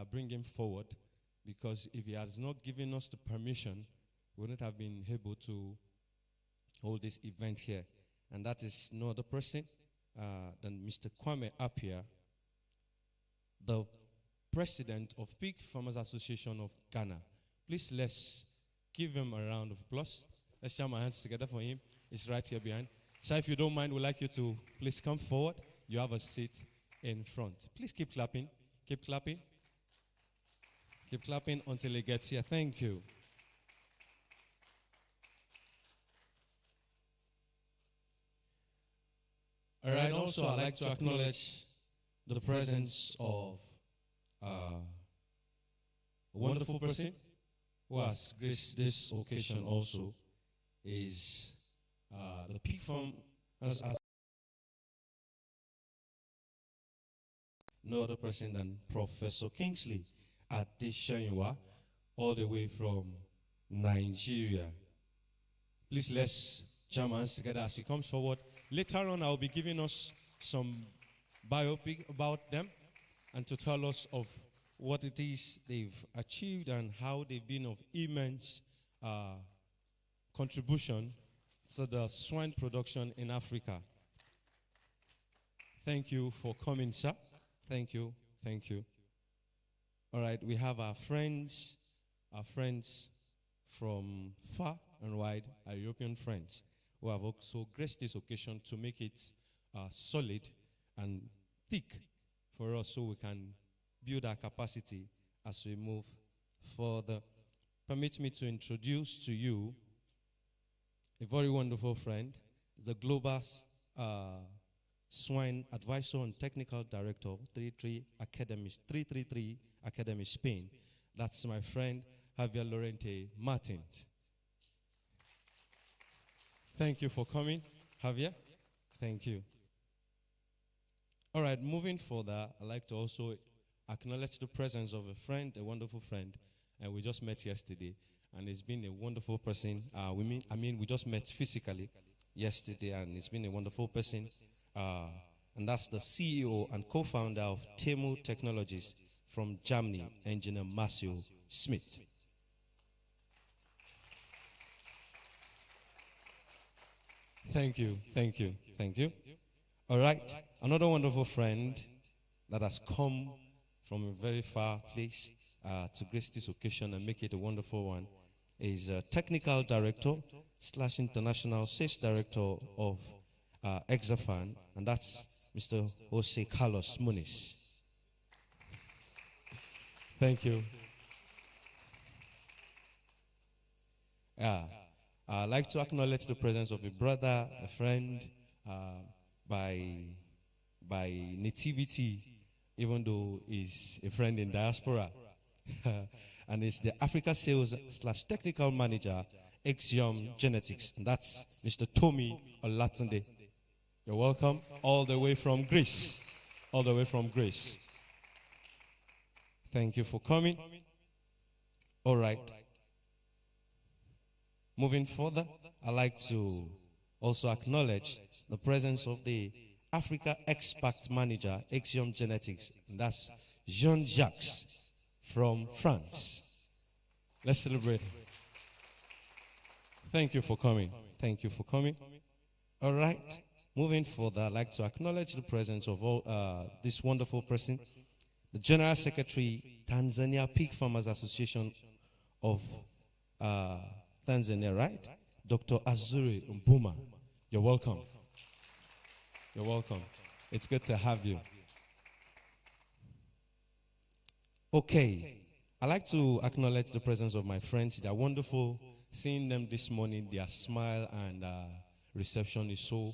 bring him forward, because if he has not given us the permission, we wouldn't have been able to hold this event here. And that is no other person than Mr. Kwame Appiah, the president of PIC Farmers Association of Ghana. Please, let's give him a round of applause. Let's jam our hands together for him. He's right here behind. So if you don't mind, we'd like you to please come forward. You have a seat in front. Please keep clapping. Keep clapping. Keep clapping until he gets here. Thank you. All right, also I'd like to acknowledge the presence of a wonderful person who has graced this occasion also, is the PIC Farm as no other person than Professor Kingsley Adesanywa, all the way from Nigeria. Please, let's jam hands together as he comes forward. Later on, I'll be giving us some biopic about them and to tell us of what it is they've achieved and how they've been of immense contribution to the swine production in Africa. Thank you for coming, sir. Thank you. Thank you. All right, we have our friends from far and wide, our European friends, who have also graced this occasion to make it solid and thick for us so we can build our capacity as we move further. Permit me to introduce to you a very wonderful friend, the Global Swine Advisor and Technical Director, 333 Academy Spain. That's my friend, Javier Lorente Martins. Thank you for coming, Javier. Thank you. All right, moving further, I'd like to also acknowledge the presence of a friend, a wonderful friend, and we just met yesterday, and he's been a wonderful person. We just met physically yesterday, and he's been a wonderful person, and that's the CEO and co-founder of Temu Technologies from Germany, Engineer Marcel Smith. Thank you, thank you, thank you. All right, another wonderful friend that has come from a very far place to grace this occasion and make it a wonderful one is Technical Director / International Sales Director of Axom, and that's Mr. Jose Carlos Muniz. Thank you. I'd like to acknowledge the presence of a brother, a friend, by nativity, even though he's a friend in diaspora. And it's the Africa Sales / Technical Manager, Axom Genetics. And that's Mr. Tommy Olatunde. You're welcome. All the way from Greece. All the way from Greece. Thank you for coming. All right. Moving further, I'd like to also acknowledge the presence of the Africa Expert Manager, Axom Genetics. And that's Jean-Jacques from France. Let's celebrate. Thank you for coming. Thank you for coming. All right. Moving further, I'd like to acknowledge the presence of all this wonderful person, the General Secretary, Tanzania Pig Farmers Association of Tanzania, right? Dr. Azuri Mbuma. You're welcome. You're welcome. It's good to have you. Okay. I'd like to acknowledge the presence of my friends. They're wonderful. Seeing them this morning, their smile and reception is so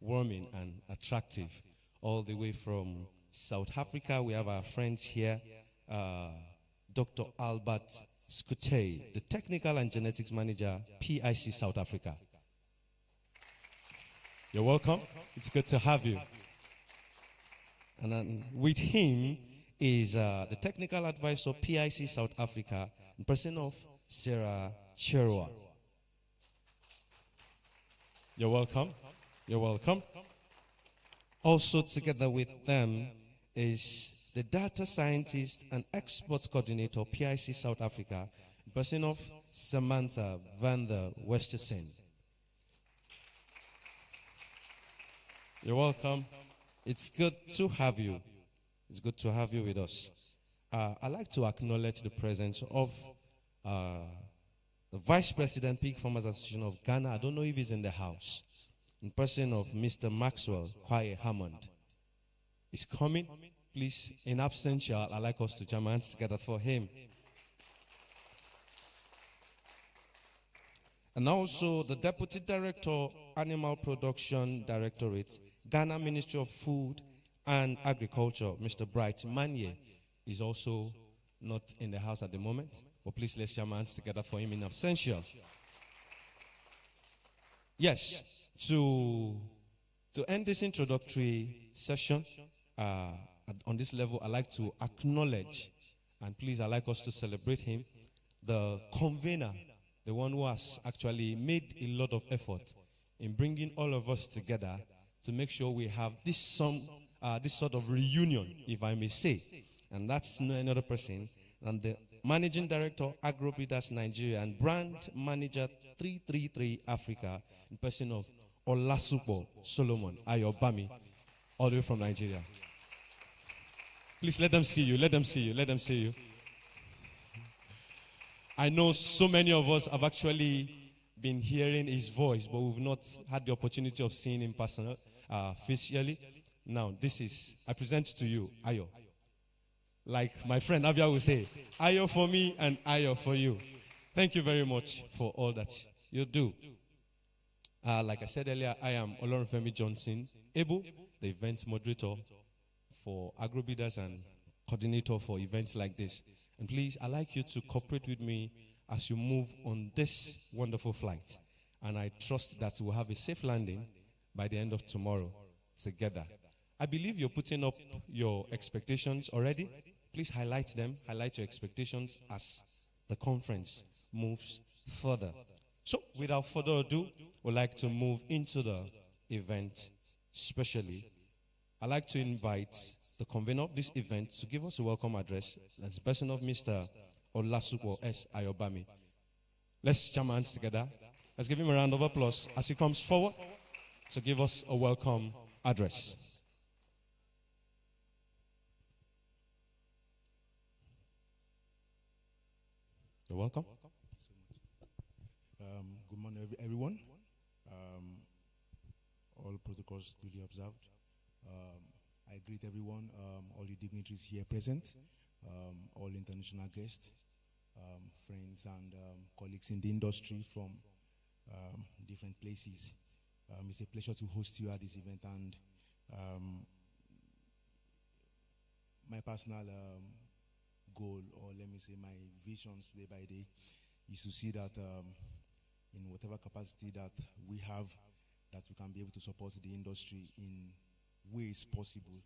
warming and attractive. All the way from South Africa, we have our friends here. Dr. Albert Skutey, the Technical and Genetics Manager, PIC South Africa. You're welcome. It's good to have you. And then with him is the Technical Advisor, PIC South Africa, in person of Sarah Cherwa. You're welcome. You're welcome. Also together with them is the data scientist and export coordinator, PIC South Africa, in person of Samantha van der Westersen. You're welcome. It's good to have you. It's good to have you with us. I'd like to acknowledge the presence of the Vice President, PIC Farmers Association of Ghana. I don't know if he's in the house. In person of Mr. Maxwell Kwaye Hammond. He's coming. Please, in absentia, I'd like us to jam hands together for him. And also the Deputy Director, Animal Production Directorate, Ghana Ministry of Food and Agriculture, Mr. Bright Manye, is also not in the house at the moment. But please, let's jam hands together for him in absentia. Yes, to end this introductory session, on this level, I'd like to acknowledge, and please, I'd like us to celebrate him, the convener, the one who has actually made a lot of effort in bringing all of us together to make sure we have this sort of reunion, if I may say. And that's no another person than the Managing Director, Agrobreeders Nigeria, and Brand Manager 333 Africa, in person of Olasupo Solomon Ayobami, all the way from Nigeria. Please let them see you, let them see you, let them see you. I know so many of us have actually been hearing his voice, but we've not had the opportunity of seeing him personally, facially. Now, I present to you, Ayo. Like my friend Avia will say, Ayo for me and Ayo for you. Thank you very much for all that you do. Like I said earlier, I am Olorunfemi Johnson Ebu, the event moderator for Agrobreeders and coordinator for events like this. And please, I'd like you to cooperate with me as you move on this wonderful flight. And I trust that we'll have a safe landing by the end of tomorrow together. I believe you're putting up your expectations already. Please highlight them, highlight your expectations as the conference moves further. So, without further ado, we'd like to move into the event, especially. I'd like to invite the convener of this event to give us a welcome address. That's the person of Mr. Olasupo S. Ayobami. Let's jam hands together. Let's give him a round of applause as he comes forward to give us a welcome address. You're welcome. Good morning, everyone. All protocols duly observed. I greet everyone, all the dignitaries here present, all international guests, friends and colleagues in the industry from different places. It's a pleasure to host you at this event, and my personal goal, or let me say my visions day by day, is to see that in whatever capacity that we have, that we can be able to support the industry in ways possible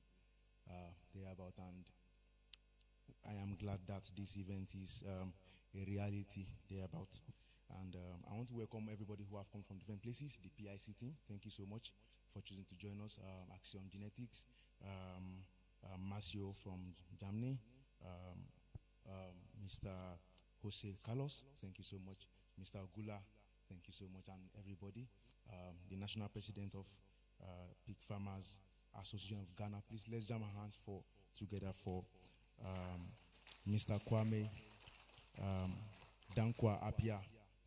thereabout. And I am glad that this event is a reality thereabout. And I want to welcome everybody who have come from different places. The PIC team, thank you so much for choosing to join us. Axom Genetics, Marcio from Germany, Mr. Jose Carlos, thank you so much. Mr. Gula, thank you so much, and everybody. The National President of PIC Farmers Association of Ghana, please let's jam our hands together for Mr. Kwame Dankwa Apia.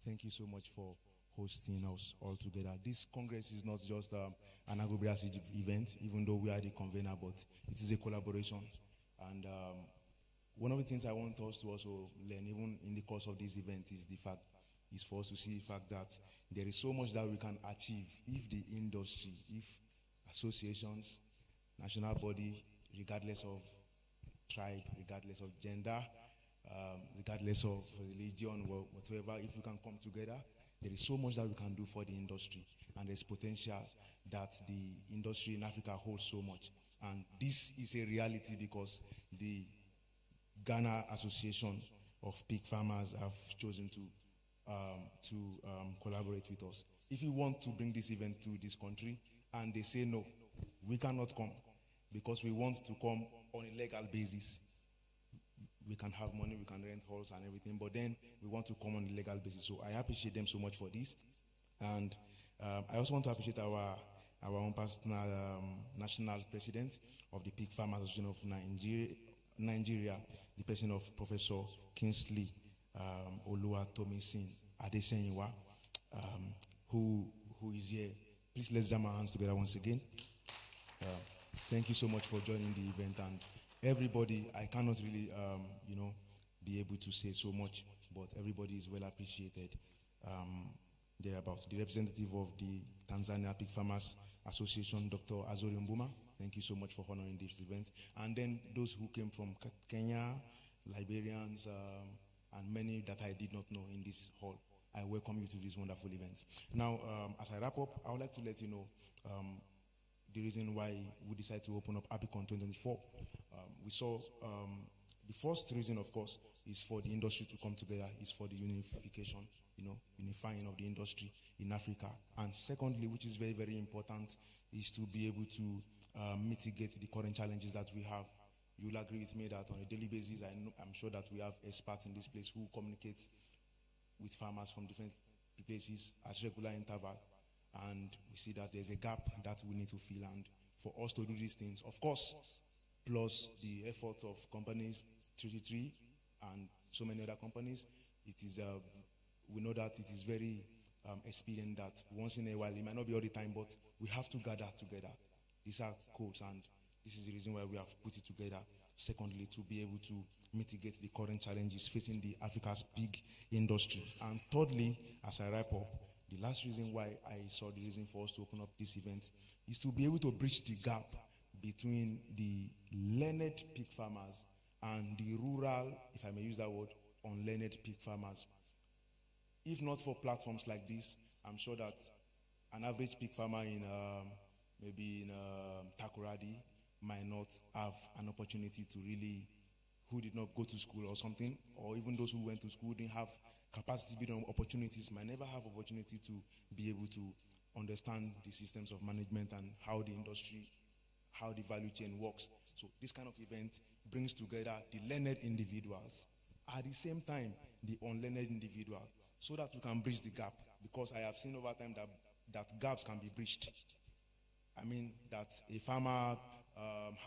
Thank you so much for hosting us all together. This Congress is not just an Agrobreeders event, even though we are the convener, but it is a collaboration. And one of the things I want us to also learn, even in the course of this event, is for us to see the fact that there is so much that we can achieve if the industry, if associations, national body, regardless of tribe, regardless of gender, regardless of religion, whatever, if we can come together, there is so much that we can do for the industry, and there's potential that the industry in Africa holds so much. And this is a reality because the Ghana Association of Pig Farmers have chosen to collaborate with us. If you want to bring this event to this country and they say no, we cannot come, because we want to come on a legal basis. We can have money, we can rent halls and everything, but then we want to come on a legal basis. So I appreciate them so much for this. And I also want to appreciate our own personal national president of the Pig Farmers Association of Nigeria, the person of Professor Kingsley Oluwatomisin Adesenyiwa, who is here. Please let's jam our hands together once again. Thank you so much for joining the event, and everybody, I cannot really, be able to say so much, but everybody is well appreciated. Thereabouts. The representative of the Tanzania Pig Farmers Association, Dr. Azori Mbuma, thank you so much for honoring this event. And then those who came from Kenya, Liberians, and many that I did not know in this hall, I welcome you to this wonderful event. Now, as I wrap up, I would like to let you know the reason why we decided to open up APICON2024. We saw the first reason, of course, is for the industry to come together, is for the unification, unifying of the industry in Africa. And secondly, which is very, very important, is to be able to mitigate the current challenges that we have. You'll agree with me that on a daily basis, I'm sure that we have experts in this place who communicate with farmers from different places at regular interval. And we see that there's a gap that we need to fill. And for us to do these things, of course, plus the efforts of companies, 333 and so many other companies, it is we know that it is very expedient that once in a while, it might not be all the time, but we have to gather together. These are codes, and this is the reason why we have put it together. Secondly, to be able to mitigate the current challenges facing the Africa's pig industry. And thirdly, as I wrap up, the last reason why I saw the reason for us to open up this event is to be able to bridge the gap between the learned pig farmers and the rural, if I may use that word, unlearned pig farmers. If not for platforms like this, I'm sure that an average pig farmer in maybe in Takoradi might not have an opportunity to really, who did not go to school or something, or even those who went to school didn't have capacity building opportunities, might never have opportunity to be able to understand the systems of management and how the industry, how the value chain works. So this kind of event brings together the learned individuals, at the same time the unlearned individual, so that we can bridge the gap. Because I have seen over time that gaps can be bridged. I mean, that a farmer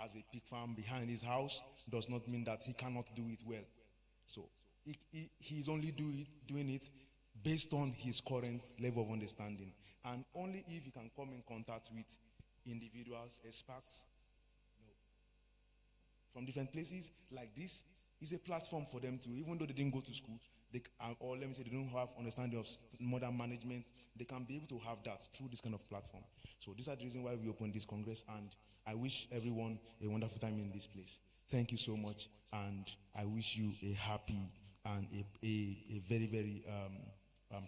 has a pig farm behind his house does not mean that he cannot do it well. So he's only doing it based on his current level of understanding. And only if he can come in contact with individuals, experts, from different places like this, is a platform for them to, even though they didn't go to school, or let me say they don't have understanding of modern management, they can be able to have that through this kind of platform. So these are the reasons why we opened this Congress, and I wish everyone a wonderful time in this place. Thank you so much, and I wish you a happy and a very, very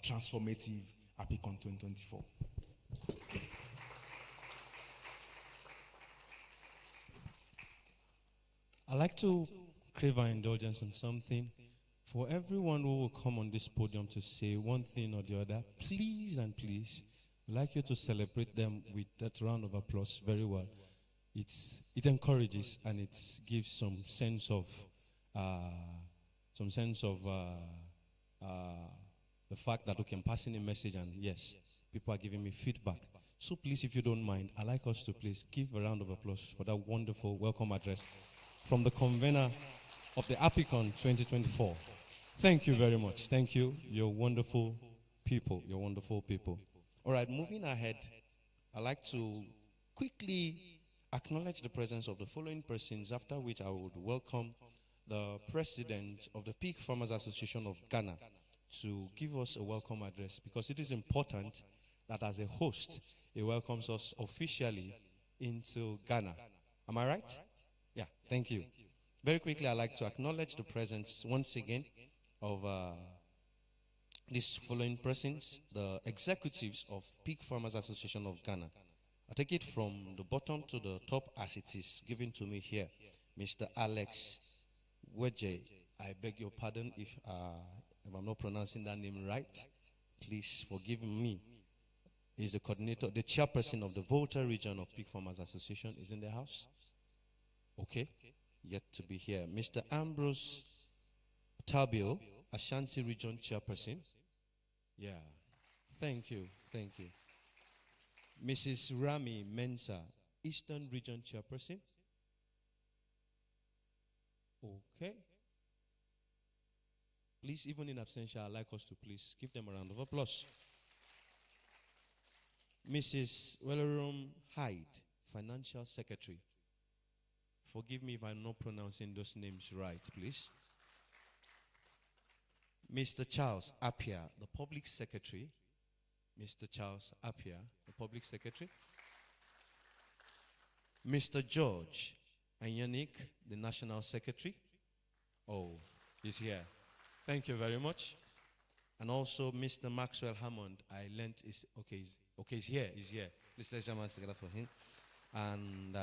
transformative APICON 2024. I'd like to crave our indulgence on something. For everyone who will come on this podium to say one thing or the other, please and please, I'd like you to celebrate them with that round of applause very well. It encourages and it gives some sense of the fact that we can pass in a message, and yes, people are giving me feedback. So please, if you don't mind, I'd like us to please give a round of applause for that wonderful welcome address from the convener of the APICON 2024. Thank you very much. Thank you. You're wonderful people. You're wonderful people. All right, moving ahead, I'd like to quickly acknowledge the presence of the following persons, after which I would welcome the president of the Pig Farmers Association of Ghana to give us a welcome address, because it is important that as a host, he welcomes us officially into Ghana. Am I right? Yeah, thank you. Very quickly, I'd like to acknowledge the presence once again of these following persons, the executives of Pig Farmers Association of Ghana. I take it from the bottom to the top as it is given to me here. Mr. Alex Weje, I beg your pardon if I'm not pronouncing that name right. Please forgive me. He's the coordinator, the chairperson of the Volta region of Pig Farmers Association. Is in the house. Okay, yet to be here. Mr. Ambrose Tabio, Ashanti Region Chairperson. Yeah, thank you, thank you. Mrs. Rami Mensa, Eastern Region Chairperson. Okay. Please, even in absentia, I'd like us to please give them a round of applause. Mrs. Wellerum Hyde, Financial Secretary. Forgive me if I'm not pronouncing those names right, please. Mr. Charles Appiah, the Public Secretary. Mr. Charles Appiah, the Public Secretary. Mr. George Anyanik, the National Secretary. Oh, he's here. Thank you very much. And also Mr. Maxwell Hammond, I learned is okay. He's here. Please let's jam hands together for him. And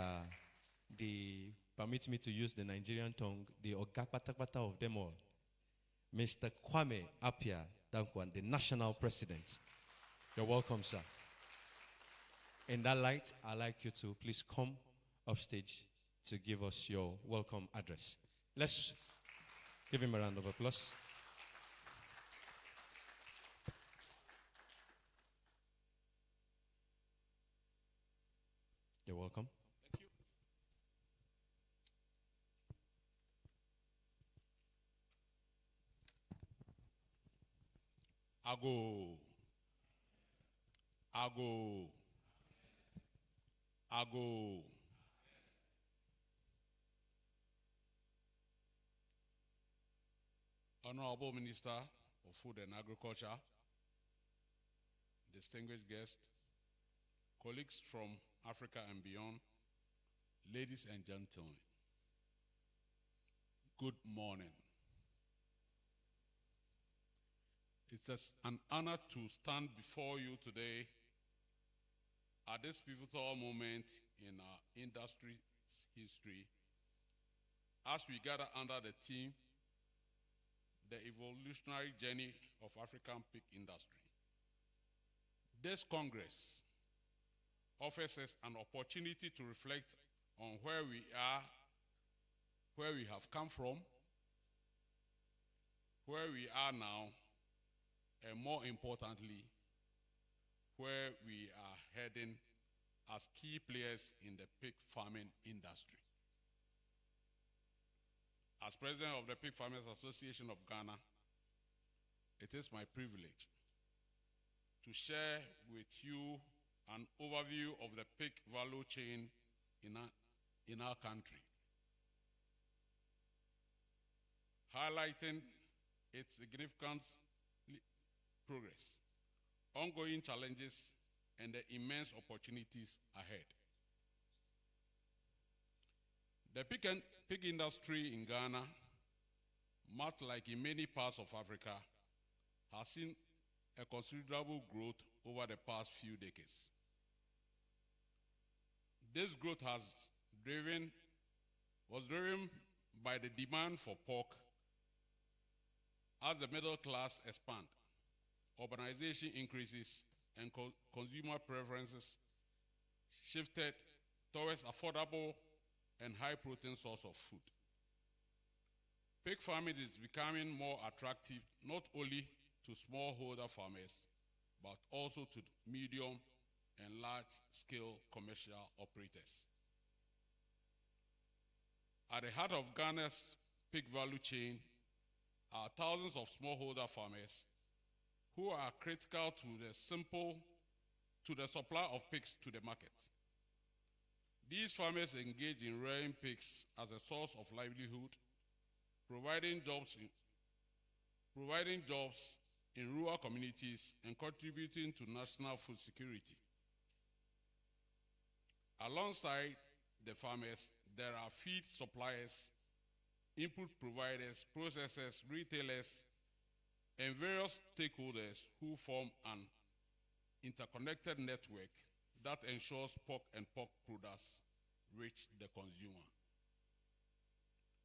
permit me to use the Nigerian tongue, the Ogakpatakpata of them all, Mr. Kwame Appiah Dankwan, the National President. You're welcome, sir. In that light, I'd like you to please come upstage to give us your welcome address. Let's give him a round of applause. You're welcome. Thank you. Ago. Honorable Minister of Food and Agriculture, distinguished guests, colleagues from Africa and beyond, ladies and gentlemen, good morning. It's an honor to stand before you today at this pivotal moment in our industry's history as we gather under the theme, the evolutionary journey of African pig industry. This Congress offers us an opportunity to reflect on where we are, where we have come from, where we are now, and more importantly, where we are heading as key players in the pig farming industry. As president of the Pig Farmers Association of Ghana, it is my privilege to share with you an overview of the pig value chain in our country, highlighting its significant progress, ongoing challenges, and the immense opportunities ahead. The pig industry in Ghana, much like in many parts of Africa, has seen a considerable growth over the past few decades. This growth was driven by the demand for pork as the middle class expand, urbanization increases, and consumer preferences shifted towards affordable and high-protein source of food. Pig farming is becoming more attractive not only to smallholder farmers, but also to medium and large-scale commercial operators. At the heart of Ghana's pig value chain are thousands of smallholder farmers who are critical to the supply of pigs to the market. These farmers engage in rearing pigs as a source of livelihood, providing jobs in rural communities and contributing to national food security. Alongside the farmers, there are feed suppliers, input providers, processors, retailers, and various stakeholders who form an interconnected network that ensures pork and pork products reach the consumer.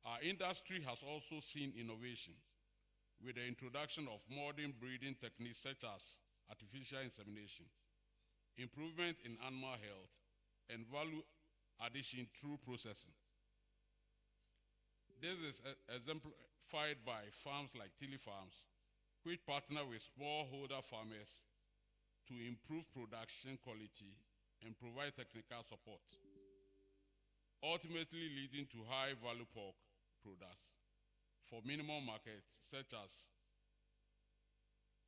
Our industry has also seen innovation with the introduction of modern breeding techniques such as artificial insemination, improvement in animal health, and value addition through processing. This is exemplified by farms like Tilly Farms, which partner with smallholder farmers to improve production quality and provide technical support, ultimately leading to high-value pork products for minimum markets such as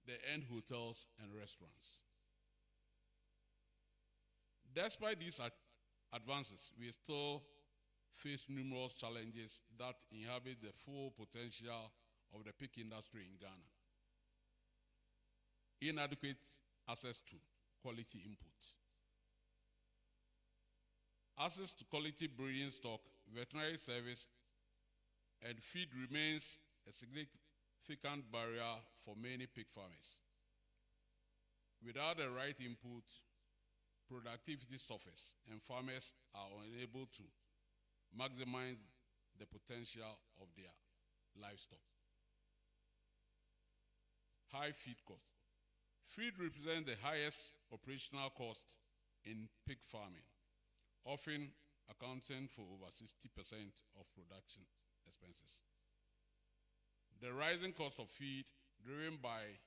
the end hotels and restaurants. Despite these advances, we still face numerous challenges that inhibit the full potential of the pig industry in Ghana. Inadequate access to quality inputs. Access to quality breeding stock, veterinary service, and feed remains a significant barrier for many pig farmers. Without the right input, productivity suffers, and farmers are unable to maximize the potential of their livestock. High feed cost. Feed represents the highest operational cost in pig farming, often accounting for over 60% of production expenses. The rising cost of feed, driven by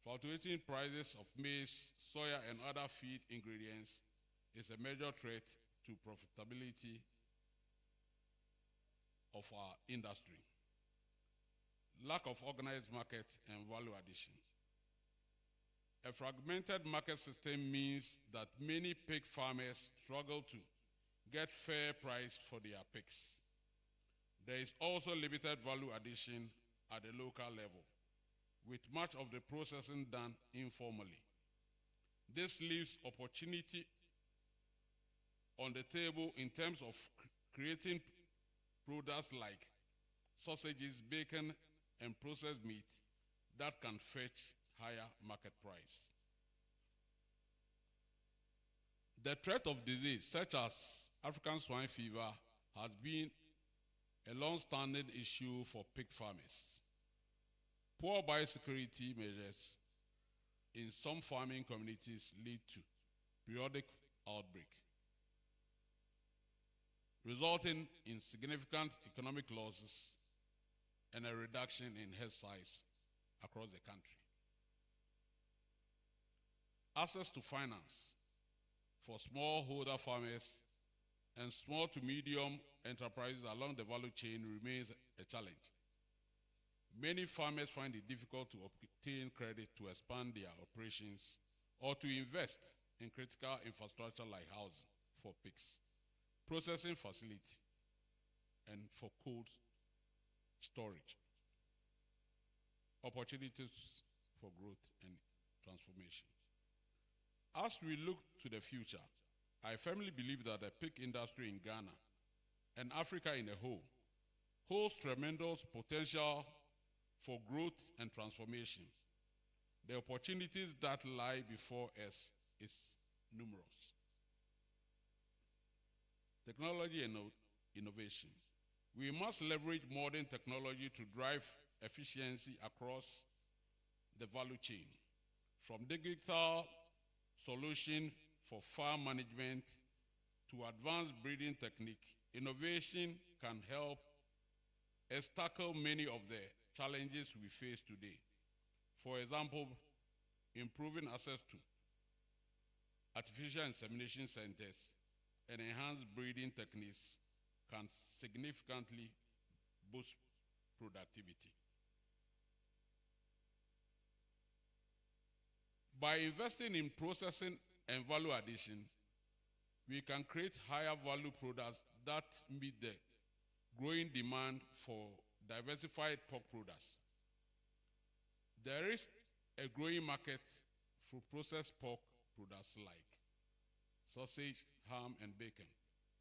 fluctuating prices of maize, soya, and other feed ingredients, is a major threat to profitability of our industry. Lack of organized market and value addition. A fragmented market system means that many pig farmers struggle to get fair price for their pigs. There is also limited value addition at the local level, with much of the processing done informally. This leaves opportunity on the table in terms of creating products like sausages, bacon, and processed meat that can fetch higher market price. The threat of disease, such as African swine fever, has been a long-standing issue for pig farmers. Poor biosecurity measures in some farming communities lead to periodic outbreak, resulting in significant economic losses and a reduction in herd size across the country. Access to finance for smallholder farmers and small to medium enterprises along the value chain remains a challenge. Many farmers find it difficult to obtain credit to expand their operations or to invest in critical infrastructure like housing for pigs, processing facility, and for cold storage. Opportunities for growth and transformation. As we look to the future, I firmly believe that the pig industry in Ghana and Africa in a whole holds tremendous potential for growth and transformation. The opportunities that lie before us is numerous. Technology and innovation. We must leverage modern technology to drive efficiency across the value chain, from digital solution for farm management to advanced breeding technique. Innovation can help us tackle many of the challenges we face today. For example, improving access to artificial insemination centers and enhanced breeding techniques can significantly boost productivity. By investing in processing and value addition, we can create higher value products that meet the growing demand for diversified pork products. There is a growing market for processed pork products like sausage, ham, and bacon,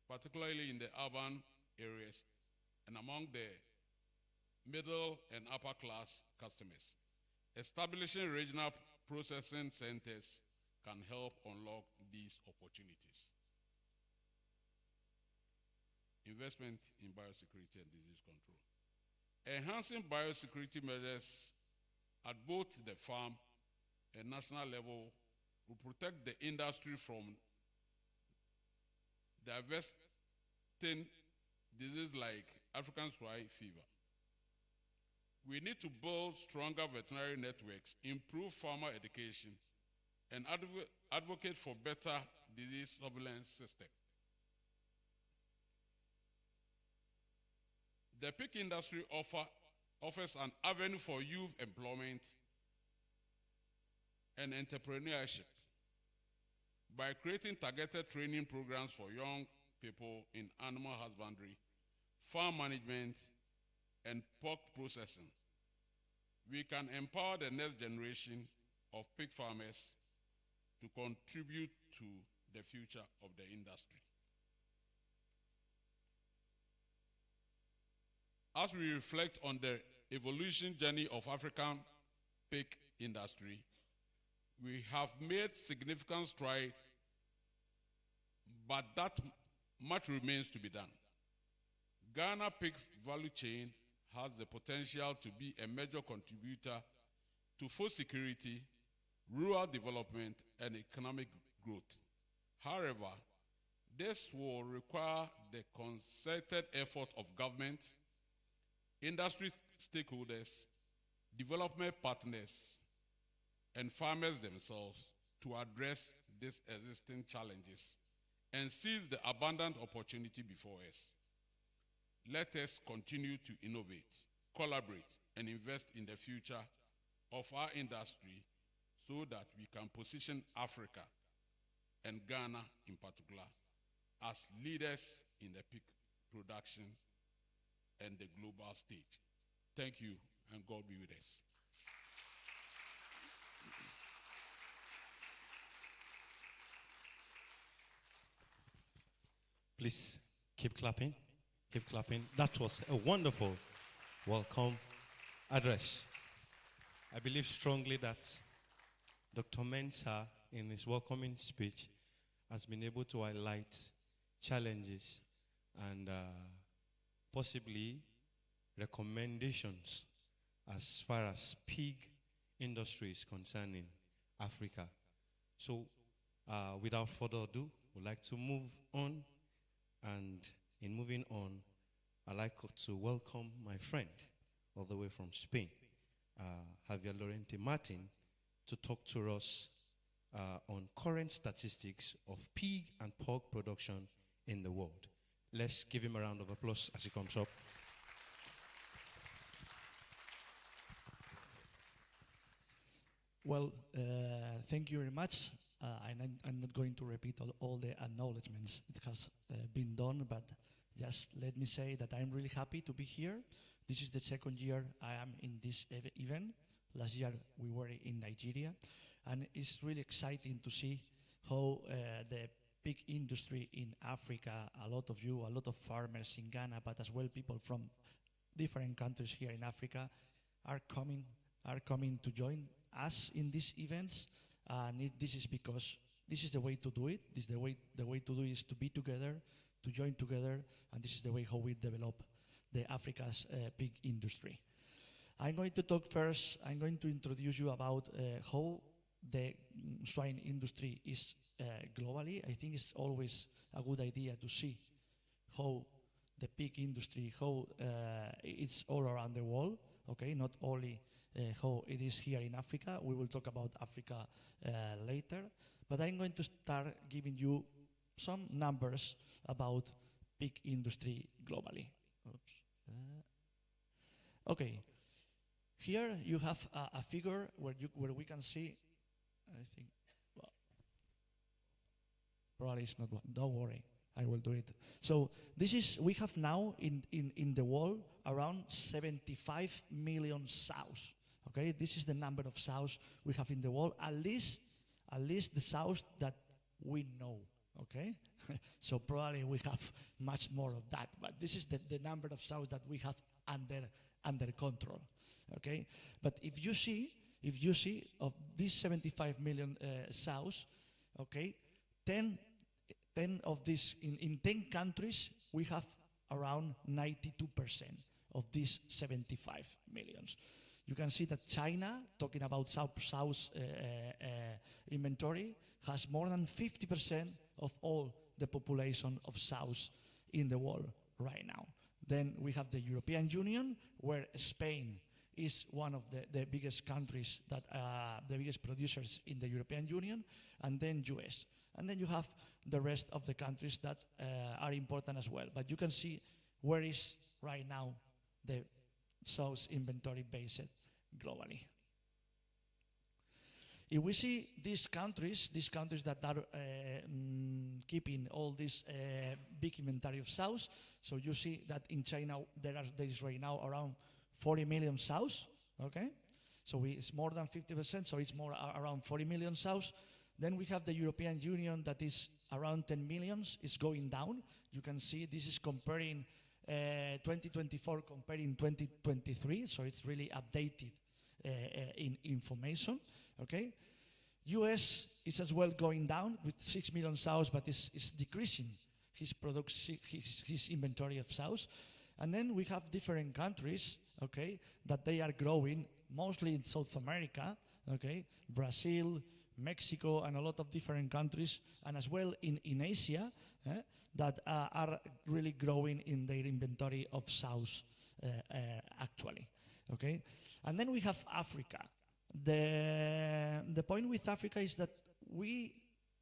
particularly in the urban areas and among the middle and upper class customers. Establishing regional processing centers can help unlock these opportunities. Investment in biosecurity and disease control. Enhancing biosecurity measures at both the farm and national level will protect the industry from devastating diseases like African swine fever. We need to build stronger veterinary networks, improve farmer education, and advocate for better disease surveillance system. The PIC industry offers an avenue for youth employment and entrepreneurship by creating targeted training programs for young people in animal husbandry, farm management, and pork processing. We can empower the next generation of pig farmers to contribute to the future of the industry. As we reflect on the evolution journey of African pig industry, we have made significant strides, but that much remains to be done. Ghana pig value chain has the potential to be a major contributor to food security, rural development, and economic growth. However, this will require the concerted effort of government, industry stakeholders, development partners, and farmers themselves to address these existing challenges and seize the abundant opportunity before us. Let us continue to innovate, collaborate, and invest in the future of our industry so that we can position Africa and Ghana in particular as leaders in the pig production and the global stage. Thank you, and God be with us. Please keep clapping. Keep clapping. That was a wonderful welcome address. I believe strongly that Dr. Mensah, in his welcoming speech, has been able to highlight challenges and possibly recommendations as far as pig industry is concerned in Africa. So, without further ado, we'd like to move on. And in moving on, I'd like to welcome my friend all the way from Spain, Javier Lorente Martin, to talk to us on current statistics of pig and pork production in the world. Let's give him a round of applause as he comes up. Well, thank you very much. I'm not going to repeat all the acknowledgements. It has been done, but just let me say that I'm really happy to be here. This is the second year I am in this event. Last year we were in Nigeria, and it's really exciting to see how the pig industry in Africa, a lot of farmers in Ghana, but as well people from different countries here in Africa are coming to join us in these events. And this is because this is the way to do it. The way to do it is to be together, to join together, and this is the way how we develop the Africa's pig industry. I'm going to talk first. I'm going to introduce you about how the swine industry is globally. I think it's always a good idea to see how the pig industry, how it's all around the world. Okay, not only how it is here in Africa. We will talk about Africa later. But I'm going to start giving you some numbers about pig industry globally. Oops. Okay. Here you have a figure where we can see, I think, well, probably it's not one. Don't worry, I will do it. So we have now in the world around 75 million sows. Okay, this is the number of sows we have in the world, at least the sows that we know. Okay, so probably we have much more of that, but this is the number of sows that we have under control. Okay, but if you see of these 75 million sows, okay, 10 of these in 10 countries we have around 92% of these 75 millions. You can see that China, talking about sows inventory, has more than 50% of all the population of sows in the world right now. Then we have the European Union, where Spain is one of the biggest countries, that the biggest producers in the European Union, and then US. And then you have the rest of the countries that are important as well. But you can see where is right now the sows inventory based globally. If we see these countries that are keeping all this big inventory of sows, so you see that in China there is right now around 40 million sows, okay? So it's more than 50%, so it's more around 40 million sows. Then we have the European Union that is around 10 million, it's going down. You can see this is comparing 2024 comparing 2023, so it's really updated in information, okay? US is as well going down with 6 million sows, but is decreasing his inventory of sows. And then we have different countries, okay, that they are growing, mostly in South America, okay, Brazil, Mexico, and a lot of different countries, and as well in Asia, that are really growing in their inventory of sows, actually, okay? And then we have Africa. The point with Africa is that we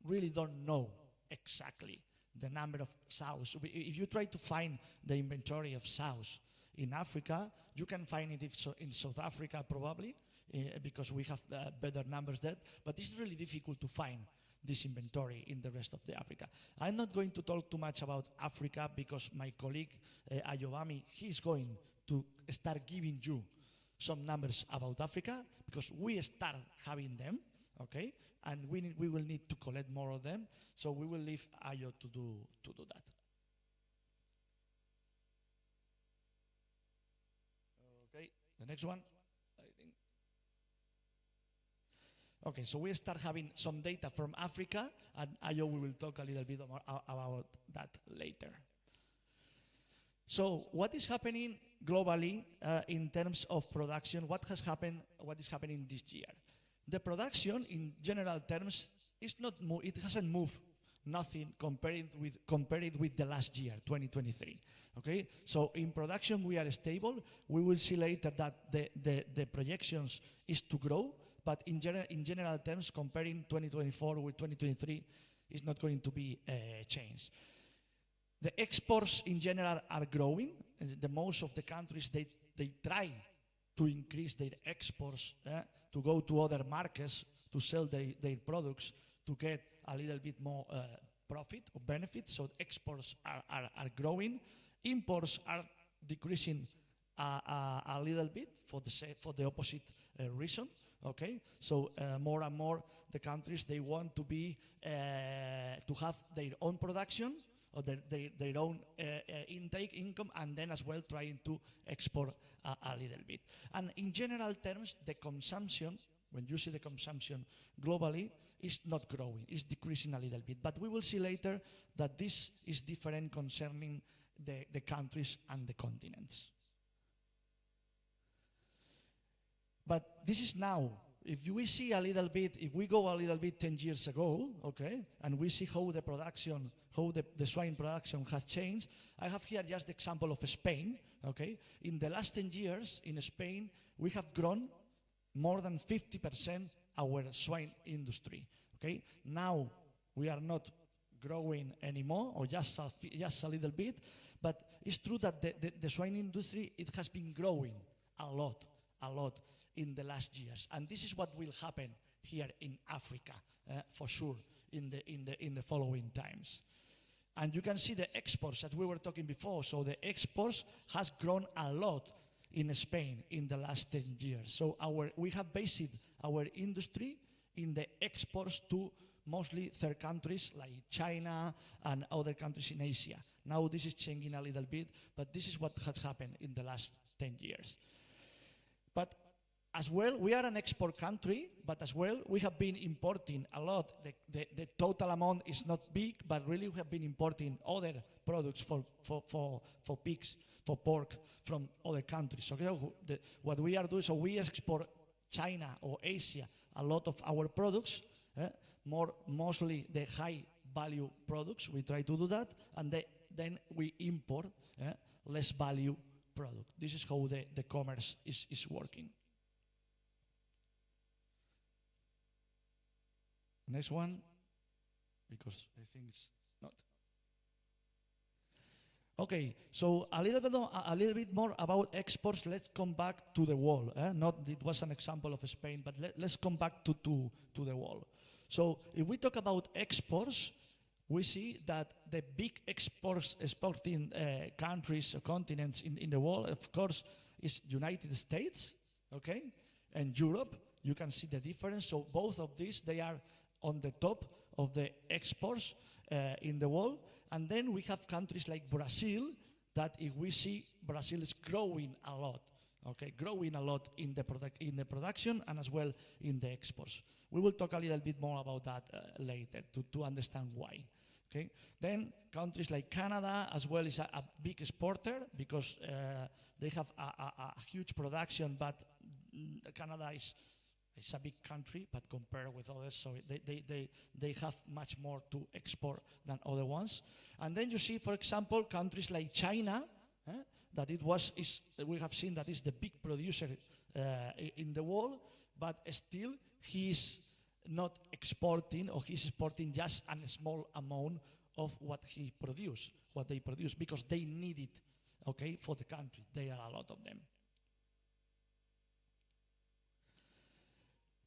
really don't know exactly the number of sows. If you try to find the inventory of sows in Africa, you can find it in South Africa probably, because we have better numbers there, but it's really difficult to find this inventory in the rest of the Africa. I'm not going to talk too much about Africa because my colleague Ayobami, he's going to start giving you some numbers about Africa, because we start having them, okay? And we will need to collect more of them, so we will leave Ayo to do that. Okay, the next one, I think. Okay, so we start having some data from Africa, and Ayo, we will talk a little bit more about that later. So what is happening globally in terms of production? What is happening this year? The production, in general terms, it hasn't moved nothing compared with the last year, 2023. Okay, so in production we are stable. We will see later that the projections is to grow, but in general terms, comparing 2024 with 2023 is not going to be changed. The exports in general are growing. The most of the countries, they try to increase their exports, to go to other markets, to sell their products, to get a little bit more profit or benefit. So exports are growing. Imports are decreasing a little bit for the opposite reason. Okay, so more and more the countries, they want to be to have their own production, or their own intake income, and then as well trying to export a little bit. And in general terms, the consumption, when you see the consumption globally, is not growing, it's decreasing a little bit. But we will see later that this is different concerning the countries and the continents. But this is now. If we see a little bit, if we go a little bit 10 years ago, okay, and we see how the production, how the swine production has changed, I have here just the example of Spain, okay. In the last 10 years in Spain, we have grown more than 50% our swine industry, okay. Now we are not growing anymore, or just a little bit, but it's true that the swine industry, it has been growing a lot in the last years, and this is what will happen here in Africa for sure in the following times. And you can see the exports that we were talking before. So the exports has grown a lot in Spain in the last 10 years. So we have based our industry in the exports to mostly third countries like China and other countries in Asia. Now this is changing a little bit, but this is what has happened in the last 10 years. But as well, we are an export country, but as well, we have been importing a lot. The total amount is not big, but really we have been importing other products for pigs, for pork from other countries. Okay, what we are doing, so we export China or Asia a lot of our products, mostly the high value products. We try to do that, and then we import less value product. This is how the commerce is working. Next one, because I think it's not. Okay, so a little bit more about exports. Let's come back to the wall. Not it was an example of Spain, but let's come back to the wall. So if we talk about exports, we see that the big exporting countries or continents in the world, of course, is United States, okay, and Europe. You can see the difference. So both of these, they are on the top of the exports in the world. And then we have countries like Brazil, that if we see Brazil is growing a lot, okay, growing a lot in the production and as well in the exports. We will talk a little bit more about that later to understand why. Okay. Then countries like Canada as well is a big exporter because they have a huge production, but Canada is a big country, but compared with others, so they have much more to export than other ones. And then you see, for example, countries like China, that we have seen that is the big producer in the world, but still he's not exporting, or he's exporting just a small amount of what they produce, because they need it, okay, for the country. There are a lot of them.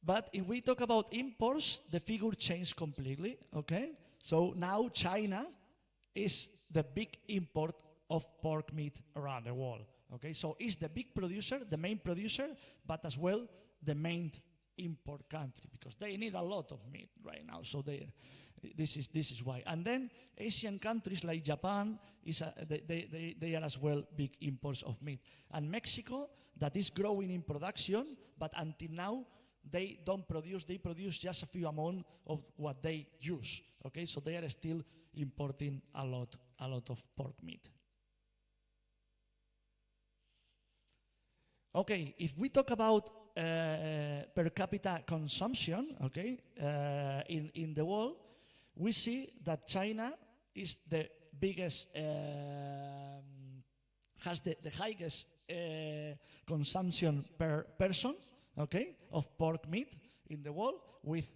But if we talk about imports, the figure changed completely, okay? So now China is the big import of pork meat around the world, okay? So it's the big producer, the main producer, but as well the main import country, because they need a lot of meat right now. So this is why. And then Asian countries like Japan, they are as well big imports of meat. And Mexico, that is growing in production, but until now, they don't produce, they produce just a few amount of what they use, okay? So they are still importing a lot of pork meat. Okay, if we talk about per capita consumption, okay, in the world, we see that China is the biggest, has the highest consumption per person, okay, of pork meat in the world, with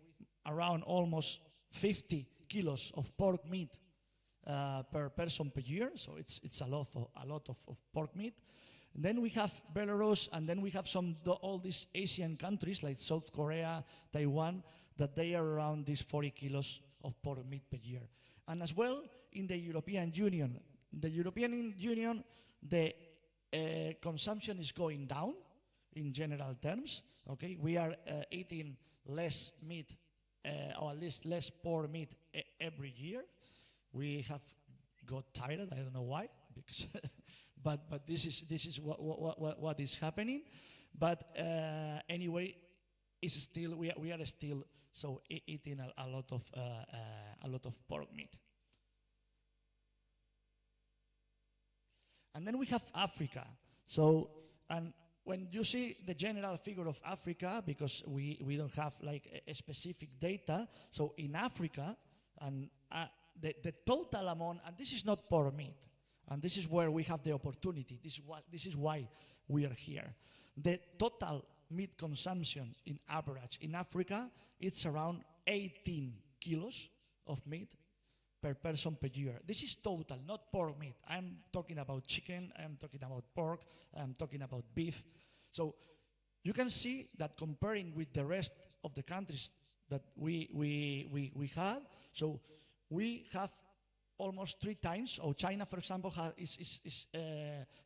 around almost 50 kilos of pork meat per person per year. So it's a lot of pork meat. And then we have Belarus, and then we have all these Asian countries like South Korea, Taiwan, that they are around these 40 kilos of pork meat per year. And as well in the European Union. The European Union, the consumption is going down in general terms. Okay, we are eating less meat, or at least less pork meat every year. We have got tired. I don't know why, because but this is what is happening. But anyway, it's still we are still so eating a lot of pork meat. And then we have Africa. So and when you see the general figure of Africa, because we don't have like a specific data, so in Africa, and the total amount, and this is not pork meat, and this is where we have the opportunity. This is why we are here. The total meat consumption in average in Africa, it's around 18 kilos of meat per person per year. This is total, not pork meat. I'm talking about chicken, I'm talking about pork, I'm talking about beef. So you can see that comparing with the rest of the countries that we have, so we have almost 3 times, or China, for example,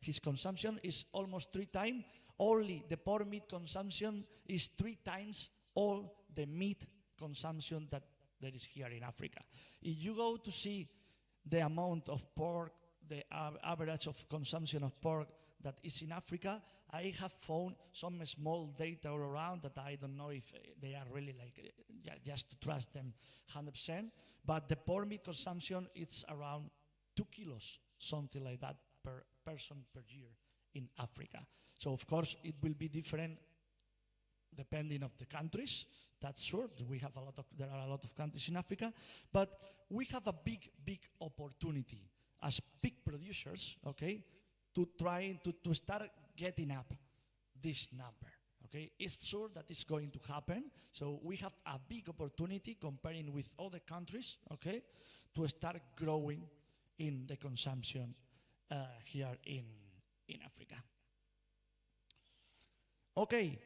his consumption is almost 3 times. Only the pork meat consumption is 3 times all the meat consumption that there is here in Africa. If you go to see the amount of pork, the average of consumption of pork that is in Africa, I have found some small data all around that I don't know if they are really like, just to trust them 100%, but the pork meat consumption, it's around 2 kilos, something like that, per person per year in Africa. So of course it will be different depending of the countries. That's sure. There are a lot of countries in Africa, but we have a big opportunity as big producers, okay, to try to start getting up this number. Okay, it's sure that it's going to happen. So we have a big opportunity comparing with other countries, okay, to start growing in the consumption here in Africa. Okay,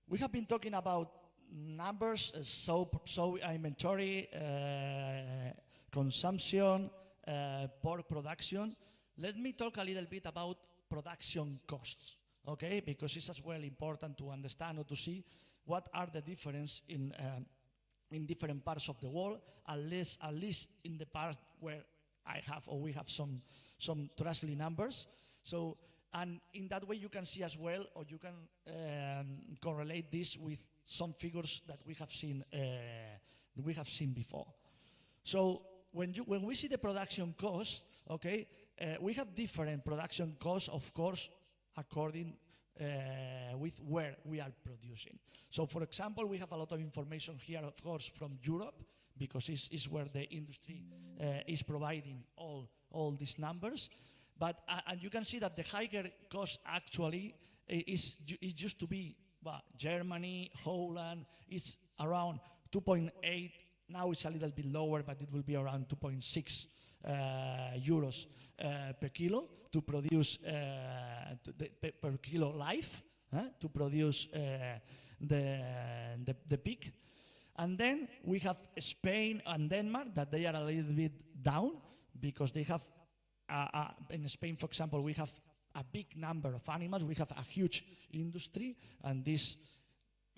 we have been talking about numbers, so inventory, consumption, pork production. Let me talk a little bit about production costs, okay? Because it's as well important to understand or to see what are the difference in different parts of the world, at least in the part where we have some trustly numbers. So, and in that way you can see as well, or you can correlate this with some figures that we have seen before. So when we see the production cost, okay, we have different production costs, of course, according with where we are producing. So for example, we have a lot of information here, of course, from Europe, because it's where the industry is providing all these numbers. But and you can see that the higher cost actually is used to be Germany, Holland. It's around 2.8. Now it's a little bit lower, but it will be around 2.6 euros per kilo to produce per kilo live to produce the pig. And then we have Spain and Denmark that they are a little bit down because they have in Spain, for example, we have a big number of animals. We have a huge industry, and this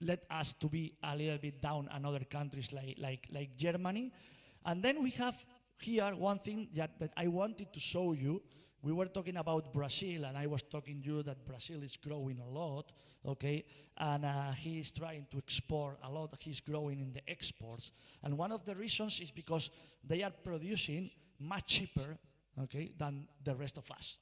led us to be a little bit down on other countries like Germany. And then we have here one thing that I wanted to show you. We were talking about Brazil, and I was talking to you that Brazil is growing a lot, okay? And he is trying to export a lot. He's growing in the exports. And one of the reasons is because they are producing much cheaper, okay, than the rest of us.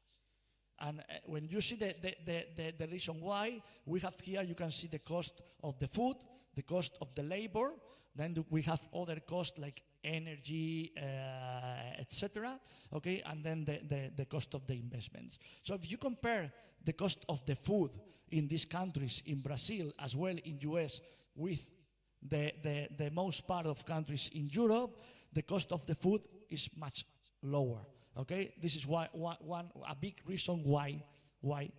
And when you see the reason why, we have here, you can see the cost of the food, the cost of the labor, then we have other costs like energy, etc. Okay, and then the cost of the investments. So if you compare the cost of the food in these countries, in Brazil as well in US, with the most part of countries in Europe, the cost of the food is much lower. Okay, this is why a big reason why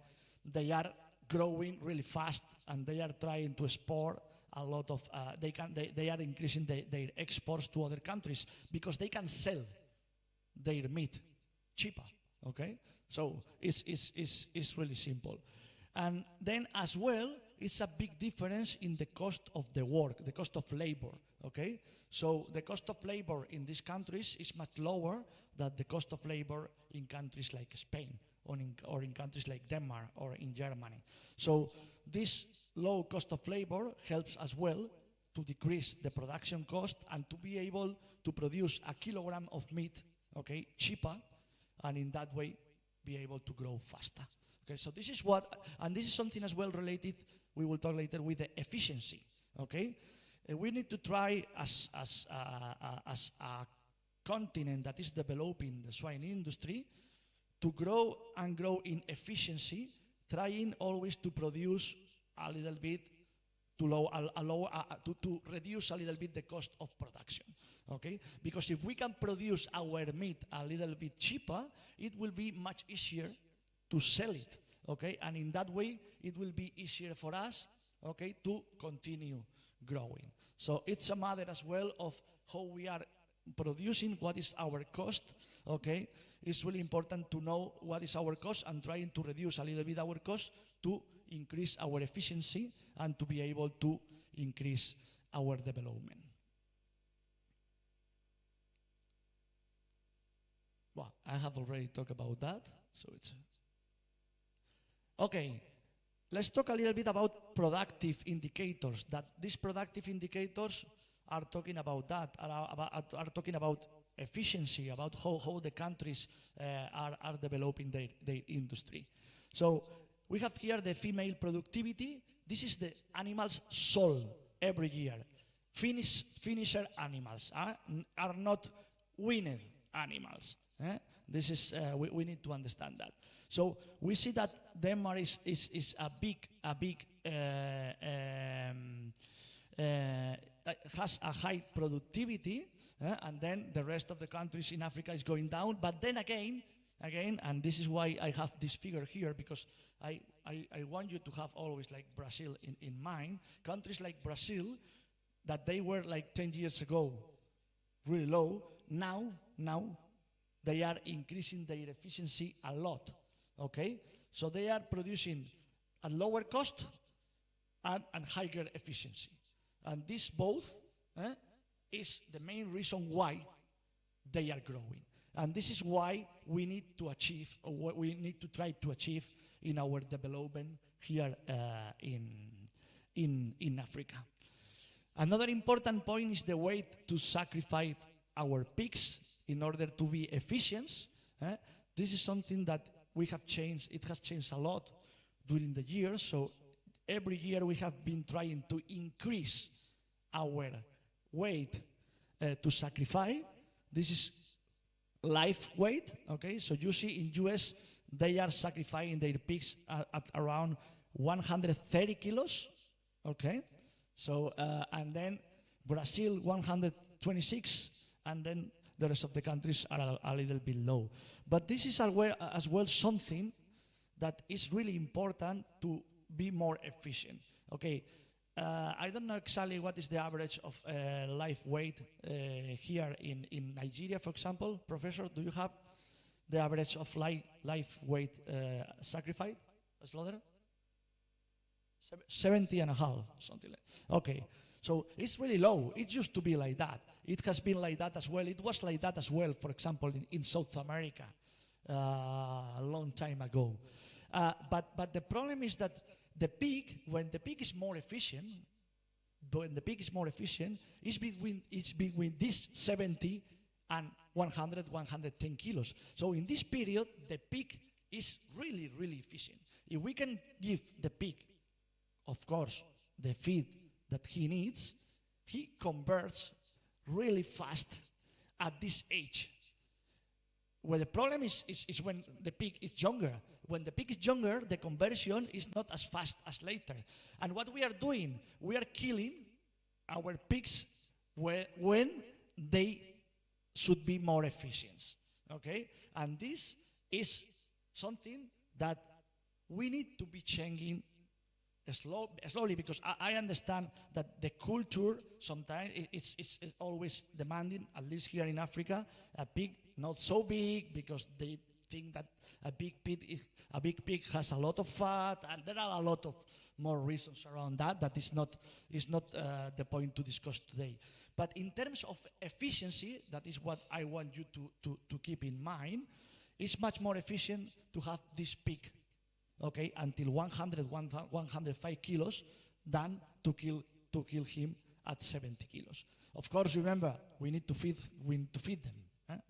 they are growing really fast, and they are trying to export a lot of. They are increasing their exports to other countries because they can sell their meat cheaper. Okay, so it's really simple, and then as well, it's a big difference in the cost of the work, the cost of labor. Okay, so the cost of labor in these countries is much lower than the cost of labor in countries like Spain or in countries like Denmark or in Germany. So this low cost of labor helps as well to decrease the production cost and to be able to produce a kilogram of meat, okay, cheaper, and in that way be able to grow faster. Okay, so this is what, and this is something as well related, we will talk later, with the efficiency. Okay, we need to try as a continent that is developing the swine industry to grow and grow in efficiency, trying always to produce a little bit to reduce a little bit the cost of production. Okay, because if we can produce our meat a little bit cheaper, it will be much easier to sell it. Okay, and in that way it will be easier for us, okay, to continue growing. So it's a matter as well of how we are producing, what is our cost, okay? It's really important to know what is our cost and trying to reduce a little bit our cost to increase our efficiency and to be able to increase our development. Well, I have already talked about that, so it's... Okay, let's talk a little bit about productive indicators. That these productive indicators are talking about that, are talking about efficiency, about how the countries are developing their industry. So we have here the female productivity. This is the animals sold every year. Finisher animals are not winner animals. This is we need to understand that. So we see that Denmark is a big has a high productivity, and then the rest of the countries in Africa is going down. But then again, and this is why I have this figure here, because I want you to have always like Brazil in mind. Countries like Brazil, that they were like 10 years ago really low, now they are increasing their efficiency a lot, okay? So they are producing at lower cost and higher efficiency. And this both is the main reason why they are growing. And this is why we need to achieve, or what we need to try to achieve in our development here in Africa. Another important point is the way to sacrifice our pigs in order to be efficient. This is something that we have changed. It has changed a lot during the years. So every year we have been trying to increase our weight to sacrifice. This is live weight, okay? So you see in US, they are sacrificing their pigs at around 130 kilos, okay? So, and then Brazil, 126, and then the rest of the countries are a little bit low. But this is as well something that is really important to be more efficient, okay? I don't know exactly what is the average of live weight here in Nigeria, for example. Professor, do you have the average of live weight sacrificed, slaughtered? 70 and a half, something like that. Okay, so it's really low. It used to be like that. It has been like that as well. It was like that as well, for example, in South America a long time ago. But the problem is that the pig, when the pig is more efficient, it's between this 70 and 100, 110 kilos. So in this period, the pig is really, really efficient. If we can give the pig, of course, the feed that he needs, he converts really fast at this age. Well, the problem is when the pig is younger. When the pig is younger, the conversion is not as fast as later. And what we are doing, we are killing our pigs when they should be more efficient. Okay? And this is something that we need to be changing slowly, because I understand that the culture sometimes it's always demanding, at least here in Africa, a pig not so big, because they think that a big pig has a lot of fat, and there are a lot of more reasons around that is not the point to discuss today. But in terms of efficiency, that is what I want you to keep in mind. It's much more efficient to have this pig, okay, until 105 kilos than to kill him at 70 kilos. Of course, remember, we need to feed them.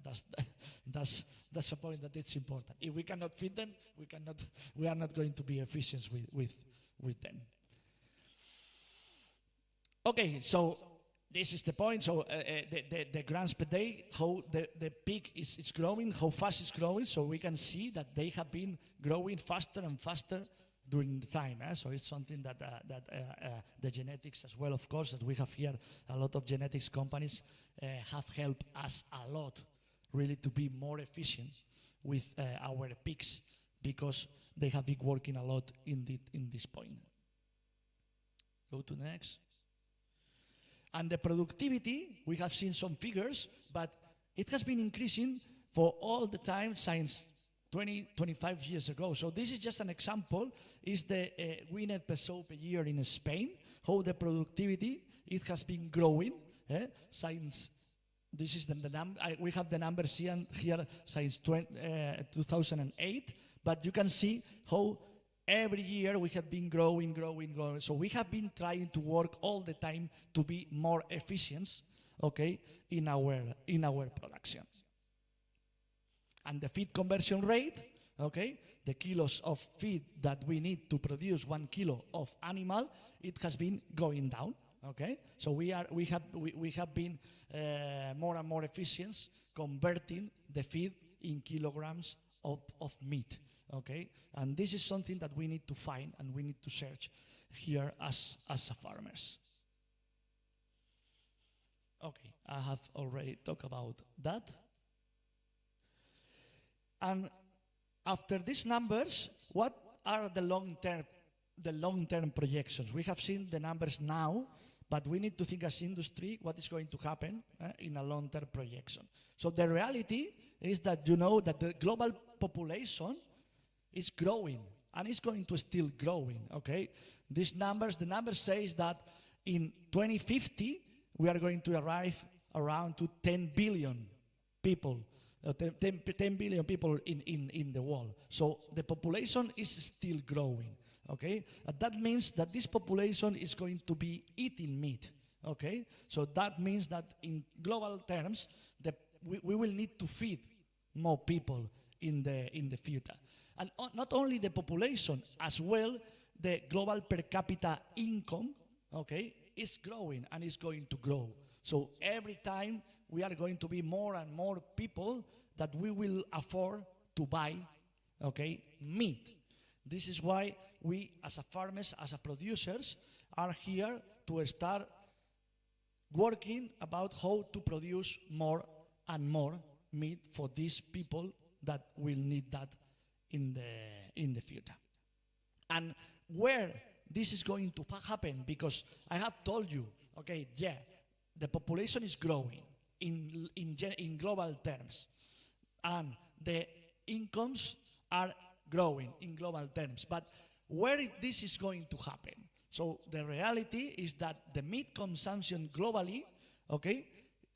That's a point that it's important. If we cannot feed them, we are not going to be efficient with them. Okay, so this is the point. So the grams per day, how the pig is growing, how fast it's growing. So we can see that they have been growing faster and faster during the time. So it's something that the genetics as well, of course, that we have here. A lot of genetics companies have helped us a lot, really, to be more efficient with our pigs, because they have been working a lot in this point. Go to the next. And the productivity, we have seen some figures, but it has been increasing for all the time since 25 years ago. So this is just an example. Is the winned per sow per year in Spain, how the productivity, it has been growing since, this is the number, we have the numbers here since 2008, but you can see how every year we have been growing. So we have been trying to work all the time to be more efficient, okay, in our production. And the feed conversion rate, okay, the kilos of feed that we need to produce 1 kilo of animal, it has been going down, okay. So we have been more and more efficient converting the feed in kilograms of meat, okay? And this is something that we need to find and we need to search here as farmers. Okay, I have already talked about that. And after these numbers, what are the long-term projections? We have seen the numbers now, but we need to think as industry what is going to happen in a long-term projection. So the reality is that you know that the global population is growing and it's going to still growing, okay? The numbers says that in 2050, we are going to arrive around to 10 billion people, 10 billion people in the world. So the population is still growing, okay? That means that this population is going to be eating meat, okay? So that means that in global terms, we will need to feed more people in the future. And not only the population, as well, the global per capita income, okay, is growing and is going to grow. So every time we are going to be more and more people that we will afford to buy, okay, meat. This is why we, as a farmers, as a producers, are here to start working about how to produce more and more meat for these people that will need that in the future. And where this is going to happen, because I have told you, okay, yeah, the population is growing in global terms, and the incomes are growing in global terms. But where this is going to happen? So the reality is that the meat consumption globally, okay,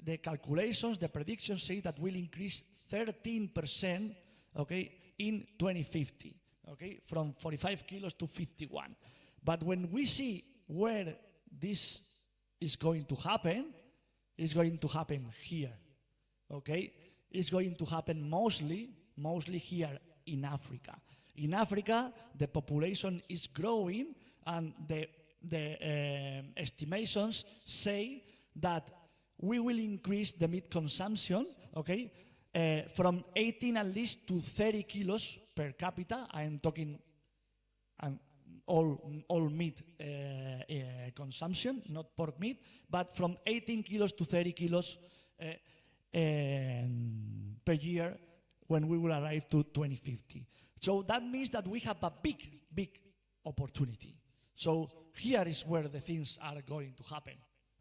the calculations, the predictions say that will increase 13%, okay, in 2050, okay, from 45 kilos to 51. But when we see where this is going to happen, it's going to happen here, okay? It's going to happen mostly here in Africa. In Africa, the population is growing, and the estimations say that we will increase the meat consumption, okay, from 18 at least to 30 kilos per capita. I am talking all meat consumption, not pork meat, but from 18 kilos to 30 kilos per year when we will arrive to 2050. So that means that we have a big opportunity. So here is where the things are going to happen,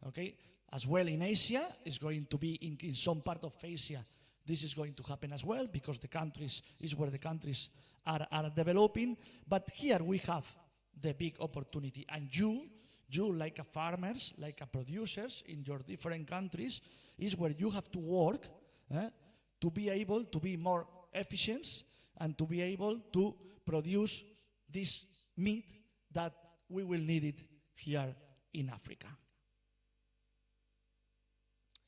okay? As well in Asia, it's going to be in some part of Asia, this is going to happen as well, because the countries is where the countries are developing. But here we have the big opportunity, and you like a farmers, like a producers in your different countries, is where you have to work to be able to be more efficient and to be able to produce this meat that we will need it here in Africa.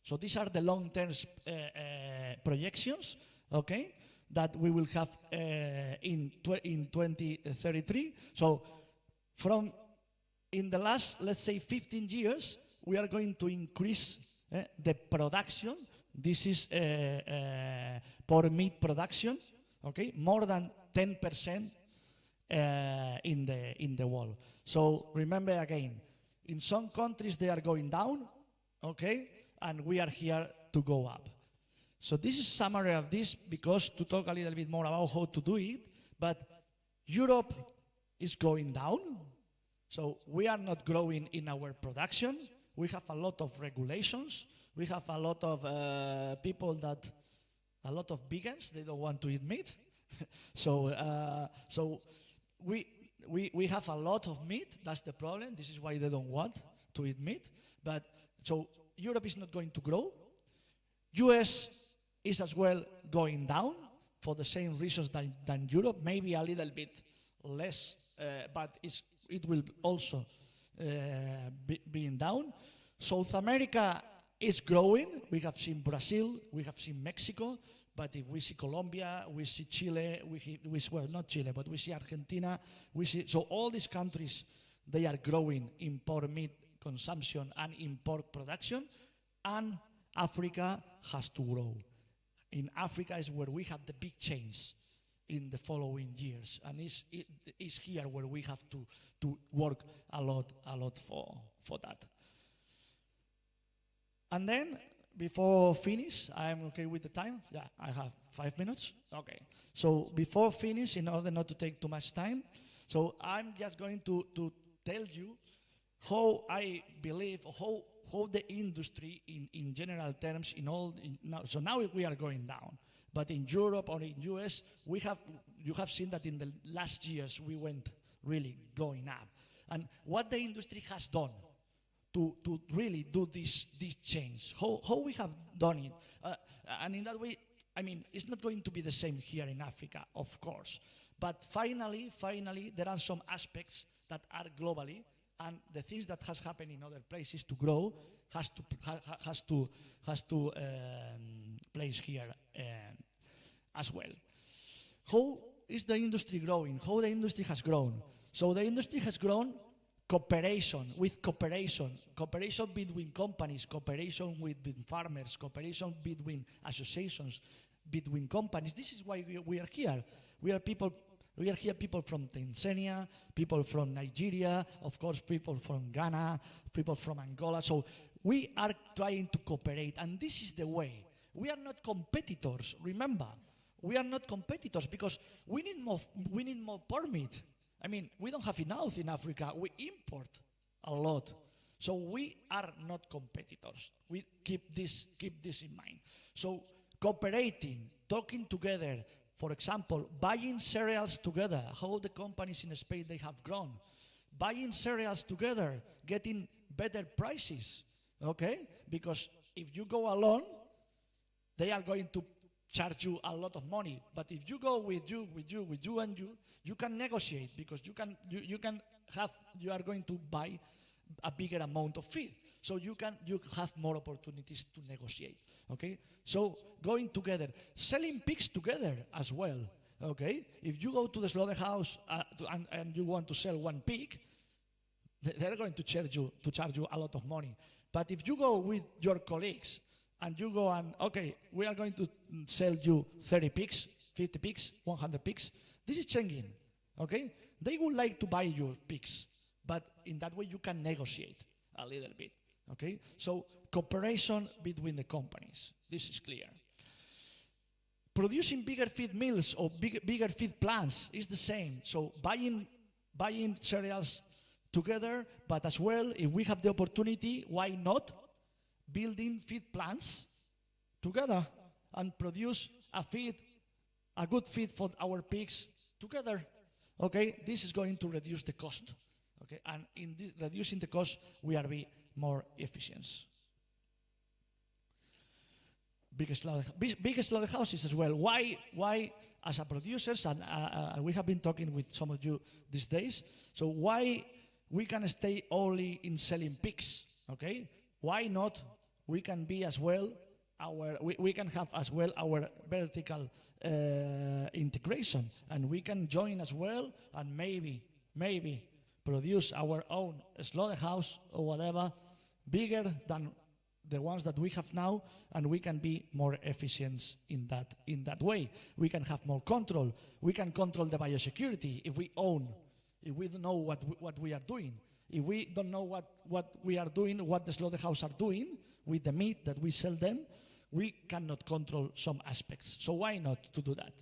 So these are the long-term projections, okay, that we will have in 2033. So from in the last, let's say, 15 years, we are going to increase the production. This is pork meat production, okay, more than 10% in the world. So remember again, in some countries they are going down, okay, and we are here to go up. So this is summary of this, because to talk a little bit more about how to do it, but Europe is going down, so we are not growing in our production. We have a lot of regulations. We have a lot of people that, a lot of vegans, they don't want to eat meat. So we have a lot of meat, that's the problem. This is why they don't want to eat meat. But so Europe is not going to grow. US is as well going down for the same reasons than Europe, maybe a little bit less, but it will also be down. South America is growing. We have seen Brazil, we have seen Mexico, but if we see Colombia, we see Chile, well, not Chile, but we see Argentina, so all these countries, they are growing in pork meat consumption and in pork production, and Africa has to grow. in Africa is where we have the big change in the following years, and it's here where we have to work a lot for that. And then, before finish, I'm okay with the time? Yeah, I have 5 minutes? Okay. So before finish, in order not to take too much time, so I'm just going to tell you how I believe, how the industry in general terms, so now we are going down. But in Europe or in US, you have seen that in the last years we went really going up. And what the industry has done to really do this change, how we have done it. And in that way, I mean, it's not going to be the same here in Africa, of course. But finally, there are some aspects that are globally, and the things that has happened in other places to grow has to place here as well. How is the industry growing? How the industry has grown? So the industry has grown cooperation between companies, cooperation between farmers, cooperation between associations, between companies. This is why we are here. We are here people from Tanzania, people from Nigeria, of course people from Ghana, people from Angola. So we are trying to cooperate, and this is the way. We are not competitors, remember. We are not competitors because we need more permit. I mean, we don't have enough in Africa. We import a lot. So we are not competitors. We keep this in mind. So cooperating, talking together, for example, buying cereals together, how the companies in Spain, they have grown. Buying cereals together, getting better prices, okay? Because if you go alone, they are going to charge you a lot of money. But if you go with you, you can negotiate because you are going to buy a bigger amount of feed. So you have more opportunities to negotiate, okay? So going together, selling pigs together as well, okay? If you go to the slaughterhouse and you want to sell one pig, they're going to charge you a lot of money. But if you go with your colleagues and you go and, okay, we are going to sell you 30 pigs, 50 pigs, 100 pigs, this is changing, okay? They would like to buy your pigs, but in that way you can negotiate a little bit, okay? So cooperation between the companies, this is clear. Producing bigger feed mills or bigger feed plants is the same. So buying cereals together, but as well, if we have the opportunity, why not building feed plants together and produce a good feed for our pigs together. Okay, this is going to reduce the cost. Okay, and in reducing the cost, we are be more efficient. Biggest slaughterhouses as well. Why as a producers, and we have been talking with some of you these days, so why we can stay only in selling pigs, okay? Why not we can be as well, we can have as well our vertical integration, and we can join as well, and maybe produce our own slaughterhouse or whatever, bigger than the ones that we have now, and we can be more efficient in that way. We can have more control. We can control the biosecurity if we don't know what we are doing. If we don't know what we are doing, what the slaughterhouse are doing with the meat that we sell them, we cannot control some aspects. So why not to do that?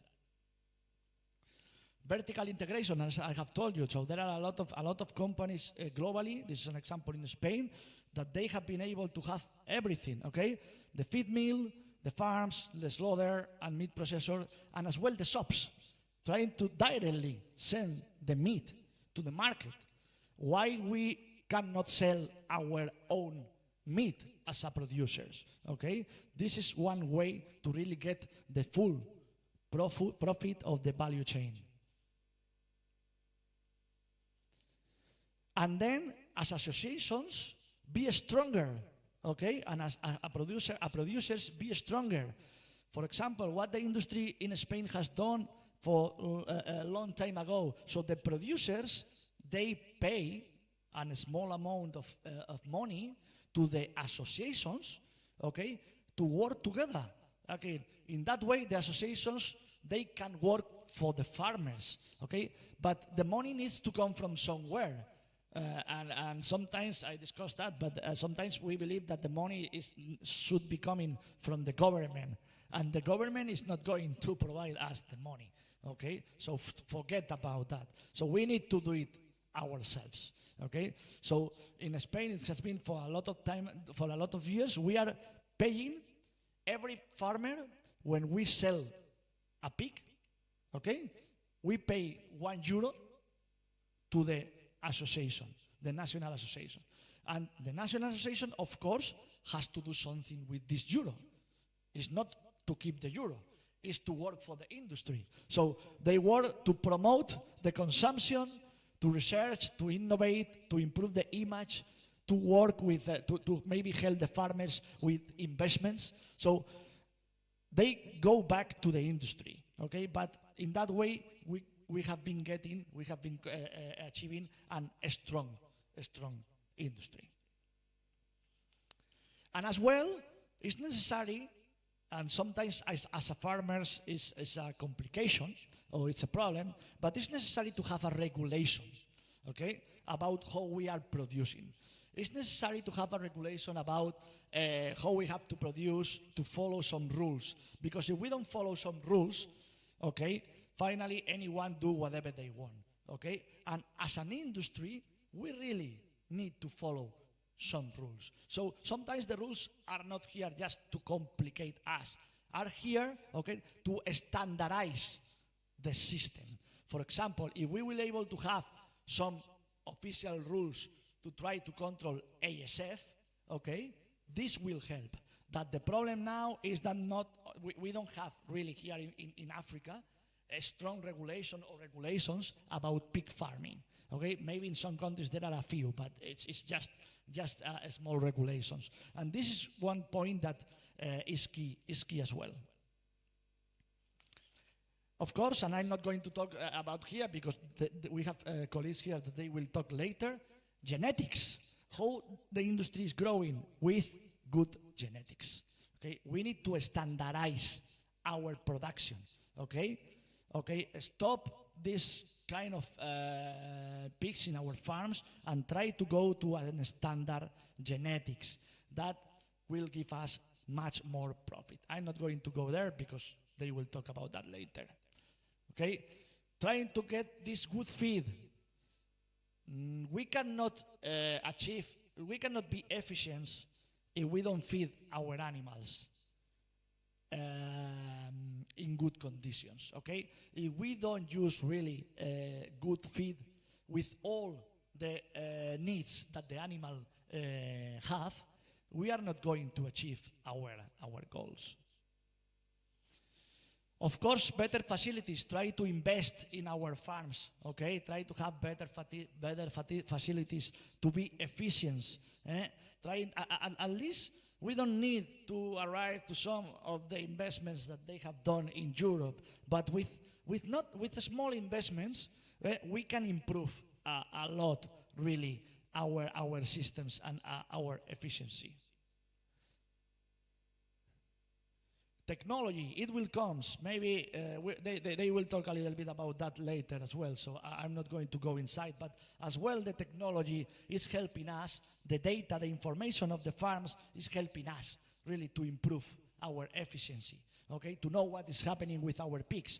Vertical integration, as I have told you, so there are a lot of companies globally. This is an example in Spain that they have been able to have everything. Okay, the feed mill, the farms, the slaughter and meat processor, and as well the shops, trying to directly send the meat to the market. Why we cannot sell our own meat as a producers? Okay, this is one way to really get the full profit of the value chain. And then, as associations, be stronger, okay? And as producers, be stronger. For example, what the industry in Spain has done for a long time ago. So the producers, they pay a small amount of money to the associations, okay, to work together, Okay, in that way, the associations, they can work for the farmers, okay? But the money needs to come from somewhere. And sometimes I discuss that, but sometimes we believe that the money should be coming from the government, and the government is not going to provide us the money, okay? So forget about that. So we need to do it ourselves, okay? So in Spain, it has been for a lot of time, for a lot of years, we are paying every farmer when we sell a pig, okay? We pay €1 to the association, the national association. And the national association, of course, has to do something with this euro. It's not to keep the euro, it's to work for the industry. So they work to promote the consumption, to research, to innovate, to improve the image, to work with, to maybe help the farmers with investments. So they go back to the industry, okay? But in that way, we have been achieving a strong industry. And as well, it's necessary, and sometimes as a farmers it's a complication or it's a problem, but it's necessary to have a regulation, okay, about how we are producing. It's necessary to have a regulation about how we have to produce, to follow some rules, because if we don't follow some rules, okay, finally, anyone do whatever they want, okay? And as an industry, we really need to follow some rules. So sometimes the rules are not here just to complicate us, are here, okay, to standardize the system. For example, if we will able to have some official rules to try to control ASF, okay, this will help. That the problem now is that we don't have really here in Africa a strong regulation or regulations about pig farming. Okay, maybe in some countries there are a few, but it's just small regulations. And this is one point that is key as well. Of course, and I'm not going to talk about here because we have colleagues here that they will talk later. Genetics, how the industry is growing with good genetics. Okay, we need to standardize our production. Okay. Okay, stop this kind of pigs in our farms and try to go to a standard genetics that will give us much more profit. I'm not going to go there because they will talk about that later. Okay, trying to get this good feed. We cannot be efficient if we don't feed our animals in good conditions, okay? If we don't use really good feed with all the needs that the animal have, we are not going to achieve our goals. Of course, better facilities, try to invest in our farms, okay? Try to have better facilities to be efficient. At least we don't need to arrive to some of the investments that they have done in Europe, but with small investments, we can improve a lot, really, our systems and our efficiency. Technology, it will come. Maybe they will talk a little bit about that later as well, so I'm not going to go inside, but as well the technology is helping us, the data, the information of the farms is helping us really to improve our efficiency, okay, to know what is happening with our pigs,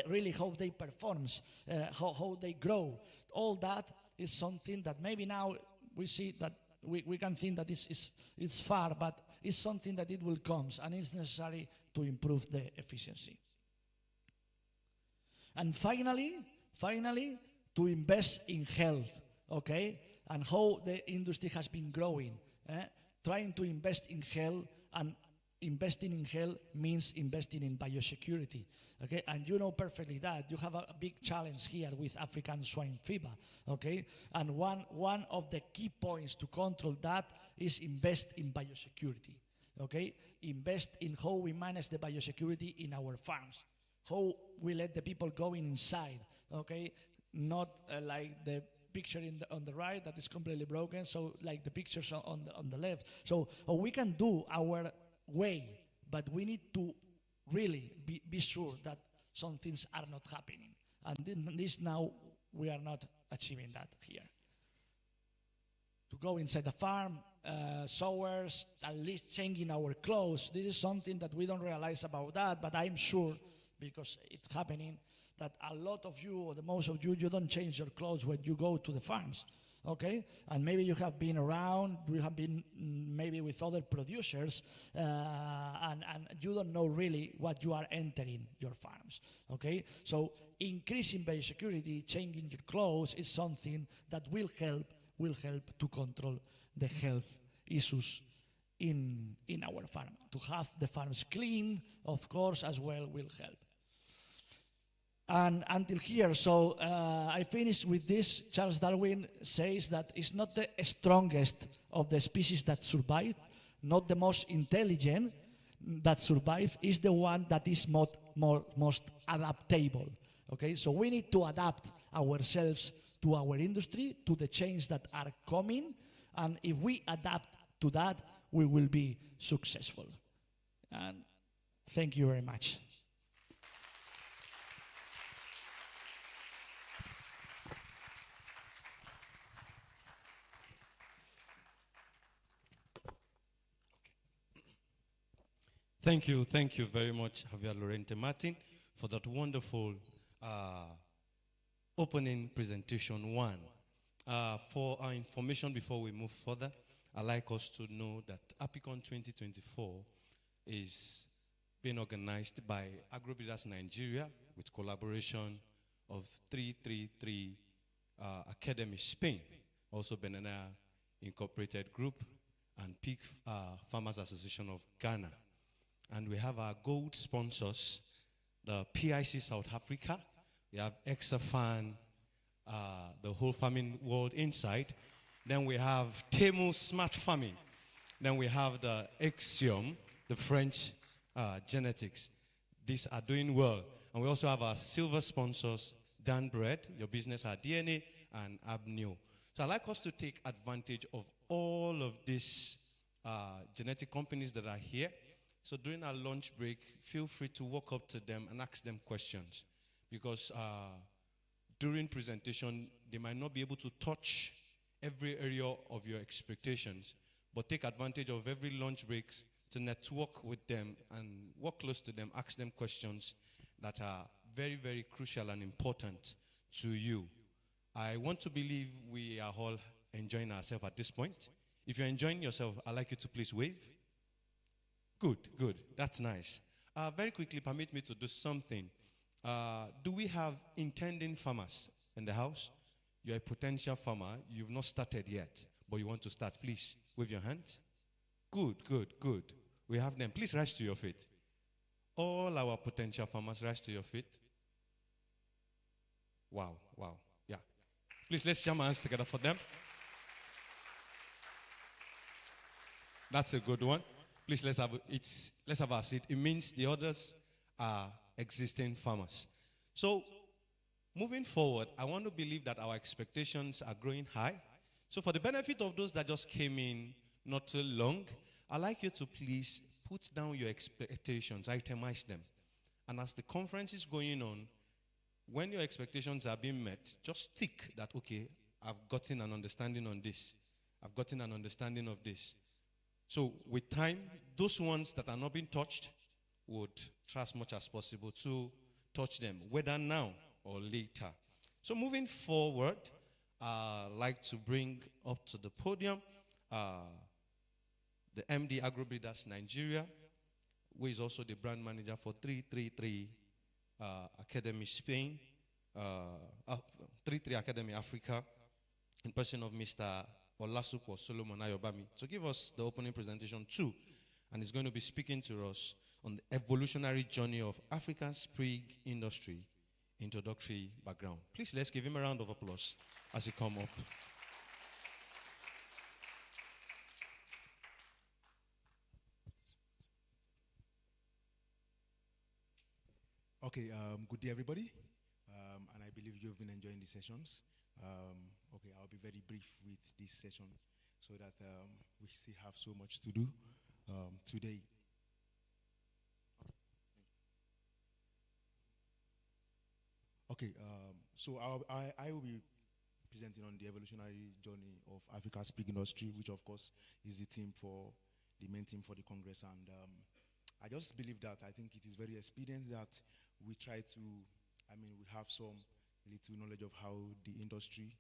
really how they perform, how they grow. All that is something that maybe now we see that we can think that it's far, but it's something that it will come, and it's necessary to improve the efficiency. And finally, to invest in health, okay, and how the industry has been growing. Trying to invest in health, and investing in health means investing in biosecurity, okay? And you know perfectly that you have a big challenge here with African swine fever, okay? And one of the key points to control that is invest in biosecurity, okay? Invest in how we manage the biosecurity in our farms, how we let the people go inside, okay? Not like the picture on the right that is completely broken, so like the pictures on the left. So we can do our way, but we need to really be sure that some things are not happening. And this now, we are not achieving that here. To go inside the farm, showers, at least changing our clothes. This is something that we don't realize about that, but I'm sure, because it's happening, that a lot of you, or the most of you, you don't change your clothes when you go to the farms, okay? And maybe you have been around, you have been maybe with other producers, and you don't know really what you are entering your farms, okay? So increasing biosecurity, changing your clothes is something that will help to control the health issues in our farm. To have the farms clean, of course, as well will help. And until here, so I finish with this. Charles Darwin says that it's not the strongest of the species that survive, not the most intelligent that survive, is the one that is most adaptable. Okay, so we need to adapt ourselves to our industry, to the change that are coming, and if we adapt to that, we will be successful. And thank you very much. Thank you very much, Javier Lorente Martin, for that wonderful opening presentation one. For our information before we move further, I'd like us to know that APICON2024 is being organized by Agrobreeders Nigeria with collaboration of 333 Academy Spain, also Banana Incorporated Group, and PIC Farmers Association of Ghana. And we have our gold sponsors, the PIC South Africa. We have Axom, the whole farming world inside. Then we have Temu Smart Farming. Then we have the Axom, the French genetics. These are doing well. And we also have our silver sponsors, Danbred, your business, our DNA, and Abneo. So I'd like us to take advantage of all of these genetic companies that are here. So during our lunch break, feel free to walk up to them and ask them questions. Because during presentation, they might not be able to touch every area of your expectations, but take advantage of every lunch breaks to network with them and walk close to them, ask them questions that are very, very crucial and important to you. I want to believe we are all enjoying ourselves at this point. If you're enjoying yourself, I'd like you to please wave. Good. That's nice. Very quickly, permit me to do something. Do we have intending farmers in the house? You're a potential farmer. You've not started yet, but you want to start. Please, wave your hands. Good. We have them. Please rise to your feet. All our potential farmers, rise to your feet. Wow. Yeah. Please, let's jam our hands together for them. That's a good one. Please, let's have our seat. It means the others are existing farmers. So, moving forward, I want to believe that our expectations are growing high. So, for the benefit of those that just came in not too long, I'd like you to please put down your expectations, itemize them. And as the conference is going on, when your expectations are being met, just tick that, okay, I've gotten an understanding on this. I've gotten an understanding of this. So with time, those ones that are not being touched would try as much as possible to touch them, whether now or later. So moving forward, I'd like to bring up to the podium the MD Agrobreeders Nigeria, who is also the brand manager for 333 Academy Spain, 333 Academy Africa, in person of Mr. Olasupo Solomon Ayobami, to give us the opening presentation too, and he's going to be speaking to us on the evolutionary journey of Africa's pig industry, introductory background. Please, let's give him a round of applause as he comes up. Okay, good day, everybody. And I believe you've been enjoying the sessions. Okay, I'll be very brief with this session so that we still have so much to do today. Okay, so I will be presenting on the evolutionary journey of Africa's pig industry, which of course is the main theme for the Congress. And I just believe that I think it is very expedient that we try to, we have some little knowledge of how the industry,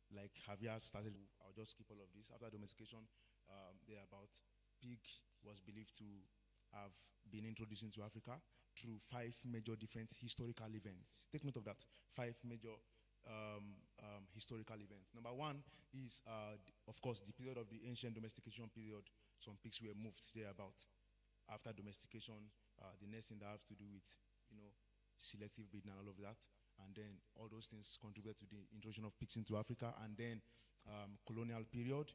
like Javier started. I'll just skip all of this. After domestication, pig was believed to have been introduced into Africa through 5 major different historical events. Take note of that, 5 major historical events. Number 1 is, of course, the period of the ancient domestication period. Some pigs were moved thereabout. After domestication, the next thing that has to do with, selective breeding and all of that. And then all those things contribute to the introduction of pigs into Africa. And then colonial period,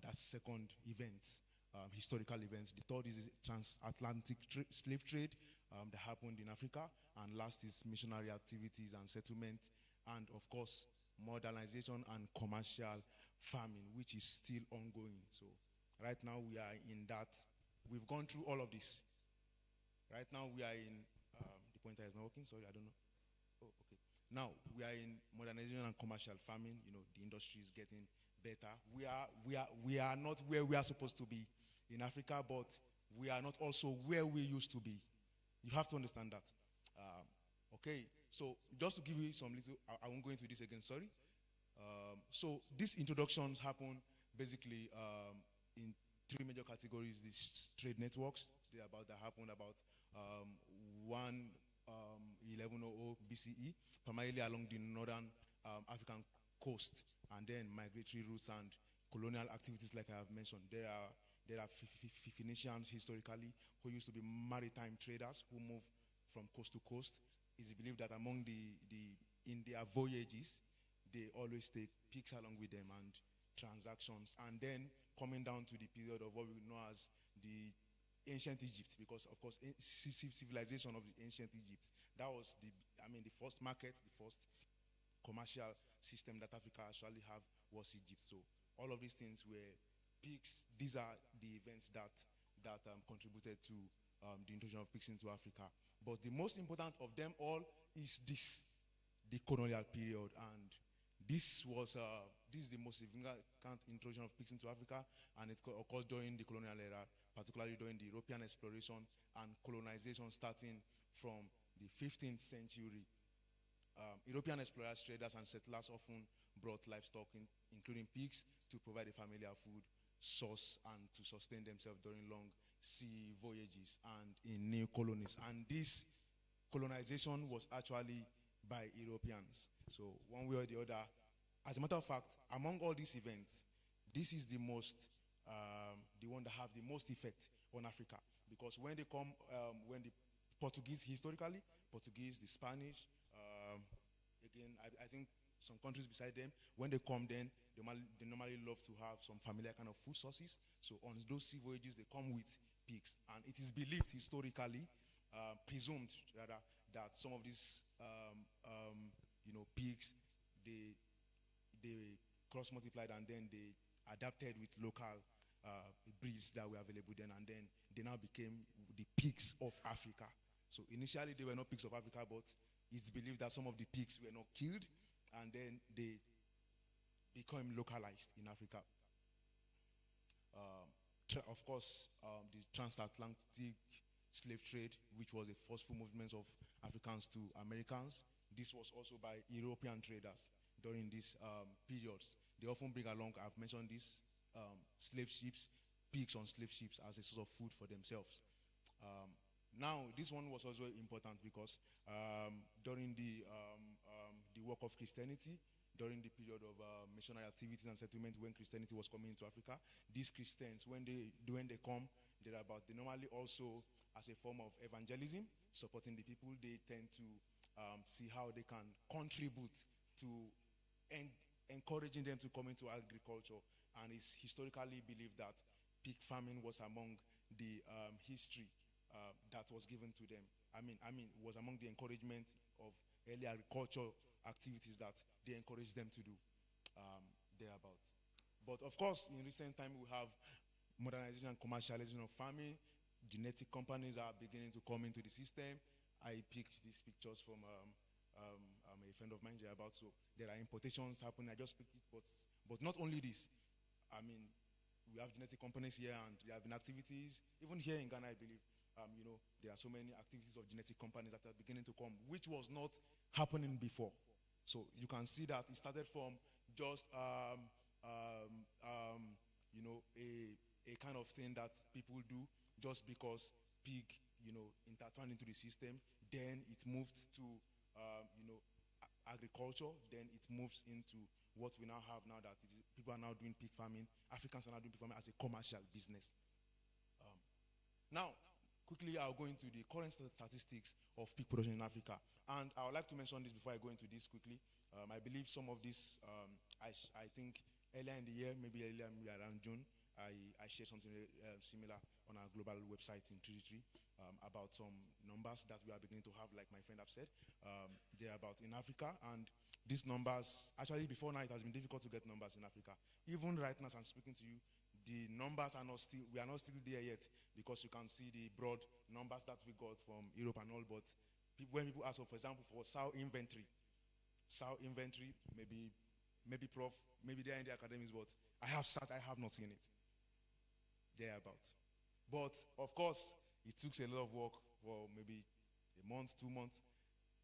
that's second event, historical events. The third is transatlantic slave trade that happened in Africa. And last is missionary activities and settlement. And of course, modernization and commercial farming, which is still ongoing. So right now we are in that. We've gone through all of this. Right now we are in, the pointer is not working, sorry, I don't know. Oh, okay. Now we are in modernization and commercial farming. The industry is getting better. We are not where we are supposed to be in Africa, but we are not also where we used to be. You have to understand that. Okay, so just to give you some little, I won't go into this again, sorry. So these introductions happen basically in 3 major categories. These trade networks, that happened about 1100 BCE, primarily along the northern African coast, and then migratory routes and colonial activities, like I have mentioned. There are Phoenicians historically who used to be maritime traders who moved from coast to coast. It's believed that among in their voyages, they always take pigs along with them and transactions. And then coming down to the period of what we know as the ancient Egypt, because of course civilization of the ancient Egypt, that was the first market, the first commercial system that Africa actually have was Egypt. So all of these things were pigs. These are the events that contributed to the introduction of pigs into Africa. But the most important of them all is the colonial period, and this is the most significant introduction of pigs into Africa, and it occurred during the colonial era, particularly during the European exploration and colonization starting from the 15th century. European explorers, traders, and settlers often brought livestock, including pigs, to provide a familiar food source and to sustain themselves during long sea voyages and in new colonies. And this colonization was actually by Europeans. So one way or the other, as a matter of fact, among all these events, this is the one that have the most effect on Africa. Because when they come, when the Portuguese, historically, the Spanish, again, I think some countries beside them, when they come then, they normally love to have some familiar kind of food sources. So on those sea voyages, they come with pigs. And it is believed historically, presumed rather, that some of these pigs, they cross-multiplied and then they adapted with local breeds that were available then, and then they now became the pigs of Africa. So initially they were not pigs of Africa, but it's believed that some of the pigs were not killed and then they became localized in Africa. Of course, the transatlantic slave trade, which was a forceful movement of Africans to Americans. This was also by European traders during these periods. They often bring along, I've mentioned this, slave ships, pigs on slave ships as a source of food for themselves. Now, this one was also important because during the work of Christianity, during the period of missionary activities and settlement, when Christianity was coming into Africa, these Christians, when they come, they normally also, as a form of evangelism, supporting the people, they tend to see how they can contribute to encouraging them to come into agriculture. And it's historically believed that pig farming was among the history that was given to them. Was among the encouragement of early agriculture activities that they encouraged them to do thereabout. But of course, in recent time, we have modernization and commercialization of farming. Genetic companies are beginning to come into the system. I picked these pictures from a friend of mine thereabout. So there are importations happening. I just picked it, but not only this. I mean, we have genetic companies here, and there have been activities, even here in Ghana, I believe. There are so many activities of genetic companies that are beginning to come, which was not happening before. So you can see that it started from just a kind of thing that people do just because pig, intertwined into the system. Then it moved to, agriculture. Then it moves into what we now have now, that people are now doing pig farming. Africans are now doing pig farming as a commercial business. Now, quickly, I'll go into the current statistics of pig production in Africa. And I would like to mention this before I go into this quickly. I believe some of this, I think earlier in the year, maybe around June, I shared something similar on our global website in Dignitary about some numbers that we are beginning to have, like my friend have said. They're about in Africa, and these numbers, actually before now it has been difficult to get numbers in Africa. Even right now as I'm speaking to you, the numbers are not still, we are not still there yet, because you can see the broad numbers that we got from Europe and all, but when people ask, for example, for sow inventory, maybe Prof, maybe they're in the academics, but I have not seen it. Thereabout. But of course, it took a lot of work for maybe a month, 2 months,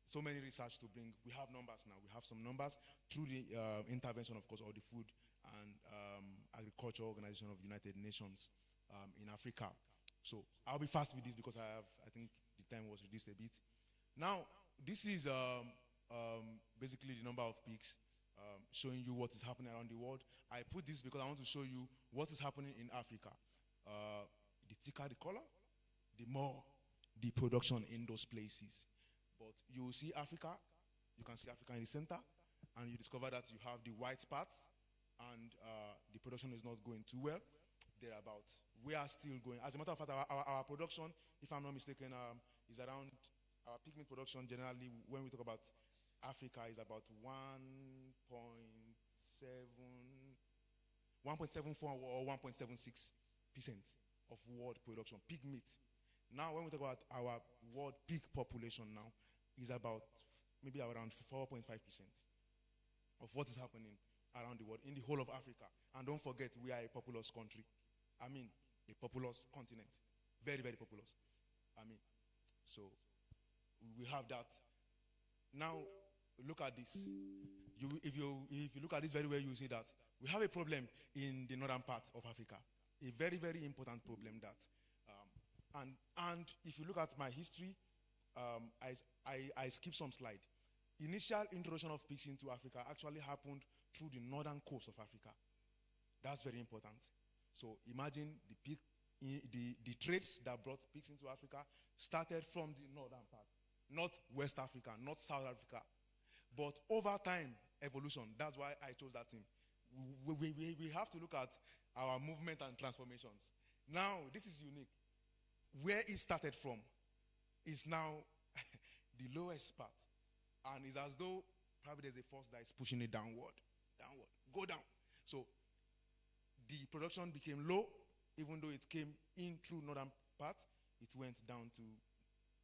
so many research to bring. We have numbers now. We have some numbers through the intervention, of course, of the Food and Agriculture Organization of the United Nations in Africa. So I'll be fast with this because I think the time was reduced a bit. Now, this is basically the number of pigs, showing you what is happening around the world. I put this because I want to show you what is happening in Africa. The thicker the color, the more the production in those places. But you will see Africa, you can see Africa in the center, and you discover that you have the white parts, and the production is not going too well. Thereabout. We are still going. As a matter of fact, our production, if I'm not mistaken, is around, our pig meat production generally, when we talk about Africa, is about 1.74 or 1.76% of world production, pig meat. Now, when we talk about our world pig population now, is about maybe around 4.5% of what is happening around the world, in the whole of Africa. And don't forget, we are a populous country. I mean, a populous continent. Very, very populous. I mean, so we have that. Now, look at this. If you look at this very well, you see that we have a problem in the northern part of Africa. A very, very important problem that, and if you look at my history, I skipped some slide. Initial introduction of pigs into Africa actually happened through the northern coast of Africa. That's very important. So imagine the trades that brought pigs into Africa started from the northern part, not West Africa, not South Africa. But over time, evolution, that's why I chose that thing. We have to look at our movement and transformations. Now, this is unique. Where it started from is now the lowest part. And it's as though probably there's a force that is pushing it downward, go down. So the production became low, even though it came in through northern part, it went down to,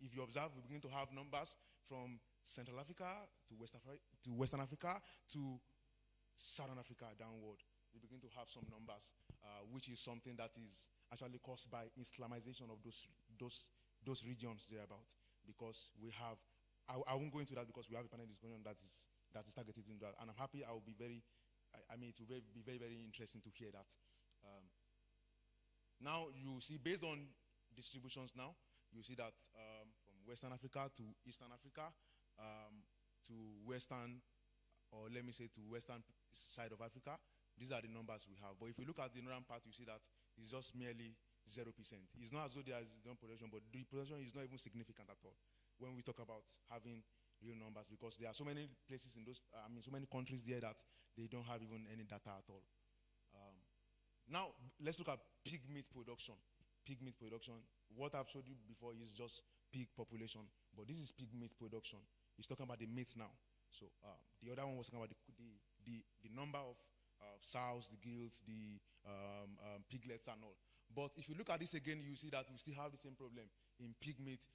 if you observe, we begin to have numbers from Central Africa to Western Africa to Southern Africa downward. We begin to have some numbers, which is something that is actually caused by Islamization of those regions thereabout. Because we have, I won't go into that because we have a panel discussion that is targeted into that, and I'm happy. I will be very, it will be very, very interesting to hear that. Now you see, based on distributions now, you see that from Western Africa to Eastern Africa, to Western, or let me say to Western side of Africa, these are the numbers we have. But if you look at the northern part, you see that it's just merely 0%. It's not as though there is no production, but the production is not even significant at all when we talk about having real numbers, because there are so many places in those, so many countries there that they don't have even any data at all. Now, let's look at pig meat production. Pig meat production, what I've showed you before is just pig population, but this is pig meat production. It's talking about the meat now. So the other one was talking about the number of sows, the gills, the piglets and all. But if you look at this again, you see that we still have the same problem in pig meat,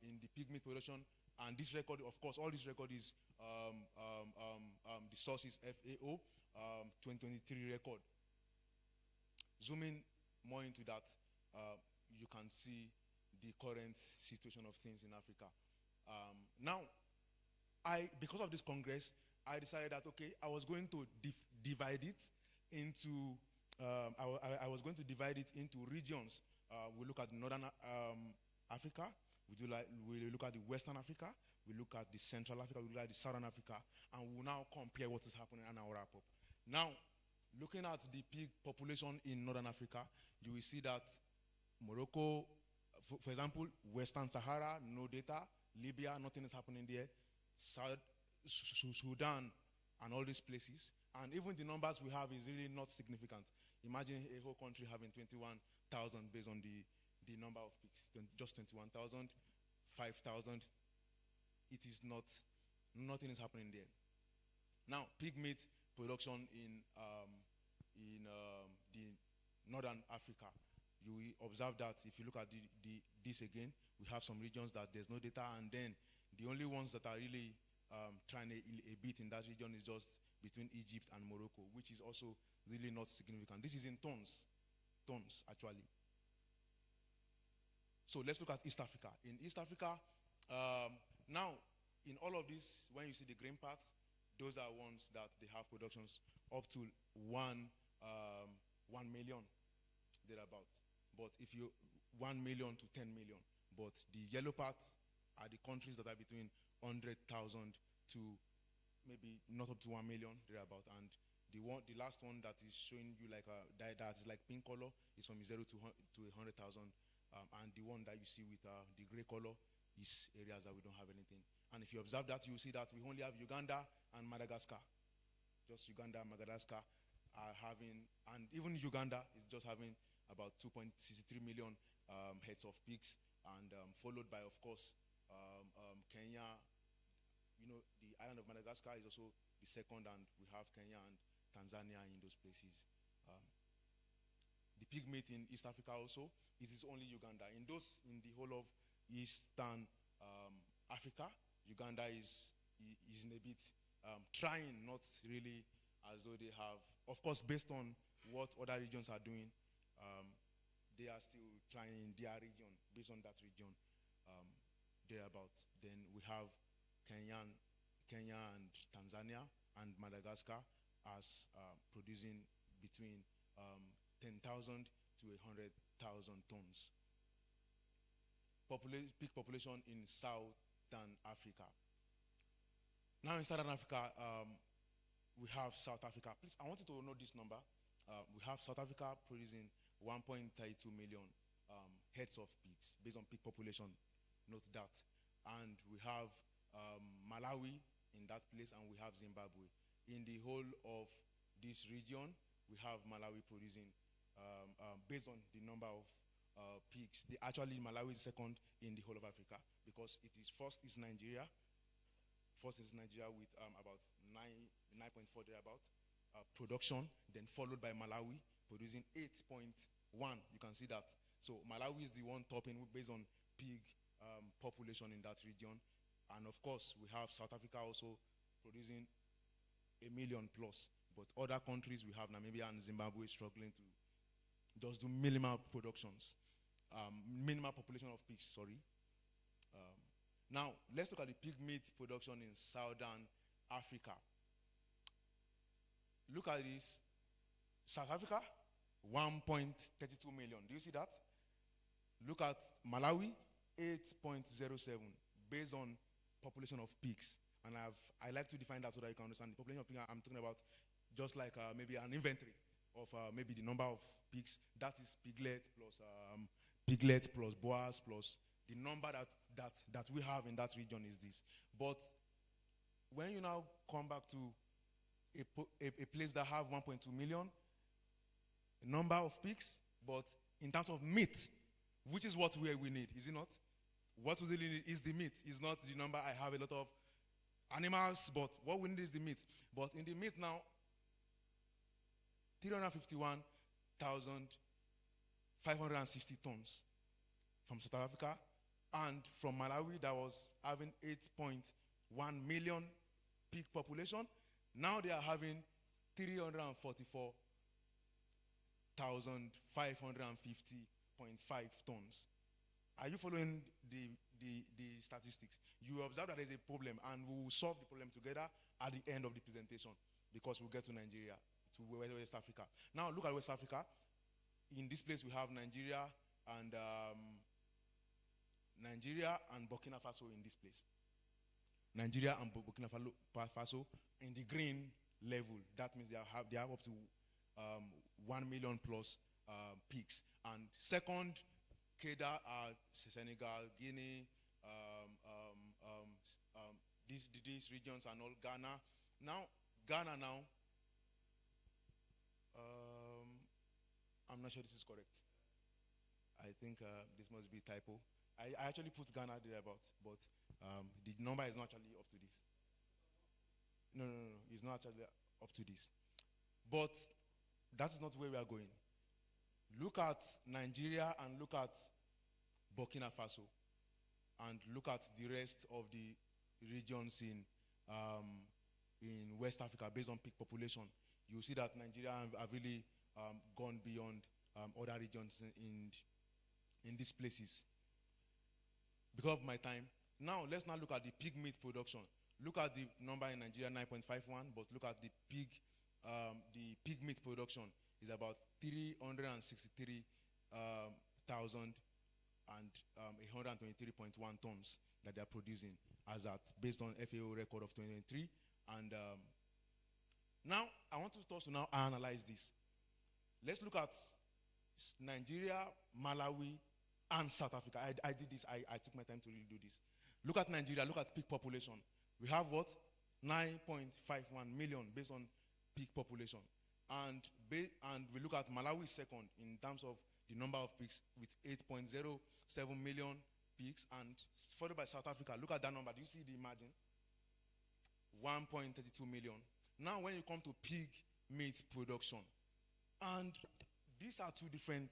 in the pig meat production And this record, of course, all this record is the source is FAO 2023 record. Zooming more into that, you can see the current situation of things in Africa. Now, because of this Congress, I decided that, okay, I was going to divide it into, I was going to divide it into regions. We look at Northern Africa, we look at the Western Africa, we look at the Central Africa, we look at the Southern Africa, and we will now compare what is happening and our wrap up. Now, looking at the pig population in Northern Africa, you will see that Morocco, for example, Western Sahara, no data. Libya, nothing is happening there. South Sudan, and all these places. And even the numbers we have is really not significant. Imagine a whole country having 21,000 based on the number of pigs. Just 21,000, 5,000. It is not, nothing is happening there. Now, pig meat production in the Northern Africa. You will observe that if you look at this again, we have some regions that there's no data, and then the only ones that are really trying a bit in that region is just between Egypt and Morocco, which is also really not significant. This is in tons actually. So let's look at East Africa. In East Africa, now in all of this, when you see the green part, those are ones that they have productions up to 1 million, thereabout. But if you 1 million to 10 million, but the yellow parts are the countries that are between 100,000 to maybe not up to 1 million, thereabout. And the last one that is showing you like that is like pink color is from 0 to 100,000, and the one that you see with the gray color is areas that we don't have anything. And if you observe that, you see that we only have Uganda and Madagascar. Just Uganda and Madagascar are having, and even Uganda is just having about 2.63 million heads of pigs, and followed by, of course, Kenya. You know, the island of Madagascar is also the second, and we have Kenya and Tanzania in those places. The pig meat in East Africa also, it is only Uganda. In the whole of Eastern Africa, Uganda is in a bit trying, not really as though they have, of course, based on what other regions are doing, they are still trying in their region, based on that region, thereabout. Then we have Kenya and Tanzania and Madagascar as producing between 10,000 to 100,000 tons. Pig population in Southern Africa. Now in Southern Africa, we have South Africa. Please, I want you to know this number. We have South Africa producing 1.32 million heads of pigs based on pig population. Note that. And we have Malawi in that place, and we have Zimbabwe. In the whole of this region, we have Malawi producing, based on the number of pigs. Actually, Malawi is second in the whole of Africa, because it is first is Nigeria. First is Nigeria with about 9.4 thereabout production, then followed by Malawi producing 8.1. You can see that. So Malawi is the one topping based on pig population in that region. And of course, we have South Africa also producing 1 million plus. But other countries, we have Namibia and Zimbabwe struggling to just do minimal productions. Minimal population of pigs, sorry. Now, let's look at the pig meat production in Southern Africa. Look at this. South Africa, 1.32 million. Do you see that? Look at Malawi, 8.07, based on population of pigs. And I like to define that so that you can understand the population of pigs. I'm talking about just like maybe an inventory of maybe the number of pigs. That is piglet plus boas plus the number that we have in that region is this. But when you now come back to a place that have 1.2 million number of pigs, but in terms of meat, which is what we need, is it not? What we really need is the meat. It's not the number. I have a lot of animals, but what we need is the meat. But in the meat now, 351,560 tons from South Africa, And from Malawi, that was having 8.1 million pig population. Now they are having 344,550.5 tons. Are you following the statistics? You observe that there's a problem, and we will solve the problem together at the end of the presentation, because we'll get to Nigeria, to West Africa. Now look at West Africa. In this place we have Nigeria and Burkina Faso in this place. Nigeria and Burkina Faso in the green level. That means they have up to 1 million plus pigs. And second, Keda are Senegal, Guinea, these regions are all Ghana. Now, Ghana now, I'm not sure this is correct. I think this must be typo. I actually put Ghana there but the number is not actually up to this. No, it's not actually up to this. But that is not where we are going. Look at Nigeria and look at Burkina Faso, and look at the rest of the regions in West Africa based on pig population. You see that Nigeria have really gone beyond other regions in these places. Because of my time, now let's now look at the pig meat production. Look at the number in Nigeria, 9.51, but look at the pig meat production is about 363,123.1 tons that they are producing as at based on FAO record of 2023. And now I want us to now analyze this. Let's look at Nigeria, Malawi, and South Africa. I did this. I took my time to really do this. Look at Nigeria. Look at pig population. We have what? 9.51 million based on pig population. And we look at Malawi second in terms of the number of pigs with 8.07 million pigs, and followed by South Africa. Look at that number. Do you see the margin? 1.32 million. Now when you come to pig meat production, and these are two different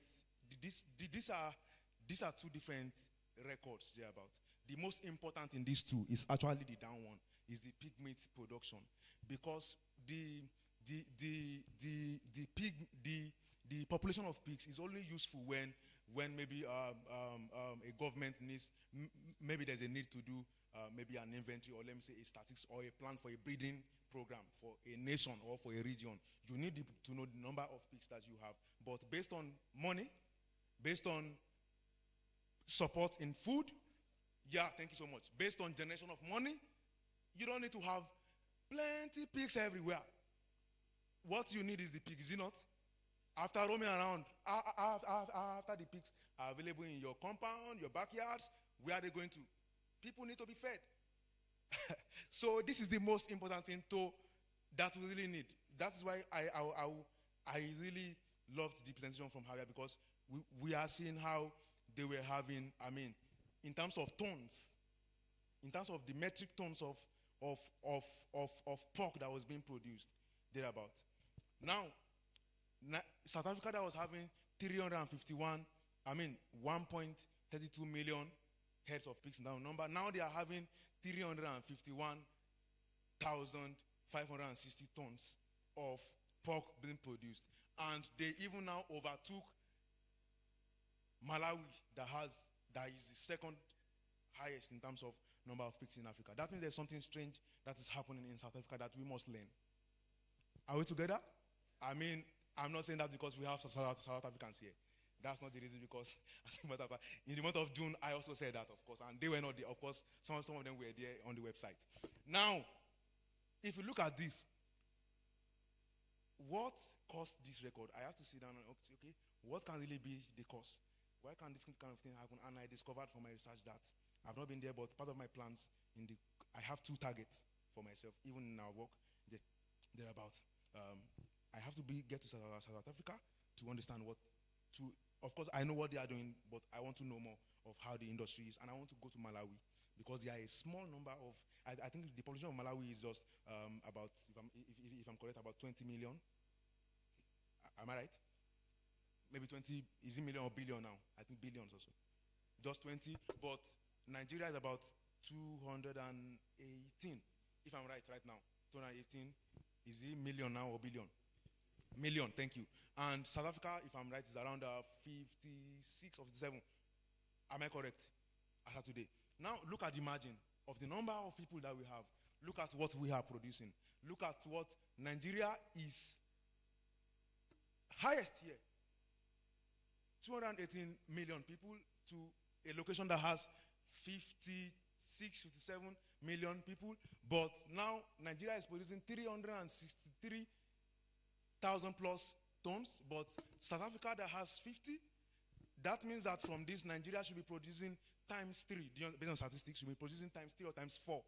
records thereabout. The most important in these two is actually the down one, is the pig meat production, because the population of pigs is only useful when maybe a government needs, maybe there's a need to do maybe an inventory, or let me say a statistics or a plan for a breeding program for a nation or for a region. You need to know the number of pigs that you have. But based on money, based on support in food, yeah, thank you so much. Based on generation of money, you don't need to have plenty pigs everywhere. What you need is the pig, is it not? After roaming around, after the pigs are available in your compound, your backyards, where are they going to? People need to be fed. So this is the most important thing that we really need. That is why I really loved the presentation from Javier, because we are seeing how they were having, in terms of tons, in terms of the metric tons of pork that was being produced, thereabout. Now, South Africa that was having 1.32 million heads of pigs in that number. Now they are having 351,560 tons of pork being produced. And they even now overtook Malawi, that is the second highest in terms of number of pigs in Africa. That means there's something strange that is happening in South Africa that we must learn. Are we together? I'm not saying that because we have South Africans here. That's not the reason, because in the month of June, I also said that, of course, and they were not there. Of course, some of them were there on the website. Now, if you look at this, what caused this record? I have to sit down and say, okay, what can really be the cause? Why can this kind of thing happen? And I discovered from my research that I've not been there, but part of my plans I have two targets for myself, even in our work, thereabout. I have to get to South Africa to understand of course, I know what they are doing, but I want to know more of how the industry is, and I want to go to Malawi, because there are a small number of, I think the population of Malawi is just about, if I'm correct, about 20 million. Am I right? Maybe 20, is it million or billion now? I think billions also. Just 20, but Nigeria is about 218, if I'm right now. 218, is it million now or billion? Million, thank you. And South Africa, if I'm right, is around 56 or 57. Am I correct? As of today. Now look at the margin of the number of people that we have. Look at what we are producing. Look at what Nigeria is highest here. 218 million people to a location that has 56, 57 million people. But now Nigeria is producing 363,000 plus tons. But South Africa that has 50. That means that from this, Nigeria should be producing times 3. Based on statistics, should be producing times 3 or times 4.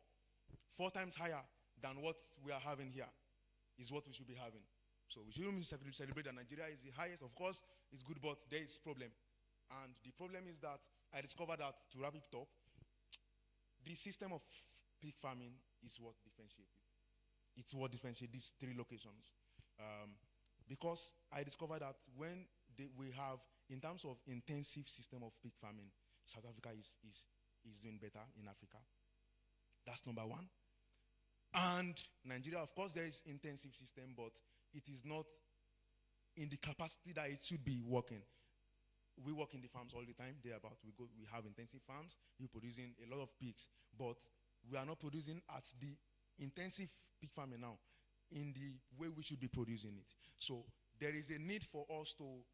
4 times higher than what we are having here is what we should be having. So we shouldn't celebrate that Nigeria is the highest. Of course, it's good, but there is problem. And the problem is that I discovered that, to wrap it up, the system of pig farming is what differentiates it. It's what differentiates these 3 locations. Because I discovered that when we have, in terms of intensive system of pig farming, South Africa is doing better in Africa. That's number 1. And Nigeria, of course, there is intensive system, but it is not in the capacity that it should be working. We work in the farms all the time. We have intensive farms. We're producing a lot of pigs, but we are not producing at the intensive pig farming now in the way we should be producing it. So there is a need for us to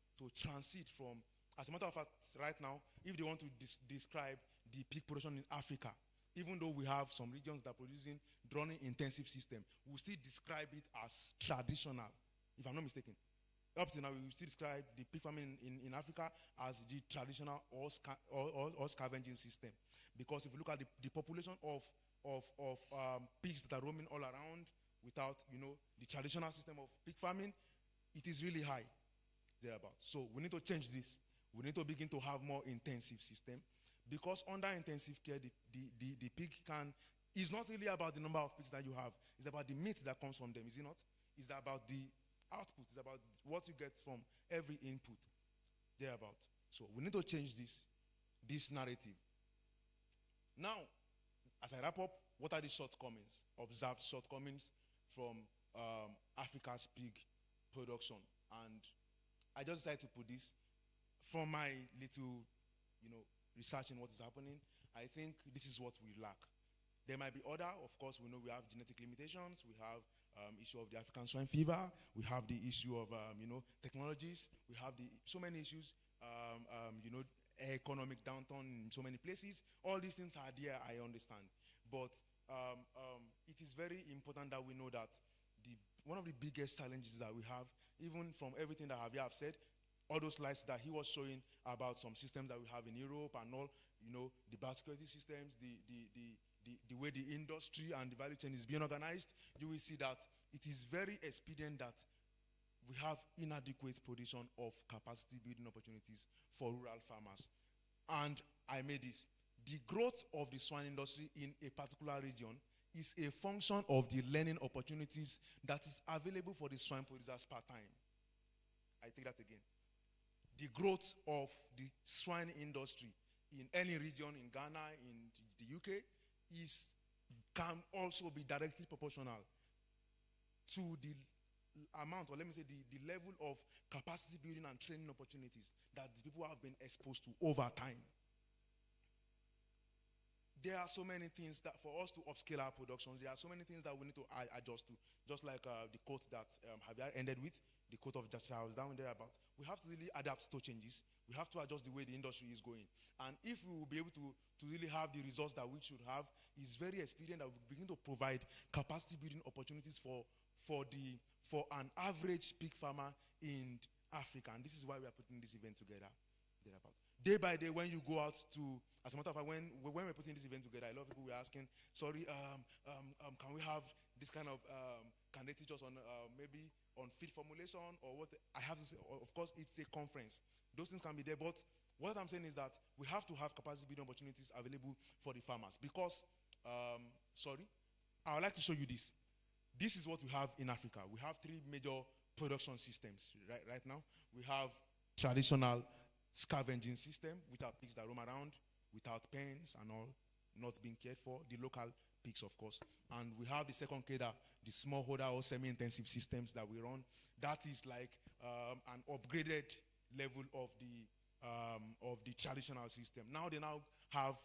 transit from, as a matter of fact, right now, if they want to describe the pig production in Africa, even though we have some regions that are producing drowning intensive system, we still describe it as traditional, if I'm not mistaken. Up to now, we still describe the pig farming in Africa as the traditional or scavenging system. Because if you look at the population of pigs that are roaming all around without, the traditional system of pig farming, it is really high thereabout. So we need to change this. We need to begin to have more intensive system. Because under intensive care, the pig it's not really about the number of pigs that you have. It's about the meat that comes from them, is it not? It's about the output. It's about what you get from every input thereabout. So we need to change this narrative. Now, as I wrap up, what are the shortcomings, observed shortcomings from Africa's pig production? And I just decided to put this from my little, researching what is happening. I think this is what we lack. There might be other, of course, we know we have genetic limitations. We have issue of the African swine fever. We have the issue of, technologies. We have so many issues, economic downturn in so many places. All these things are there, I understand. But it is very important that we know that one of the biggest challenges that we have, even from everything that Javier have said, all those slides that he was showing about some systems that we have in Europe and all, the biosecurity systems, the way the industry and the value chain is being organized, you will see that it is very expedient that we have inadequate provision of capacity building opportunities for rural farmers. And I made this. The growth of the swine industry in a particular region is a function of the learning opportunities that is available for the swine producers per time. I take that again. The growth of the swine industry in any region, in Ghana, in the UK, can also be directly proportional to the amount, or let me say the level of capacity building and training opportunities that the people have been exposed to over time. There are so many things that for us to upscale our productions, there are so many things that we need to adjust to. Just like the quote that Javier ended with, the quote of Charles down there about, we have to really adapt to changes. We have to adjust the way the industry is going. And if we will be able to really have the results that we should have, it's very expedient that we begin to provide capacity building opportunities for an average pig farmer in Africa. And this is why we are putting this event together. Day by day, when you go out to, as a matter of fact, when we're putting this event together, a lot of people were asking, sorry, can we have this kind of, can they teach us on maybe on feed formulation or what? I have to say, of course, it's a conference. Those things can be there, but what I'm saying is that we have to have capacity building opportunities available for the farmers because, I would like to show you this. This is what we have in Africa. We have 3 major production systems right now. We have traditional scavenging system, which are pigs that roam around. without pens and all, not being cared for. The local pigs, of course. And we have the second cadre, the smallholder or semi-intensive systems that we run. That is like an upgraded level of the traditional system. Now they now have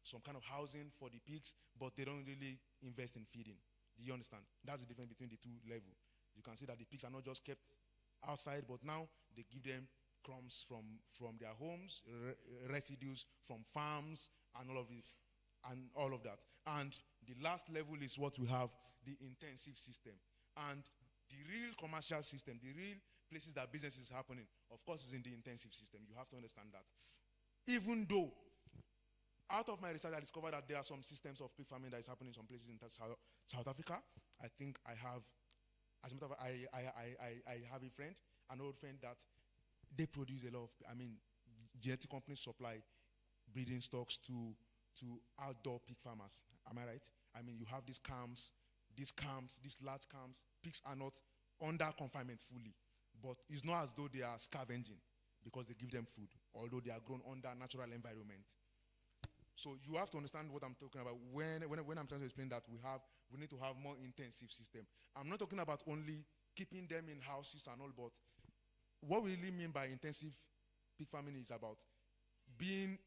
some kind of housing for the pigs, but they don't really invest in feeding. Do you understand? That's the difference between the two levels. You can see that the pigs are not just kept outside, but now they give them crumbs from their homes, residues from farms, and all of this, and all of that. And the last level is what we have, the intensive system. And the real commercial system, the real places that business is happening, of course, is in the intensive system. You have to understand that. Even though, out of my research, I discovered that there are some systems of pig farming that is happening in some places in South Africa. I think I have, as a matter of fact, I have a friend, an old friend, that they produce a lot of, genetic companies supply breeding stocks to outdoor pig farmers. Am I right? You have these large camps. Pigs are not under confinement fully, but it's not as though they are scavenging because they give them food, although they are grown under natural environment. So you have to understand what I'm talking about when I'm trying to explain that we need to have more intensive system. I'm not talking about only keeping them in houses and all, but what we really mean by intensive pig farming is about being,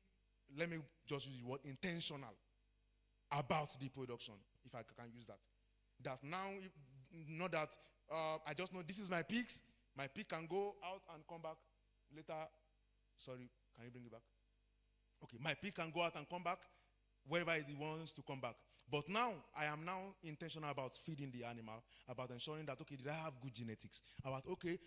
let me just use the word, intentional about the production, if I can use that. That now, not that I just know this is my pigs. My pig can go out and come back later. Sorry, can you bring it back? Okay, my pig can go out and come back wherever it wants to come back. But now, I am now intentional about feeding the animal, about ensuring that, okay, did I have good genetics? About, okay,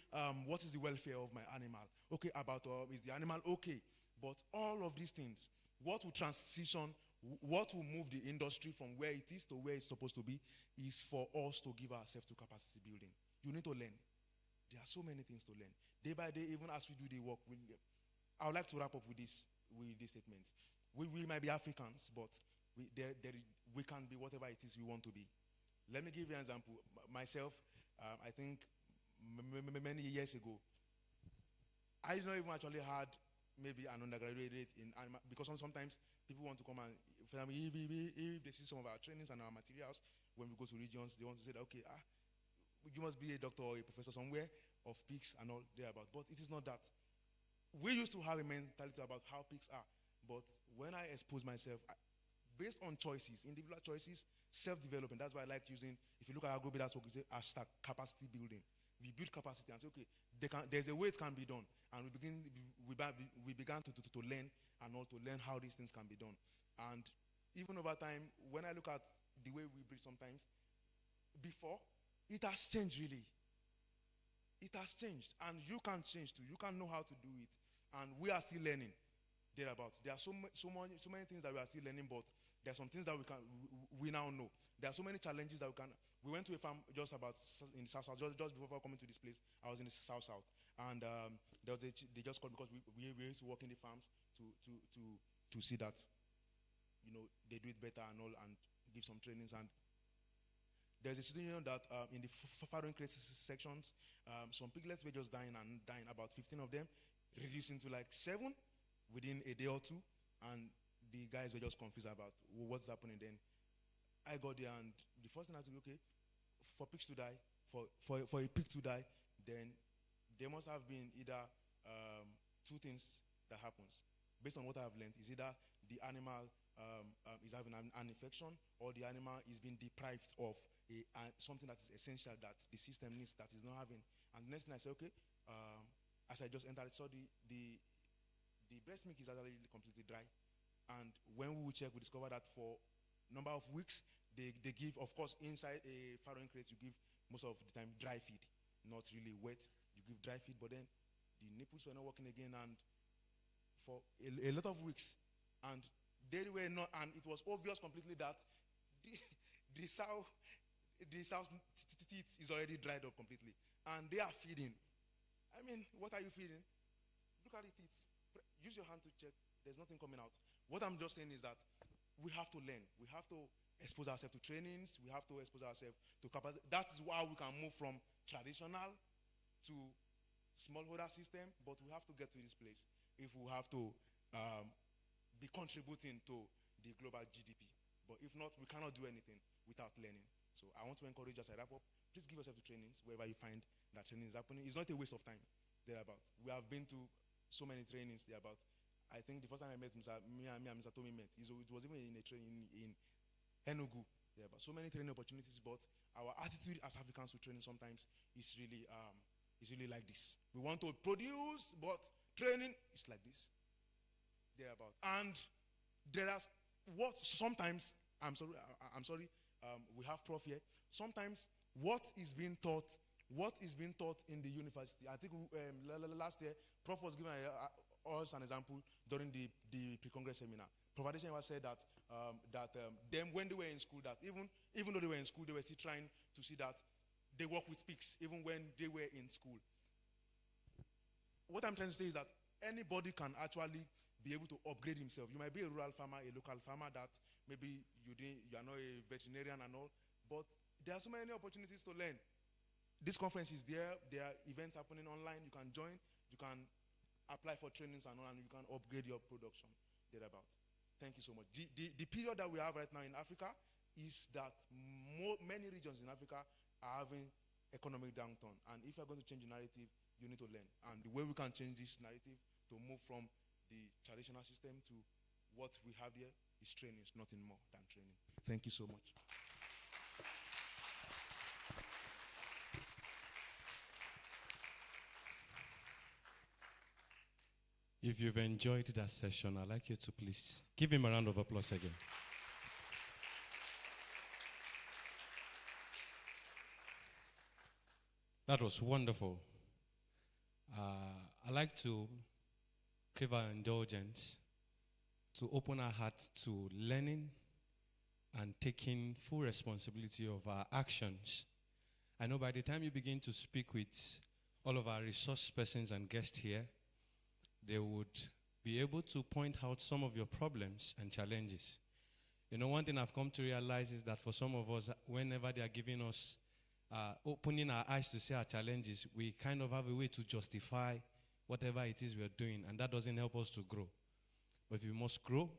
what is the welfare of my animal? Okay, about, is the animal okay? But all of these things, what will transition, what will move the industry from where it is to where it's supposed to be, is for us to give ourselves to capacity building. You need to learn. There are so many things to learn. Day by day, even as we do the work, I would like to wrap up with this statement. We might be Africans, but we can be whatever it is we want to be. Let me give you an example. Myself, I think many years ago, I did not even actually had maybe an undergraduate in animal, because sometimes people want to come and, for example, if they see some of our trainings and our materials, when we go to regions, they want to say that, okay, you must be a doctor or a professor somewhere of pigs and all thereabout. But it is not that. We used to have a mentality about how pigs are. But when I expose myself, based on choices, individual choices, self-development, that's why I like using, if you look at Agrobreeders work, we say hashtag capacity building. We build capacity and say, okay, there's a way it can be done. And we began to learn and all to learn how these things can be done. And even over time, when I look at the way we breed sometimes, before, it has changed really. It has changed. And you can change too. You can know how to do it. And we are still learning thereabouts. There are so many things that we are still learning, but there are some things that we now know. There are so many challenges that we went to a farm just in South, just before coming to this place. I was in the South. And they just called because we used to work in the farms to see that, they do it better and all, and give some trainings. And there's a situation that in the farrowing crate sections, some piglets were just dying, about 15 of them, reducing to like 7 within a day or two. And the guys were just confused about what's happening. Then I got there, and the first thing I said, okay, for pigs to die, for a pig to die, then there must have been either two things that happens. Based on what I have learned, is either the animal is having an infection, or the animal is being deprived of something that is essential that the system needs that is not having. And the next thing I said, okay, as I just entered, I saw the breast milk is actually completely dry. And when we check, we discovered that for a number of weeks, they give, of course, inside a farrowing crate, you give most of the time dry feed, not really wet. You give dry feed, but then the nipples were not working again, and for a lot of weeks, and they were not, and it was obvious completely that the sow's teeth is already dried up completely, and they are feeding. What are you feeding? Look at the teeth. Use your hand to check. There's nothing coming out. What I'm just saying is that we have to learn. We have to expose ourselves to trainings. We have to expose ourselves to capacity. That is why we can move from traditional to smallholder system, but we have to get to this place if we have to be contributing to the global GDP. But if not, we cannot do anything without learning. So I want to encourage us, I wrap up, please give yourself to trainings wherever you find that training is happening. It's not a waste of time. Thereabout. We have been to so many trainings thereabout. I think the first time I met me and Mr. Tommy met, it was even in a training in Enugu. Thereabout. So many training opportunities, but our attitude as Africans to training sometimes is really like this. We want to produce, but training is like this. Thereabout. And there are what sometimes, I'm sorry, we have Prof here. Sometimes what is being taught in the university. I think last year, Prof was giving us an example during the pre-congress seminar. Prof Adesanya said that them when they were in school, that even though they were in school, they were still trying to see that they work with PICs even when they were in school. What I'm trying to say is that anybody can actually be able to upgrade himself. You might be a rural farmer, a local farmer that maybe you are not a veterinarian and all, but there are so many opportunities to learn. This conference is there. There are events happening online. You can join. You can apply for trainings and all, and you can upgrade your production thereabout. Thank you so much. The period that we have right now in Africa is that many regions in Africa are having economic downturn. And if you're going to change the narrative, you need to learn. And the way we can change this narrative to move from the traditional system to what we have here is training. It's nothing more than training. Thank you so much. If you've enjoyed that session, I'd like you to please give him a round of applause again. That was wonderful. I'd like to crave our indulgence to open our hearts to learning and taking full responsibility of our actions. I know by the time you begin to speak with all of our resource persons and guests here, they would be able to point out some of your problems and challenges. You know, one thing I've come to realize is that for some of us, whenever they are giving us, opening our eyes to see our challenges, we kind of have a way to justify whatever it is we are doing, and that doesn't help us to grow. But if you must grow,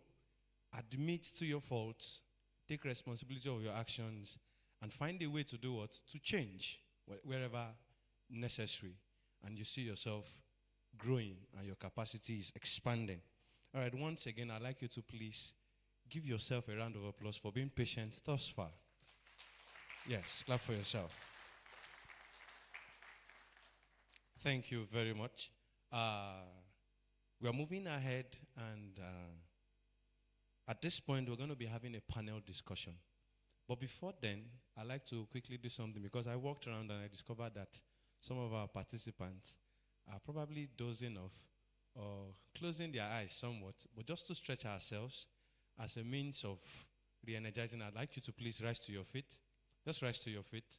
admit to your faults, take responsibility of your actions, and find a way to do what? To change wherever necessary. And you see yourself growing and your capacity is expanding. All right, once again, I'd like you to please give yourself a round of applause for being patient thus far. Yes, clap for yourself. Thank you very much. We are moving ahead, and at this point, we're going to be having a panel discussion. But before then, I'd like to quickly do something, because I walked around and I discovered that some of our participants are probably dozing off or closing their eyes somewhat. But just to stretch ourselves as a means of re-energizing, I'd like you to please rise to your feet. Just rise to your feet.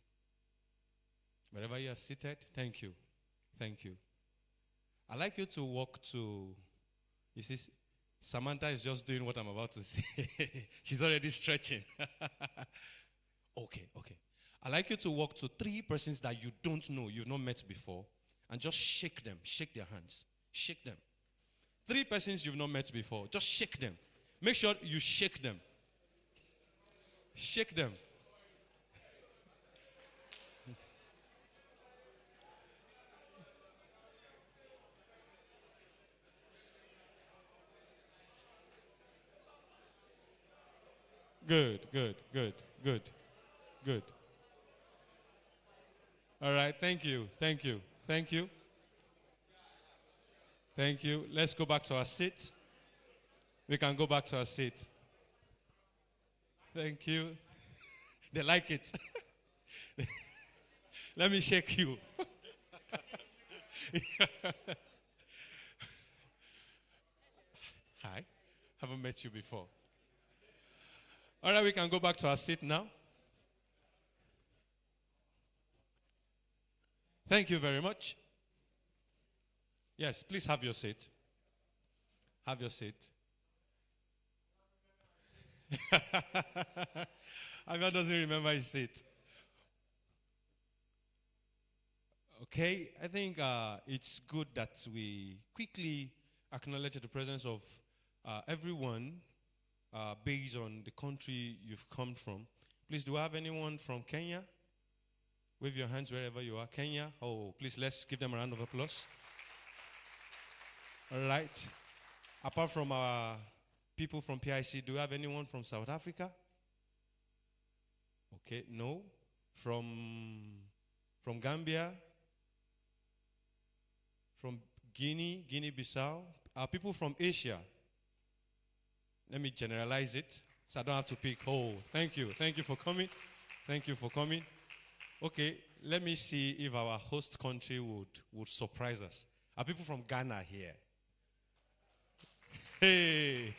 Wherever you are seated, thank you. Thank you. I'd like you to walk to, you see, Samantha is just doing what I'm about to say. She's already stretching. Okay. I'd like you to walk to 3 persons that you don't know, you've not met before, and just shake them, shake their hands, shake them. 3 persons you've not met before, just shake them. Make sure you shake them. Shake them. Good. All right, thank you. Let's go back to our seat. We can go back to our seat. Thank you. They like it. Let me shake you. Hi, haven't met you before. All right, we can go back to our seat now. Thank you very much. Yes, please have your seat. Have your seat. Abia doesn't remember his seat. Okay, I think it's good that we quickly acknowledge the presence of everyone, based on the country you've come from, please, do I have anyone from Kenya? Wave your hands wherever you are. Kenya. Oh, please, let's give them a round of applause. All right. Apart from our people from PIC, do we have anyone from South Africa? Okay, no. From Gambia? From Guinea-Bissau? Are people from Asia? Let me generalize it, so I don't have to pick. Oh, thank you. Thank you for coming. Thank you for coming. Okay, let me see if our host country would surprise us. Are people from Ghana here? Hey,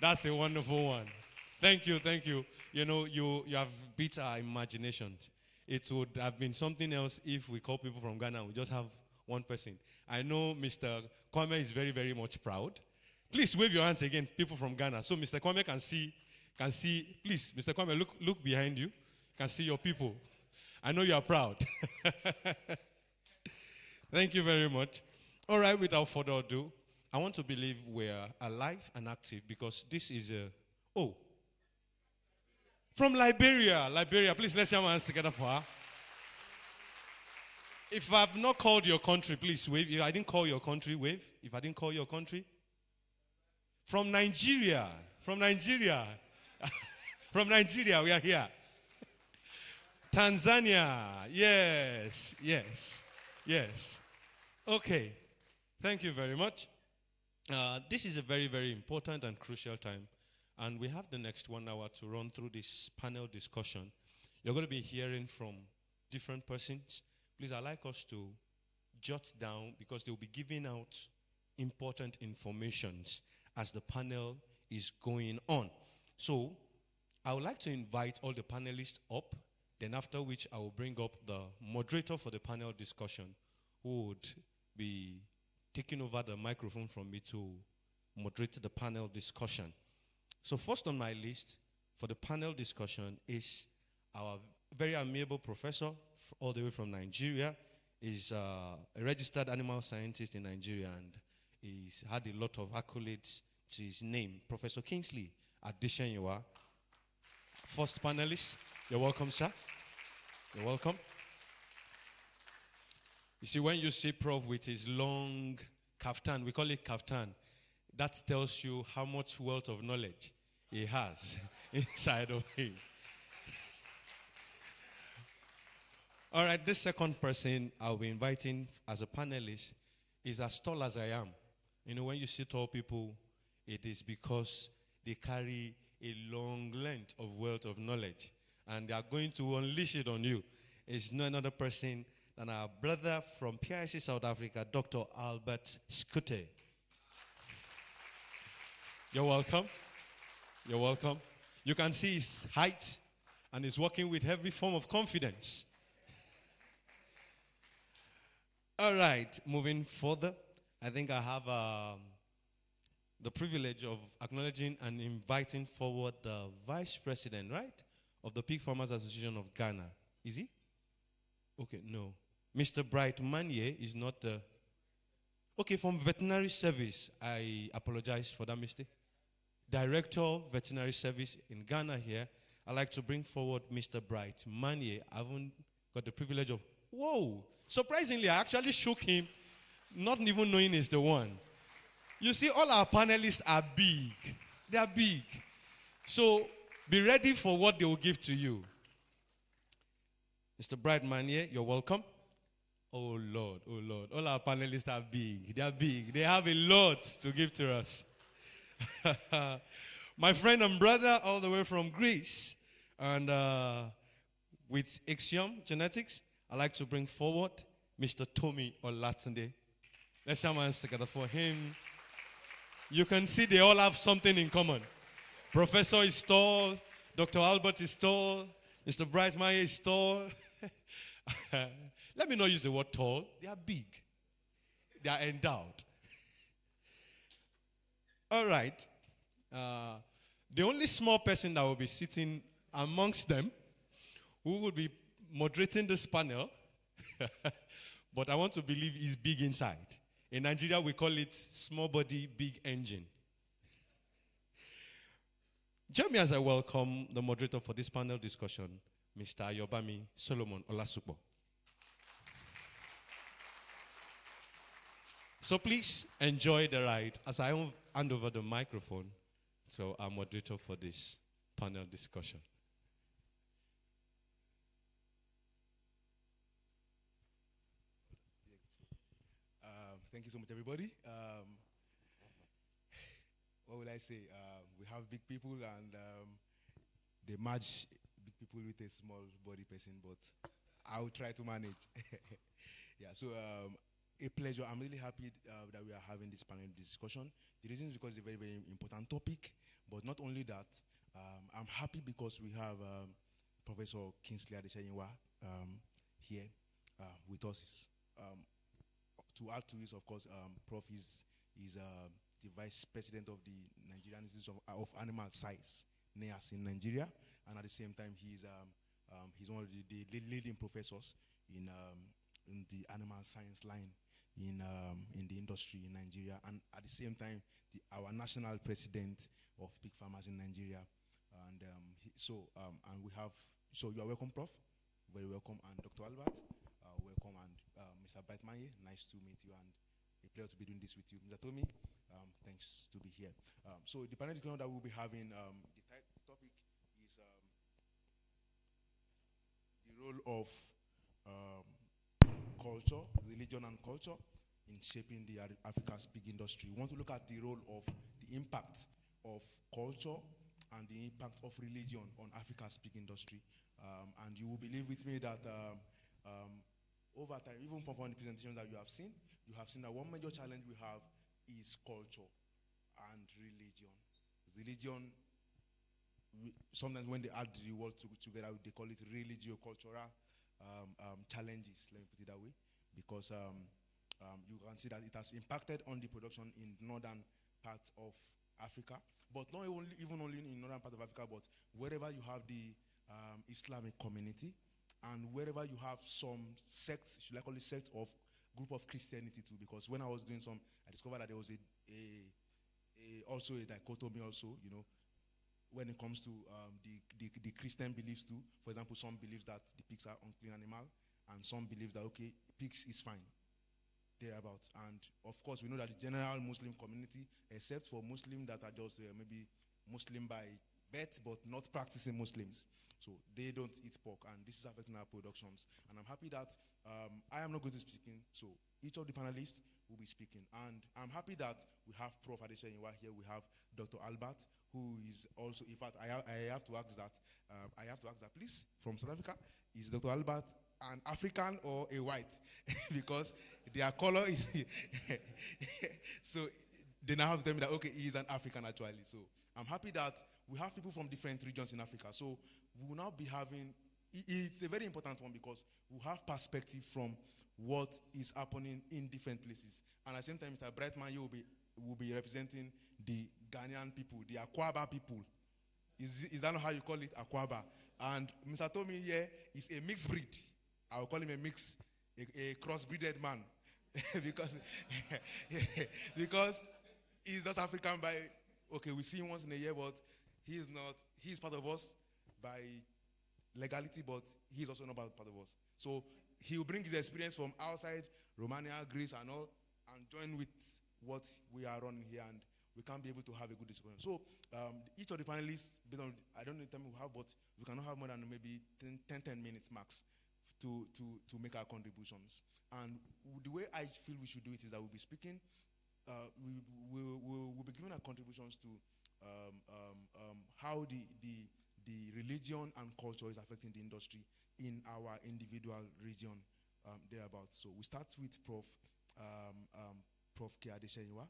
that's a wonderful one. Thank you, thank you. You know, you have beat our imaginations. It would have been something else if we call people from Ghana and we just have one person. I know Mr. Kwame is very, very much proud. Please wave your hands again, people from Ghana, so Mr. Kwame can see. Please, Mr. Kwame, look behind you. Can see your people. I know you are proud. Thank you very much. All right, without further ado, I want to believe we're alive and active because this is from Liberia. Liberia, please let's have our hands together for her. If I've not called your country, please wave. If I didn't call your country, wave. If I didn't call your country. From Nigeria. From Nigeria, we are here. Tanzania, yes. Okay, thank you very much. This is a very, very important and crucial time, and we have the next 1 hour to run through this panel discussion. You're going to be hearing from different persons. Please, I'd like us to jot down because they'll be giving out important informations as the panel is going on. So, I would like to invite all the panelists up, then after which I will bring up the moderator for the panel discussion, who would be taking over the microphone from me to moderate the panel discussion. So first on my list for the panel discussion is our very amiable professor all the way from Nigeria. He's a registered animal scientist in Nigeria, and he's had a lot of accolades to his name. Professor Kingsley Adeshenyiwa, first panelist. You're welcome, sir. You're welcome. You see, when you see Prof with his long kaftan, we call it kaftan, that tells you how much wealth of knowledge he has inside of him. All right, this second person I'll be inviting as a panelist is as tall as I am. You know, when you see tall people, it is because they carry a long length of wealth of knowledge, and they are going to unleash it on you. It's no another person than our brother from PIC South Africa, Dr. Albert Scute. You're welcome. You're welcome. You can see his height, and he's working with every form of confidence. All right, moving further, I think I have the privilege of acknowledging and inviting forward the Vice President, right, of the Pig Farmers Association of Ghana. Is he? Okay, no. Mr. Bright Manye is not the... Okay, from Veterinary Service, I apologize for that mistake. Director of Veterinary Service in Ghana here, I'd like to bring forward Mr. Bright Manye. I haven't got the privilege of... Whoa! Surprisingly, I actually shook him, not even knowing he's the one. You see, all our panelists are big. They are big. So, be ready for what they will give to you. Mr. Bright Manye, you're welcome. Oh, Lord, oh, Lord. All our panelists are big. They are big. They have a lot to give to us. My friend and brother all the way from Greece. And with Axom Genetics, I'd like to bring forward Mr. Tommy Olatunde. Let's have our hands together for him. You can see they all have something in common. Professor is tall. Dr. Albert is tall. Mr. Bright Manye is tall. Let me not use the word tall. They are big. They are endowed. All right. The only small person that will be sitting amongst them, who will be moderating this panel, but I want to believe he's big inside. In Nigeria, we call it small body, big engine. Join me as I welcome the moderator for this panel discussion, Mr. Ayobami Solomon Olasupo. So please enjoy the ride as I hand over the microphone to our moderator for this panel discussion. Thank you so much, everybody. What will I say? We have big people and they match big people with a small body person, but I will try to manage. Yeah, so a pleasure. I'm really happy that we are having this panel discussion. The reason is because it's a very, very important topic, but not only that, I'm happy because we have Professor Kingsley Adesanyinwa here with us. To add to this, of course, Prof is the Vice President of the Nigerian Institute of Animal Science, NIAS, in Nigeria, and at the same time, he's one of the leading professors in the animal science line in the industry in Nigeria, and at the same time, our national president of pig farmers in Nigeria. And and we have, so you are welcome, Prof. Very welcome, and Dr. Albert, welcome, and Mr. Brightmanye, nice to meet you, and a pleasure to be doing this with you. Mr. Tommy, thanks to be here. So the panel discussion that we'll be having, the topic is the role of culture, religion and culture in shaping the Africa's pig industry. We want to look at the role of the impact of culture and the impact of religion on Africa's pig industry. And you will believe with me that over time, even from the presentations that you have seen that one major challenge we have is culture and religion. Religion, sometimes when they add the words together, they call it religio-cultural challenges, let me put it that way, because you can see that it has impacted on the production in northern part of Africa, but not even only in northern part of Africa, but wherever you have the Islamic community, and wherever you have some sects, should I call it sect of group of Christianity too, because when I was doing some, I discovered that there was also a dichotomy also, you know, when it comes to the Christian beliefs too. For example, some believes that the pigs are unclean animal, and some believe that, okay, pigs is fine, thereabouts. And of course, we know that the general Muslim community, except for Muslims that are just maybe Muslim by birth, but not practicing Muslims. So they don't eat pork, and this is affecting our productions. And I'm happy that I am not going to be speaking, so each of the panelists will be speaking. And I'm happy that we have Prof. Adesanyinwa here, we have Dr. Albert, who is also, in fact, I have to ask that, please, from South Africa, is Dr. Albert an African or a white? Because their color is, so they now have to tell me that, okay, he is an African actually. So I'm happy that we have people from different regions in Africa. So we will now be having, it's a very important one because we have perspective from what is happening in different places. And at the same time, Mr. Brightman, you will be representing the Ghanaian people, the Akwaba people. Is that not how you call it, Akwaba? And Mr. Tommy here is a mixed breed. I will call him a cross-breeded man. because he's just African by, okay, we see him once in a year, but he's part of us by legality, but he's also not part of us. So he will bring his experience from outside Romania, Greece, and all, and join with what we are running here, and we can't be able to have a good discussion. So each of the panelists, based on, I don't know the time we have, but we cannot have more than maybe 10 minutes max to make our contributions. And the way I feel we should do it is that we'll be speaking, we'll be giving our contributions to how the religion and culture is affecting the industry in our individual region thereabouts. So we start with Prof. K. Adesanyinwa,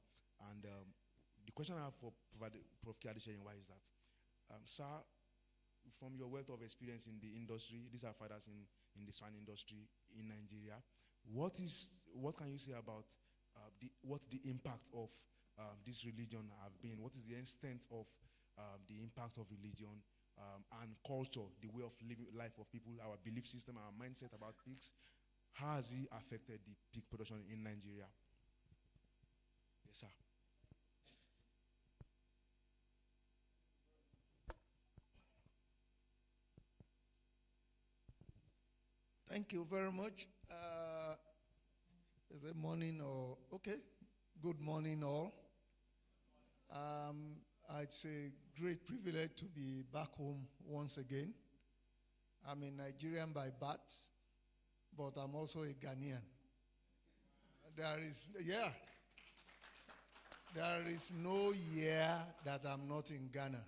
and the question I have for Prof. K. Adesanyinwa is that, sir, from your wealth of experience in the industry, these are fathers in the swine industry in Nigeria, what can you say about what the impact of this religion have been? What is the extent of the impact of religion and culture, the way of living life of people, our belief system, our mindset about pigs? How has it affected the pig production in Nigeria? Yes, sir. Thank you very much. Is it morning or okay? Good morning, all. It's a great privilege to be back home once again. I'm a Nigerian by birth, but I'm also a Ghanaian. There is no year that I'm not in Ghana.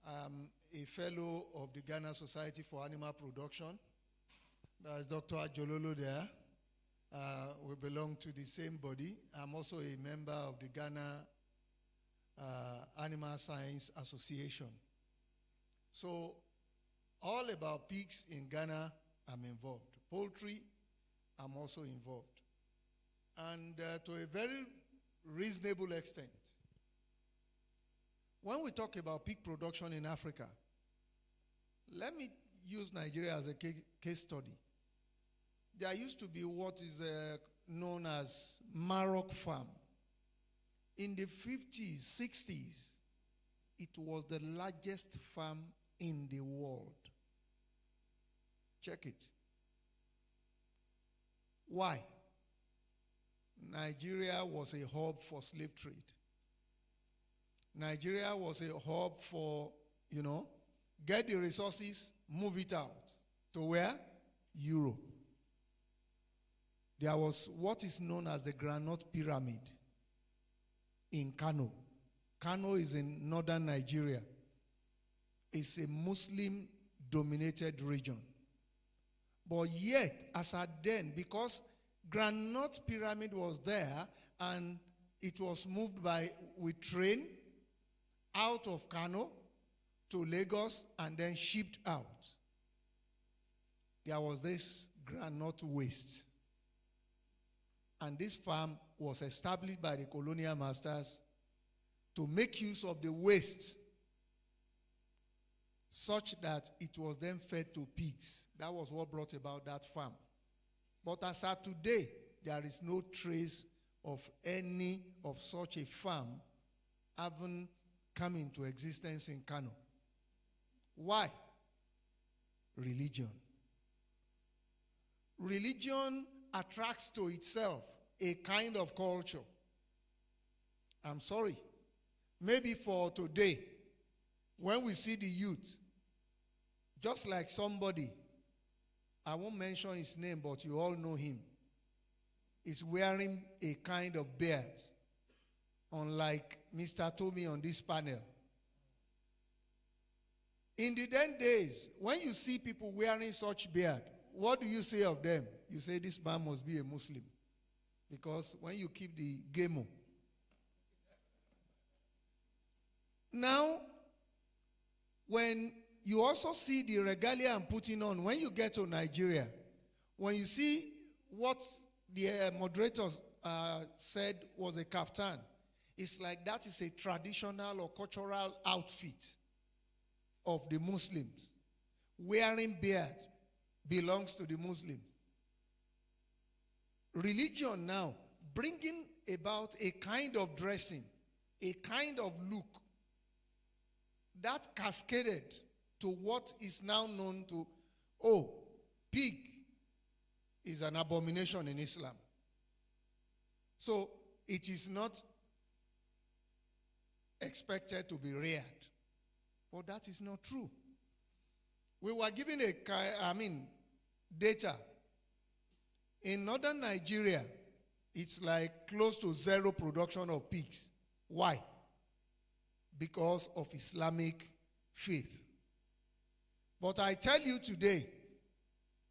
I'm a fellow of the Ghana Society for Animal Production. There's Dr. Ajololo there. We belong to the same body. I'm also a member of the Ghana Animal Science Association. So all about pigs in Ghana, I'm involved. Poultry, I'm also involved. And to a very reasonable extent, when we talk about pig production in Africa, let me use Nigeria as a case study. There used to be what is known as Marok farm. In the 50s, 60s, it was the largest farm in the world. Check it. Why? Nigeria was a hub for slave trade. Nigeria was a hub for, get the resources, move it out. To where? Europe. There was what is known as the Granite Pyramid in Kano. Kano is in northern Nigeria. It's a Muslim-dominated region. But yet, as at then, because Granite Pyramid was there and it was moved with train out of Kano to Lagos and then shipped out. There was this granite waste. And this farm was established by the colonial masters to make use of the waste such that it was then fed to pigs. That was what brought about that farm. But as of today, there is no trace of any of such a farm having come into existence in Kano. Why? Religion. Religion attracts to itself a kind of culture. I'm sorry. Maybe for today, when we see the youth, just like somebody, I won't mention his name, but you all know him, is wearing a kind of beard, unlike Mr. Tommy on this panel. In the then days, when you see people wearing such beard, what do you say of them? You say this man must be a Muslim. Because when you keep the gemo. Now, when you also see the regalia I'm putting on, when you get to Nigeria, when you see what the moderators said was a kaftan, it's like that is a traditional or cultural outfit of the Muslims. Wearing beard belongs to the Muslims. Religion now bringing about a kind of dressing, a kind of look that cascaded to what is now known to, pig is an abomination in Islam. So it is not expected to be reared. But that is not true. We were given data. In northern Nigeria, it's like close to zero production of pigs. Why? Because of Islamic faith. But I tell you today,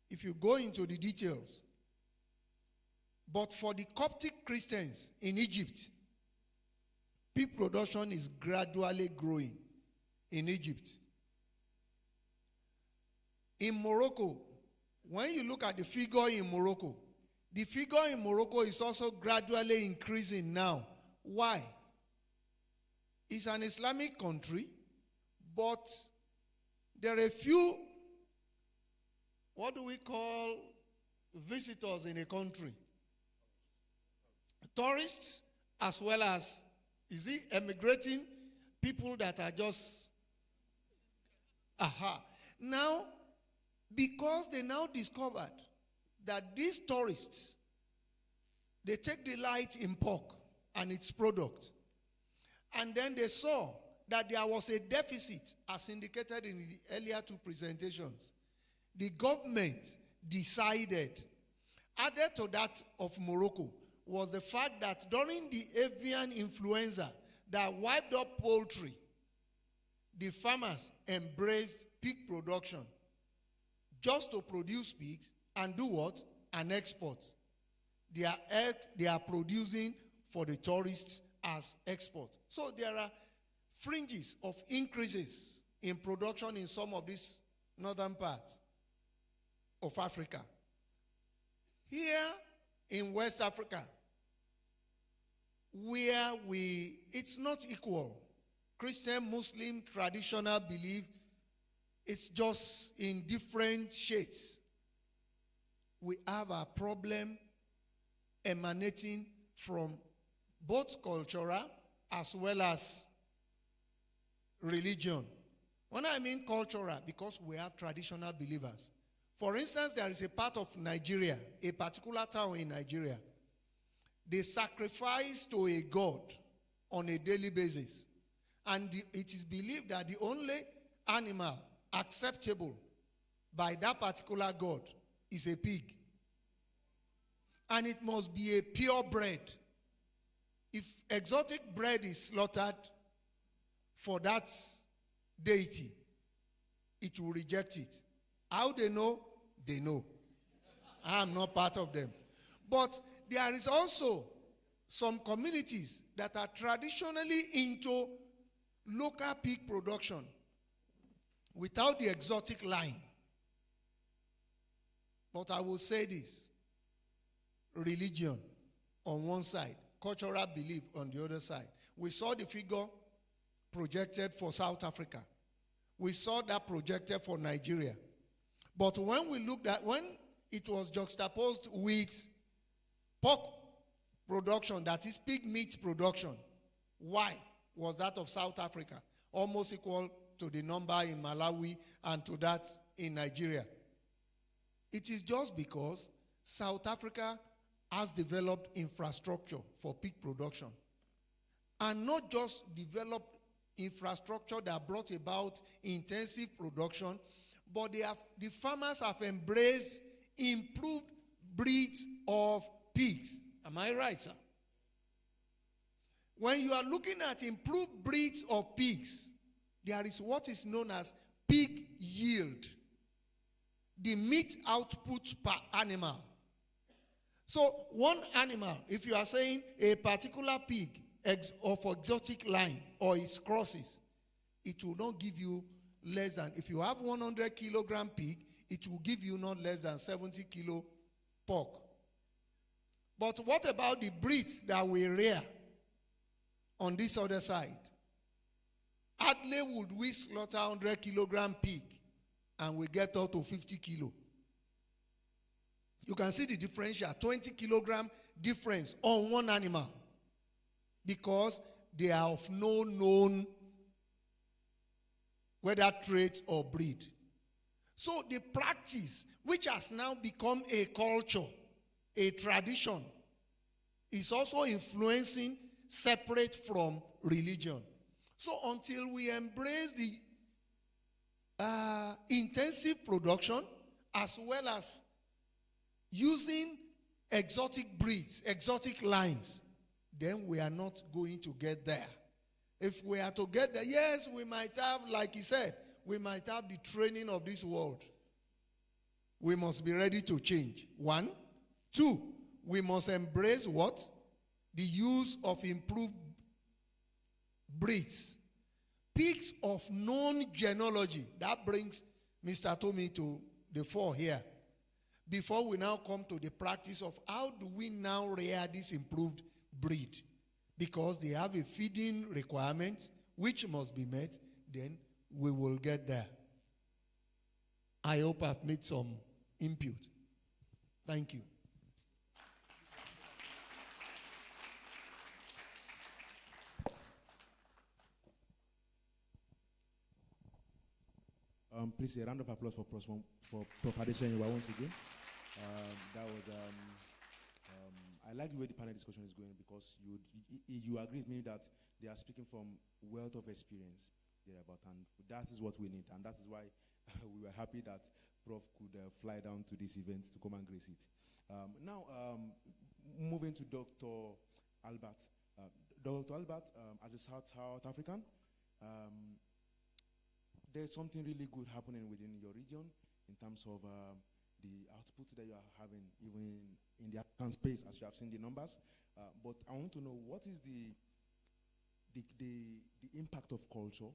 if you go into the details, but for the Coptic Christians in Egypt, pig production is gradually growing in Egypt. In Morocco, when you look at the figure in Morocco, the figure in Morocco is also gradually increasing now. Why? It's an Islamic country, but there are a few, what do we call visitors in a country? Tourists, as well as, emigrating people that are just, Now, Because they now discovered that these tourists, they take delight in pork and its product. And then they saw that there was a deficit, as indicated in the earlier two presentations. The government decided, added to that of Morocco, was the fact that during the avian influenza that wiped up poultry, the farmers embraced pig production just to produce pigs and do what? And export. Their egg they are producing for the tourists as export. So there are fringes of increases in production in some of these northern parts of Africa. Here in West Africa, where it's not equal. Christian, Muslim, traditional belief, it's just in different shades. We have a problem emanating from both cultural as well as religion. When I mean cultural, because we have traditional believers. For instance, there is a part of Nigeria, a particular town in Nigeria. They sacrifice to a god on a daily basis. And it is believed that the only animal acceptable by that particular god is a pig. And it must be a pure breed. If exotic bread is slaughtered for that deity, it will reject it. How they know? They know. I am not part of them. But there is also some communities that are traditionally into local pig production without the exotic line. But I will say this: religion on one side, cultural belief on the other side. We saw the figure projected for South Africa. We saw that projected for Nigeria. But when we looked at, when it was juxtaposed with pork production, that is pig meat production, why was that of South Africa almost equal to the number in Malawi and to that in Nigeria? It is just because South Africa has developed infrastructure for pig production. And not just developed infrastructure that brought about intensive production, but the farmers have embraced improved breeds of pigs. Am I right, sir? When you are looking at improved breeds of pigs, there is what is known as pig yield, the meat output per animal. So one animal, if you are saying a particular pig of exotic line or its crosses, it will not give you less than, if you have 100 kilogram pig, it will give you not less than 70 kilo pork. But what about the breeds that we rear on this other side? Hardly would we slaughter 100 kilogram pig and we get up to 50 kilo. You can see the differential, 20 kilogram difference on one animal, because they are of no known whether trait or breed. So the practice, which has now become a culture, a tradition, is also influencing separate from religion. So until we embrace the intensive production as well as using exotic breeds, exotic lines, then we are not going to get there. If we are to get there, yes, we might have, like he said, we might have the training of this world. We must be ready to change. 1. 2, we must embrace what? The use of improved breeds. Pigs of known genealogy. That brings Mr. Tommy to the fore here. Before we now come to the practice of how do we now rear this improved breed? Because they have a feeding requirement which must be met, then we will get there. I hope I've made some input. Thank you. Please, a round of applause for Prof. Adesanya once again. I like the way the panel discussion is going because you agree with me that they are speaking from wealth of experience thereabout, and that is what we need, and that is why we were happy that Prof could fly down to this event to come and grace it. Now, moving to Dr. Albert. Dr. Albert, as a South African, there's something really good happening within your region in terms of the output that you are having, even in the African space, as you have seen the numbers. But I want to know, what is the impact of culture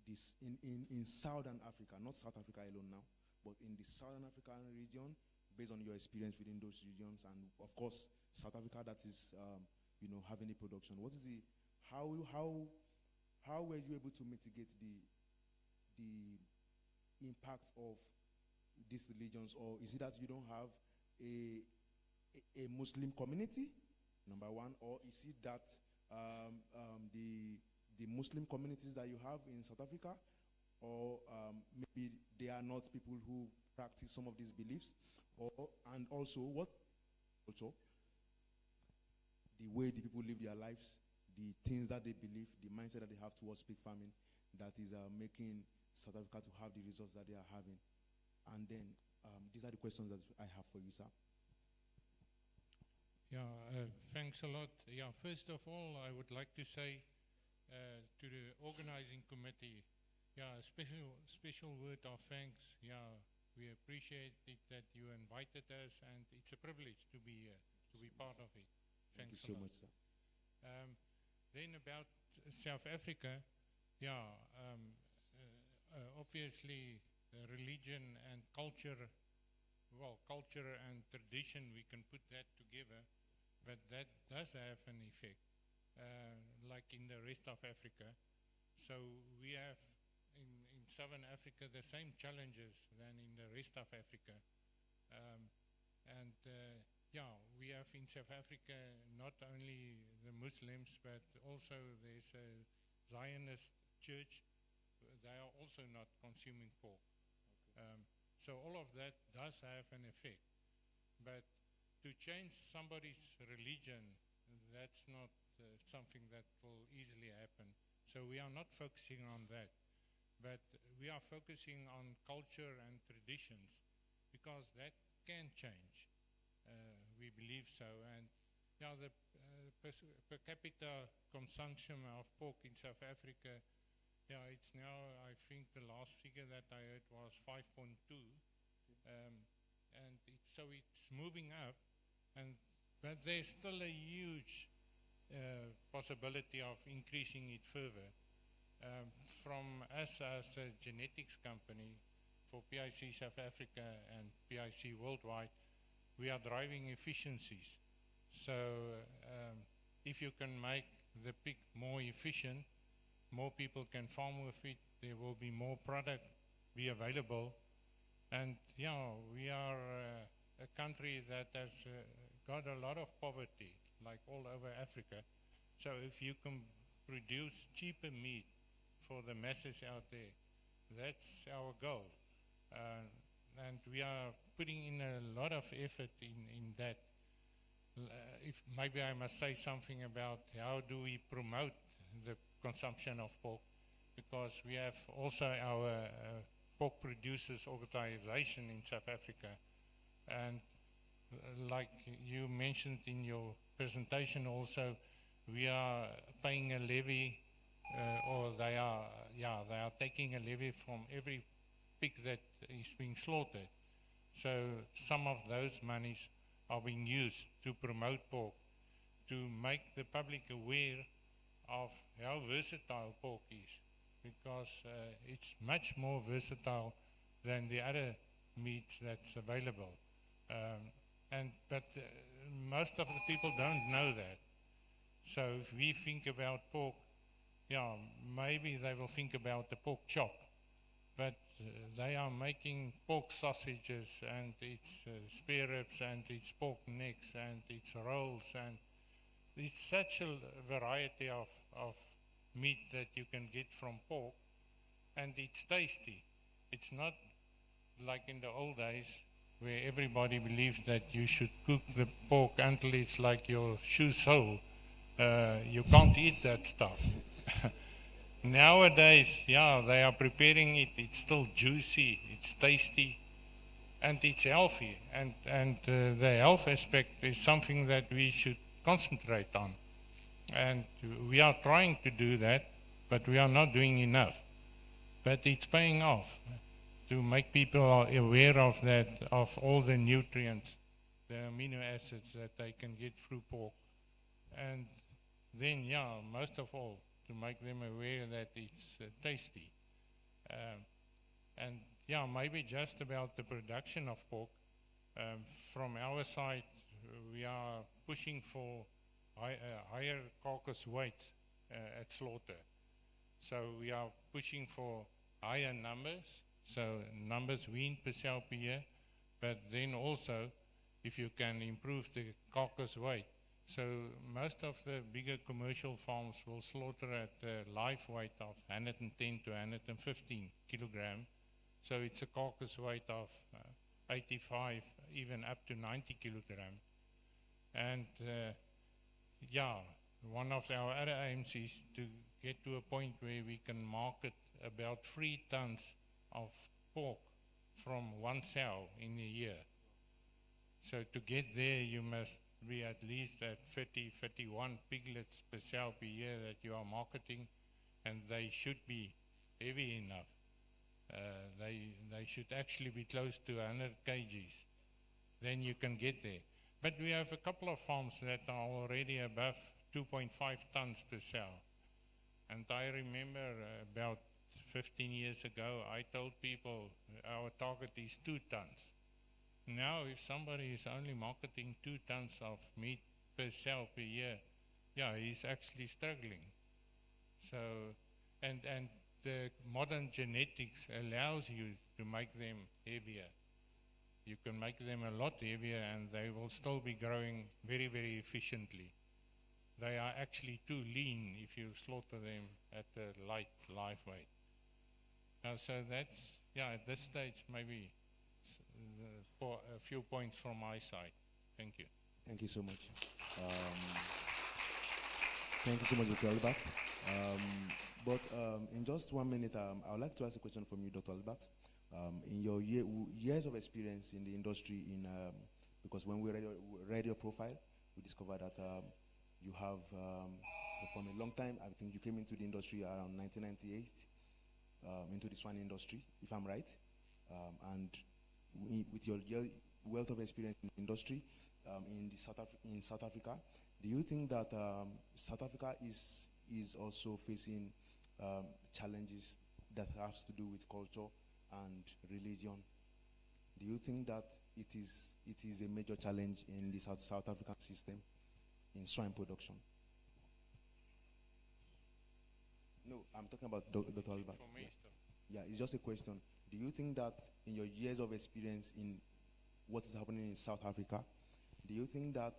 in Southern Africa, not South Africa alone now, but in the Southern African region, based on your experience within those regions, and of course, South Africa that is, having a production. What is how were you able to mitigate the impact of these religions, or is it that you don't have a Muslim community, number one, or is it that the Muslim communities that you have in South Africa, or maybe they are not people who practice some of these beliefs, and also what culture, the way the people live their lives, the things that they believe, the mindset that they have towards pig farming, that is making South Africa to have the results that they are having. And then these are the questions that I have for you, sir. Yeah, thanks a lot. Yeah, first of all, I would like to say to the organizing committee, yeah, a special word of thanks. Yeah, we appreciate it that you invited us, and it's a privilege to be here, to be part of it. Thank you so much, sir. Then about South Africa, yeah, obviously religion and culture, well, culture and tradition, we can put that together, but that does have an effect, like in the rest of Africa. So we have in Southern Africa the same challenges than in the rest of Africa. Yeah, we have in South Africa not only the Muslims, but also there's a Zionist church. They are also not consuming pork. Okay. So all of that does have an effect. But to change somebody's religion, that's not something that will easily happen. So we are not focusing on that. But we are focusing on culture and traditions, because that can change. We believe so. And yeah, the per capita consumption of pork in South Africa, yeah, it's now, I think the last figure that I heard was 5.2. And so it's moving up, but there's still a huge possibility of increasing it further. From us as a genetics company for PIC South Africa and PIC worldwide, we are driving efficiencies. So if you can make the pig more efficient, more people can farm with it, there will be more product be available. And yeah, we are a country that has got a lot of poverty, like all over Africa. So if you can produce cheaper meat for the masses out there, that's our goal. And we are putting in a lot of effort in that. If maybe I must say something about how do we promote the consumption of pork, because we have also our pork producers organization in South Africa, and like you mentioned in your presentation also, we are paying a levy, or they are taking a levy from every pig that is being slaughtered. So some of those monies are being used to promote pork, to make the public aware of how versatile pork is, because it's much more versatile than the other meats that's available. But most of the people don't know that. So if we think about pork, yeah, maybe they will think about the pork chop, but they are making pork sausages, and it's spare ribs, and it's pork necks, and it's rolls, and it's such a variety of meat that you can get from pork, and it's tasty. it's not like in the old days where everybody believed that you should cook the pork until it's like your shoe sole. You can't eat that stuff. Nowadays, yeah, they are preparing it. It's still juicy, it's tasty, and it's healthy. And the health aspect is something that we should concentrate on. And we are trying to do that, but we are not doing enough. But it's paying off to make people aware of that, of all the nutrients, the amino acids that they can get through pork. And then, yeah, most of all, to make them aware that it's tasty. And yeah, maybe just about the production of pork. From our side, we are pushing for higher carcass weight at slaughter. So we are pushing for higher numbers, so numbers weaned per cell per year, but then also if you can improve the carcass weight. So most of the bigger commercial farms will slaughter at a live weight of 110 to 115 kilogram. So it's a carcass weight of 85, even up to 90 kilogram. And yeah, one of our other aims is to get to a point where we can market about 3 tons of pork from one sow in a year. So to get there, you must be at least at 30, 31 piglets per sow per year that you are marketing, and they should be heavy enough. They should actually be close to 100 kgs. Then you can get there. But we have a couple of farms that are already above 2.5 tons per sow. And I remember about 15 years ago, I told people our target is 2 tons. Now, if somebody is only marketing 2 tons of meat per sow per year, yeah, he's actually struggling. So, and the modern genetics allows you to make them heavier. You can make them a lot heavier and they will still be growing very, very efficiently. They are actually too lean if you slaughter them at a light live weight. So that's, yeah, at this stage, maybe a few points from my side. Thank you. Thank you so much. Thank you so much, Dr. Albert. But in just 1 minute, I would like to ask a question from you, Dr. Albert. In your years of experience in the industry, because when we read your profile, we discovered that you have, from a long time, I think you came into the industry around 1998, into the swine industry, if I'm right. And with your wealth of experience in the industry in South Africa, do you think that South Africa is also facing challenges that has to do with culture and religion? Do you think that it is a major challenge in the South African system in swine production? No, I'm talking about Dr. Albert. Yeah, it's just a question. Do you think that in your years of experience in what is happening in South Africa, do you think that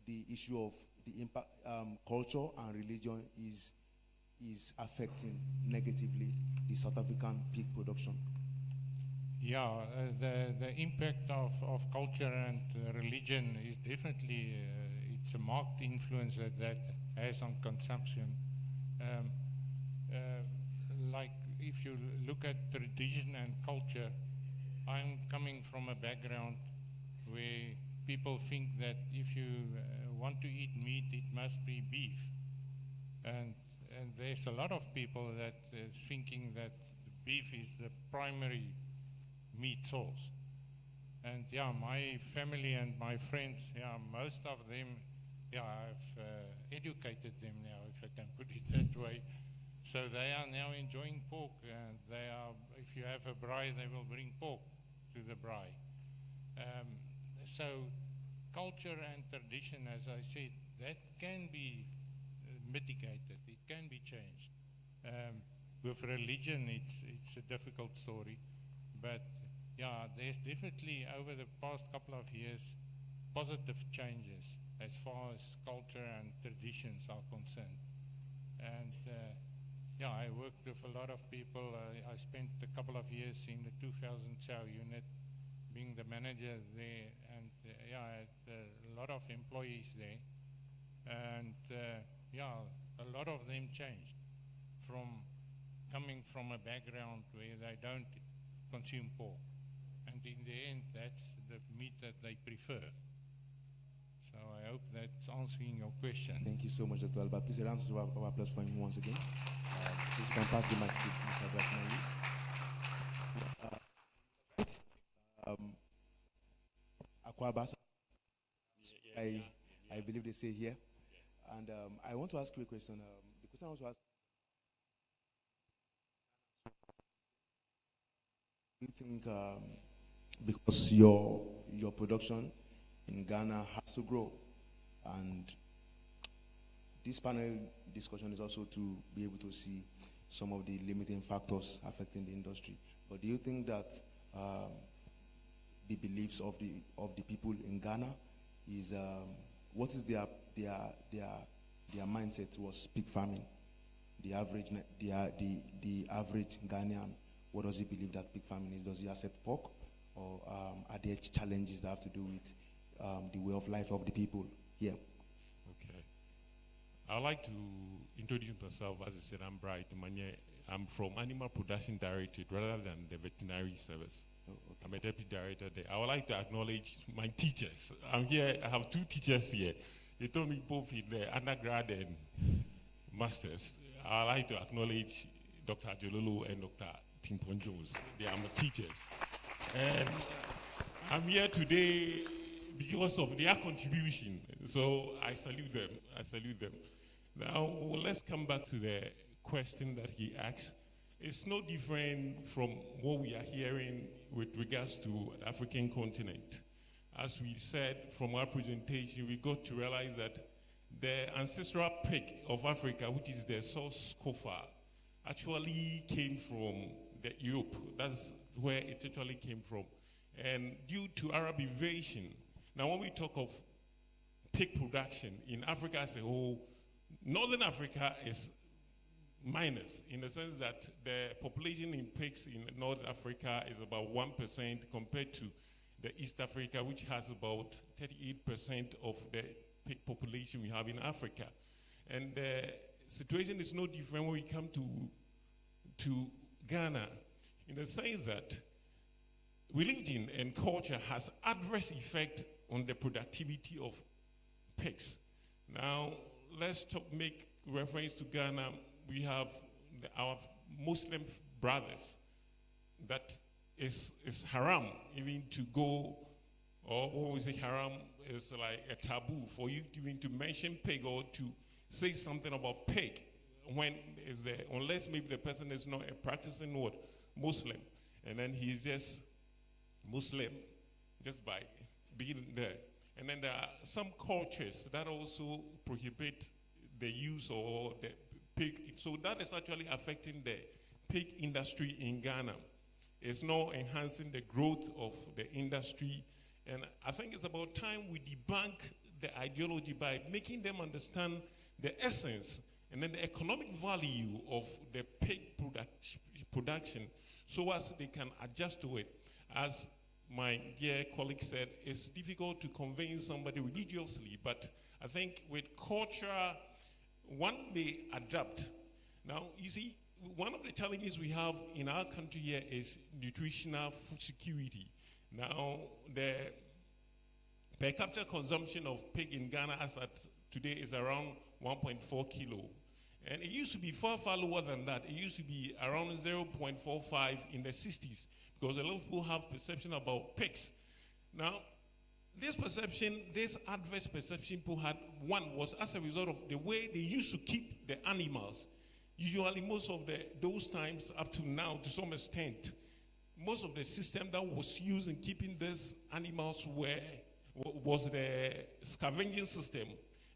the issue of the impact, culture and religion is affecting negatively the South African pig production? Yeah, the impact of culture and religion is definitely, it's a marked influence that has on consumption. Like if you look at tradition and culture, I'm coming from a background where people think that if you want to eat meat, it must be beef. And there's a lot of people that is thinking that beef is the primary meat source. And yeah, my family and my friends, yeah, most of them, yeah, I've educated them now, if I can put it that way. So they are now enjoying pork, and they are, if you have a braai, they will bring pork to the braai. So culture and tradition, as I said, that can be mitigated, it can be changed. With religion, it's a difficult story, but yeah, there's definitely over the past couple of years positive changes as far as culture and traditions are concerned. And yeah, I worked with a lot of people. I spent a couple of years in the 2000 chow unit, being the manager there, and yeah, I had a lot of employees there, and yeah, a lot of them changed from coming from a background where they don't consume pork, and in the end, that's the meat that they prefer. So I hope that's answering your question. Thank you so much, Dr. Alba. Please, a round of applause for him once again. Please, you can pass the mic to Mr. Abdulrahman. Akwabasa, I believe they say here. And I want to ask you a question. The question I want to ask, do you think because your production in Ghana has to grow, and this panel discussion is also to be able to see some of the limiting factors affecting the industry, but do you think that the beliefs of the people in Ghana is what is their mindset towards pig farming? The average Ghanaian, what does he believe that pig farming is? Does he accept pork, or are there challenges that have to do with the way of life of the people here? Okay. I'd like to introduce myself. As I said, I'm Bright Manye. I'm from Animal Production Directorate rather than the Veterinary Service. Oh, okay. I'm a deputy director there. I would like to acknowledge my teachers. I'm here, I have two teachers here. They told me both in the undergrad and masters. I'd like to acknowledge Dr. Jololo and Dr. Timpon Jones. They are my teachers. And I'm here today because of their contribution. So I salute them. I salute them. Now, let's come back to the question that he asked. It's no different from what we are hearing with regards to the African continent. As we said from our presentation, we got to realize that the ancestral pig of Africa, which is the Sos Kofa, actually came from the Europe. That's where it actually came from. And due to Arab invasion, now when we talk of pig production in Africa as a whole, Northern Africa is minus in the sense that the population in pigs in North Africa is about 1% compared to the East Africa, which has about 38% of the pig population we have in Africa. And the situation is no different when we come to Ghana, in the sense that religion and culture has adverse effect on the productivity of pigs. Now, let's make reference to Ghana. We have our Muslim brothers that is haram even to go, or when we say haram, it's like a taboo for you even to mention pig or to say something about pig when is there, unless maybe the person is not a practicing what? Muslim. And then he's just Muslim just by being there. And then there are some cultures that also prohibit the use or the pig. So that is actually affecting the pig industry in Ghana. It's not enhancing the growth of the industry. And I think it's about time we debunk the ideology by making them understand the essence and then the economic value of the pig production so as they can adjust to it. As my dear colleague said, it's difficult to convince somebody religiously, but I think with culture, one may adapt. Now, you see, one of the challenges we have in our country here is nutritional food security. Now, the per capita consumption of pig in Ghana as at today is around 1.4 kilo. And it used to be far, far lower than that. It used to be around 0.45 in the 60s because a lot of people have perception about pigs. Now, this perception, this adverse perception people had, one was as a result of the way they used to keep the animals. Usually most of those times up to now, to some extent, most of the system that was used in keeping these animals was the scavenging system.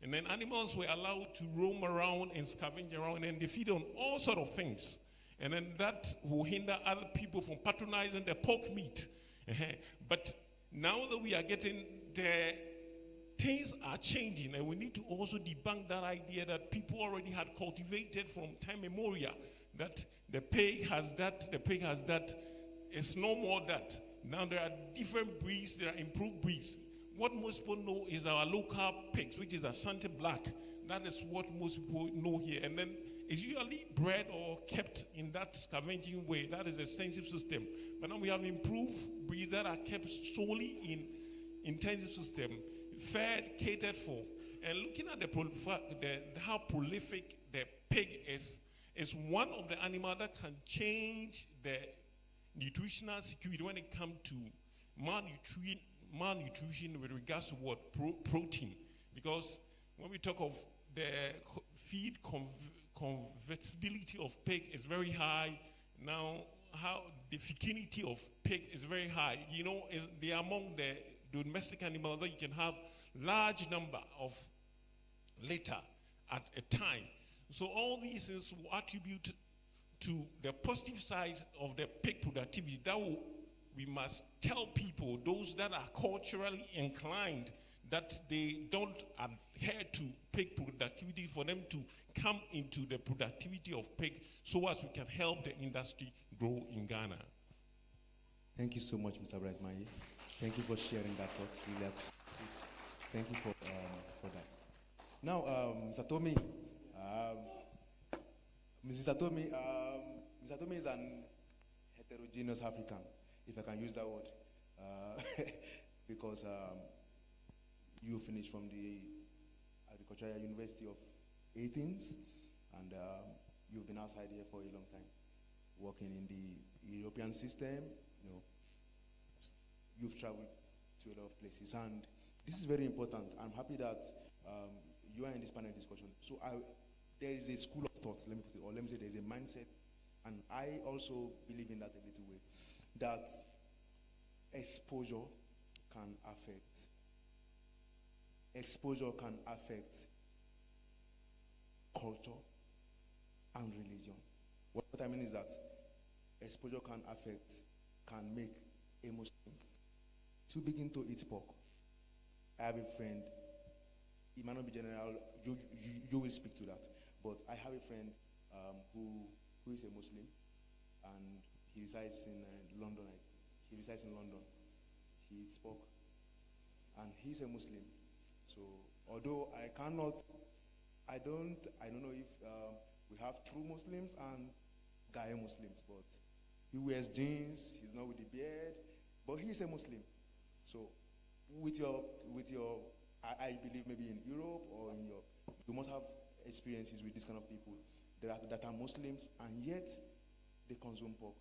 And then animals were allowed to roam around and scavenge around, and they feed on all sorts of things. And then that will hinder other people from patronizing the pork meat. But now that we are getting the things are changing, and we need to also debunk that idea that people already had cultivated from time immemorial, that the pig has that, the pig has that. It's no more that. Now there are different breeds, there are improved breeds. What most people know is our local pigs, which is Ashanti Black. That is what most people know here. And then it's usually bred or kept in that scavenging way. That is a sensitive system. But now we have improved breeds that are kept solely in intensive system, fed, catered for. And looking at how prolific the pig is one of the animals that can change the nutritional security when it comes to malnutrition with regards to what? Protein. Because when we talk of the feed convertibility of pig is very high. Now, how the fecundity of pig is very high. You know, they are among the domestic animals that you can have large number of litter at a time. So all these things will attribute to the positive side of the pig productivity. We must tell people, those that are culturally inclined, that they don't adhere to pig productivity, for them to come into the productivity of pig so as we can help the industry grow in Ghana. Thank you so much, Mr. Bryce Maye. Thank you for sharing that thought. Really, thank you for that. Now, Mr. Tommy, Mrs. Tommy is an heterogeneous African, if I can use that word, because you finished from the Agricultural University of Athens, and you've been outside here for a long time, working in the European system. You know, you've traveled to a lot of places, and this is very important. I'm happy that you are in this panel discussion. So there is a school of thought, let me say there's a mindset, and I also believe in that a little way, that exposure can affect culture and religion. What I mean is that exposure can make a Muslim to begin to eat pork. I have a friend, it might not be general, you will speak to that, but I have a friend who is a Muslim, and he resides in London. He resides in London. He eats pork, and he's a Muslim. So although I don't know if we have true Muslims and Ghanaian Muslims, but he wears jeans, he's not with the beard, but he's a Muslim. So with your I believe maybe in Europe or you must have experiences with this kind of people that are Muslims, and yet they consume pork.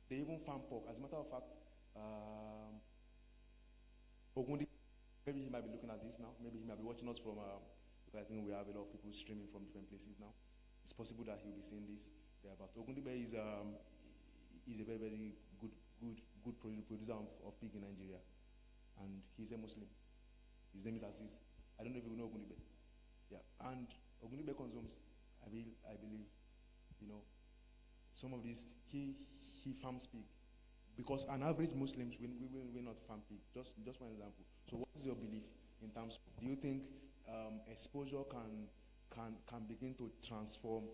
They even farm pork. As a matter of fact, Ogundi, maybe he might be looking at this now. Maybe he might be watching us from, because I think we have a lot of people streaming from different places now. It's possible that he'll be seeing this thereabouts. Ogundibe is a very, very good producer of pig in Nigeria, and he's a Muslim. His name is Aziz. I don't know if you know Ogundibe. Yeah, and Ogundibe consumes, I believe, some of these, he farms pig. Because an average Muslims will not farm pig, just for an example. So what is your belief in terms of, do you think exposure can begin to transform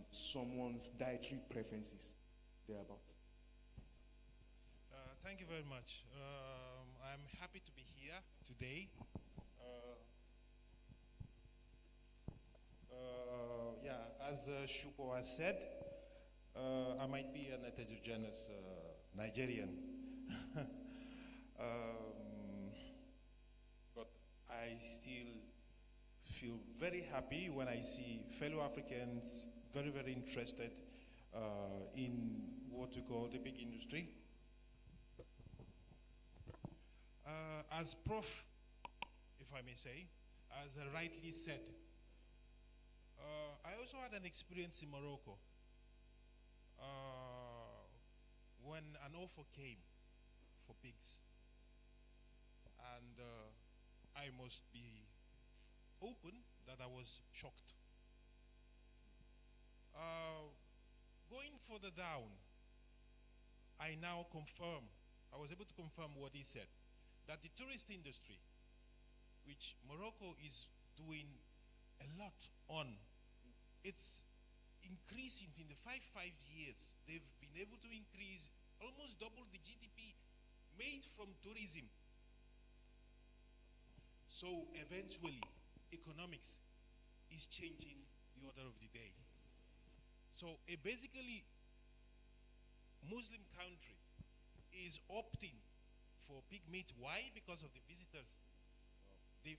someone's dietary preferences thereabout? Thank you very much. I'm happy to be here today. As Shuko has said, I might be an heterogeneous Nigerian, but I still feel very happy when I see fellow Africans very, very interested in what we call the pig industry. As Prof, if I may say, as rightly said, I also had an experience in Morocco when an offer came for pigs, and I must be open that I was shocked. Going further down, I was able to confirm what he said, that the tourist industry, which Morocco is doing a lot on. It's increasing in the five years. They've been able to increase almost double the GDP made from tourism. So eventually, economics is changing the order of the day. So basically, Muslim country is opting for pig meat. Why? Because of the visitors. The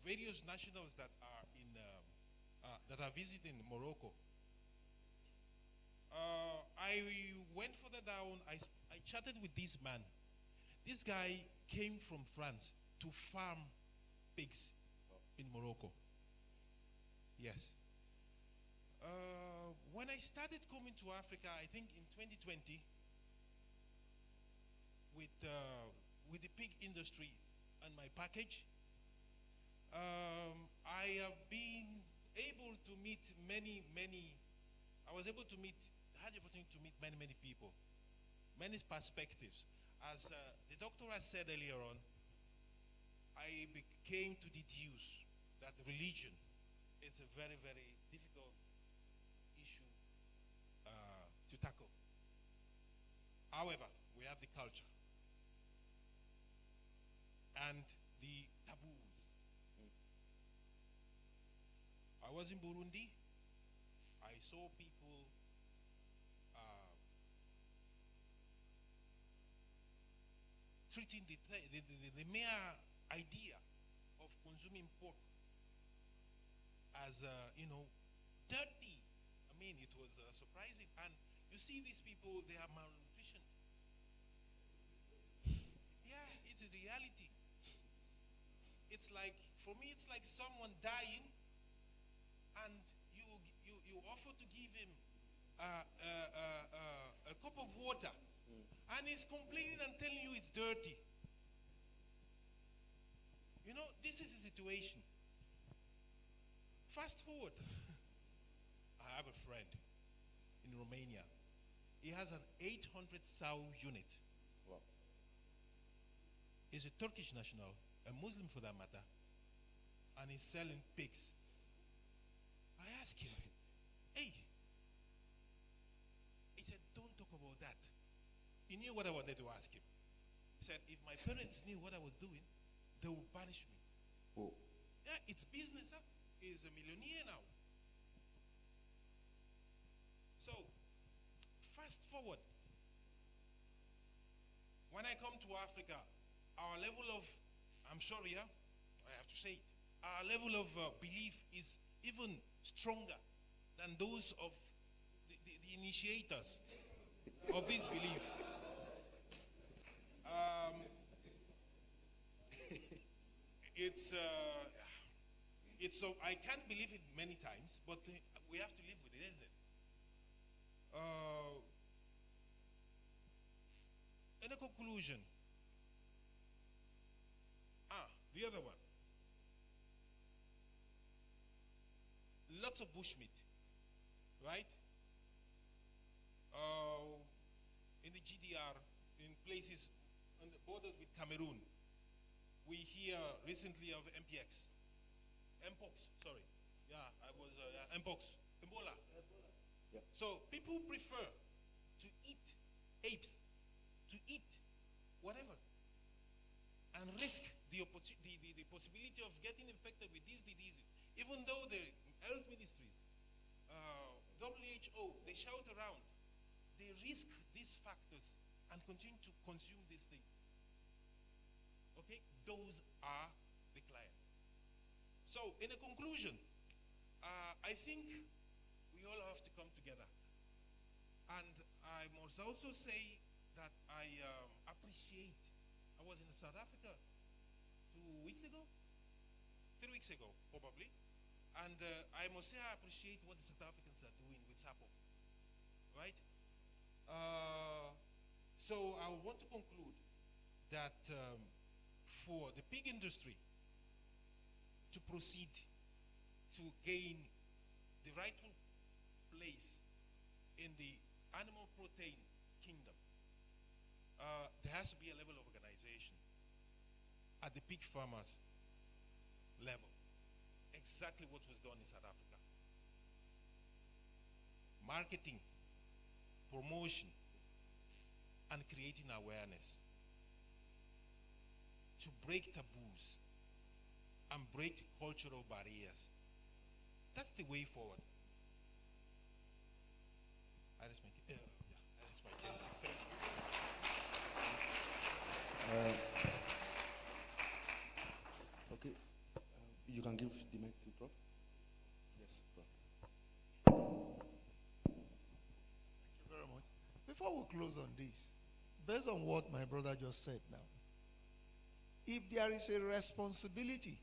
various nationals that are in that are visiting Morocco. I went further down. I chatted with this man. This guy came from France to farm pigs in Morocco. Yes. When I started coming to Africa, I think in 2020, with the pig industry and my package, I have been able to meet I was able to meet, had the opportunity to meet many people, many perspectives. As the doctor has said earlier on, I came to deduce that religion is a very difficult issue to tackle. However, we have the culture and the taboos. I was in Burundi. I saw people treating the mere idea of consuming pork as dirty. I mean, it was surprising. And you see these people, they are malnutrition. Yeah, it's a reality. It's like, for me, it's like someone dying, and you offer to give him a cup of water, and he's complaining and telling you it's dirty. You know, this is the situation. Fast forward. I have a friend in Romania. He has an 800 sow unit. Wow. He's a Turkish national, a Muslim for that matter, and he's selling pigs. I asked him, hey, he said, don't talk about that. He knew what I wanted to ask him. He said, if my parents knew what I was doing, they would banish me. Oh. Yeah, it's business, huh? He's a millionaire now. So, fast forward. When I come to Africa, our level of, I'm sorry, huh? I have to say it, our level of belief is even stronger than those of the initiators of this belief. I can't believe it many times, but we have to live with it, isn't it? In a conclusion, the other one. Lots of bushmeat, right? In the GDR, in places on the borders with Cameroon, we hear recently of MPX. Mpox, sorry. Yeah, I was, Mpox. Ebola. Yeah. So people prefer to eat apes, to eat whatever, and risk the possibility of getting infected with these diseases. Even though the health ministries, WHO, they shout around, they risk these factors and continue to consume these things. Okay, those are the clients. So, in a conclusion, I think we all have to come together. And I must also say that I appreciate, I was in South Africa 2 weeks ago, 3 weeks ago, probably. And I must say I appreciate what the South Africans are doing with SAPO, right? So I want to conclude that for the pig industry to proceed to gain the rightful place in the animal protein kingdom, there has to be a level of organization at the pig farmers level. Exactly what was done in South Africa. Marketing, promotion, and creating awareness to break taboos and break cultural barriers. That's the way forward. I rest my case. I rest my case. Okay. You can give the mic to Prof. Yes, Prof. Thank you very much. Before we close on this, based on what my brother just said now, if there is a responsibility,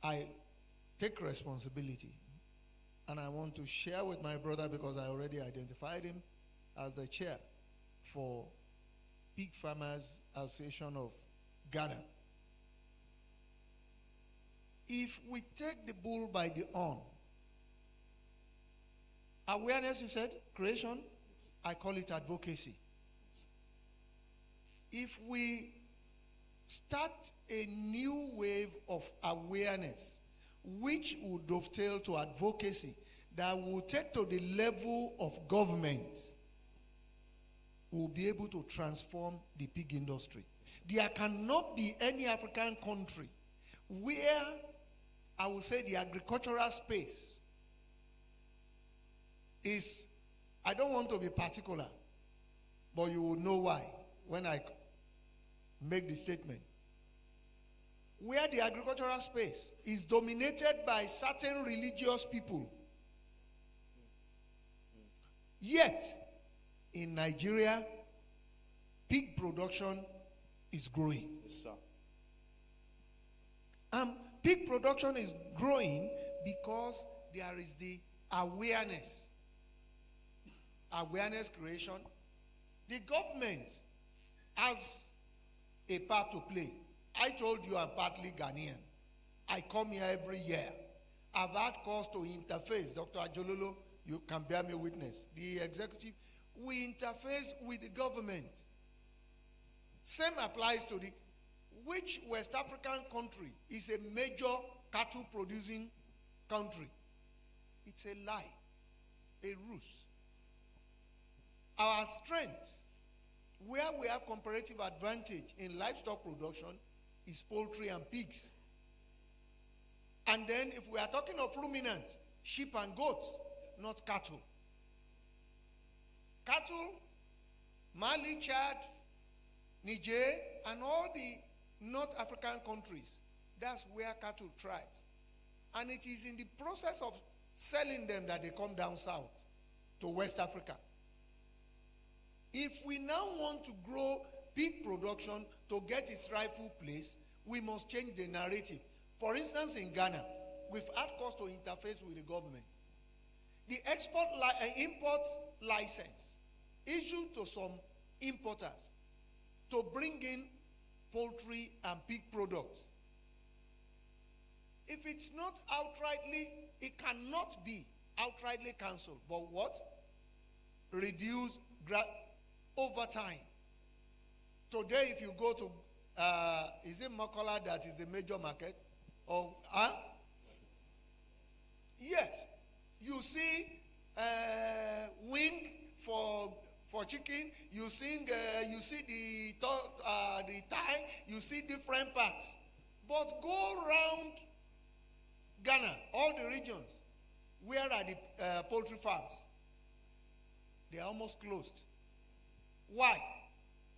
I take responsibility, and I want to share with my brother, because I already identified him as the chair for Pig Farmers Association of Ghana. If we take the bull by the horn, awareness, you said, creation, I call it advocacy. If we start a new wave of awareness, which would dovetail to advocacy, that will take to the level of government, we'll be able to transform the pig industry. There cannot be any African country where, I would say, the agricultural space is, I don't want to be particular, but you will know why when I make the statement. Where the agricultural space is dominated by certain religious people. Yet, in Nigeria, pig production is growing. Yes, sir. Pig production is growing because there is the awareness. Awareness creation. The government has a part to play. I told you I'm partly Ghanaian. I come here every year. I've had cause to interface. Dr. Ajololo, you can bear me witness. The executive, we interface with the government. Same applies to which West African country is a major cattle producing country? It's a lie, a ruse. Our strength, where we have comparative advantage in livestock production, is poultry and pigs. And then if we are talking of ruminants, sheep and goats, not cattle. Cattle, Mali, Chad, Niger, and all the North African countries, that's where cattle thrives. And it is in the process of selling them that they come down south to West Africa. If we now want to grow pig production to get its rightful place, we must change the narrative. For instance, in Ghana, we've had cause to interface with the government. The import license issued to some importers to bring in poultry and pig products. If it's not outrightly, it cannot be outrightly cancelled. But what? Reduce over time. Today, if you go to, is it Makola that is the major market? Or, Yes. You see wing for chicken, you see the thigh, you see different parts. But go around Ghana, all the regions, where are the poultry farms? They are almost closed. Why?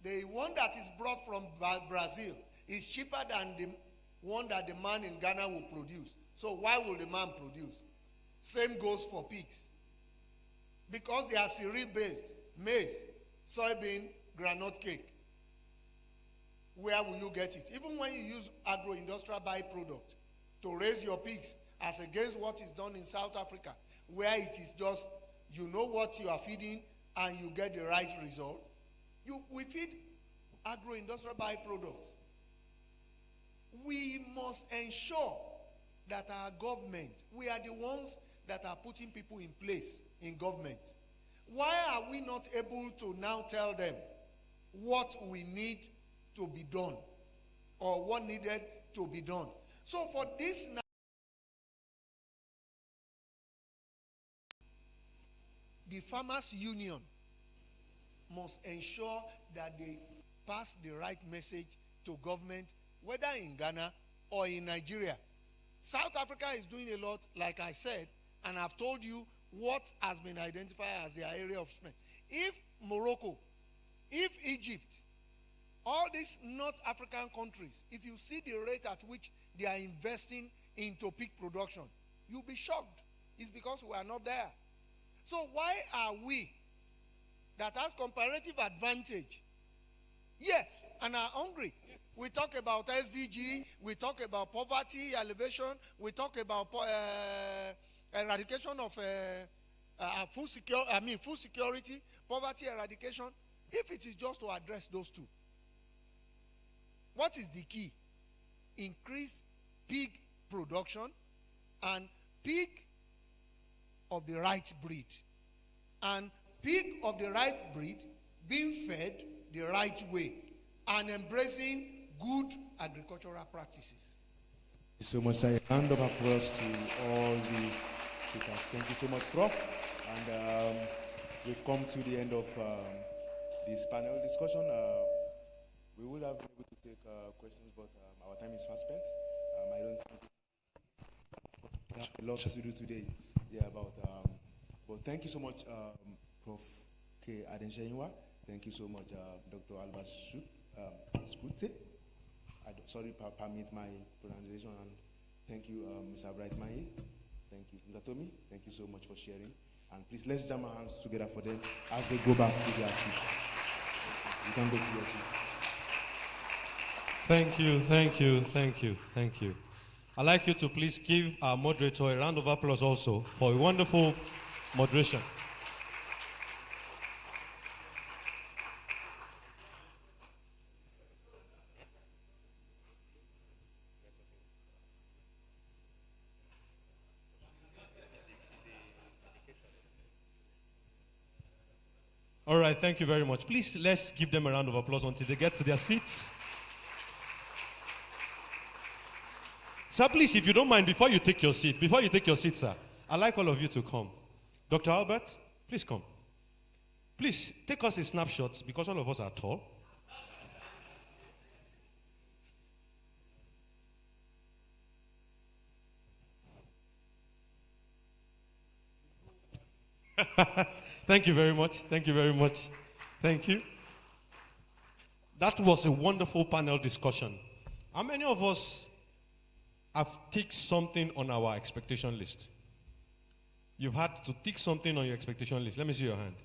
The one that is brought from Brazil is cheaper than the one that the man in Ghana will produce. So why will the man produce? Same goes for pigs. Because they are cereal-based, maize, soybean, groundnut cake. Where will you get it? Even when you use agro-industrial byproduct to raise your pigs, as against what is done in South Africa, where it is just, you know what you are feeding and you get the right result. We feed agro-industrial byproducts. We must ensure that our government, we are the ones that are putting people in place in government. Why are we not able to now tell them what we need to be done? or what needed to be done. So for this, the Farmers Union must ensure that they pass the right message to government, whether in Ghana or in Nigeria. South Africa is doing a lot, like I said, and I've told you what has been identified as their area of strength. If Morocco, if Egypt, all these North African countries, if you see the rate at which they are investing into pig production, you'll be shocked. It's because we are not there. So why are we, that has comparative advantage, yes, and are hungry? We talk about SDG, we talk about poverty elevation, we talk about eradication of food security, poverty eradication. If it is just to address those two, what is the key? Increase pig production and pig of the right breed. And pig of the right breed being fed the right way and embracing good agricultural practices. Thank you so much, sir. A round of applause to all the speakers. Thank you so much, Prof. And we've come to the end of this panel discussion. We would have been able to take questions, but our time is fast spent. I don't think we have a lot to do today. Yeah, but thank you so much, Prof. K. Adenshainwa. Thank you so much, Dr. Albert Skute. Sorry, permit my pronunciation. And thank you, Mr. Bright Maye. Thank you, Mr. Tommy. Thank you so much for sharing. And please, let's jam our hands together for them as they go back to their seat. You can go to your seat. Thank you, thank you, thank you, thank you. I'd like you to please give our moderator a round of applause also for a wonderful moderation. All right, thank you very much. Please, let's give them a round of applause until they get to their seats. Sir, please, if you don't mind, before you take your seat, sir, I'd like all of you to come. Dr. Albert, please come. Please, take us a snapshot, because all of us are tall. Thank you very much. Thank you very much. Thank you. That was a wonderful panel discussion. How many of us have ticked something on our expectation list? You've had to tick something on your expectation list. Let me see your hand.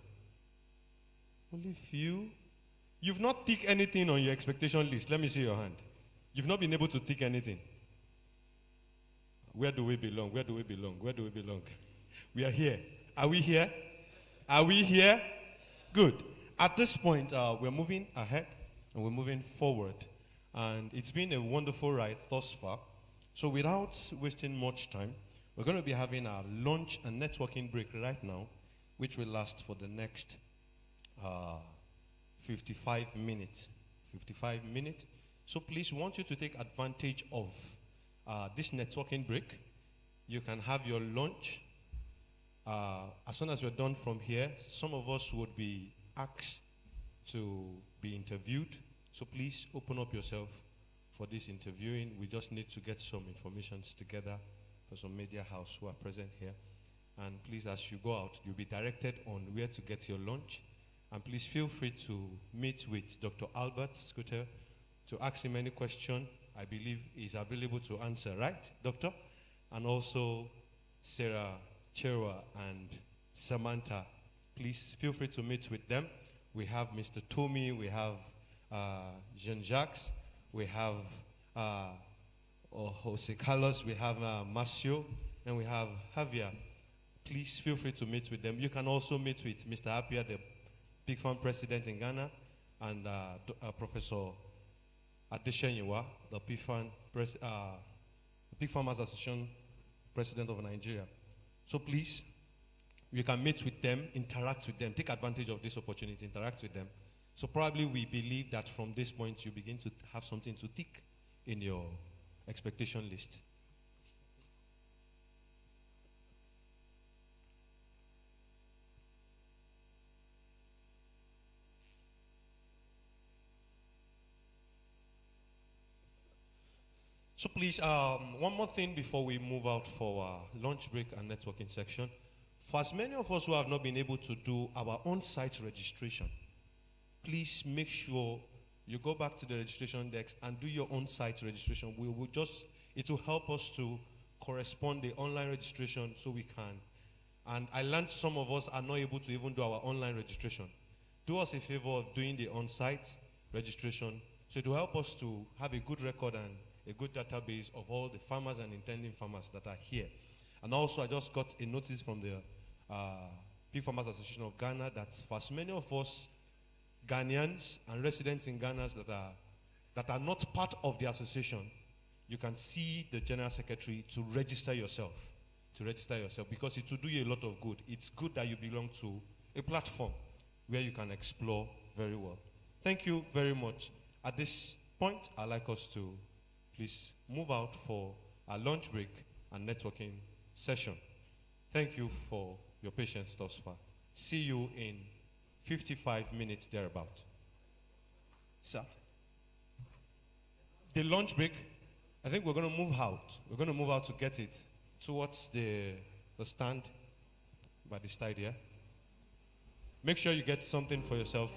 Only few. You've not ticked anything on your expectation list. Let me see your hand. You've not been able to tick anything. Where do we belong? Where do we belong? Where do we belong? We are here. Are we here? Are we here? Good. At this point, we're moving ahead and we're moving forward. And it's been a wonderful ride thus far. So without wasting much time, we're going to be having our lunch and networking break right now, which will last for the next 55 minutes. 55 minutes. So please, we want you to take advantage of this networking break. You can have your lunch. As soon as we're done from here, some of us would be asked to be interviewed. So please open up yourself for this interviewing. We just need to get some information together for some media house who are present here. And please, as you go out, you'll be directed on where to get your lunch. And please feel free to meet with Dr. Albert Scooter to ask him any question. I believe he's available to answer, right, Doctor? And also Sarah, Cherwa, and Samantha. Please feel free to meet with them. We have Mr. Tommy, we have Jean-Jacques, we have Jose Carlos, we have Marcio, and we have Javier. Please feel free to meet with them. You can also meet with Mr. Apia, the Pig Farm President in Ghana, and Professor Adeshenyiwa, the Pig Farmers Association President of Nigeria. So please, you can meet with them, interact with them, take advantage of this opportunity, interact with them. So probably we believe that from this point you begin to have something to tick in your expectation list. So please, one more thing before we move out for our lunch break and networking section. For as many of us who have not been able to do our on-site registration, please make sure you go back to the registration desk and do your on-site registration. It will help us to correspond the online registration so we can. And I learned some of us are not able to even do our online registration. Do us a favor of doing the on-site registration so it will help us to have a good record and a good database of all the farmers and intending farmers that are here. And also, I just got a notice from the Pig Farmers Association of Ghana that for as many of us Ghanaians and residents in Ghana that are not part of the association, you can see the General Secretary to register yourself. Because it will do you a lot of good. It's good that you belong to a platform where you can explore very well. Thank you very much. At this point, I'd like us to please move out for our lunch break and networking session. Thank you for your patience thus far. See you in 55 minutes thereabout. Sir, the lunch break, I think we're going to move out. We're going to move out to get it towards the stand by the side here. Make sure you get something for yourself.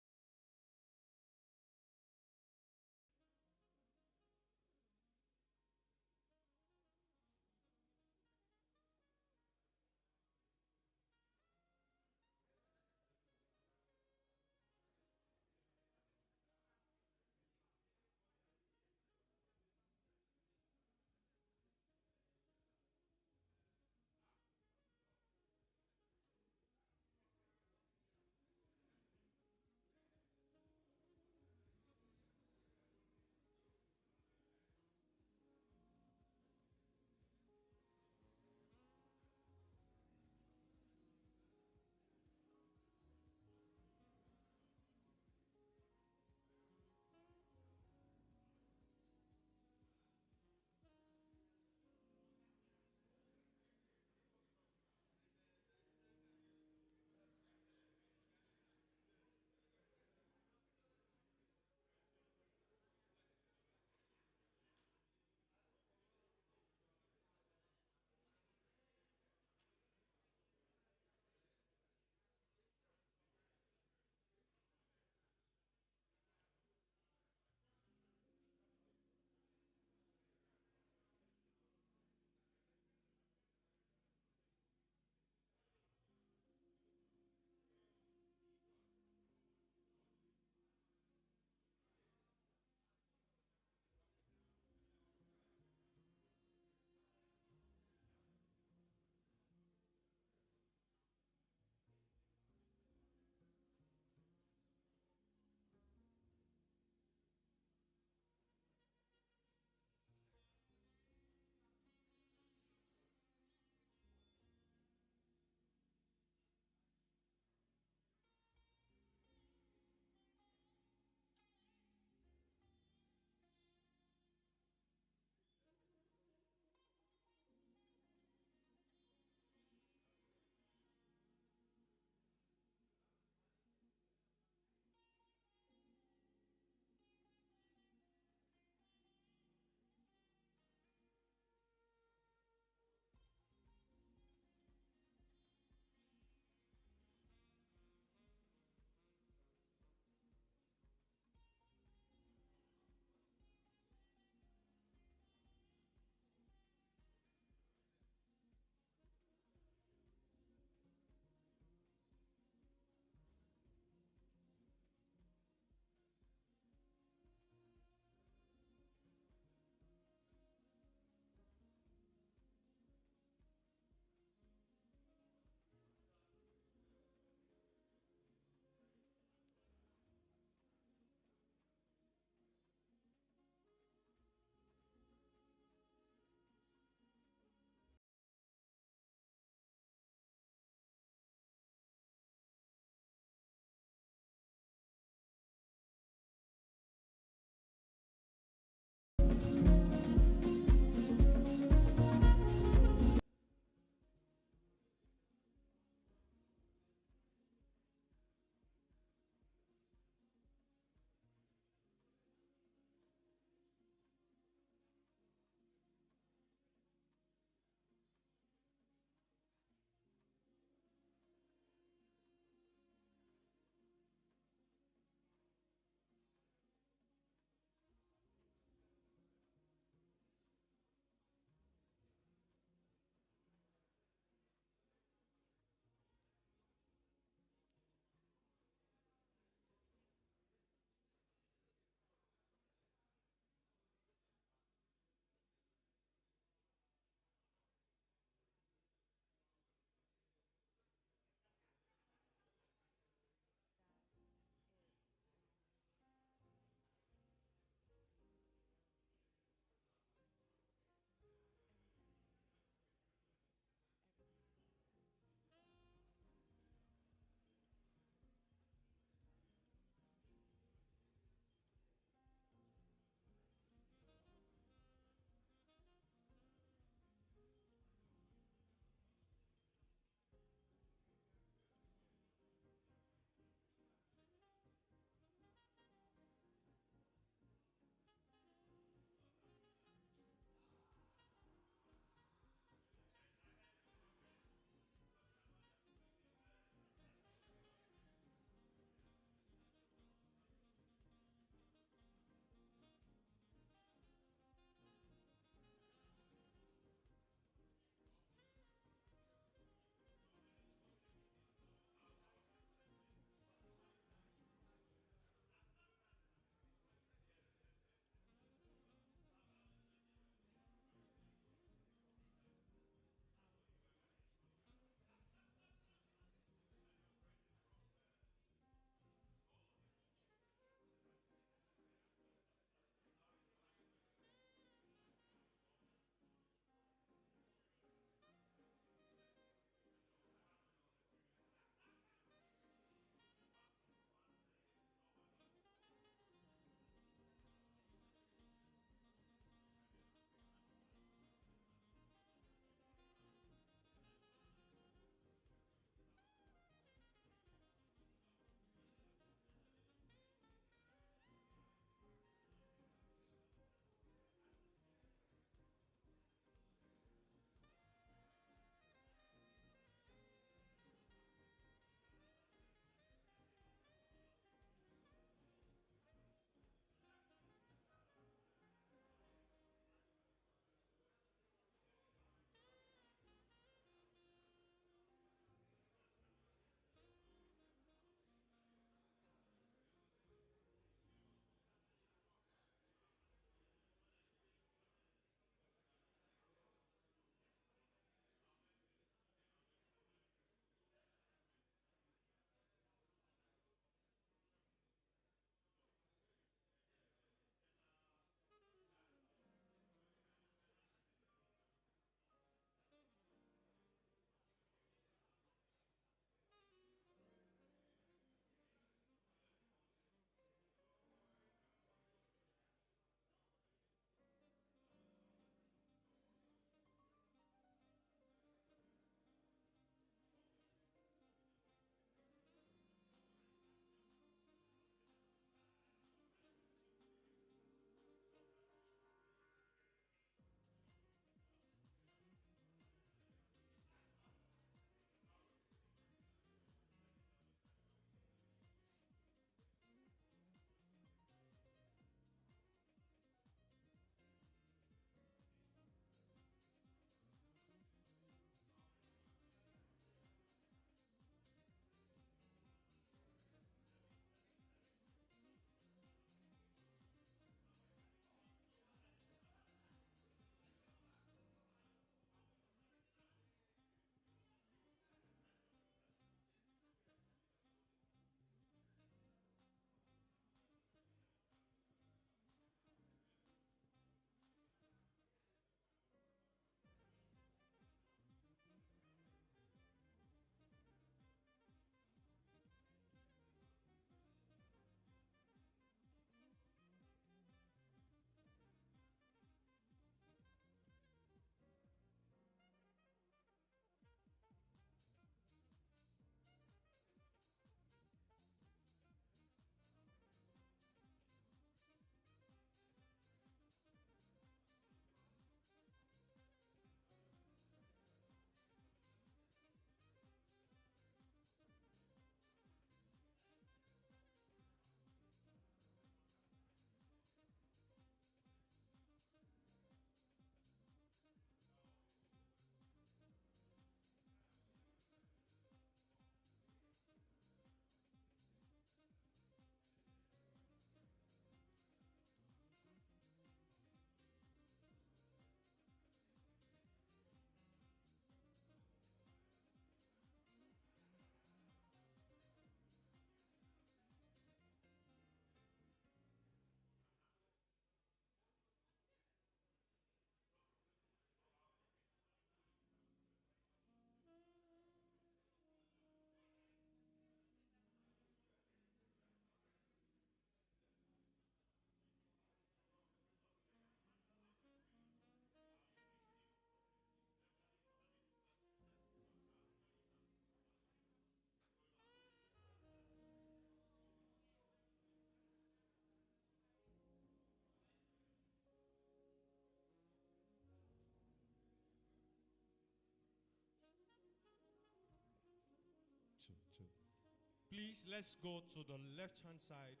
Please, let's go to the left-hand side.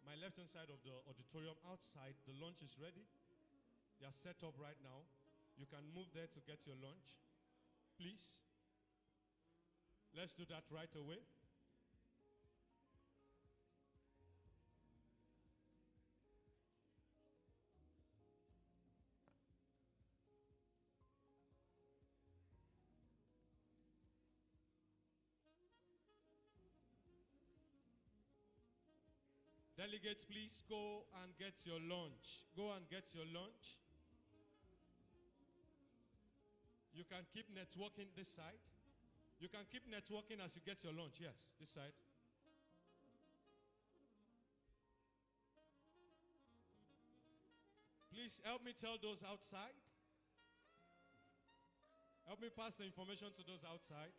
My left-hand side of the auditorium outside. The lunch is ready. They are set up right now. You can move there to get your lunch. Please. Let's do that right away. Delegates, please go and get your lunch. Go and get your lunch. You can keep networking this side. You can keep networking as you get your lunch. Yes, this side. Please help me tell those outside. Help me pass the information to those outside.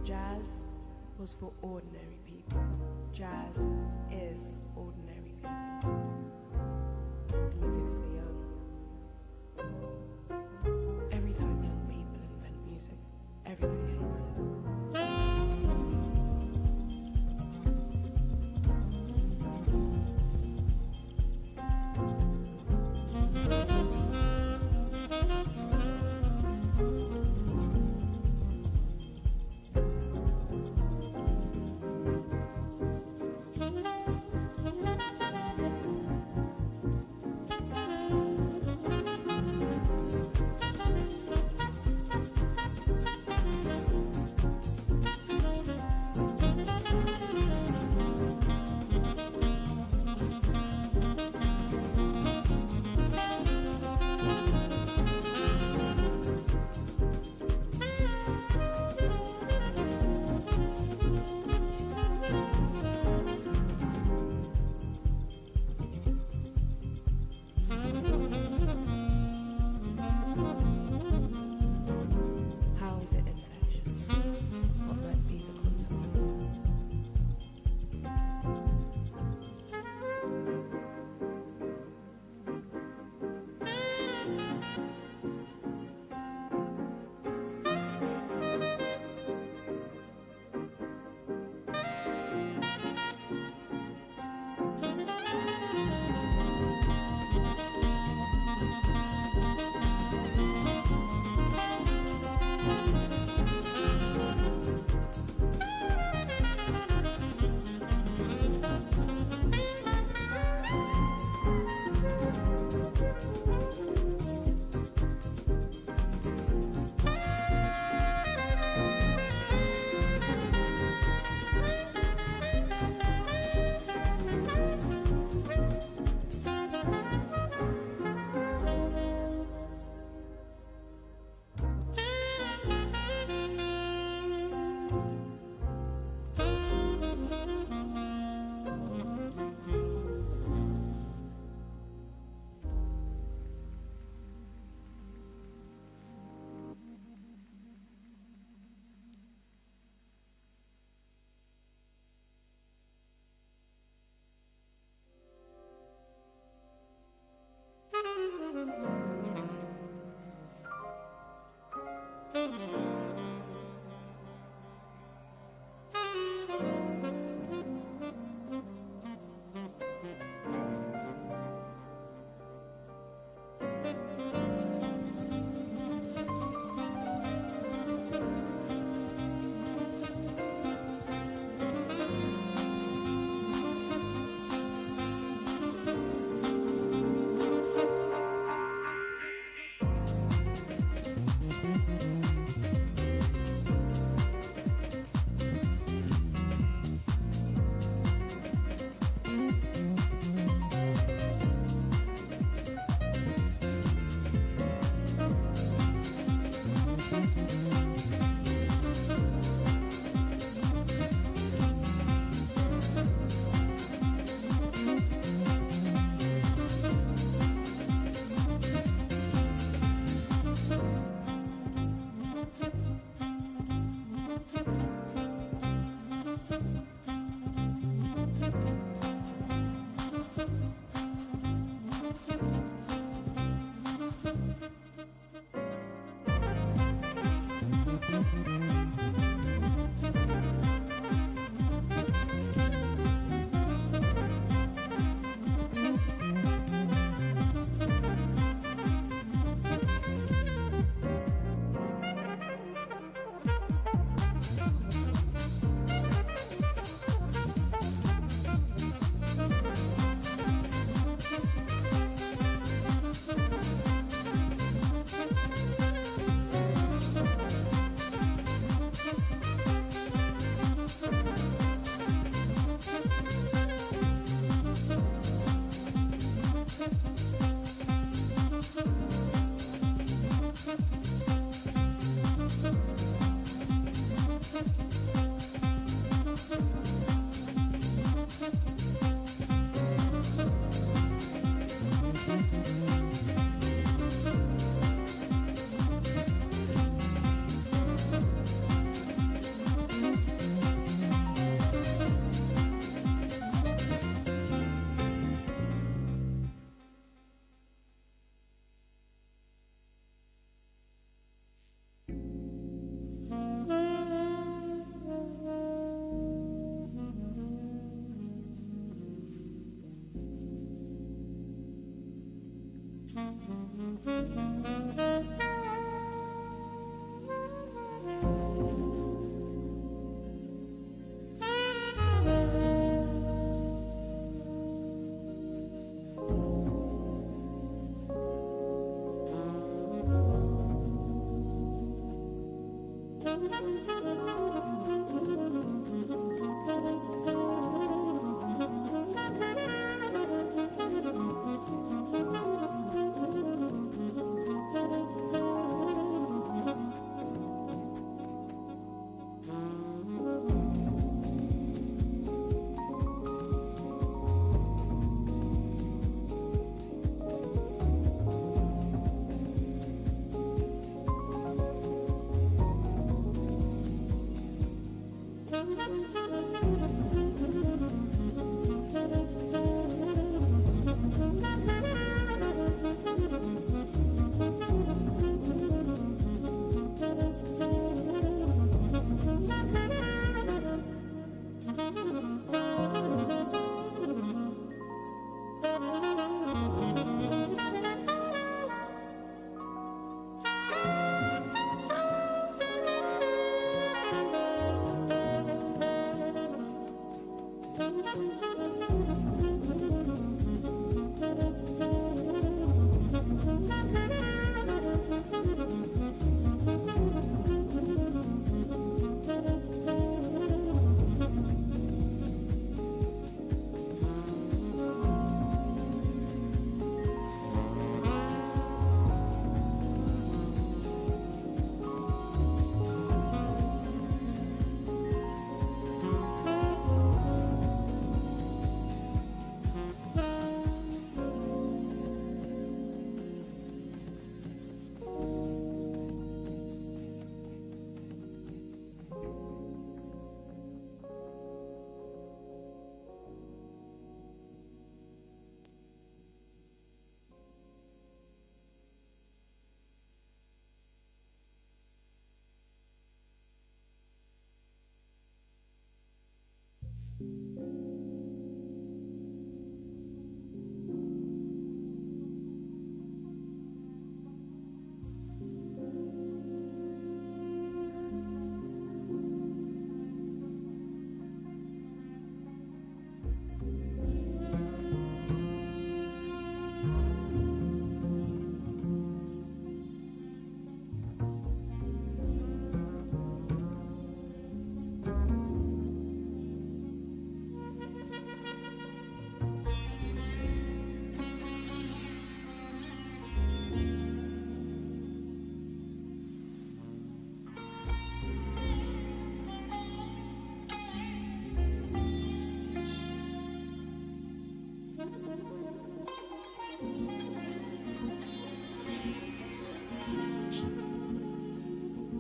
Jazz was for ordinary people. Jazz is ordinary people. It's the music of the young. Every time young people invent music, everybody hates it.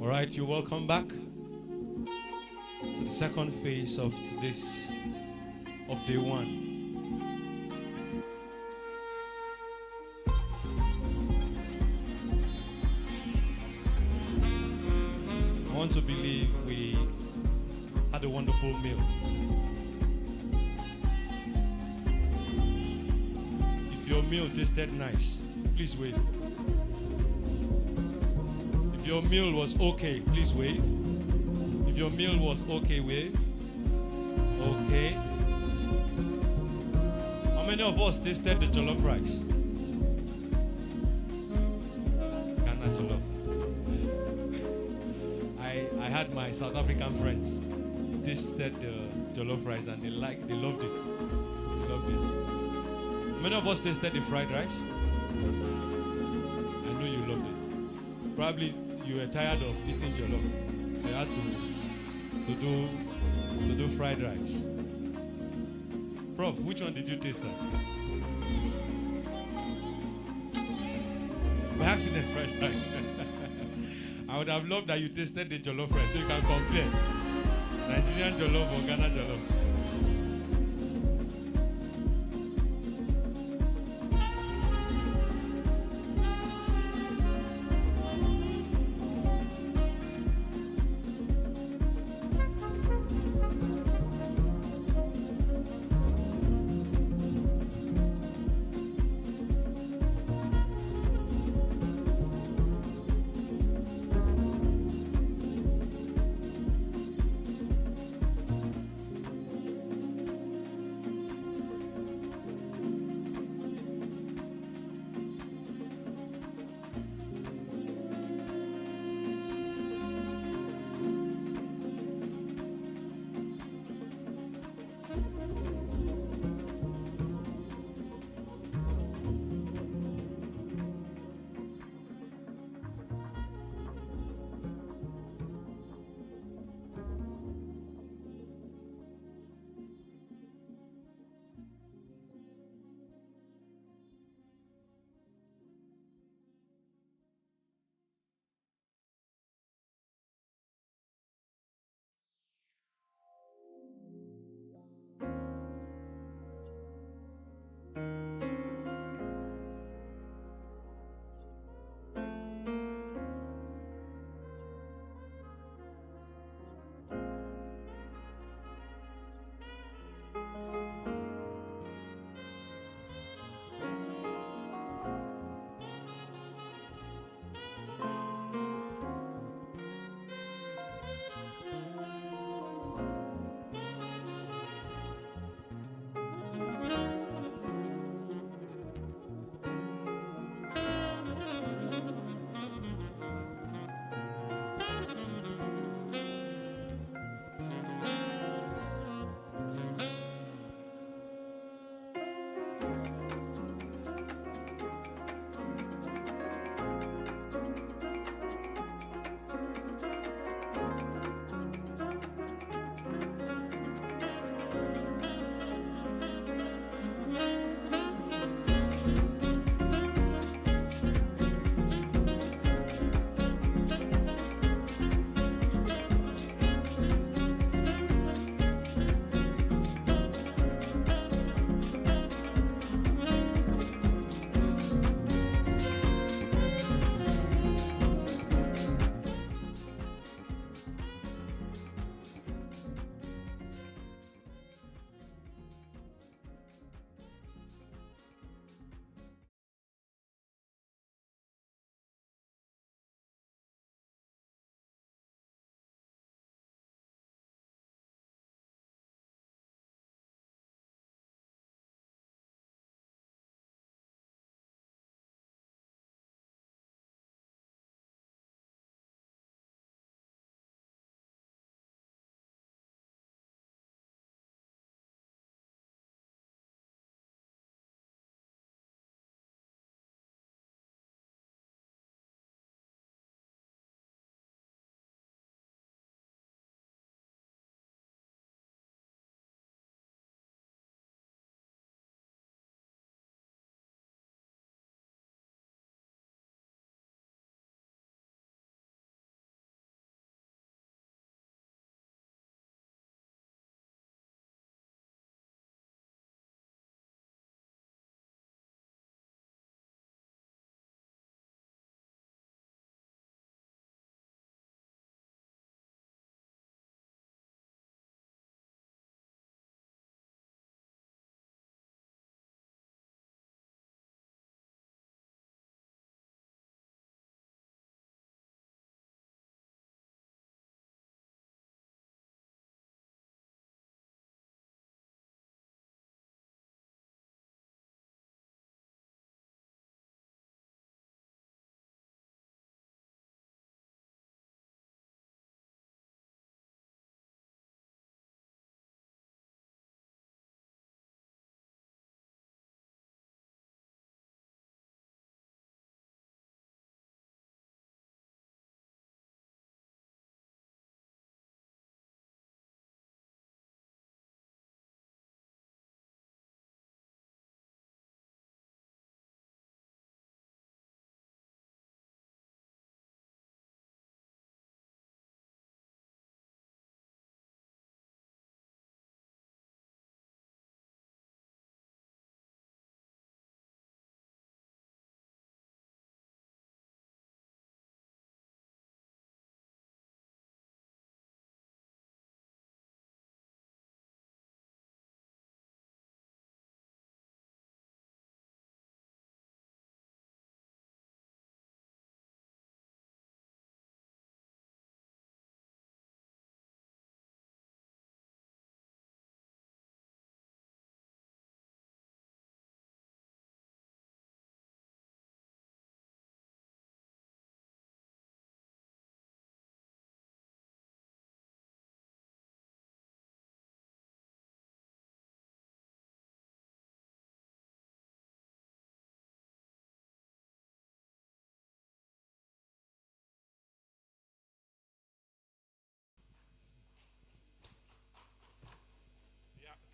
All right, you're welcome back to the second phase of today's, of day one. I want to believe we had a wonderful meal. If your meal tasted nice, please wave. If your meal was okay, please wave. If your meal was okay, wave. Okay. How many of us tasted the jollof rice? Ghana jollof. I had my South African friends tasted the jollof rice and they loved it. They loved it. How many of us tasted the fried rice? I know you loved it. Probably you were tired of eating jollof, so you had to do fried rice. Prof, which one did you taste? By accident, fried rice. I would have loved that you tasted the jollof rice so you can compare Nigerian jollof or Ghana jollof.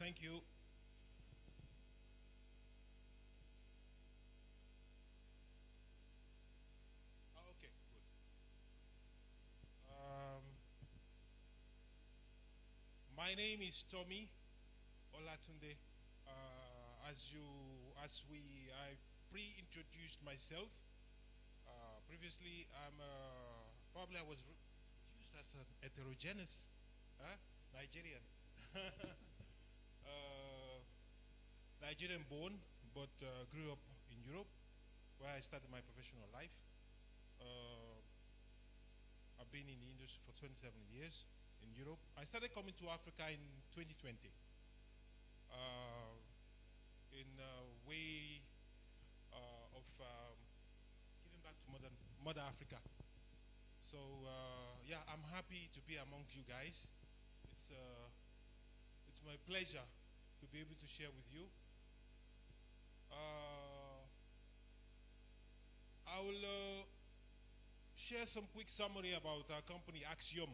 Thank you. Okay, good. My name is Tommy Olatunde. I pre-introduced myself. Previously, probably I was used as an heterogeneous Nigerian. Nigerian born, but grew up in Europe, where I started my professional life. I've been in the industry for 27 years in Europe. I started coming to Africa in 2020 in a way of giving back to Mother Africa. So yeah, I'm happy to be amongst you guys. It's my pleasure to be able to share with you. I will share some quick summary about our company, Axom.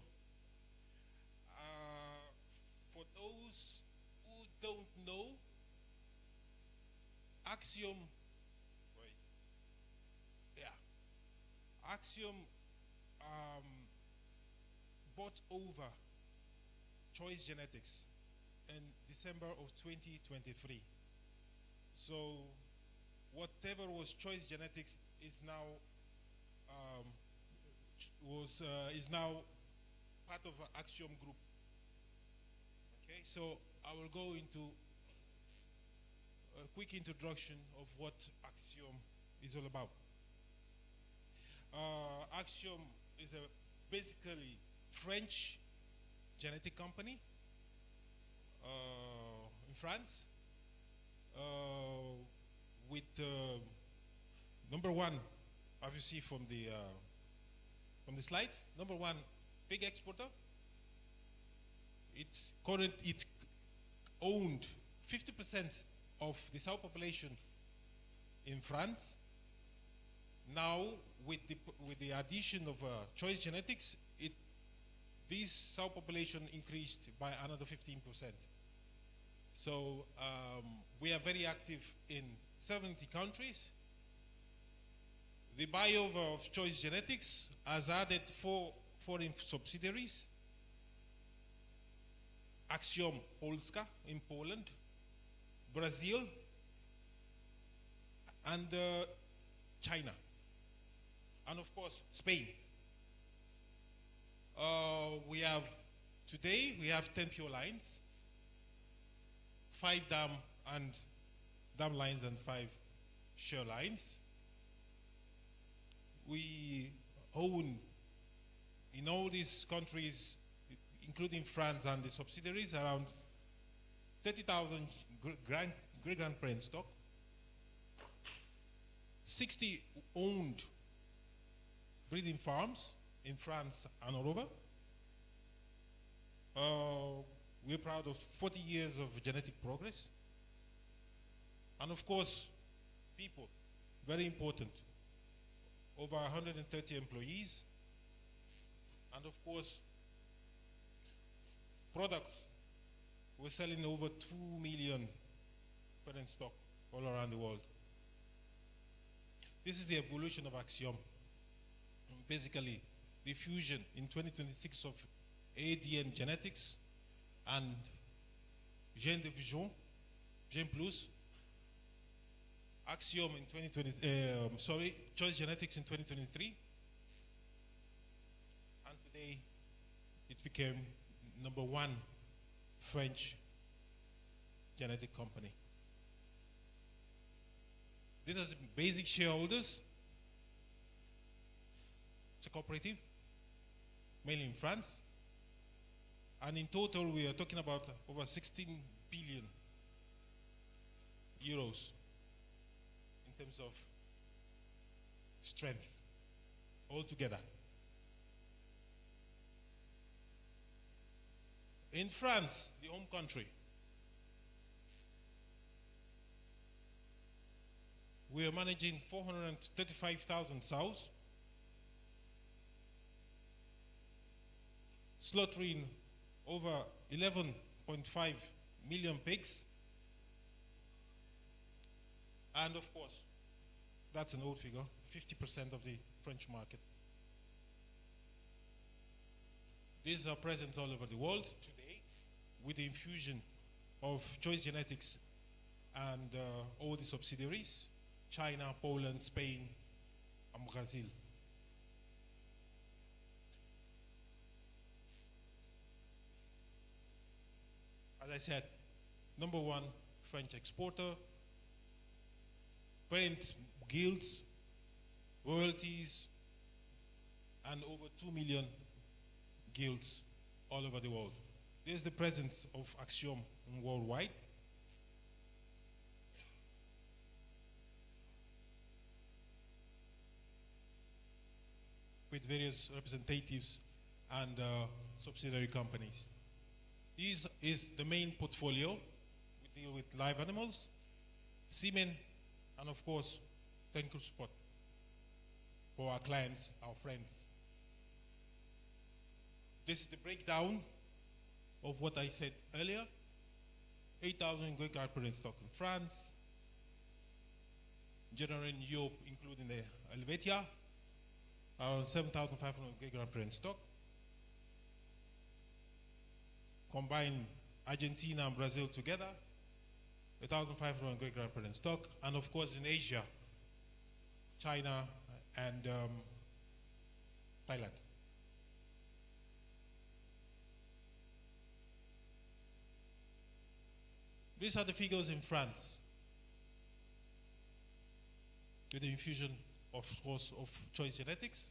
For those who don't know, Axom, Axom bought over Choice Genetics in December of 2023. So whatever was Choice Genetics is now part of Axom Group. Okay, so I will go into a quick introduction of what Axom is all about. Axom is a basically French genetic company in France with number one, obviously from the slide, number one pig exporter. It owned 50% of the sow population in France. Now, with the addition of Choice Genetics, this sow population increased by another 15%. So we are very active in 70 countries. The buyover of Choice Genetics has added 4 foreign subsidiaries: Axom Polska in Poland, Brazil, and China, and of course Spain. Today we have 10 pure lines, 5 dam lines and 5 share lines. We own in all these countries, including France and the subsidiaries, around 30,000 great grandparent stock, 60 owned breeding farms in France and all over. We're proud of 40 years of genetic progress. And of course, people, very important. Over 130 employees. And of course, products. We're selling over 2 million parent stock all around the world. This is the evolution of Axom. Basically, the fusion in 2026 of ADN genetics and Gene de Fusion, Gene Plus, Axom in 2020, Choice Genetics in 2023, and today it became number 1 French genetic company. These are the basic shareholders. It's a cooperative, mainly in France. And in total, we are talking about over 16 billion euros in terms of strength altogether. In France, the home country, we are managing 435,000 sows, slaughtering over 11.5 million pigs. And of course, that's an old figure, 50% of the French market. These are present all over the world today with the infusion of choice genetics and all the subsidiaries, China, Poland, Spain, and Brazil. As I said, number one French exporter, parent guilds, royalties, and over 2 million guilds all over the world. There's the presence of Axom worldwide. With various representatives and subsidiary companies. This is the main portfolio. We deal with live animals, semen, and of course, technical support for our clients, our friends. This is the breakdown of what I said earlier. 8,000 great grandparent stock in France, general in Europe, including the Helvetia, around 7,500 great grandparent stock. Combine Argentina and Brazil together, 1,500 great grandparent stock, and of course in Asia, China and Thailand. These are the figures in France, with the infusion, of course, of choice genetics.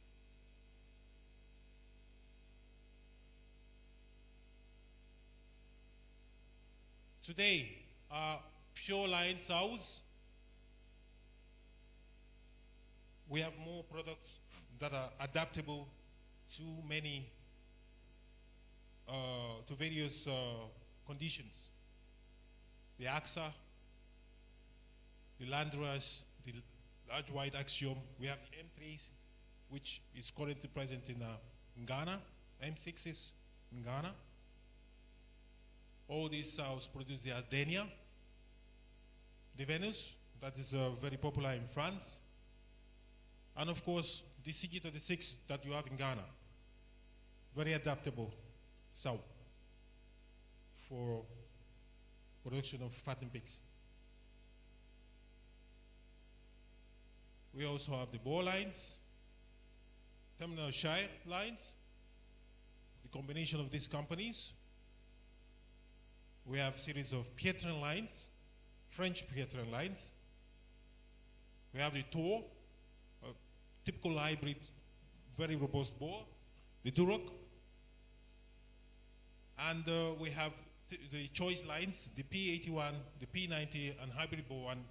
Today, pure line sows, we have more products that are adaptable to many, to various conditions. The AXA, the Landrush, the large white Axom. We have the M3s, which is currently present in Ghana, M6s in Ghana. All these sows produce the Ardenia, the Venus, that is very popular in France, and of course the CG36 that you have in Ghana, very adaptable sow for production of fattened pigs. We also have the boar lines, terminal Shire lines, the combination of these companies. We have a series of Pietrin lines, French Pietrin lines. We have the Tour, a typical hybrid, very robust boar, the Duroc. And we have the choice lines, the P81, the P90, and hybrid boar one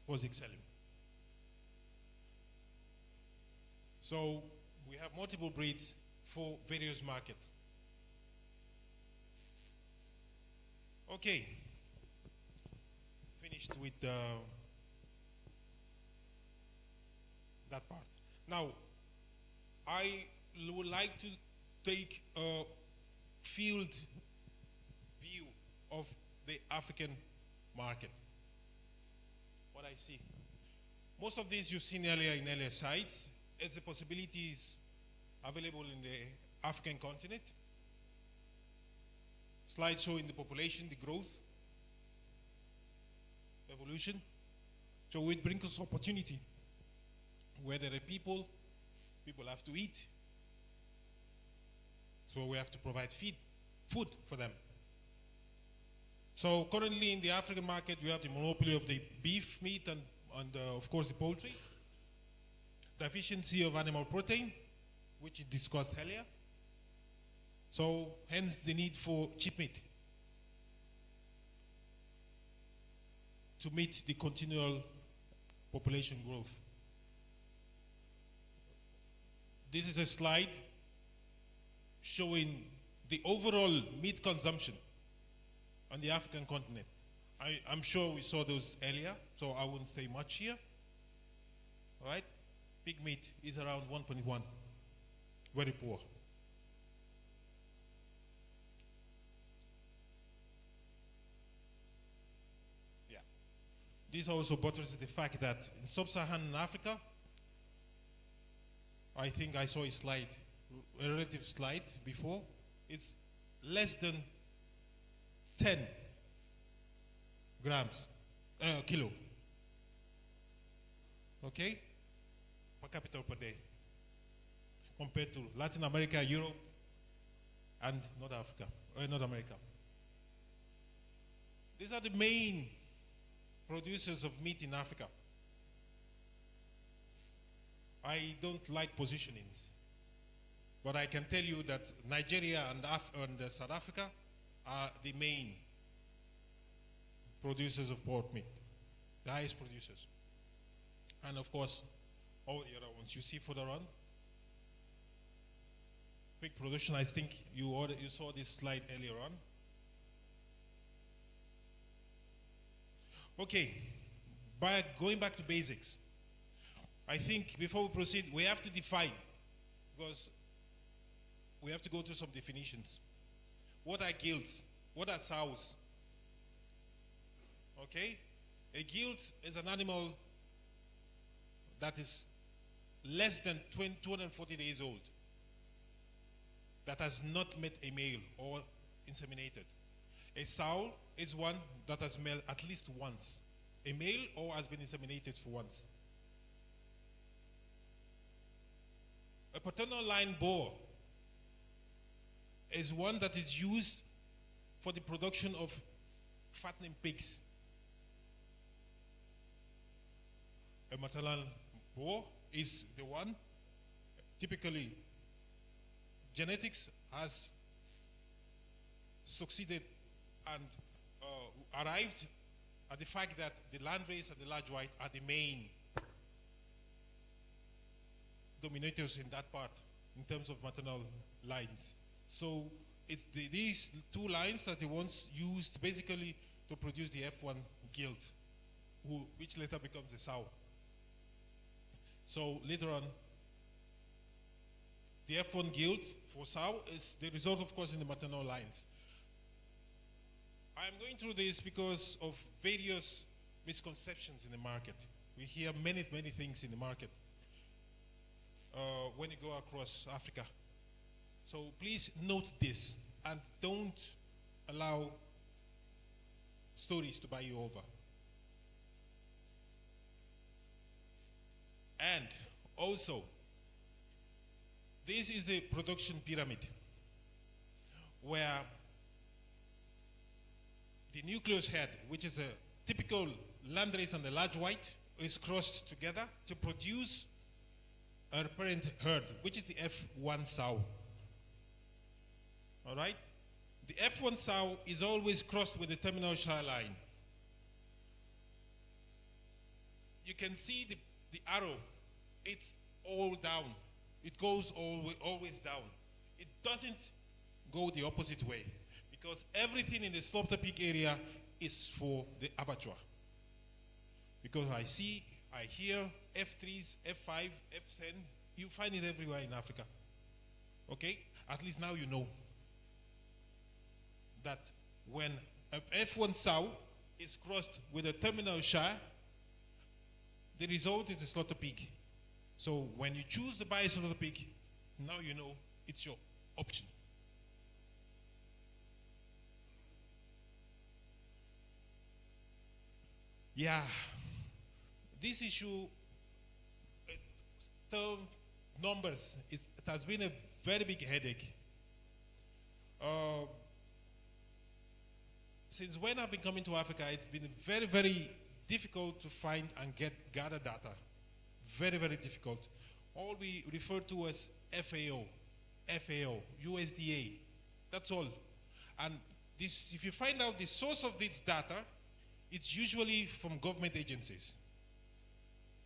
was excelling. So we have multiple breeds for various markets. Okay, finished with that part. Now, I would like to take a field view of the African market. What I see. Most of these you've seen earlier in earlier sites. It's the possibilities available in the African continent. Slide showing the population, the growth, evolution. So it brings us opportunity. Where there are people have to eat. So we have to provide food for them. So currently in the African market, we have the monopoly of the beef meat and of course the poultry. The efficiency of animal protein, which is discussed earlier. So hence the need for cheap meat to meet the continual population growth. This is a slide showing the overall meat consumption on the African continent. I'm sure we saw those earlier, so I wouldn't say much here. All right? Pig meat is around 1.1, very poor. this also buttresses the fact that in sub-Saharan Africa, I think I saw a slide, a relative slide before, it's less than 10 grams, kilo, okay, per capita per day, compared to Latin America, Europe, and North Africa, North America. These are the main producers of meat in Africa. I don't like positionings, but I can tell you that Nigeria and South Africa are the main producers of pork meat, the highest producers. And of course, all the other ones you see further on. Quick production, I think you saw this slide earlier on. Okay, going back to basics, I think before we proceed, we have to define, because we have to go through some definitions. What are gilts? What are sows? Okay, a gilt is an animal that is less than 240 days old, that has not met a male or inseminated. A sow is one that has male at least once, a male or has been inseminated for once. A paternal line boar is one that is used for the production of fattening pigs. A maternal boar is the one, typically genetics has succeeded and arrived at the fact that the landrace and the large white are the main dominators in that part in terms of maternal lines. So it's these two lines that they once used basically to produce the F1 gilt, which later becomes the sow. So later on, the F1 gilt for sow is the result, of course, in the maternal lines. I'm going through this because of various misconceptions in the market. We hear many, many things in the market when you go across Africa. So please note this and don't allow stories to buy you over. And also, this is the production pyramid where the nucleus head, which is a typical landrace and the large white, is crossed together to produce a parent herd, which is the F1 sow. All right? The F1 sow is always crossed with the terminal Shire line. You can see the arrow, it's all down. It goes always down. It doesn't go the opposite way because everything in the slaughter pig area is for the abattoir. Because I hear F3s, F5, F10, you find it everywhere in Africa. Okay? At least now you know that when an F1 sow is crossed with a terminal Shire, the result is a slaughter pig. So when you choose to buy a slaughter pig, now you know it's your option. Yeah, this issue, numbers, it has been a very big headache. Since when I've been coming to Africa, it's been very, very difficult to find and gather data. Very, very difficult. All we refer to as FAO, USDA. That's all. And this, if you find out the source of this data, it's usually from government agencies.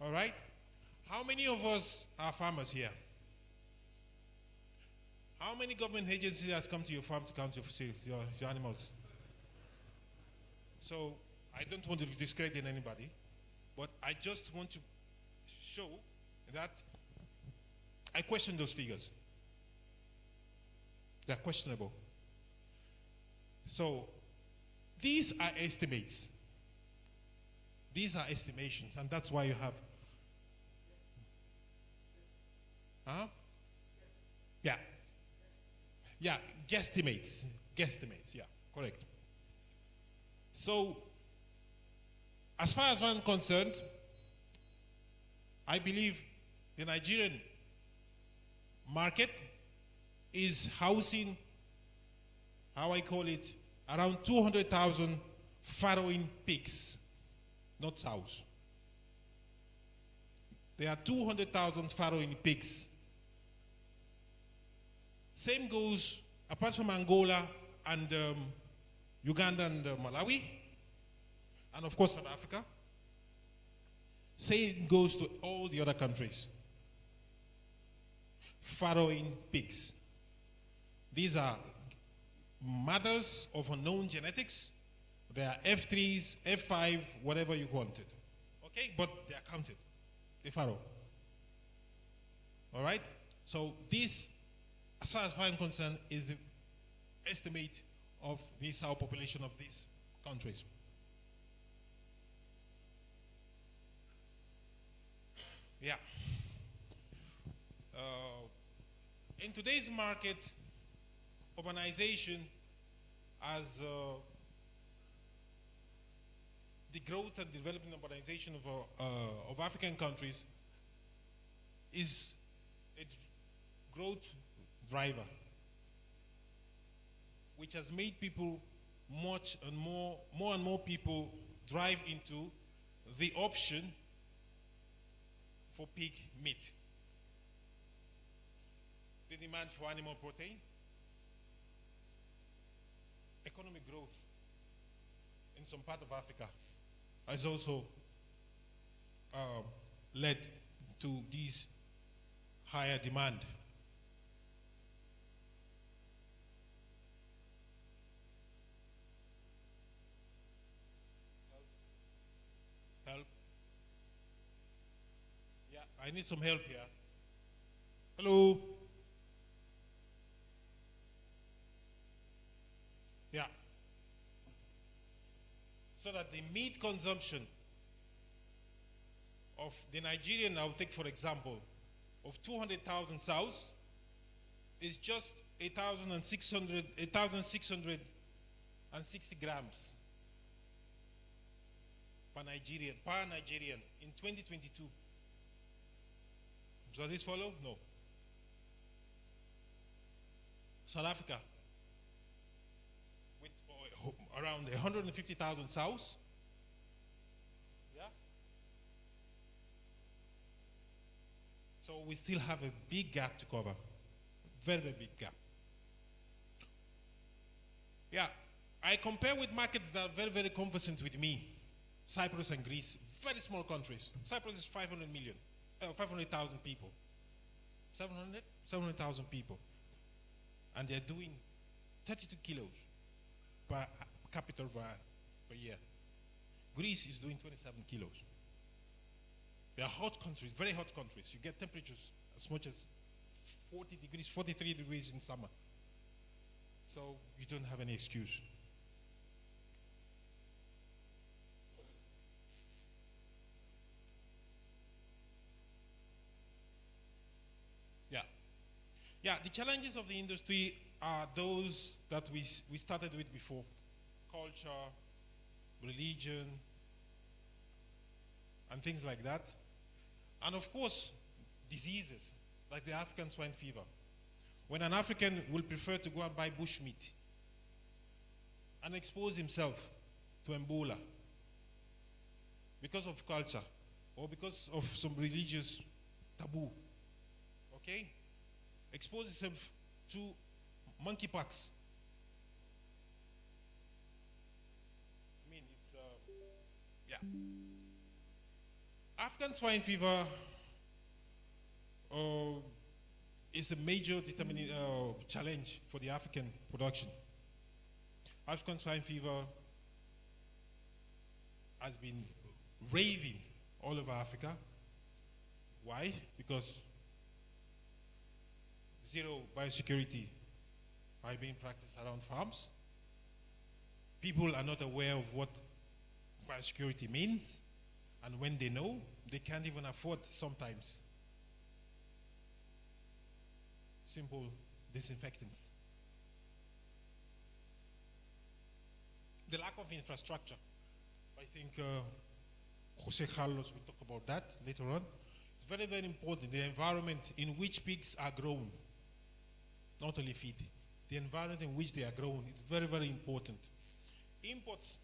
All right? How many of us are farmers here? How many government agencies has come to your farm to count your animals? So I don't want to discredit anybody, but I just want to show that I question those figures. They're questionable. So these are estimates. these are estimations, and that's why you have. Huh? Yeah. Yeah, guesstimates. Guesstimates, yeah, correct. So, as far as I'm concerned, I believe the Nigerian market is housing, how I call it, around 200,000 farrowing pigs, not sows. There are 200,000 farrowing pigs. Same goes, apart from Angola and Uganda and Malawi, and of course South Africa. Same goes to all the other countries. Farrowing pigs. These are mothers of unknown genetics. They are F3s, F5, whatever you wanted. Okay, but they are counted. They farrow. All right? So this, as far as I'm concerned, is the estimate of the sow population of these countries. Yeah. In today's market, urbanization as the growth and development urbanization of African countries is a growth driver, which has made people more and more people drive into the option for pig meat. The demand for animal protein, economic growth in some part of Africa has also led to this higher demand. Help? Yeah, I need some help here. Hello? Yeah. So that the meat consumption of the Nigerian, I'll take for example, of 200,000 sows is just 1,660 grams per Nigerian in 2022. Does this follow? No. South Africa, with around 150,000 sows. Yeah. So we still have a big gap to cover. Very, very big gap. Yeah. I compare with markets that are very, very conversant with me. Cyprus and Greece, very small countries. Cyprus is 500,000 people. 700,000 people. And they're doing 32 kilos per capita per year. Greece is doing 27 kilos. They are hot countries, very hot countries. You get temperatures as much as 40 degrees, 43 degrees in summer. So you don't have any excuse. Yeah, the challenges of the industry are those that we started with before. Culture, religion, and things like that. And of course, diseases, like the African swine fever. When an African will prefer to go and buy bush meat and expose himself to Ebola because of culture or because of some religious taboo, okay? Expose himself to monkeypox. I mean, it's, yeah. African swine fever is a major determining challenge for the African production. African swine fever has been raving all over Africa. Why? Because zero biosecurity are being practiced around farms. People are not aware of what biosecurity means. And when they know, they can't even afford sometimes simple disinfectants. The lack of infrastructure. I think Jose Carlos will talk about that later on. It's very, very important. The environment in which pigs are grown, not only feed, the environment in which they are grown, it's very, very important. Imports,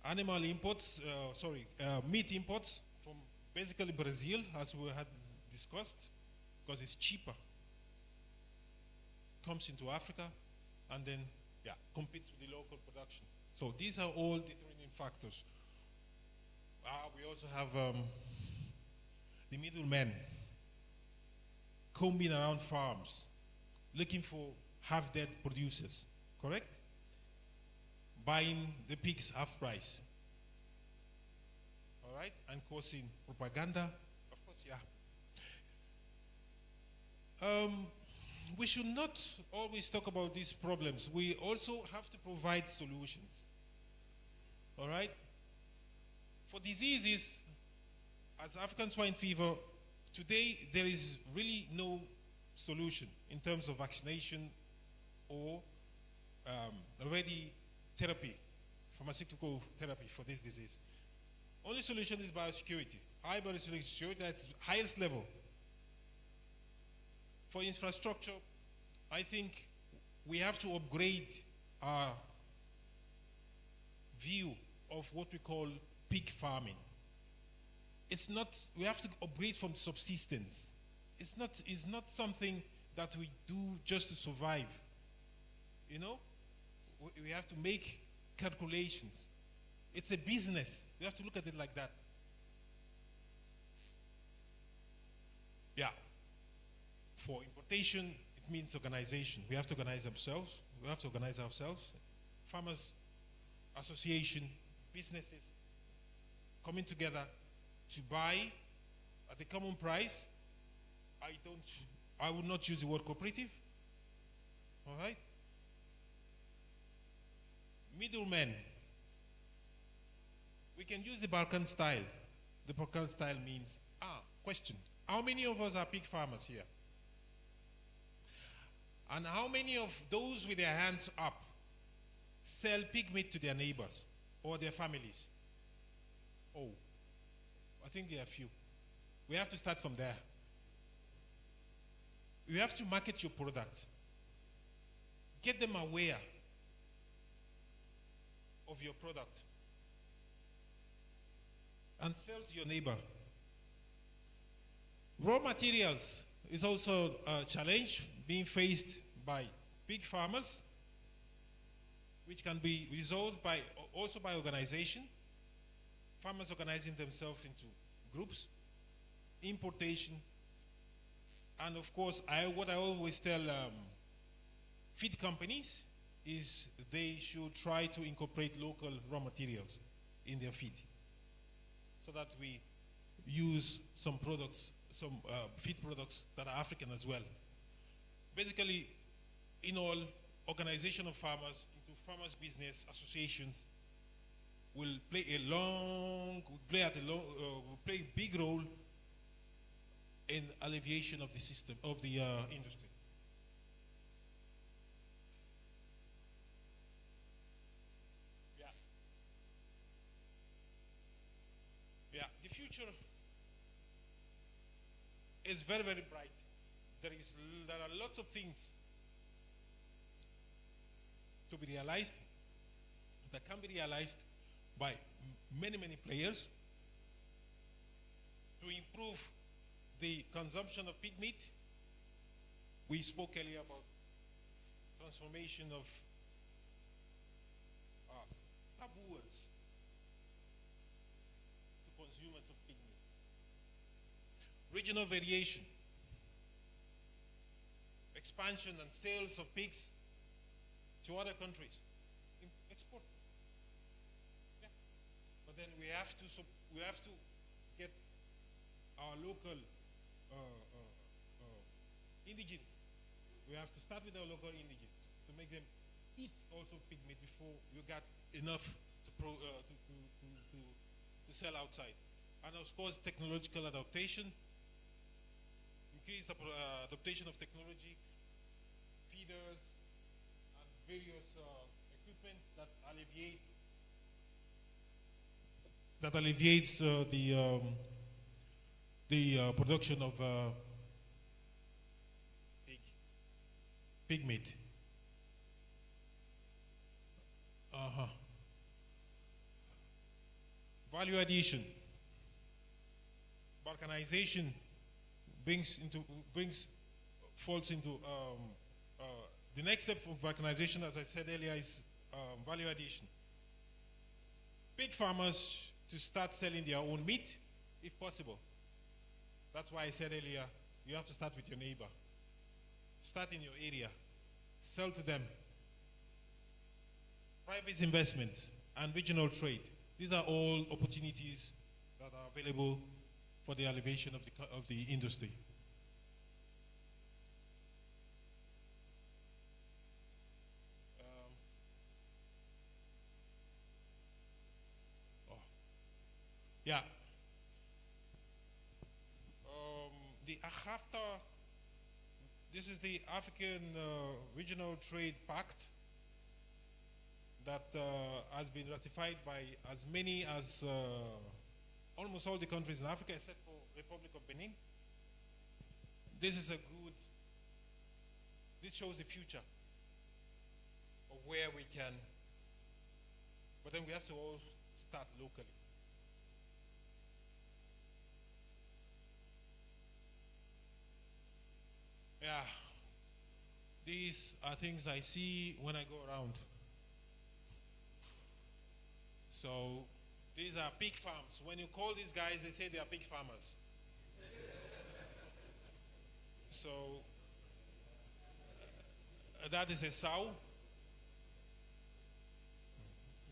animal imports, meat imports from basically Brazil, as we had discussed, because it's cheaper. Comes into Africa and then, competes with the local production. So these are all determining factors. We also have the middlemen combing around farms, looking for half-dead producers, correct? Buying the pigs half price, all right? And causing propaganda, of course, we should not always talk about these problems. We also have to provide solutions, all right? For diseases, as African swine fever, today there is really no solution in terms of vaccination or already therapy, pharmaceutical therapy for this disease. Only solution is biosecurity. High biosecurity at its highest level. For infrastructure, I think we have to upgrade our view of what we call pig farming. It's not, we have to upgrade from subsistence. It's not something that we do just to survive. You know, we have to make calculations. It's a business. We have to look at it like that. Yeah. For importation, it means organization. We have to organize ourselves. We have to organize ourselves. Farmers association, businesses coming together to buy at a common price. I would not use the word cooperative. All right? Middlemen. We can use the Balkan style. The Balkan style means, question. How many of us are pig farmers here? And how many of those with their hands up sell pig meat to their neighbors or their families? Oh, I think there are few. We have to start from there. You have to market your product. Get them aware of your product. And sell to your neighbor. Raw materials is also a challenge being faced by pig farmers, which can be resolved also by organization. Farmers organizing themselves into groups, importation, and of course, what I always tell feed companies is they should try to incorporate local raw materials in their feed, so that we use some products, some feed products that are African as well. Basically, in all, organization of farmers into farmers business associations will play a big role in alleviation of the system, of the industry. Yeah, the future is very, very bright. There are lots of things to be realized that can be realized by many, many players to improve the consumption of pig meat. We spoke earlier about transformation of taboos to consumers of pig meat. Regional variation, expansion and sales of pigs to other countries, export. Yeah. But then we have to get our local indigents. We have to start with our local indigents to make them eat also pig meat before you got enough to to sell outside. And of course, technological adaptation, increased adaptation of technology, feeders, and various equipment that alleviates the production of pig meat. Value addition. Balkanization falls into the next step of balkanization, as I said earlier, is value addition. Pig farmers to start selling their own meat, if possible. That's why I said earlier, you have to start with your neighbor. Start in your area. Sell to them. Private investment and regional trade. These are all opportunities that are available for the elevation of the industry. Yeah. The AHAFTA, this is the African Regional Trade Pact that has been ratified by as many as almost all the countries in Africa except for Republic of Benin. This shows the future of where we can, but then we have to all start locally. Yeah, these are things I see when I go around. So these are pig farms. When you call these guys, they say they are pig farmers. So that is a sow.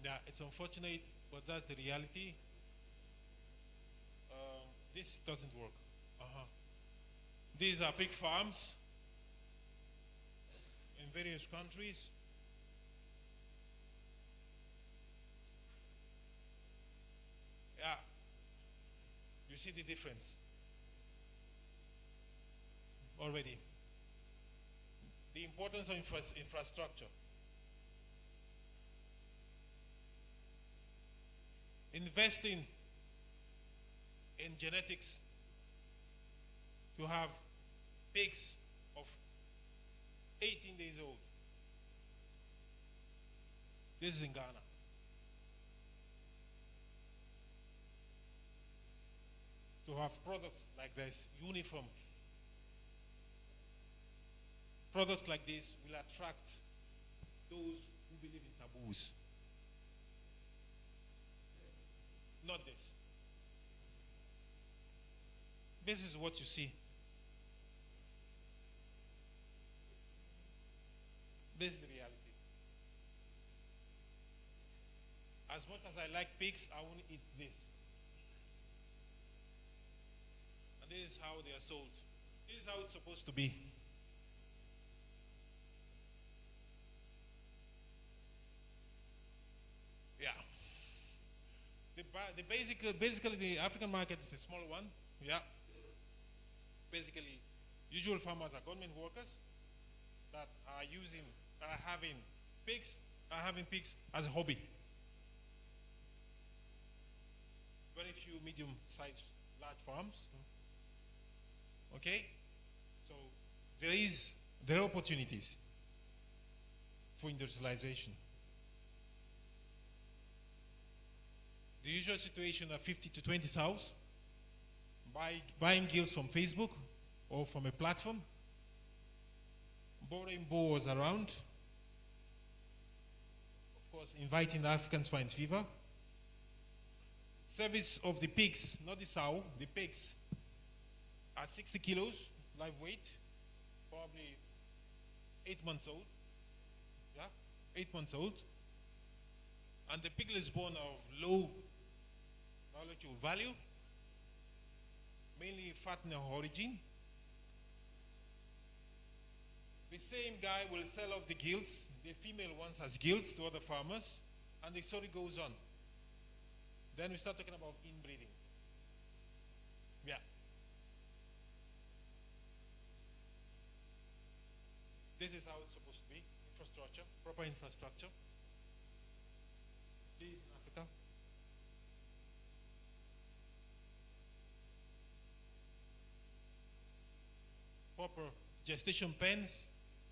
Yeah, it's unfortunate, but that's the reality. This doesn't work. These are pig farms in various countries. Yeah, you see the difference already. The importance of infrastructure. Investing in genetics to have pigs of 18 days old. This is in Ghana. To have products like this, uniform. Products like this will attract those who believe in taboos. Not this. This is what you see. This is the reality. As much as I like pigs, I won't eat this. And this is how they are sold. This is how it's supposed to be. Yeah. Basically, the African market is a small one. Yeah. Basically, usual farmers are government workers that are having pigs as a hobby. Very few medium-sized large farms. Okay? So there are opportunities for industrialization. The usual situation are 50 to 20 sows, buying gilts from Facebook or from a platform, borrowing boars around, of course inviting the African swine fever, service of the pigs, not the sow, the pigs at 60 kilos live weight, probably 8 months old, yeah, 8 months old, and the piglet is born of low biological value, mainly fattening origin. The same guy will sell off the gilts, the female ones as gilts to other farmers, and the story goes on. Then we start talking about inbreeding. Yeah. This is how it's supposed to be. Infrastructure, proper infrastructure. This is in Africa. Proper gestation pens,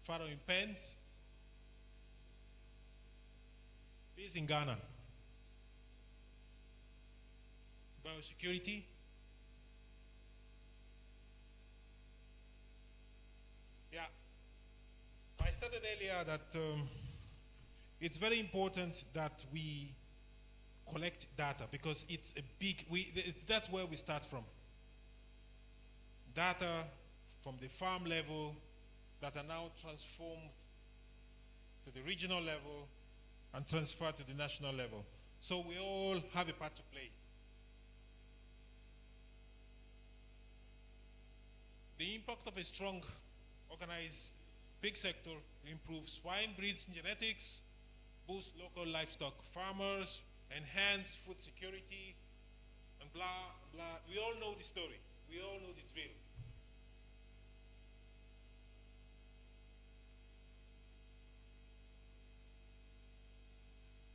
farrowing pens. This is in Ghana. Biosecurity. Yeah. I stated earlier that it's very important that we collect data because it's a big, that's where we start from. Data from the farm level that are now transformed to the regional level and transferred to the national level. So we all have a part to play. The impact of a strong, organized pig sector improves swine breeds genetics, boost local livestock farmers, enhance food security, and blah, blah. We all know the story. We all know the drill.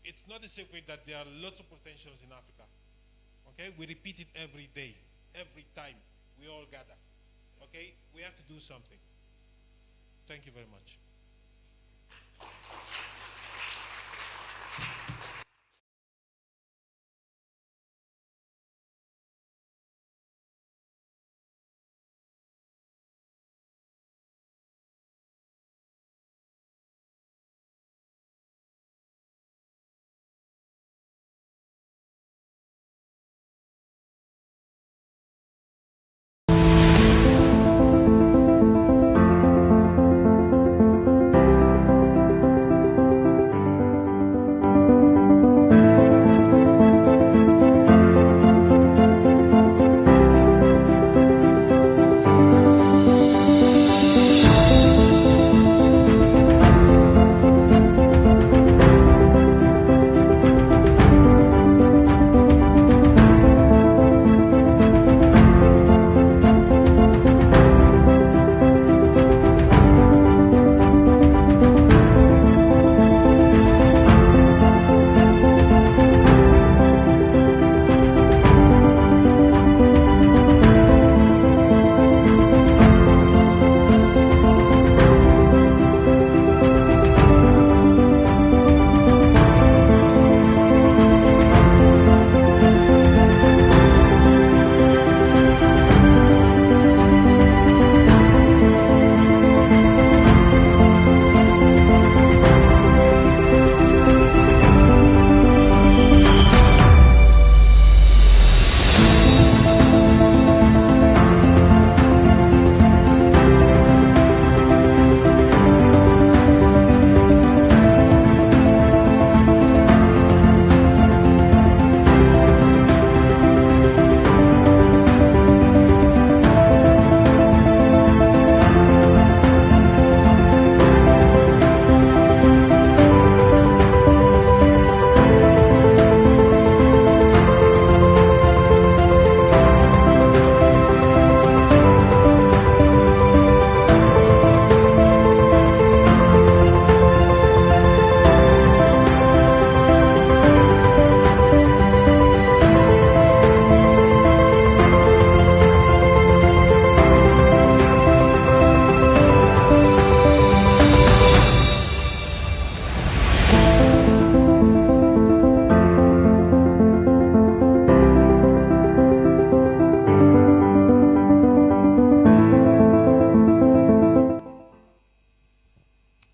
It's not a secret that there are lots of potentials in Africa. Okay, we repeat it every day, every time we all gather. Okay, we have to do something. Thank you very much.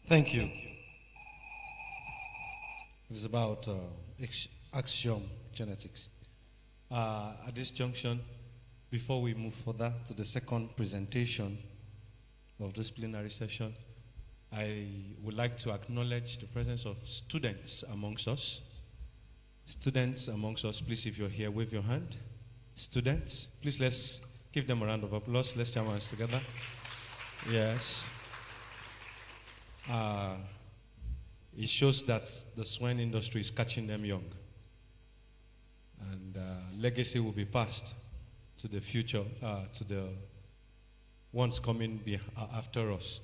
Thank you. It's about Axom genetics. At this junction, before we move further to the second presentation of this plenary session, I would like to acknowledge the presence of students amongst us. Students amongst us, please, if you're here, wave your hand. Students, please, let's give them a round of applause. Let's jam our hands together. Yes. It shows that the swine industry is catching them young. And legacy will be passed to the future, to the ones coming after us.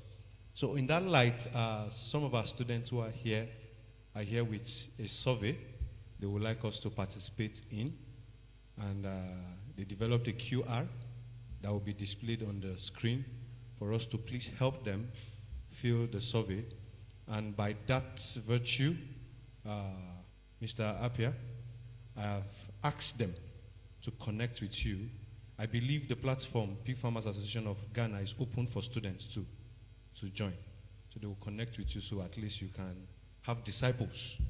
So in that light, some of our students who are here with a survey they would like us to participate in, and they developed a QR that will be displayed on the screen for us to please help them fill the survey. And by that virtue, Mr. Apia, I have asked them to connect with you. I believe the platform, Pig Farmers Association of Ghana, is open for students too, to join. So they will connect with you so at least you can have disciples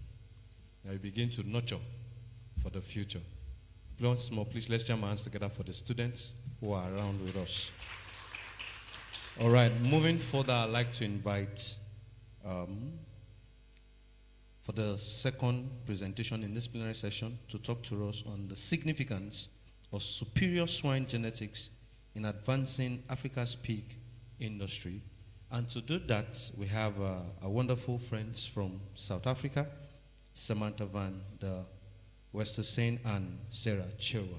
that you begin to nurture for the future. Once more, please let's jam our hands together for the students who are around with us. All right, moving further, I'd like to invite for the second presentation in this plenary session to talk to us on the significance of superior swine genetics in advancing Africa's pig industry. And to do that, we have our wonderful friends from South Africa, Samantha Van der Westersen and Sarah Chewa.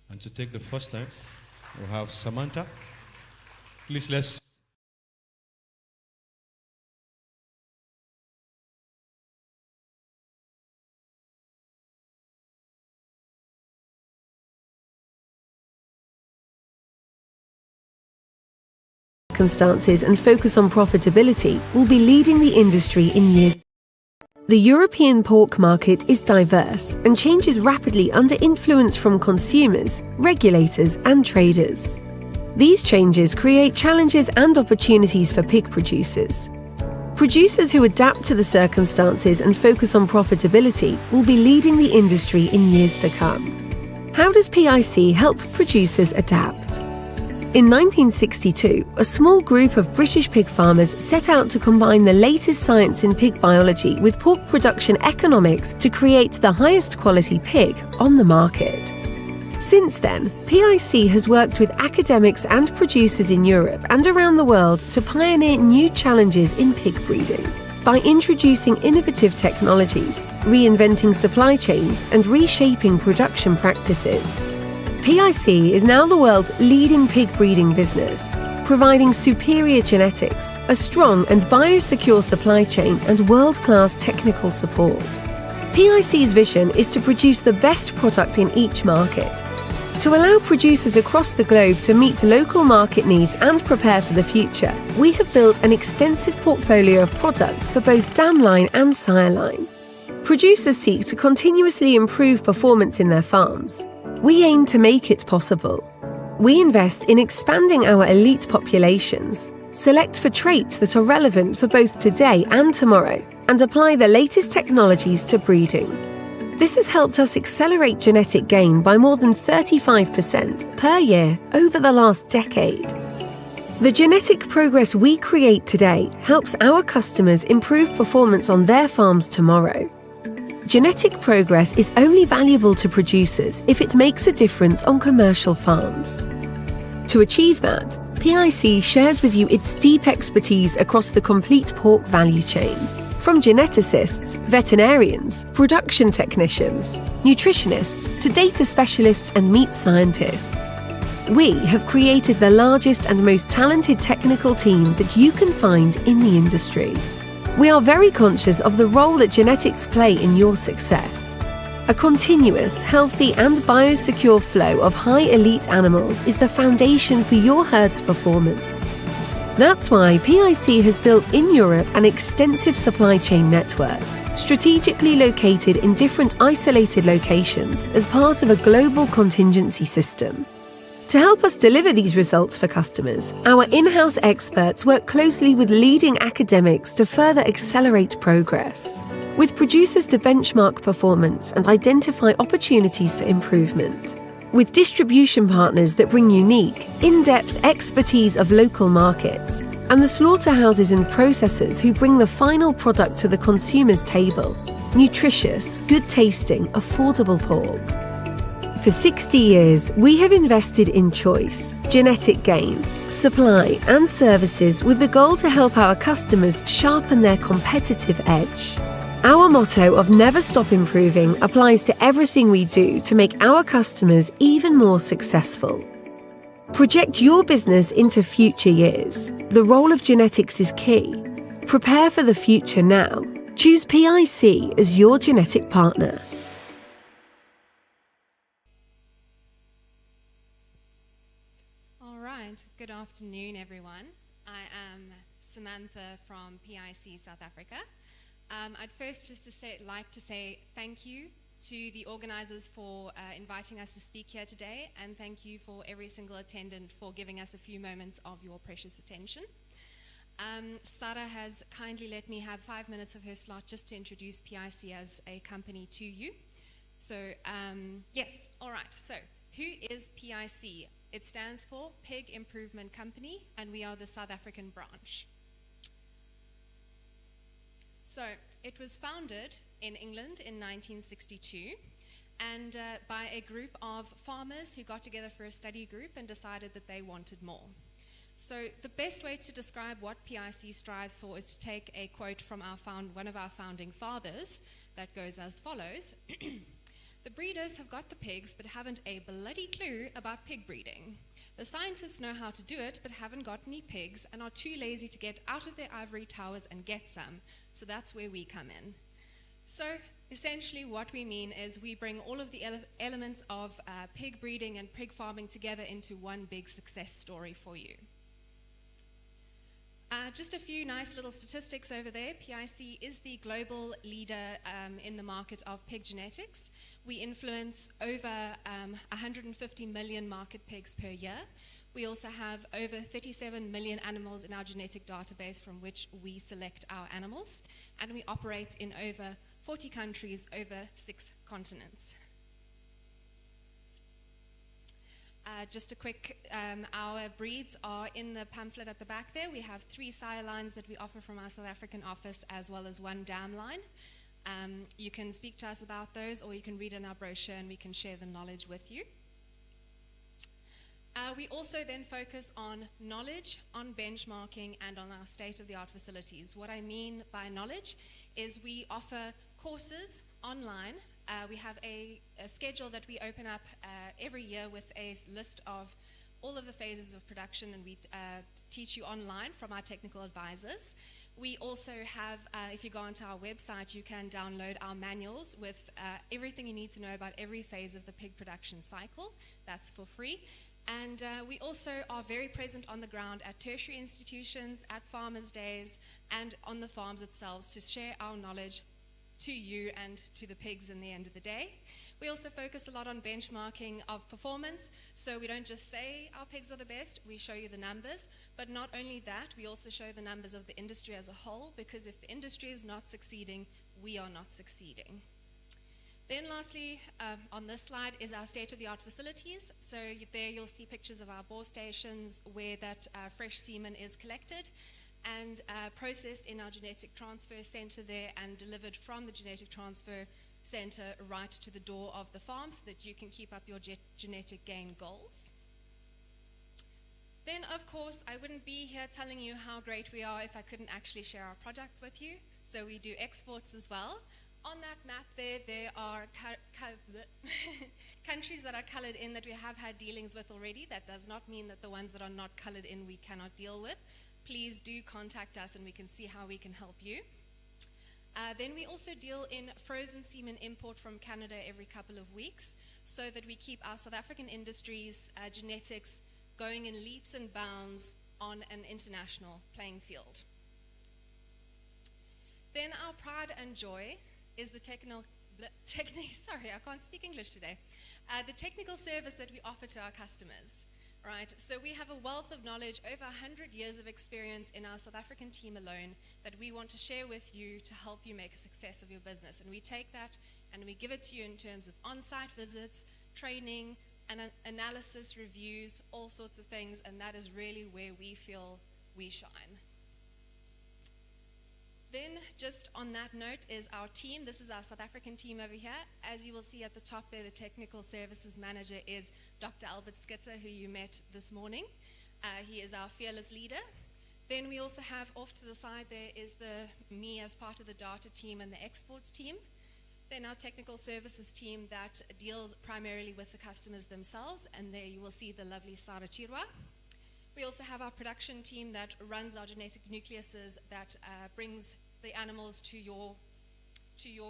And to take the first time, we'll have Samantha. Please let's circumstances and focus on profitability will be leading the industry in years. The European pork market is diverse and changes rapidly under influence from consumers, regulators, and traders. These changes create challenges and opportunities for pig producers. Producers who adapt to the circumstances and focus on profitability will be leading the industry in years to come. How does PIC help producers adapt? In 1962, a small group of British pig farmers set out to combine the latest science in pig biology with pork production economics to create the highest quality pig on the market. Since then, PIC has worked with academics and producers in Europe and around the world to pioneer new challenges in pig breeding. By introducing innovative technologies, reinventing supply chains, and reshaping production practices, PIC is now the world's leading pig breeding business, providing superior genetics, a strong and biosecure supply chain, and world-class technical support. PIC's vision is to produce the best product in each market. To allow producers across the globe to meet local market needs and prepare for the future, we have built an extensive portfolio of products for both dam line and sire line. Producers seek to continuously improve performance in their farms. We aim to make it possible. We invest in expanding our elite populations, select for traits that are relevant for both today and tomorrow, and apply the latest technologies to breeding. This has helped us accelerate genetic gain by more than 35% per year over the last decade. The genetic progress we create today helps our customers improve performance on their farms tomorrow. Genetic progress is only valuable to producers if it makes a difference on commercial farms. To achieve that, PIC shares with you its deep expertise across the complete pork value chain, from geneticists, veterinarians, production technicians, nutritionists, to data specialists and meat scientists. We have created the largest and most talented technical team that you can find in the industry. We are very conscious of the role that genetics play in your success. A continuous, healthy and biosecure flow of high elite animals is the foundation for your herd's performance. That's why PIC has built in Europe an extensive supply chain network, strategically located in different isolated locations as part of a global contingency system. To help us deliver these results for customers, our in-house experts work closely with leading academics to further accelerate progress, with producers to benchmark performance and identify opportunities for improvement, with distribution partners that bring unique, in-depth expertise of local markets, and the slaughterhouses and processors who bring the final product to the consumer's table, nutritious, good-tasting, affordable pork. For 60 years, we have invested in choice, genetic gain, supply and services with the goal to help our customers sharpen their competitive edge. Our motto of never stop improving applies to everything we do to make our customers even more successful. Project your business into future years. The role of genetics is key. Prepare for the future now. Choose PIC as your genetic partner. All right, good afternoon, everyone. I am Samantha from PIC South Africa. I'd first just like to say thank you to the organizers for inviting us to speak here today, and thank you for every single attendant for giving us a few moments of your precious attention. Sarah has kindly let me have 5 minutes of her slot just to introduce PIC as a company to you. So, yes, all right. So, who is PIC? It stands for Pig Improvement Company, and we are the South African branch. So, it was founded in England in 1962, and by a group of farmers who got together for a study group and decided that they wanted more. So the best way to describe what PIC strives for is to take a quote from one of our founding fathers that goes as follows. The breeders have got the pigs but haven't a bloody clue about pig breeding. The scientists know how to do it but haven't got any pigs and are too lazy to get out of their ivory towers and get some. So that's where we come in. So essentially what we mean is we bring all of the elements of pig breeding and pig farming together into one big success story for you. Just a few nice little statistics over there. PIC is the global leader in the market of pig genetics. We influence over 150 million market pigs per year. We also have over 37 million animals in our genetic database from which we select our animals. And we operate in over 40 countries, over 6 continents. Just a quick, our breeds are in the pamphlet at the back there. We have 3 sire lines that we offer from our South African office, as well as 1 dam line. You can speak to us about those, or you can read in our brochure and we can share the knowledge with you. We also then focus on knowledge, on benchmarking, and on our state-of-the-art facilities. What I mean by knowledge is we offer courses online. We have a schedule that we open up every year with a list of all of the phases of production, and we teach you online from our technical advisors. We also have, if you go onto our website, you can download our manuals with everything you need to know about every phase of the pig production cycle. That's for free. And we also are very present on the ground at tertiary institutions, at farmers' days, and on the farms itself to share our knowledge to you and to the pigs in the end of the day. We also focus a lot on benchmarking of performance, so we don't just say our pigs are the best, we show you the numbers, but not only that, we also show the numbers of the industry as a whole, because if the industry is not succeeding, we are not succeeding. Then lastly, on this slide is our state-of-the-art facilities. So there you'll see pictures of our bore stations where that fresh semen is collected and processed in our genetic transfer center there and delivered from the genetic transfer center right to the door of the farm so that you can keep up your genetic gain goals. Then, of course, I wouldn't be here telling you how great we are if I couldn't actually share our product with you. So we do exports as well. On that map there are countries that are colored in that we have had dealings with already. That does not mean that the ones that are not colored in we cannot deal with. Please do contact us and we can see how we can help you. Then we also deal in frozen semen import from Canada every couple of weeks so that we keep our South African industries, genetics, going in leaps and bounds on an international playing field. Then our pride and joy is the sorry, I can't speak English today. The technical service that we offer to our customers. Right, so we have a wealth of knowledge, over 100 years of experience in our South African team alone that we want to share with you to help you make a success of your business. And we take that and we give it to you in terms of on-site visits, training, and analysis, reviews, all sorts of things, and that is really where we feel we shine. Then, just on that note, is our team. This is our South African team over here. As you will see at the top there, the technical services manager is Dr. Albert Skitzer, who you met this morning. He is our fearless leader. Then we also have off to the side there is me as part of the data team and the exports team. Then our technical services team that deals primarily with the customers themselves, and there you will see the lovely Sara Chirwa. We also have our production team that runs our genetic nucleuses that brings the animals to your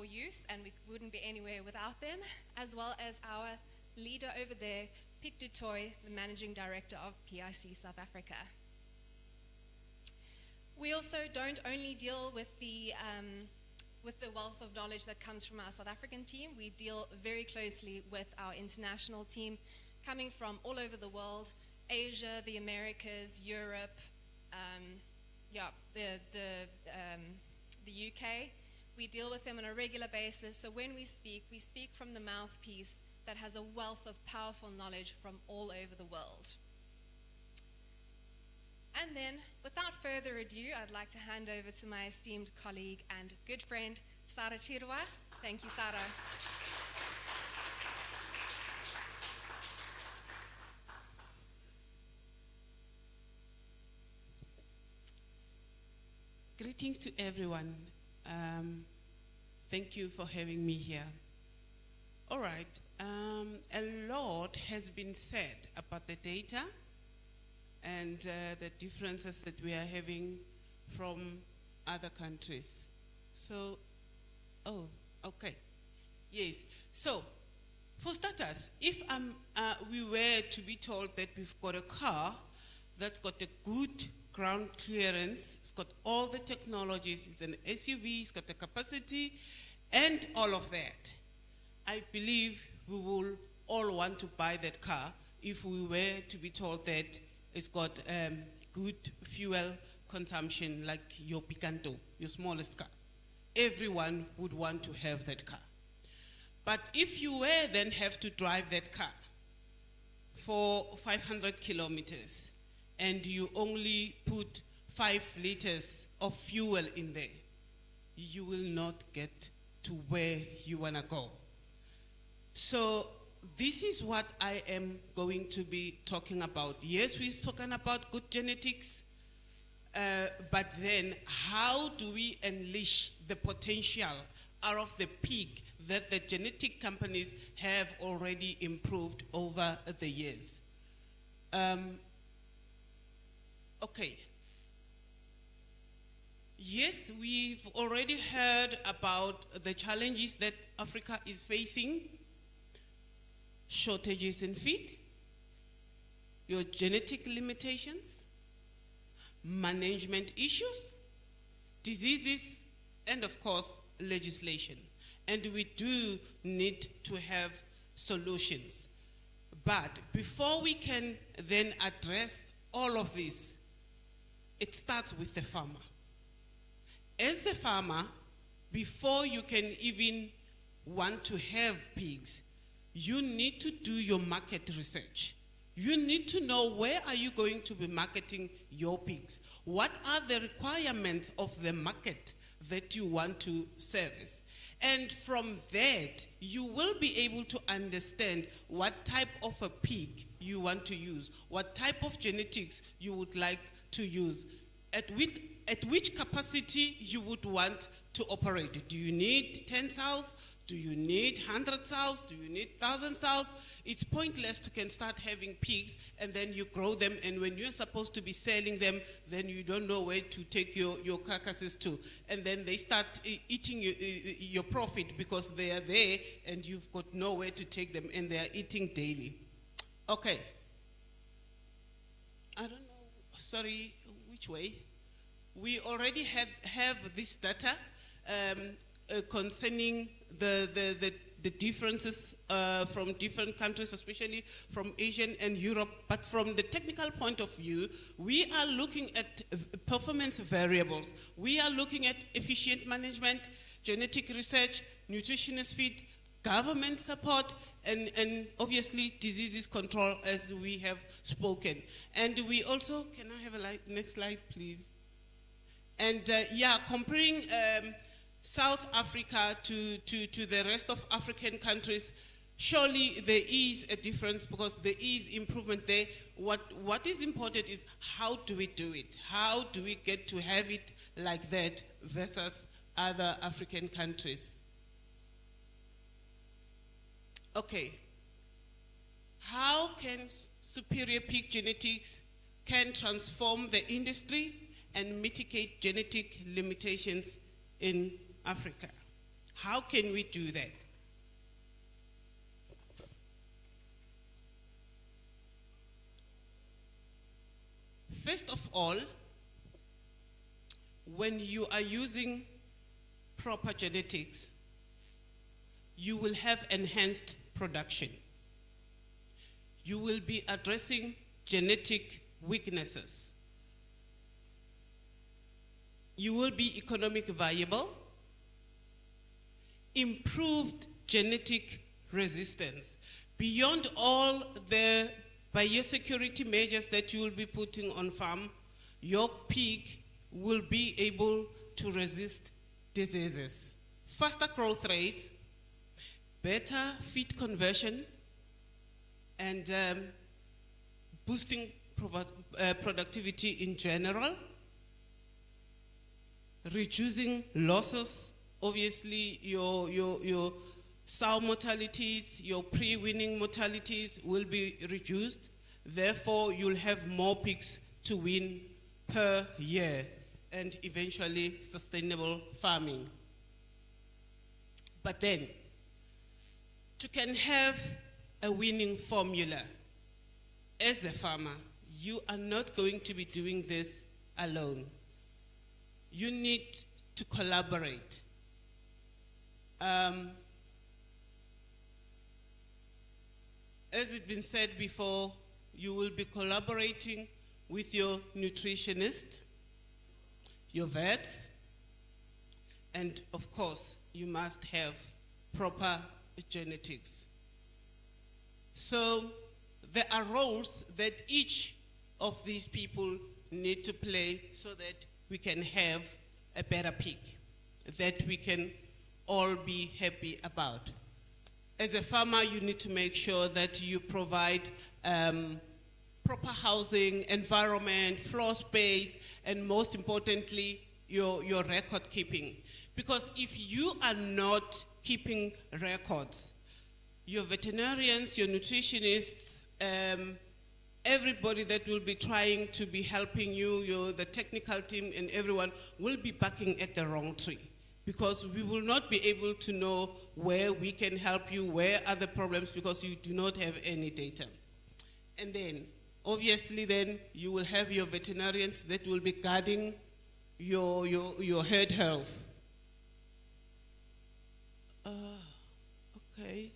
use, and we wouldn't be anywhere without them, as well as our leader over there, PIC South, the managing director of PIC South Africa. We also don't only deal with the wealth of knowledge that comes from our South African team. We deal very closely with our international team coming from all over the world, Asia, the Americas, Europe, the UK. We deal with them on a regular basis, so when we speak from the mouthpiece that has a wealth of powerful knowledge from all over the world. And then, without further ado, I'd like to hand over to my esteemed colleague and good friend, Sara Chirwa. Thank you, Sara. Greetings to everyone. Thank you for having me here. All right, a lot has been said about the data and the differences that we are having from other countries. So, okay, yes. So, for starters, if we were to be told that we've got a car that's got a good ground clearance, it's got all the technologies, it's an SUV, it's got the capacity, and all of that, I believe we will all want to buy that car if we were to be told that it's got good fuel consumption like your Picanto, your smallest car. Everyone would want to have that car. But if you were then have to drive that car for 500 kilometers and you only put 5 liters of fuel in there, you will not get to where you wanna go. So this is what I am going to be talking about. Yes, we've spoken about good genetics, but then how do we unleash the potential out of the pig that the genetic companies have already improved over the years? Okay. Yes, we've already heard about the challenges that Africa is facing. Shortages in feed, your genetic limitations, management issues, diseases, and of course, legislation. And we do need to have solutions. But before we can then address all of this, it starts with the farmer. As a farmer, before you can even want to have pigs, you need to do your market research. You need to know where are you going to be marketing your pigs? What are the requirements of the market that you want to service? And from that, you will be able to understand what type of a pig you want to use, what type of genetics you would like to use, at which capacity you would want to operate. Do you need 10 sows? Do you need 100 sows? Do you need 1,000 sows? It's pointless to can start having pigs and then you grow them, and when you're supposed to be selling them, then you don't know where to take your carcasses to. And then they start eating your profit because they are there and you've got nowhere to take them and they are eating daily. Okay. I don't know, sorry, which way? We already have this data concerning the differences from different countries, especially from Asian and Europe. But from the technical point of view, we are looking at performance variables. We are looking at efficient management, genetic research, nutritionist feed, government support, and obviously diseases control, as we have spoken. And we also, can I have a next slide, please? And comparing South Africa to the rest of African countries, Surely there is a difference because there is improvement there. What is important is how do we do it? How do we get to have it like that versus other African countries? Okay. How can superior pig genetics can transform the industry and mitigate genetic limitations in Africa? How can we do that? First of all, when you are using proper genetics, you will have enhanced production. You will be addressing genetic weaknesses. You will be economic viable, improved genetic resistance. Beyond all the biosecurity measures that you will be putting on farm, your pig will be able to resist diseases. Faster growth rates, better feed conversion, and boosting productivity in general, reducing losses. Obviously, your sow mortalities, your pre-weaning mortalities will be reduced. Therefore, you'll have more pigs to wean per year and eventually sustainable farming. But then, to can have a winning formula, as a farmer, you are not going to be doing this alone. You need to collaborate. As it's been said before, you will be collaborating with your nutritionist, your vets, and of course, you must have proper genetics. So there are roles that each of these people need to play so that we can have a better pig that we can all be happy about. As a farmer, you need to make sure that you provide proper housing, environment, floor space, and most importantly, your record keeping. Because if you are not keeping records, your veterinarians, your nutritionists, everybody that will be trying to be helping you, the technical team and everyone will be backing at the wrong tree. Because we will not be able to know where we can help you, where are the problems, because you do not have any data. And then, obviously then, you will have your veterinarians that will be guarding your herd health. Okay.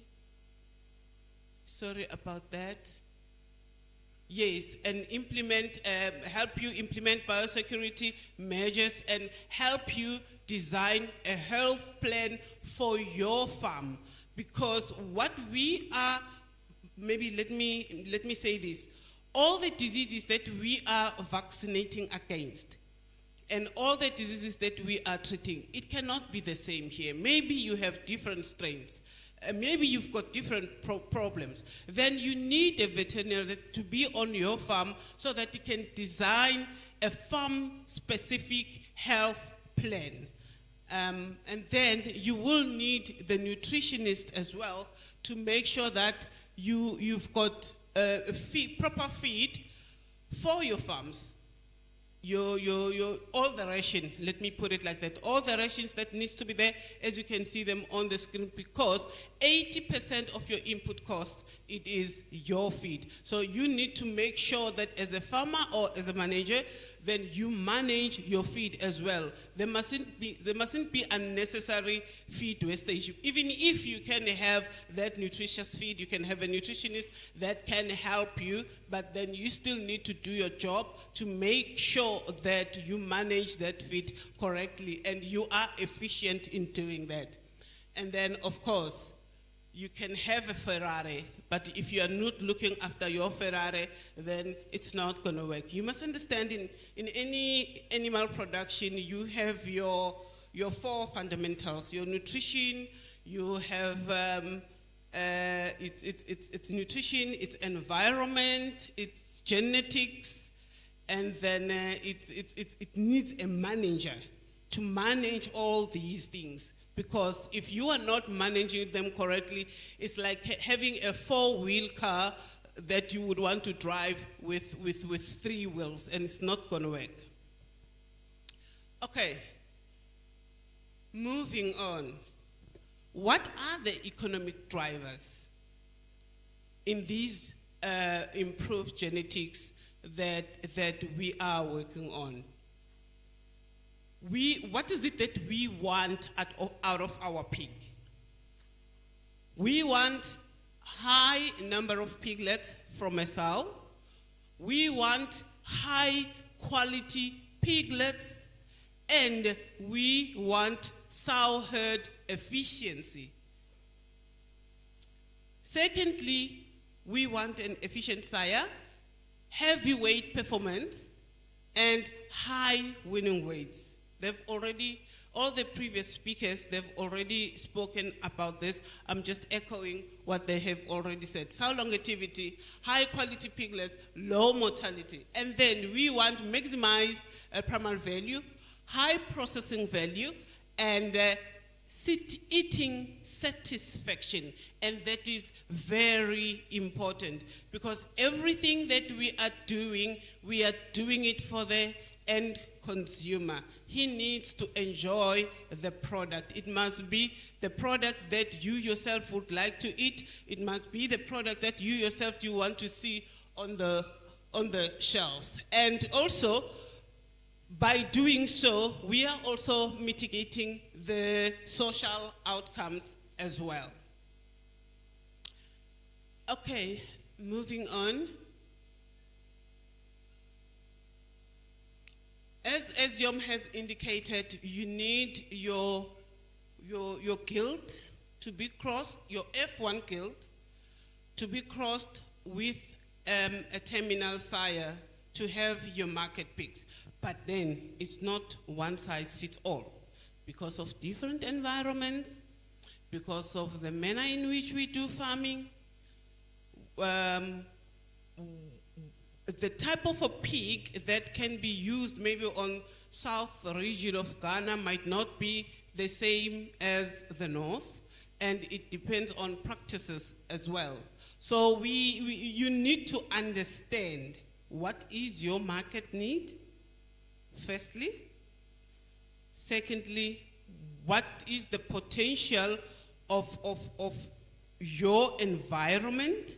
Sorry about that. Yes, and help you implement biosecurity measures and help you design a health plan for your farm. Because what we are, maybe let me say this, all the diseases that we are vaccinating against and all the diseases that we are treating, it cannot be the same here. Maybe you have different strains. Maybe you've got different problems. Then you need a veterinarian to be on your farm so that you can design a farm-specific health plan. And then you will need the nutritionist as well to make sure that you've got proper feed for your farms. All the ration, let me put it like that, all the rations that needs to be there, as you can see them on the screen, because 80% of your input costs, it is your feed. So you need to make sure that as a farmer or as a manager, then you manage your feed as well. There mustn't be unnecessary feed wastage. Even if you can have that nutritious feed, you can have a nutritionist that can help you, but then you still need to do your job to make sure that you manage that feed correctly and you are efficient in doing that. And then, of course, you can have a Ferrari, but if you are not looking after your Ferrari, then it's not going to work. You must understand in any animal production, you have your four fundamentals, your nutrition, you have it's nutrition, it's environment, it's genetics, and then it needs a manager to manage all these things. Because if you are not managing them correctly, it's like having a 4-wheel car that you would want to drive with 3 wheels, and it's not going to work. Okay, moving on. What are the economic drivers in these improved genetics that we are working on? What is it that we want out of our pig? We want high number of piglets from a sow. We want high quality piglets, and we want sow herd efficiency. Secondly, we want an efficient sire, heavyweight performance, and high winning weights. All the previous speakers, they've already spoken about this. I'm just echoing what they have already said. Sow longevity, high quality piglets, low mortality. And then we want maximized primal value, high processing value, and eating satisfaction. And that is very important, because everything that we are doing it for the end consumer. He needs to enjoy the product. It must be the product that you yourself would like to eat. It must be the product that you yourself you want to see on the shelves. And also, by doing so, we are also mitigating the social outcomes as well. Okay, moving on. As Yom has indicated, you need your guild to be crossed, your F1 guild to be crossed with a terminal sire to have your market pigs. But then it's not one size fits all, because of different environments, because of the manner in which we do farming. The type of a pig that can be used maybe on south region of Ghana might not be the same as the north, and it depends on practices as well. So you need to understand what is your market need, firstly. Secondly, what is the potential of your environment?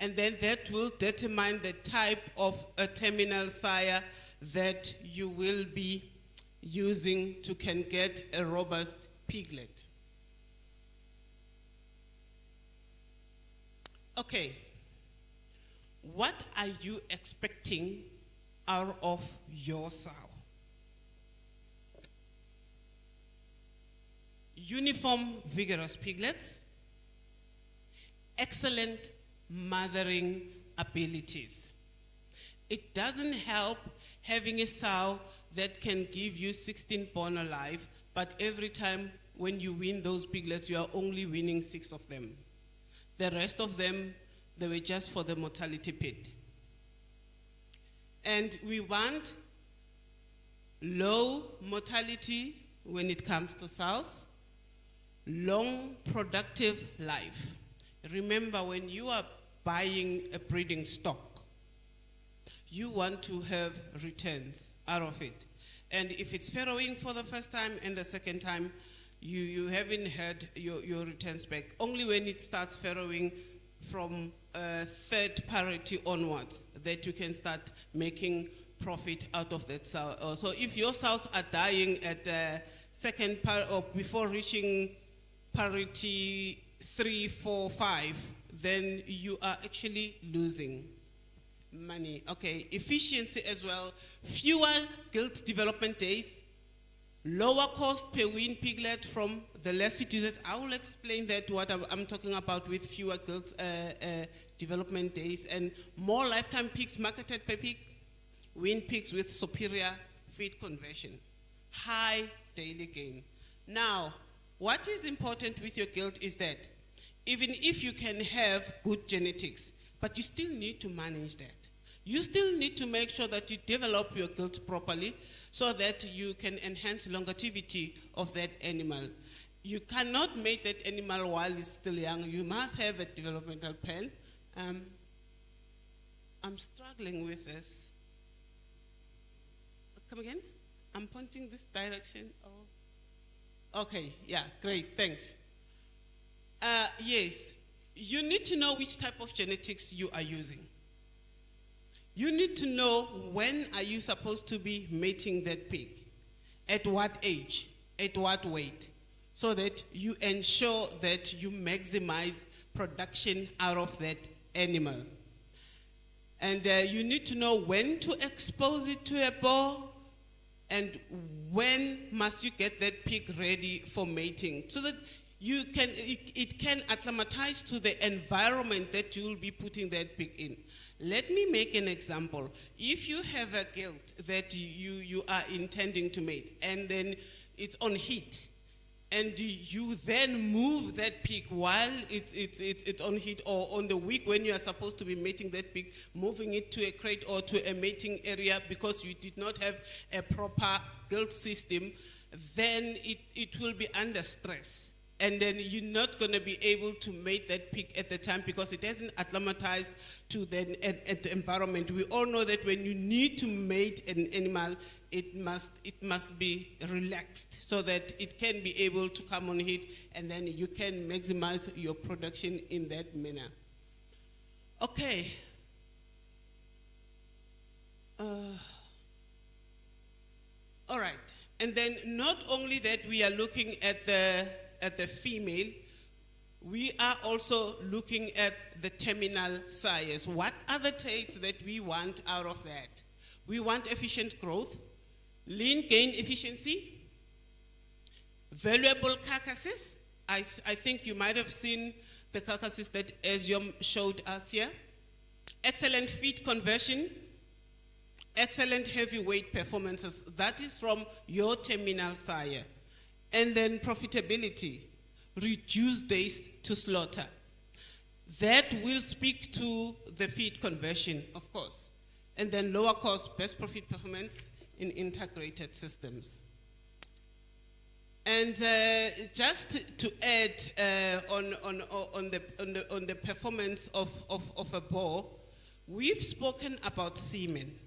And then that will determine the type of a terminal sire that you will be using to can get a robust piglet. Okay, what are you expecting out of your sow? Uniform, vigorous piglets, excellent mothering abilities. It doesn't help having a sow that can give you 16 born alive, but every time when you win those piglets, you are only winning 6 of them. The rest of them, they were just for the mortality pit. And we want low mortality when it comes to sows, long productive life. Remember, when you are buying a breeding stock, you want to have returns out of it. And if it's farrowing for the first time and the second time, you haven't had your returns back. Only when it starts farrowing from third parity onwards that you can start making profit out of that sow. So if your sows are dying at second or before reaching parity 3, 4, 5, then you are actually losing money. Okay, efficiency as well. Fewer gilt development days, lower cost per wean piglet from the less fit users. I will explain that what I'm talking about with fewer gilt development days, and more lifetime pigs marketed per pig, wean pigs with superior feed conversion, high daily gain. Now, what is important with your gilt is that even if you can have good genetics, but you still need to manage that. You still need to make sure that you develop your gilt properly so that you can enhance longevity of that animal. You cannot make that animal while it's still young. You must have a developmental plan. I'm struggling with this. Come again? I'm pointing this direction. Oh. Okay, yeah, great, thanks. Yes, you need to know which type of genetics you are using. You need to know when are you supposed to be mating that pig, at what age, at what weight, so that you ensure that you maximize production out of that animal. And you need to know when to expose it to a boar and when must you get that pig ready for mating, so that you can, it can acclimatize to the environment that you will be putting that pig in. Let me make an example. If you have a gilt that you are intending to mate, and then it's on heat, and you then move that pig while it's on heat, or on the week when you are supposed to be mating that pig, moving it to a crate or to a mating area because you did not have a proper gilt system, then it will be under stress. And then you're not going to be able to mate that pig at the time because it hasn't acclimatized to the environment. We all know that when you need to mate an animal, it must be relaxed so that it can be able to come on heat, and then you can maximize your production in that manner. Okay. All right. And then not only that we are looking at the female, we are also looking at the terminal sires. What are the traits that we want out of that? We want efficient growth, lean gain efficiency, valuable carcasses. I think you might have seen the carcasses that Axom showed us here. Excellent feed conversion, excellent heavyweight performances. That is from your terminal sire. And then profitability, reduce days to slaughter. That will speak to the feed conversion, of course. And then lower cost, best profit performance in integrated systems. And just to add on the performance of a boar, we've spoken about semen.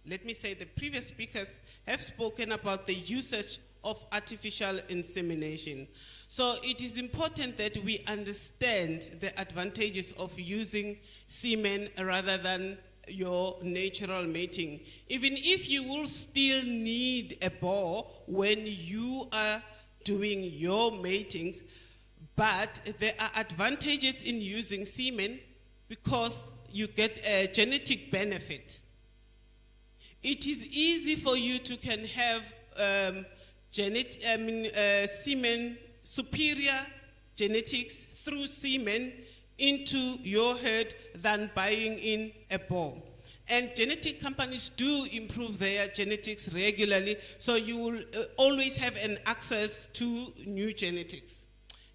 Let me say the previous speakers have spoken about the usage of artificial insemination. So it is important that we understand the advantages of using semen rather than your natural mating. Even if you will still need a boar when you are doing your matings, but there are advantages in using semen because you get a genetic benefit. It is easy for you to can have semen, superior genetics through semen into your herd than buying in a boar. And genetic companies do improve their genetics regularly, so you will always have an access to new genetics.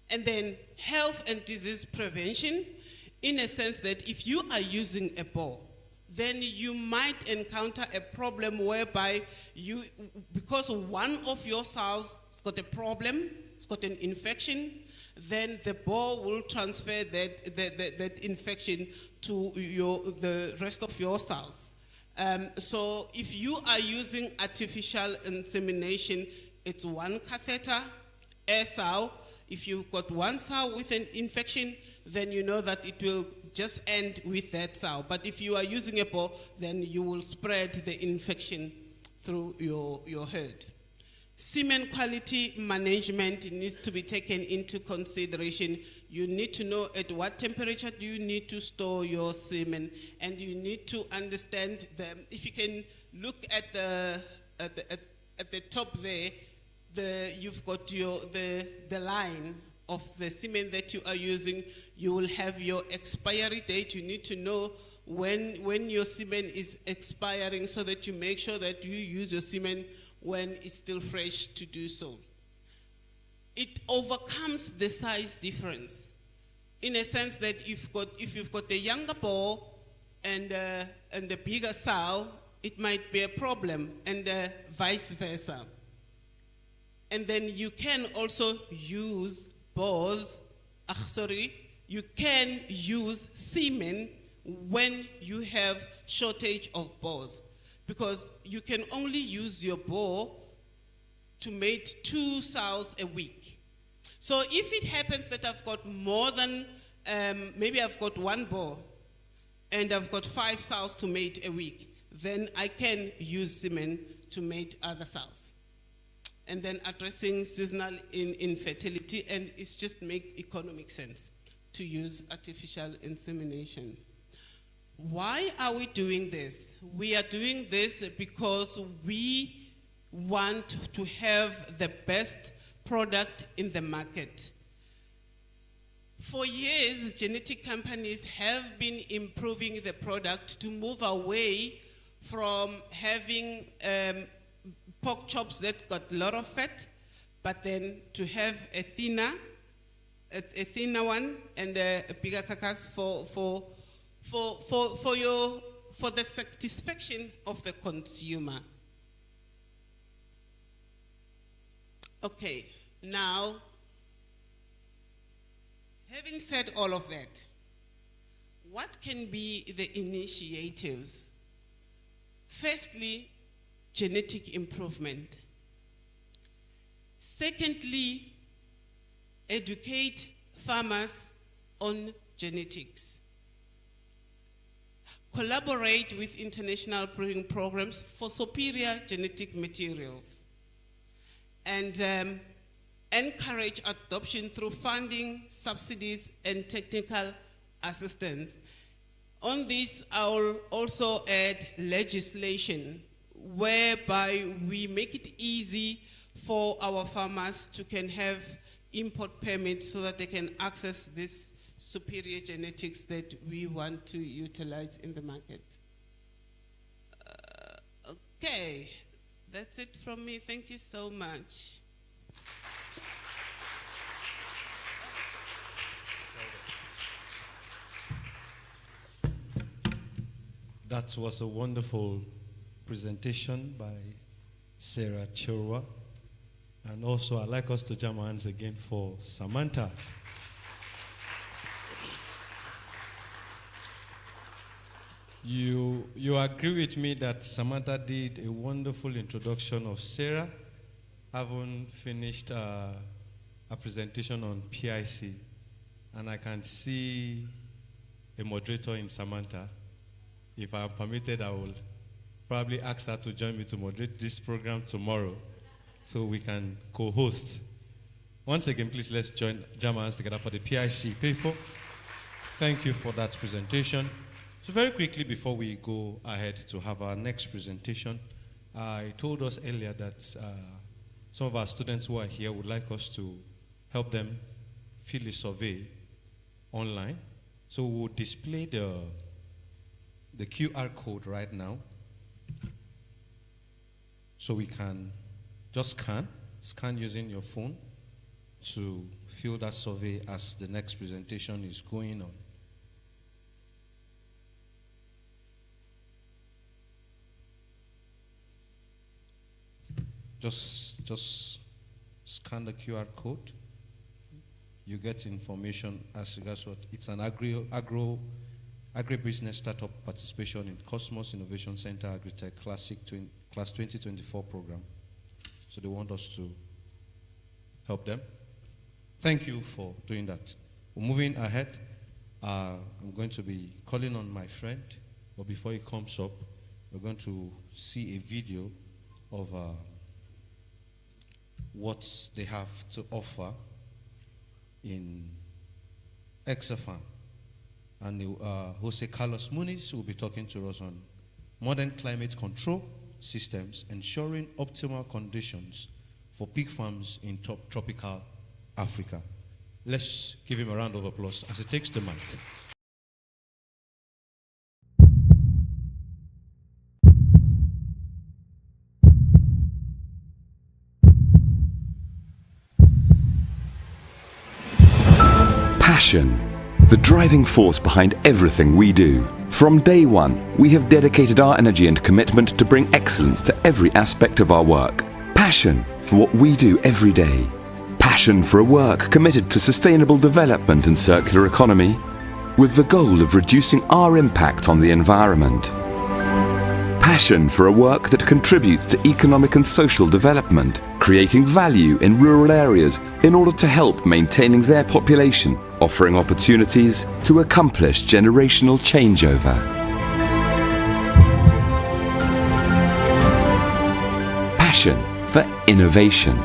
And then health and disease prevention, in a sense that if you are using a boar, then you might encounter a problem whereby because one of your sows has got a problem, it's got an infection, then the boar will transfer that infection to the rest of your sows. So if you are using artificial insemination, it's one catheter, a sow. If you've got one sow with an infection, then you know that it will just end with that sow. But if you are using a boar, then you will spread the infection through your herd. Semen quality management needs to be taken into consideration. You need to know at what temperature do you need to store your semen, and you need to understand if you can look at the top there, you've got the line of the semen that you are using. You will have your expiry date. You need to know when your semen is expiring so that you make sure that you use your semen when it's still fresh to do so. It overcomes the size difference. in a sense that if you've got a younger bull and a bigger sow, it might be a problem, and vice versa. And then you can also use bulls, you can use semen when you have shortage of bulls, because you can only use your bull to mate 2 sows a week. So if it happens that I've got more than, maybe I've got 1 bull and I've got 5 sows to mate a week, then I can use semen to mate other sows. And then addressing seasonal infertility, and it's just make economic sense to use artificial insemination. Why are we doing this? We are doing this because we want to have the best product in the market. For years, genetic companies have been improving the product to move away from having pork chops that got a lot of fat, but then to have a thinner one and a bigger carcass for the satisfaction of the consumer. Okay, now, having said all of that, what can be the initiatives? Firstly, genetic improvement. Secondly, educate farmers on genetics. Collaborate with international breeding programs for superior genetic materials. And encourage adoption through funding, subsidies, and technical assistance. On this, I will also add legislation whereby we make it easy for our farmers to can have import permits so that they can access this superior genetics that we want to utilize in the market. Okay, that's it from me. Thank you so much. That was a wonderful presentation by Sarah Chirwa. And also, I'd like us to jam our hands again for Samantha. You agree with me that Samantha did a wonderful introduction of Sarah, having finished a presentation on PIC. And I can see a moderator in Samantha. If I am permitted, I will probably ask her to join me to moderate this program tomorrow so we can co-host. Once again, please let's jam our hands together for the PIC people. Thank you for that presentation. So very quickly before we go ahead to have our next presentation, I told us earlier that some of our students who are here would like us to help them fill a survey online. So we'll display the QR code right now. So we can just scan using your phone to fill that survey as the next presentation is going on. Just scan the QR code. You get information as regards what it's an agribusiness startup participation in Cosmos Innovation Center Agritech Class 2024 program. So they want us to help them. Thank you for doing that. We're moving ahead. I'm going to be calling on my friend, but before he comes up, we're going to see a video of what they have to offer in Exafam. And Jose Carlos Muniz will be talking to us on modern climate control systems, ensuring optimal conditions for pig farms in tropical Africa. Let's give him a round of applause as he takes the mic. Passion, the driving force behind everything we do. From day one, we have dedicated our energy and commitment to bring excellence to every aspect of our work. Passion for what we do every day. Passion for a work committed to sustainable development and circular economy, with the goal of reducing our impact on the environment. Passion for a work that contributes to economic and social development, creating value in rural areas in order to help maintaining their population, offering opportunities to accomplish generational changeover. Passion for innovation.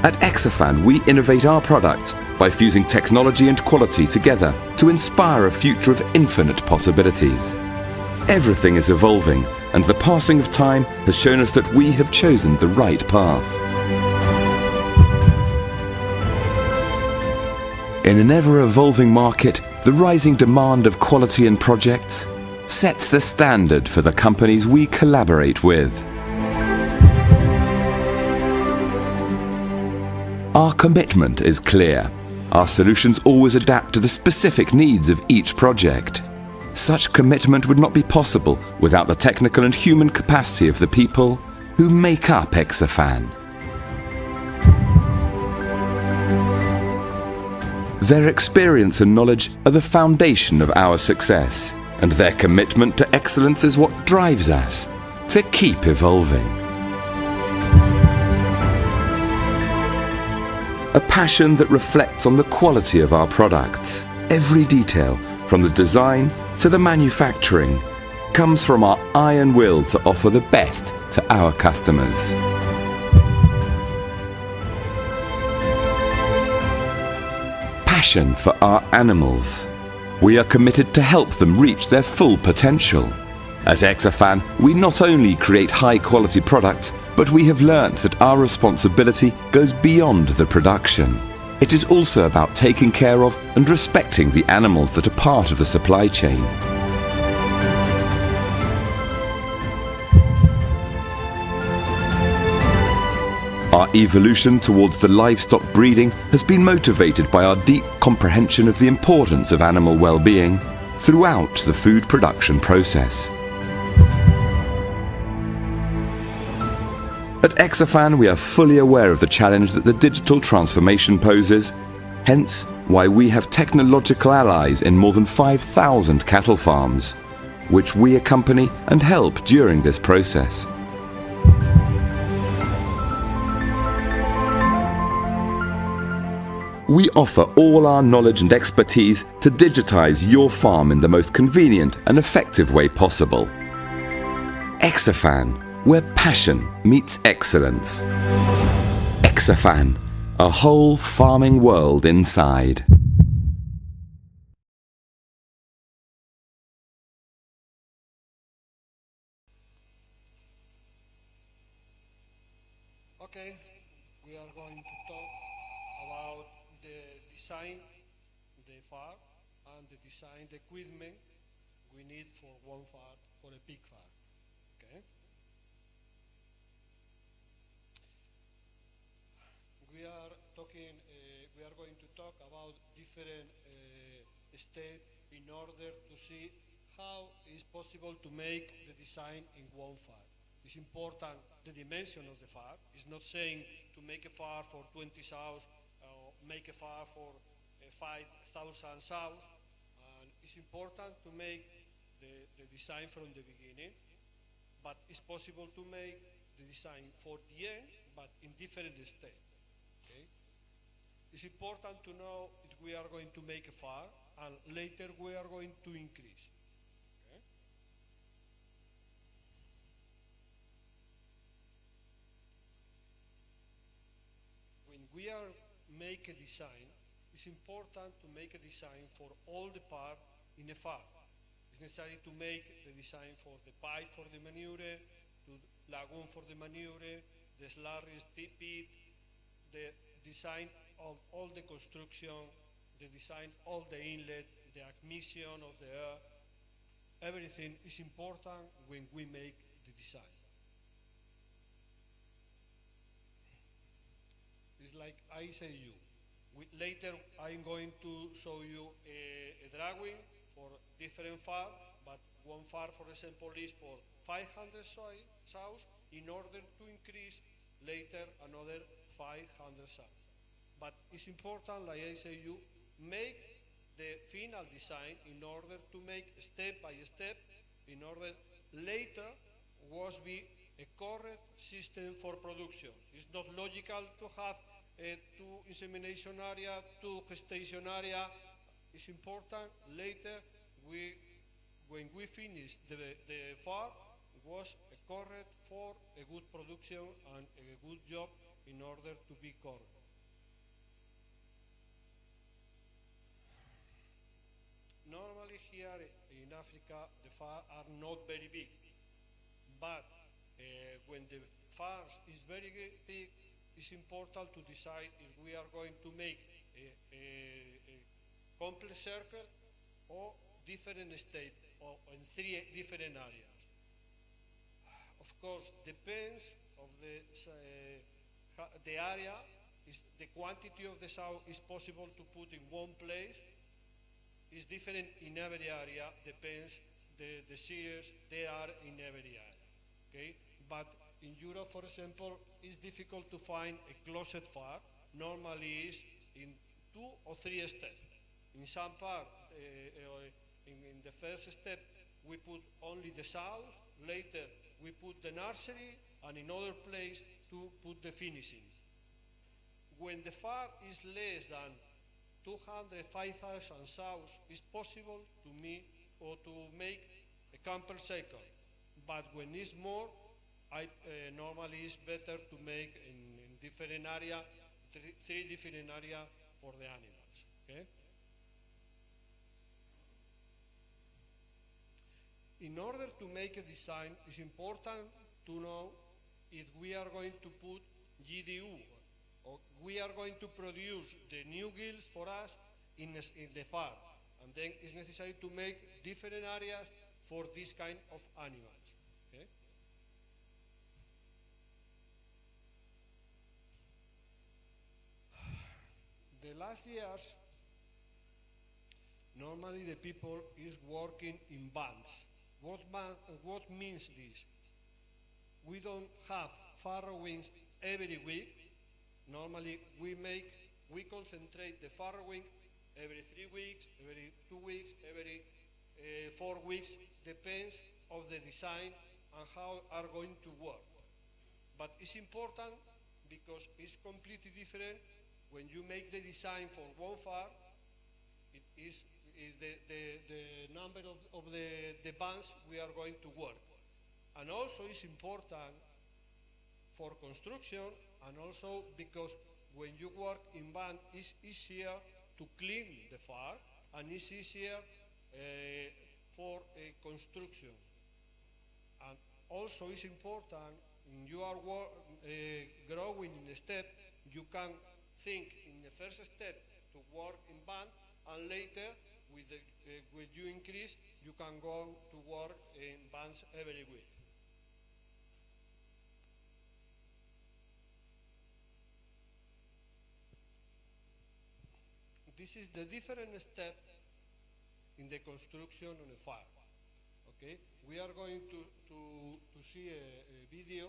At Exafan, we innovate our products by fusing technology and quality together to inspire a future of infinite possibilities. Everything is evolving, and the passing of time has shown us that we have chosen the right path. In an ever-evolving market, the rising demand of quality in projects sets the standard for the companies we collaborate with. Our commitment is clear. Our solutions always adapt to the specific needs of each project. Such commitment would not be possible without the technical and human capacity of the people who make up Exafan. Their experience and knowledge are the foundation of our success, and their commitment to excellence is what drives us to keep evolving. A passion that reflects on the quality of our products. Every detail, from the design to the manufacturing, comes from our iron will to offer the best to our customers. Passion for our animals. We are committed to help them reach their full potential. At Exafan, we not only create high-quality products, but we have learnt that our responsibility goes beyond the production. It is also about taking care of and respecting the animals that are part of the supply chain. Our evolution towards the livestock breeding has been motivated by our deep comprehension of the importance of animal well-being throughout the food production process. At Exafan, we are fully aware of the challenge that the digital transformation poses, hence why we have technological allies in more than 5,000 cattle farms, which we accompany and help during this process. We offer all our knowledge and expertise to digitize your farm in the most convenient and effective way possible. Exafan, where passion meets excellence. Exafan, a whole farming world inside. Okay, we are going to talk about the design, the farm, and the design, the equipment we need for one farm, for a pig farm. Okay. We are going to talk about different steps in order to see how it's possible to make the design in one farm. It's important the dimension of the farm. It's not saying to make a farm for 20 sows or make a farm for 5,000 sows. And it's important to make the design from the beginning, but it's possible to make the design for the end, but in different steps. Okay? It's important to know that we are going to make a farm, and later we are going to increase. Okay? When we are make a design, it's important to make a design for all the parts in a farm. It's necessary to make the design for the pipe for the manure, the lagoon for the manure, the slurry pit, the design of all the construction, the design of the inlet, the admission of the air. Everything is important when we make the design. It's like I say you, Later, I'm going to show you a drawing for different farm, but one farm, for example, is for 500 sows in order to increase later another 500 sows. But it's important, like I say, you make the final design in order to make step by step, in order later was be a correct system for production. It's not logical to have two insemination area, two gestation area. It's important later when we finish the farm was correct for a good production and a good job in order to be correct. Normally here in Africa the farms are not very big, but when the farms is very big, it's important to decide if we are going to make a complex circle or different state or in 3 different areas. Of course, depends of the area, is the quantity of the sow is possible to put in one place. It's different in every area, depends the shears they are in every area, okay? But in Europe, for example, it's difficult to find a closed farm. Normally is in 2 or 3 steps. In some part, in the first step, we put only the sows, later we put the nursery, and in other place to put the finishings. When the farm is less than 205,000 sows, it's possible to me or to make a camper cycle. But when it's more, normally it's better to make in different area, 3 different areas for the animals. Okay? In order to make a design, it's important to know if we are going to put GDU, or we are going to produce the new gills for us in the farm. And then it's necessary to make different areas for this kind of animals. Okay? The last years, normally the people is working in bands. What means this? We don't have farrowings every week. Normally we concentrate the farrowing every 3 weeks, every 2 weeks, every 4 weeks, depends of the design and how are going to work. But it's important because it's completely different when you make the design for one farm. It is the number of the bands we are going to work. And also it's important for construction, and also because when you work in band, it's easier to clean the farm, and it's easier for construction. And also it's important when you are growing in a step, you can think in the first step to work in band, and later when you increase, you can go to work in bands every week. This is the different step in the construction on a farm. Okay, we are going to see a video,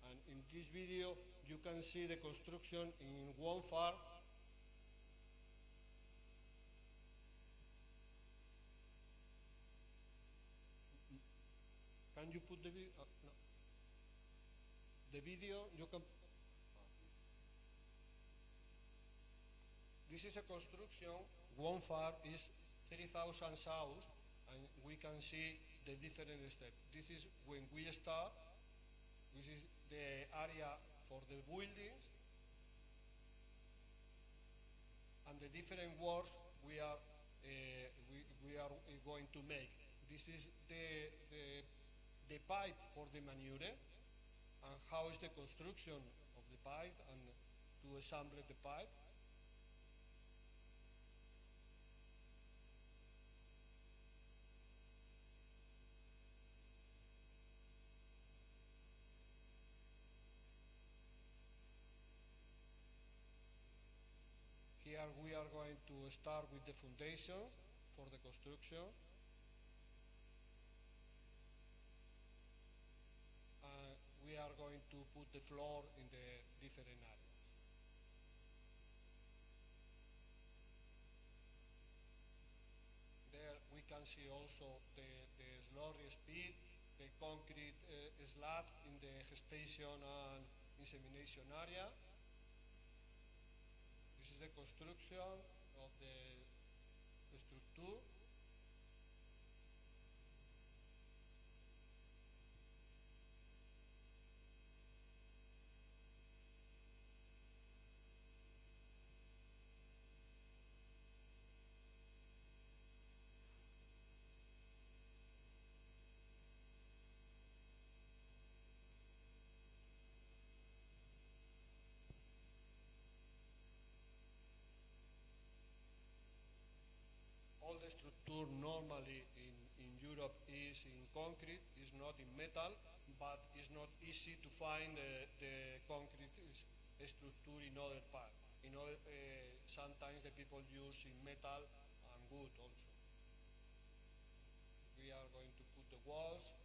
and in this video you can see the construction in one farm. Can you put the video? No. The video you can. This is a construction. One farm is 3,000 sows, and we can see the different steps. This is when we start. This is the area for the buildings, and the different works we are going to make. This is the pipe for the manure, and how is the construction of the pipe and to assemble the pipe. Here start with the foundation for the construction. We are going to put the floor in the different areas. There we can see also the slurry speed, the concrete slab in the gestation and insemination area. This is the construction of the structure. All the structure normally in Europe is in concrete, is not in metal, but it's not easy to find the concrete structure in other parts. Sometimes the people use in metal and wood also. We are going to put the walls.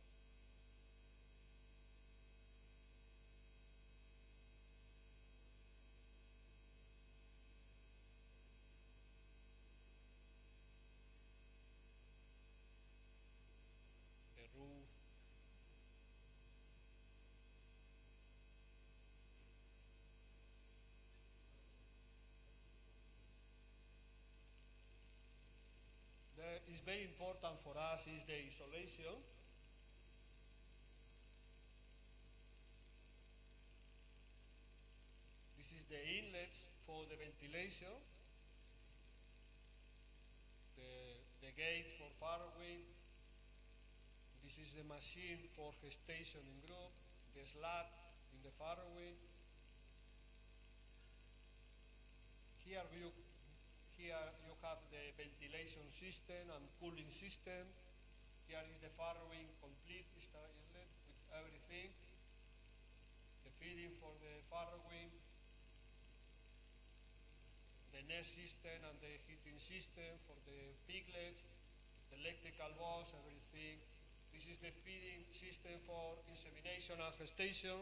Roof. That is very important for us is the isolation. This is the inlets for the ventilation. The gate for farrowing. This is the machine for gestation in group, the slab in the farrowing. Here you have the ventilation system and cooling system. Here is the farrowing complete inlet with everything. The feeding for the farrowing, the nest system and the heating system for the piglets, the electrical box, everything. This is the feeding system for insemination and gestation.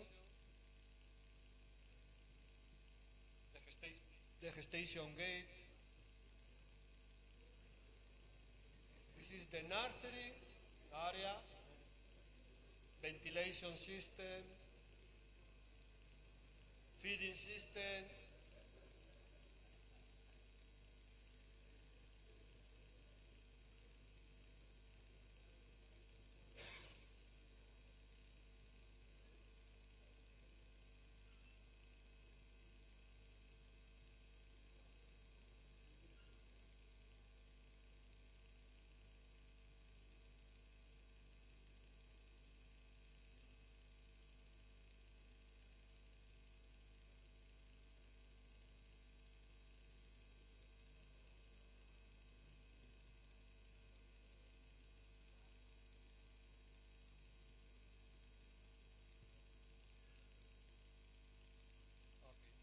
The gestation gate. This is the nursery area, ventilation system, feeding system.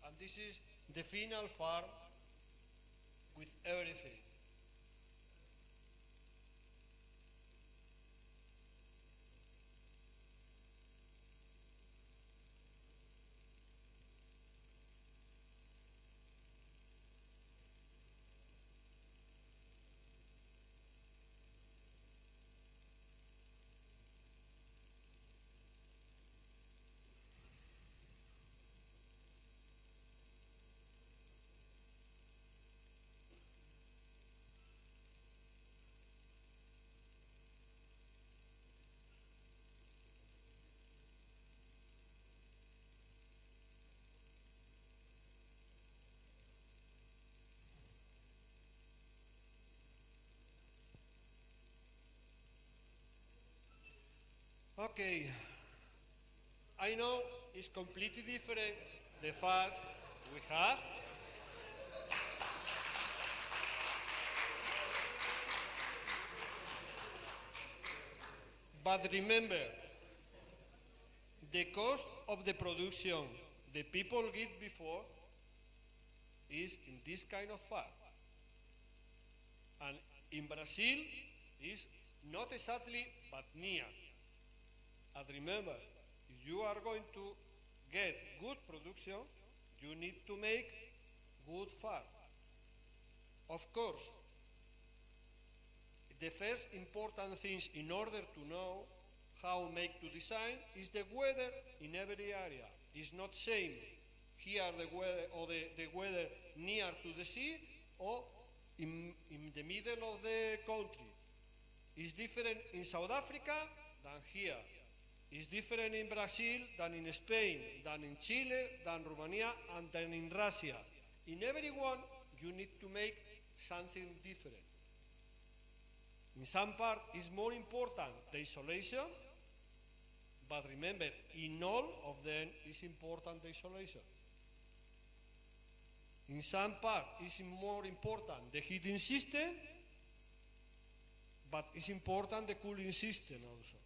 And this is the final farm with everything. Okay, I know it's completely different the fast we have. But remember, the cost of the production the people give before is in this kind of fat. And in Brazil, is not exactly, but near. And remember, if you are going to get good production, you need to make good farm. Of course, the first important things in order to know how make to design is the weather in every area. It's not same here the weather or the weather near to the sea or in the middle of the country. It's different in South Africa than here. It's different in Brazil than in Spain, than in Chile, than Romania, and than in Russia. In every one, you need to make something different. In some part, it's more important the isolation, but remember, in all of them, it's important the isolation. In some part, it's more important the heating system, but it's important the cooling system also.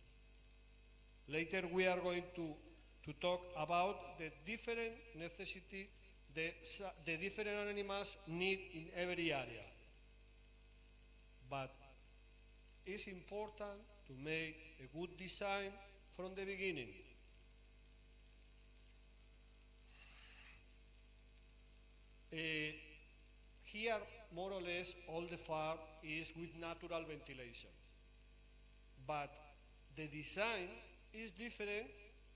Later we are going to talk about the different necessity the different animals need in every area. But it's important to make a good design from the beginning. Here, more or less, all the farm is with natural ventilation. But the design is different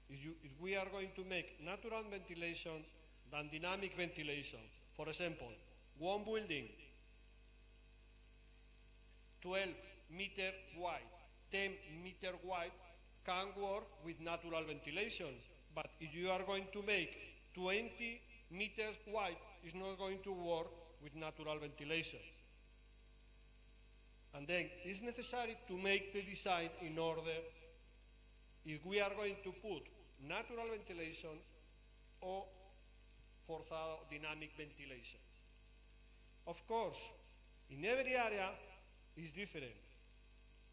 if we are going to make natural ventilation than dynamic ventilation. For example, one building, 12 meter wide, 10 meter wide, can work with natural ventilation. But if you are going to make 20 meters wide, it's not going to work with natural ventilation. And then it's necessary to make the design in order if we are going to put natural ventilation or forzado dynamic ventilation. Of course, in every area is different.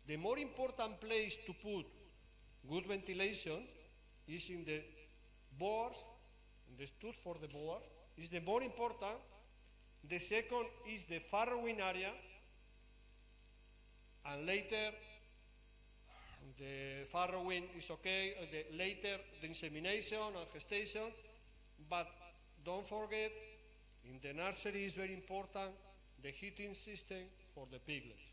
The more important place to put good ventilation is in the boards, in the stud for the board, is the more important. The second is the farrowing area, and later the farrowing is okay, later the insemination and gestation, but don't forget, in the nursery is very important, the heating system for the piglets.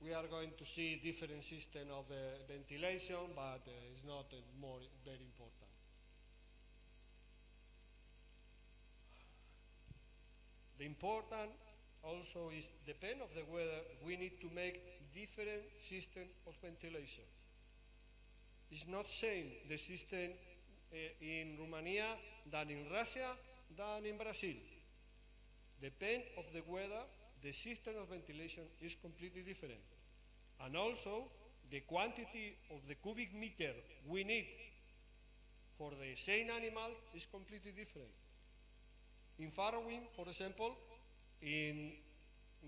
We are going to see different system of ventilation, but it's not very important. The important also is, depend of the weather, we need to make different systems of ventilation. It's not same the system in Romania than in Russia than in Brazil. Depend of the weather, the system of ventilation is completely different. And also, the quantity of the cubic meter we need for the same animal is completely different. In farrowing, for example, in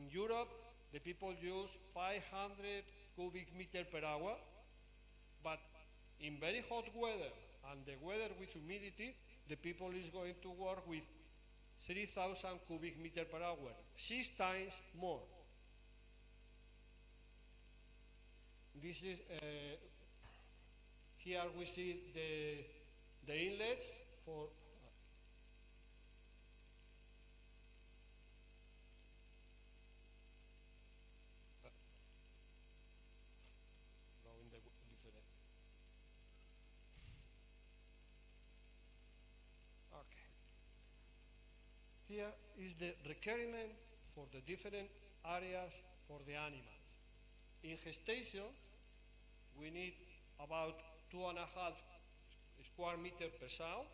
Europe, the people use 500 cubic meter per hour, but in very hot weather and the weather with humidity, the people is going to work with 3,000 cubic meter per hour, 6 times more. This is, here we see the inlets for Here is the requirement for the different areas for the animals. In gestation, we need about 2.5 square meters per sow.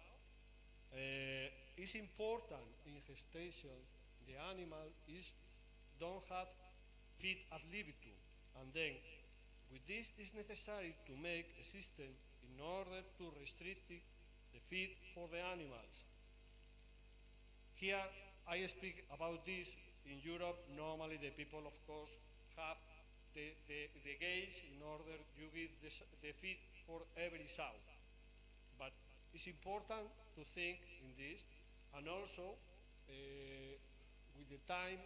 It's important in gestation, the animal don't have feed ad libitum. And then, with this, it's necessary to make a system in order to restrict the feed for the animals. Here, I speak about this. In Europe, normally the people, of course, have the gauge in order to give the feed for every sow. But it's important to think in this, and also with the time,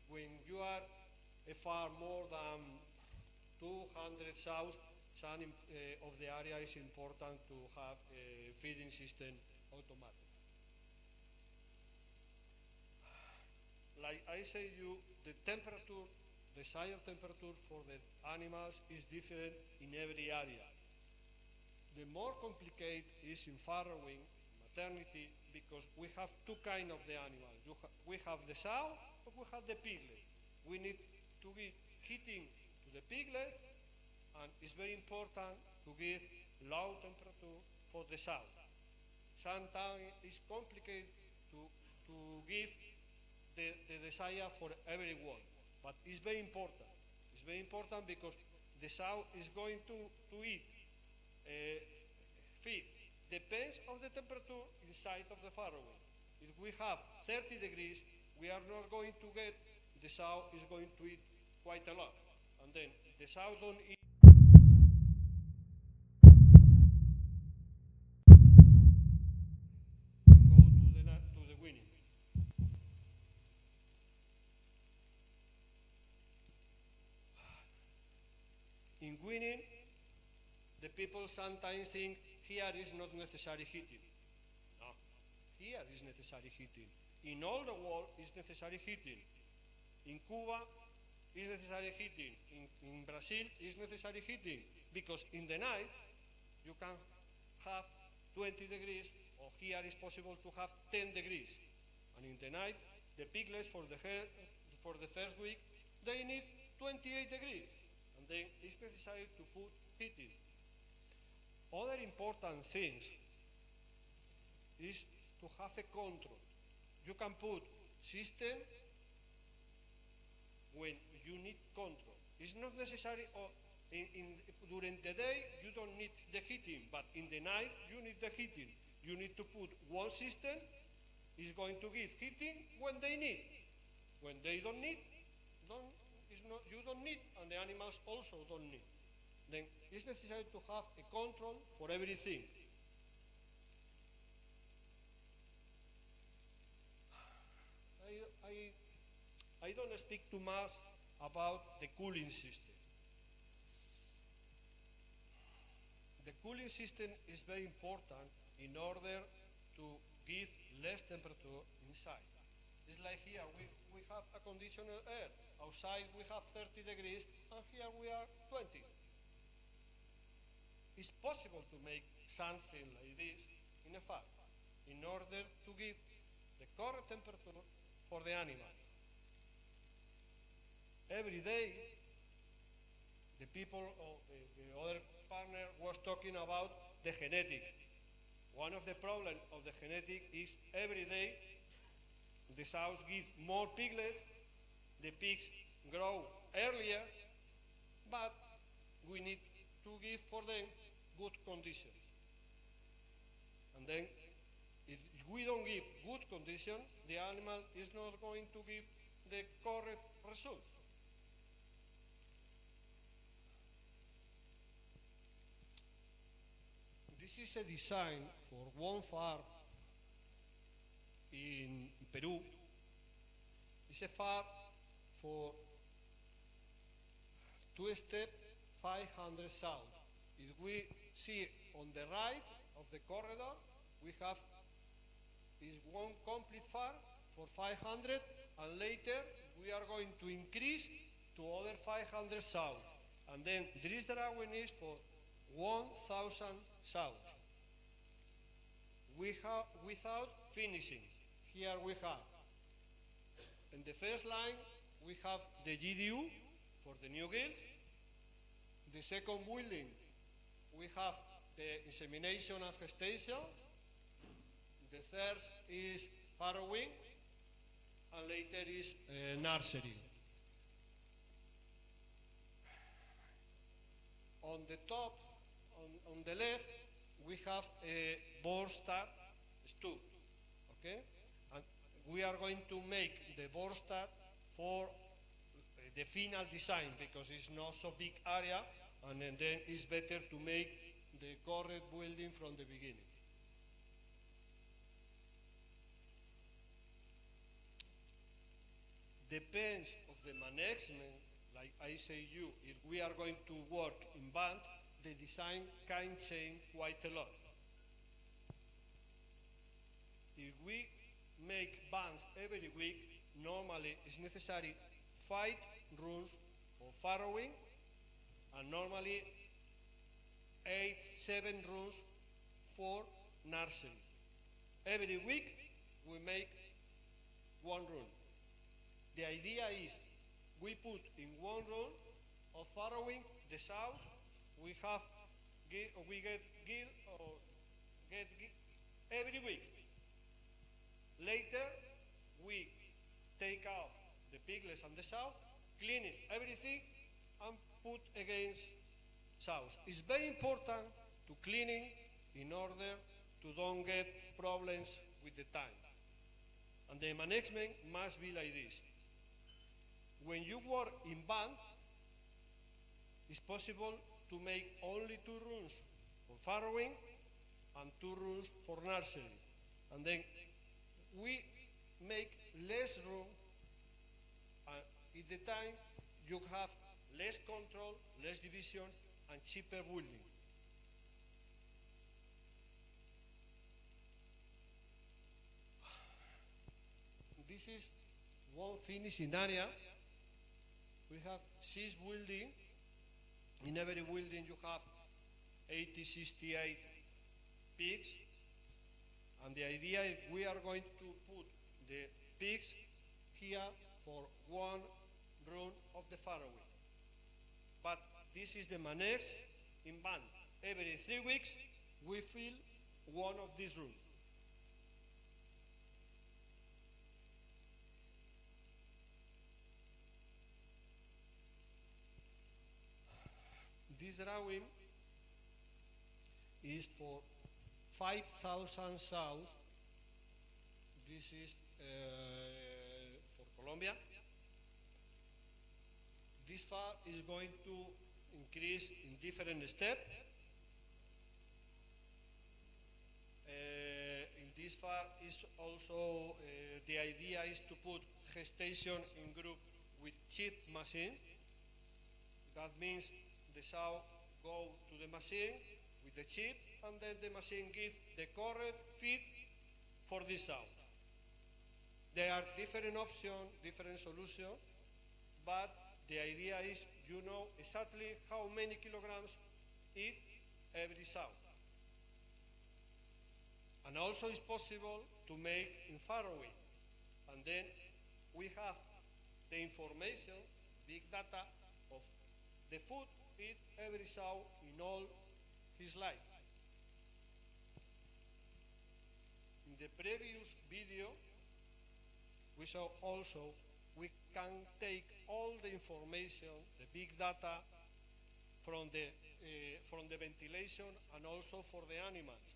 when you are a farm more than 200 south, some of the area is important to have a feeding system automatic. Like I say you, the temperature, desired temperature for the animals is different in every area. The more complicated is in farrowing, maternity, because we have two kinds of the animals. We have the sow and we have the piglet. We need to give heating to the piglet, and it's very important to give low temperature for the sow. Sometimes it's complicated to give the desire for everyone, but it's very important. It's very important because the sow is going to eat feed. Depends on the temperature inside of the farrowing. If we have 30 degrees, we are not going to get, the sow is going to eat quite a lot. And then the sow don't eat. Go to the winning. In winning, the people sometimes think here is not necessary heating. No, here is necessary heating. In all the world is necessary heating. In Cuba is necessary heating. In Brazil is necessary heating, because in the night you can have 20 degrees, or here is possible to have 10 degrees. And in the night, the piglets for the first week, they need 28 degrees. And then it's necessary to put heating. Other important things is to have a control. You can put system when you need control. It's not necessary during the day you don't need the heating, but in the night you need the heating. You need to put one system is going to give heating when they need. When they don't need, you don't need, and the animals also don't need. Then it's necessary to have a control for everything. I don't speak too much about the cooling system. The cooling system is very important in order to give less temperature inside. It's like here, we have a conditioner air. Outside we have 30 degrees, and here we are 20. It's possible to make something like this in a farm in order to give the correct temperature for the animal. Every day, the people or the other partner was talking about the genetic. One of the problems of the genetic is every day the sows give more piglets, the pigs grow earlier, but we need to give for them good conditions. And then if we don't give good conditions, the animal is not going to give the correct results. This is a design for one farm in Peru. It's a farm for two-step 500 sows. If we see on the right of the corridor, we have is one complete farm for 500, and later we are going to increase to other 500 sows. And then there is the drawing is for 1,000 sows. We have without finishing. Here we have in the first line we have the GDU for the new gills. The second building we have the insemination and gestation. The third is farrowing, and later is nursery. On the top, on the left, we have a board-start stool, okay? And we are going to make the board-start for the final design, because it's not so big area, and then it's better to make the correct building from the beginning. depends of the management, like I say you, if we are going to work in band, the design can change quite a lot. If we make bands every week, normally it's necessary 5 rooms for farrowing, and normally 8, 7 rooms for nursery. Every week we make 1 room. The idea is we put in 1 room of farrowing the sows. We get every week. Later we take out the piglets and the sows, clean it, everything, and put against sows. It's very important to cleaning in order to don't get problems with the time. And the management must be like this. When you work in band, it's possible to make only 2 rooms for farrowing and 2 rooms for nursery. And then we make less room, and at the time you have less control, less division, and cheaper building. This is one finishing area. We have 6 buildings. In every building you have 80, 68 pigs. And the idea is we are going to put the pigs here for 1 room of the farrowing. But this is the manage in band. Every 3 weeks we fill 1 of these rooms. This drawing is for 5,000 sows. This is for Colombia. This far is going to increase in different steps. In this far is also the idea is to put gestation in group with chip machine. That means the sow go to the machine with the chip, and then the machine gives the correct feed for this sow. There are different options, different solutions, but the idea is you know exactly how many kilograms eat every sow. And also it's possible to make in farrowing. And then we have the information, big data of the food eat every sow in all his life. In the previous video, we saw also we can take all the information, the big data from the ventilation and also for the animals.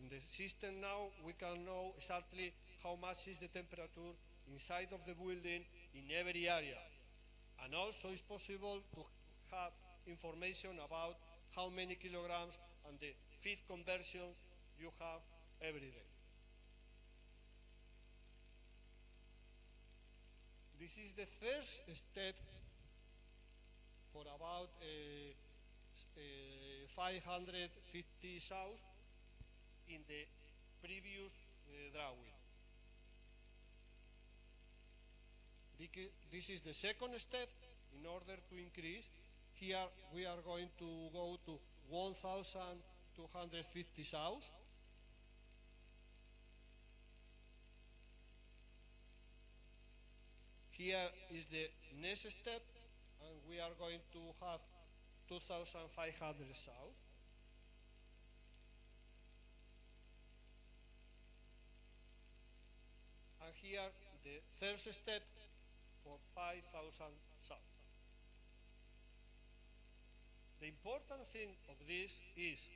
In the system now, we can know exactly how much is the temperature inside of the building in every area. And also it's possible to have information about how many kilograms and the feed conversion you have every day. This is the first step for about 550 sows in the previous drawing. This is the second step in order to increase. Here we are going to go to 1,250 sows. Here is the next step, and we are going to have 2,500 sows. And here the third step for 5,000 sows. The important thing of this is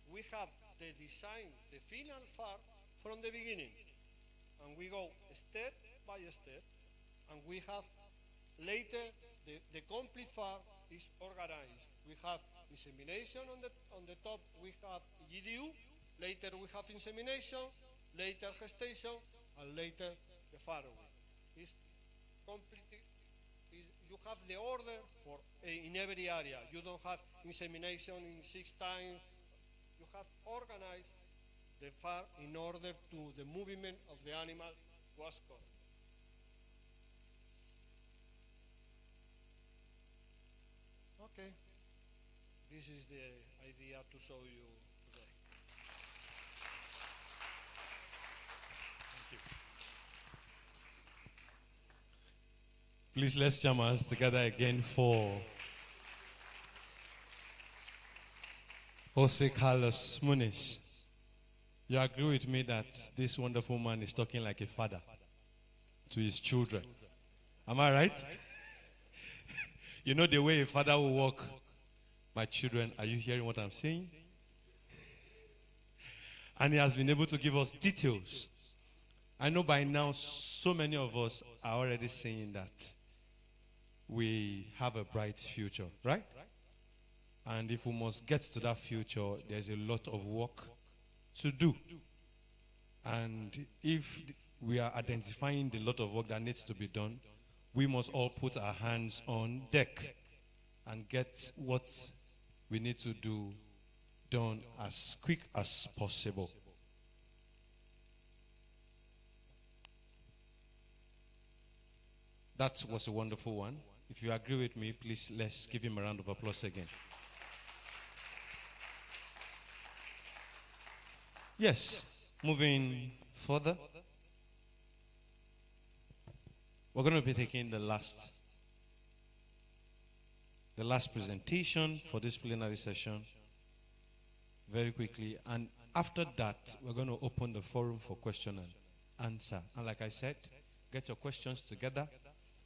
we have the design, the final farm from the beginning, and we go step by step, and we have later the complete farm is organized. We have insemination on the top, we have GDU, later we have insemination, later gestation, and later the farrowing. It's completely, you have the order for in every area. You don't have insemination in 6 times. You have organized the farm in order to the movement of the animal was caused. Okay, this is the idea to show you today. Thank you. Please let's jam our hands together again for Jose Carlos Muniz. You agree with me that this wonderful man is talking like a father to his children. Am I right? You know the way a father will walk, my children, are you hearing what I'm saying? And he has been able to give us details. I know by now so many of us are already saying that we have a bright future, right? And if we must get to that future, there's a lot of work to do. And if we are identifying the lot of work that needs to be done, we must all put our hands on deck and get what we need to do done as quick as possible. That was a wonderful one. If you agree with me, please let's give him a round of applause again. Yes, moving further. We're going to be taking the last presentation for this plenary session very quickly. And after that, we're going to open the forum for question and answer. And like I said, get your questions together.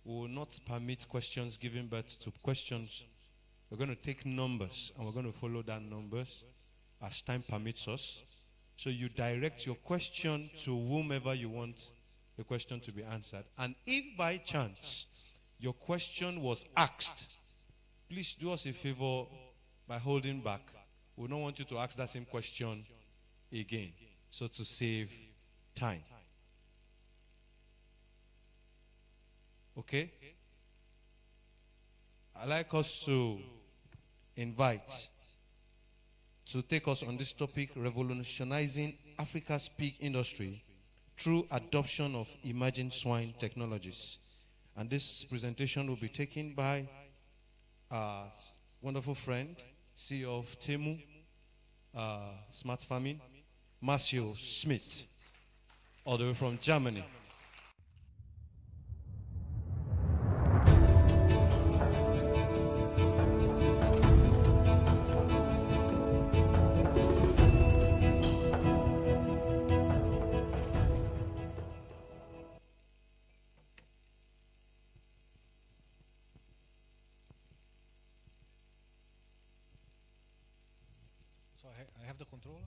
We will not permit questions giving birth to questions. We're going to take numbers and we're going to follow that numbers as time permits us. So you direct your question to whomever you want the question to be answered. And if by chance your question was asked, please do us a favor by holding back. We don't want you to ask that same question again. So to save time. Okay? I'd like us to invite to take us on this topic, revolutionizing Africa's pig industry through adoption of emerging swine technologies. And this presentation will be taken by our wonderful friend, CEO of Temu Smart Farming, Matthew Schmidt, all the way from Germany. So I have the controller.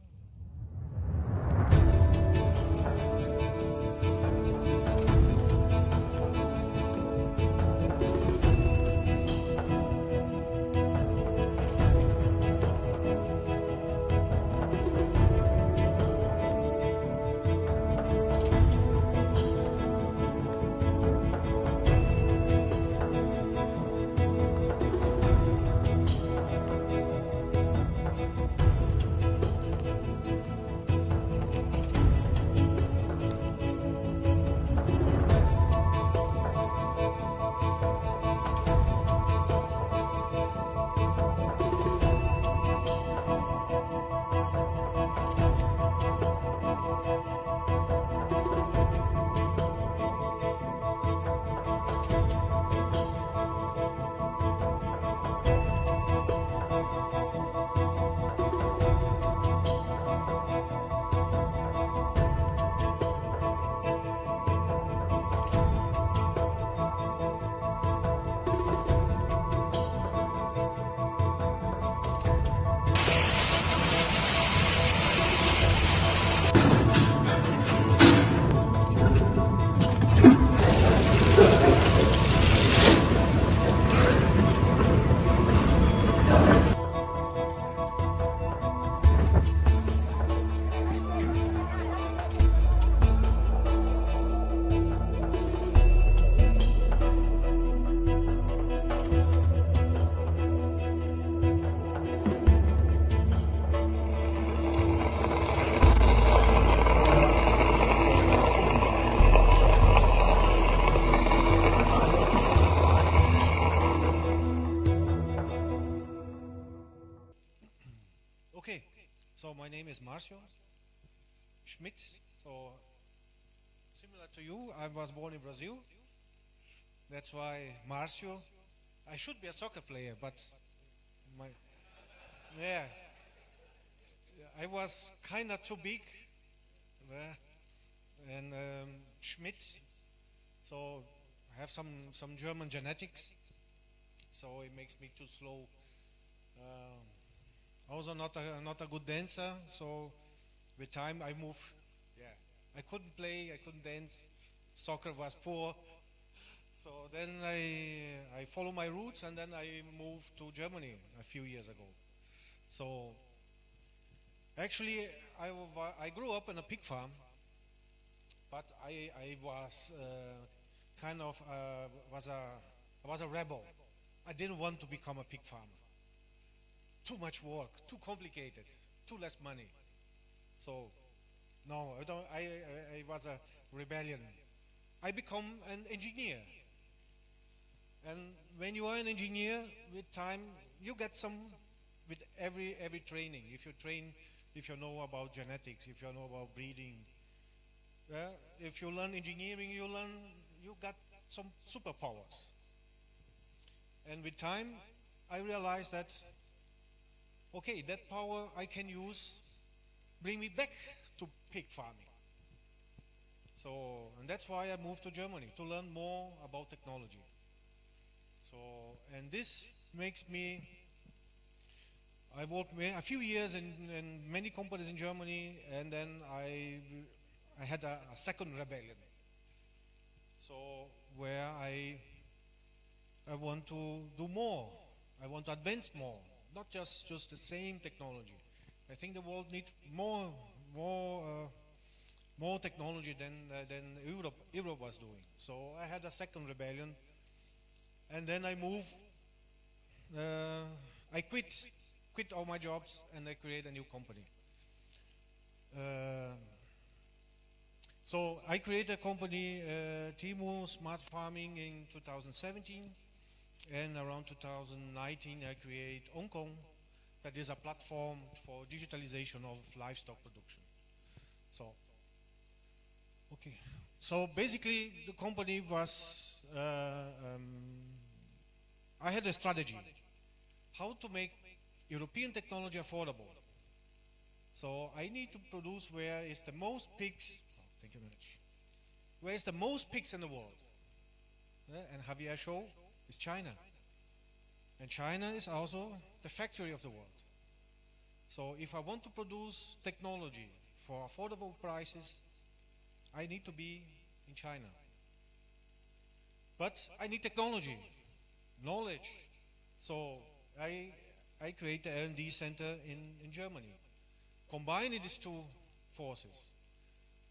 Okay, so my name is Marcio Schmidt. So similar to you, I was born in Brazil. That's why Marcio. I should be a soccer player, but yeah, I was kind of too big. And Schmidt. So I have some German genetics. So it makes me too slow. Also not a good dancer. So with time I moved. Yeah, I couldn't play. I couldn't dance. Soccer was poor. So then I follow my roots, and then I moved to Germany a few years ago. So actually I grew up in a pig farm, but I was kind of I was a rebel. I didn't want to become a pig farmer. Too much work, too complicated, too less money. So no, I was a rebellion. I become an engineer. And when you are an engineer, with time, you get some, with every training. If you know about genetics, if you know about breeding, if you learn engineering, you got some superpowers. And with time, I realized that, okay, that power I can use, bring me back to pig farming. So, and that's why I moved to Germany, to learn more about technology. So, and this makes me, I worked a few years in many companies in Germany, and then I had a second rebellion. So, where I want to do more, I want to advance more, not just the same technology. I think the world needs more technology than Europe was doing. So I had a second rebellion. And then I moved, I quit all my jobs, and I created a new company. So I created a company, Timu Smart Farming, in 2017, and around 2019 I create Oncom, that is a platform for digitalization of livestock production. So, okay. So basically the company was, I had a strategy, how to make European technology affordable. So I need to produce where is the most pigs, thank you very much, where is the most pigs in the world. And Javier show is China. And China is also the factory of the world. So if I want to produce technology for affordable prices, I need to be in China. But I need technology, knowledge. So I create the R&D center in Germany. Combining these two forces,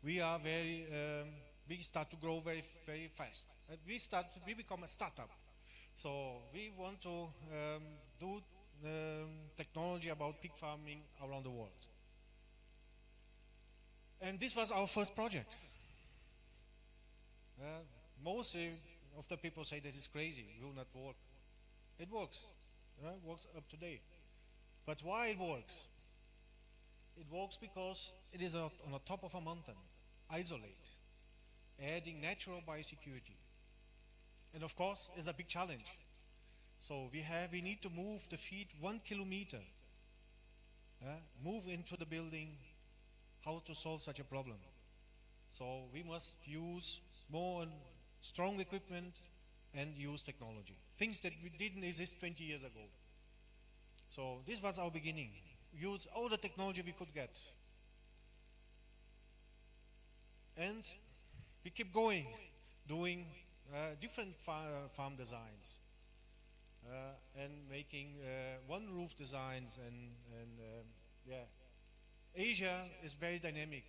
we start to grow very, very fast. We become a startup. So we want to do technology about pig farming around the world. And this was our first project. Most of the people say this is crazy, it will not work. It works. It works up to date. But why it works? It works because it is on the top of a mountain, isolate, adding natural biosecurity. And of course, it's a big challenge. So we need to move the feed 1 kilometer, move into the building, how to solve such a problem. So we must use more strong equipment and use technology. Things that didn't exist 20 years ago. So this was our beginning. Use all the technology we could get. And we keep going, doing different farm designs and making one roof designs and Asia is very dynamic.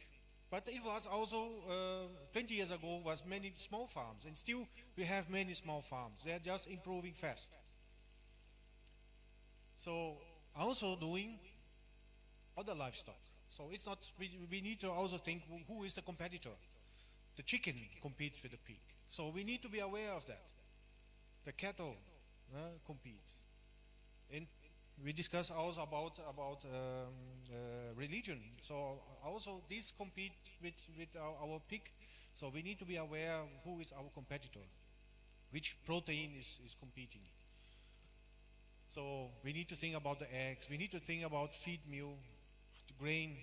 But it was also, 20 years ago, was many small farms, and still we have many small farms. They're just improving fast. So also doing other livestock. So it's not, we need to also think who is the competitor. The chicken competes with the pig. So we need to be aware of that. The cattle competes. And we discuss also about religion. So also these compete with our PIC. So we need to be aware who is our competitor, which protein is competing. So we need to think about the eggs. We need to think about feed meal, grain.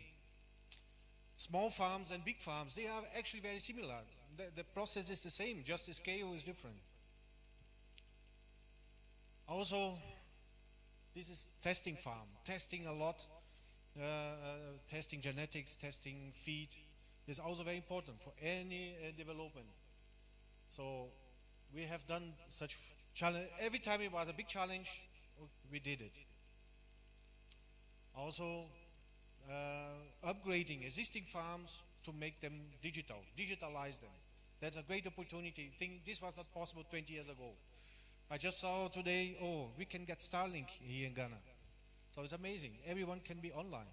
Small farms and big farms, they are actually very similar. The process is the same, just the scale is different. Also, this is testing farm, testing a lot, testing genetics, testing feed. This is also very important for any development. So we have done such challenge. Every time it was a big challenge, we did it. Also, upgrading existing farms to make them digitalize them. That's a great opportunity. I think this was not possible 20 years ago. I just saw today, oh, we can get Starlink here in Ghana. So it's amazing. Everyone can be online.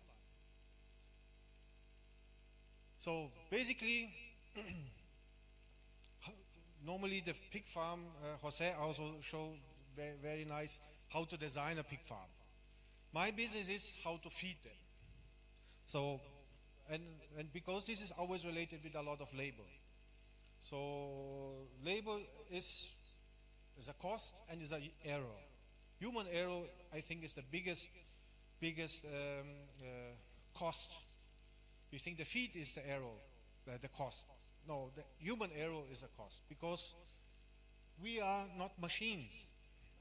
So basically, normally the pig farm, Jose also showed very, very nice how to design a pig farm. My business is how to feed them. So, and because this is always related with a lot of labor. So labor is a cost and is an error. Human error, I think, is the biggest cost. You think the feed is the error, the cost. No, the human error is a cost, because we are not machines,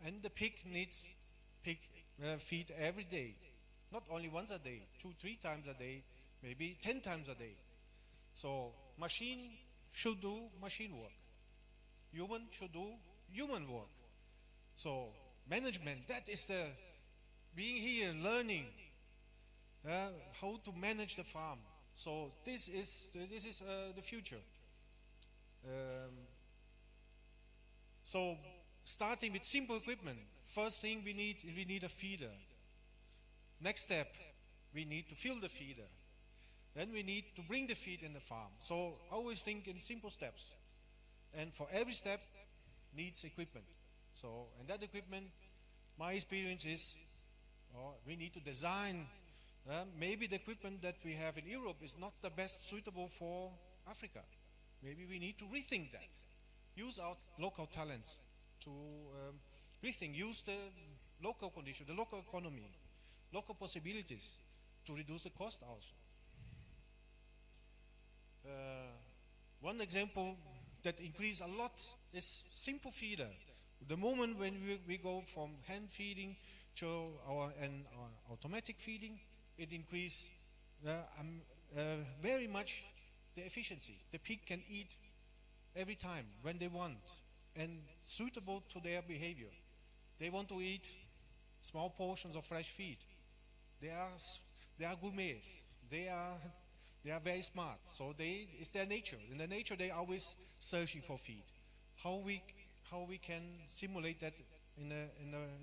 and the pig needs feed every day, not only once a day, 2-3 times a day, maybe 10 times a day. So machine should do machine work. Human should do human work. So management, that is the being here, learning how to manage the farm. So this is the future. So starting with simple equipment. First thing we need a feeder. Next step, we need to fill the feeder. Then we need to bring the feed in the farm. So always think in simple steps. And for every step needs equipment. So, and that equipment, my experience is, we need to design. Maybe the equipment that we have in Europe is not the best suitable for Africa. Maybe we need to rethink that. Use our local talents to rethink. Use the local conditions, the local economy, local possibilities to reduce the cost also. One example that increased a lot is simple feeder. The moment when we go from hand feeding to our automatic feeding, it increased very much the efficiency. The pig can eat every time when they want and suitable to their behavior. They want to eat small portions of fresh feed. They are gourmets. They are very smart. So it's their nature. In their nature, they are always searching for feed. How we can simulate that in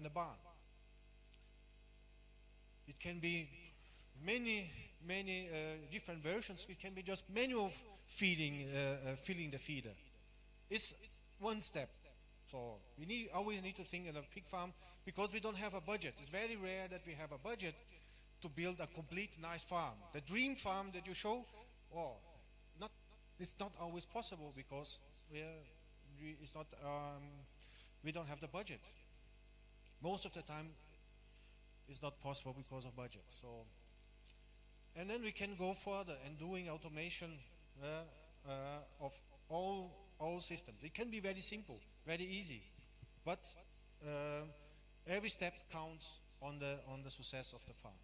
a barn? It can be many different versions. It can be just manual feeding, filling the feeder. It's one step. So we always need to think in a pig farm, because we don't have a budget. It's very rare that we have a budget to build a complete nice farm. The dream farm that you show, it's not always possible, because we don't have the budget. Most of the time it's not possible because of budget. So, and then we can go further and doing automation of all systems. It can be very simple, very easy, but every step counts on the success of the farm.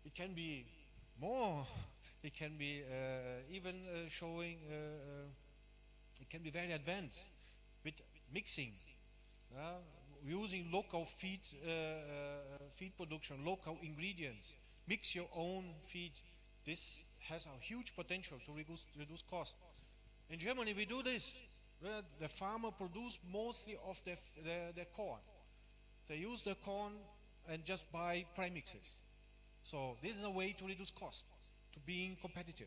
It can be more. It can be even showing. It can be very advanced with mixing, using local feed production, local ingredients. Mix your own feed. This has a huge potential to reduce cost. In Germany, we do this. The farmer produce mostly of the corn. They use the corn and just buy premixes. So this is a way to reduce cost, to being competitive.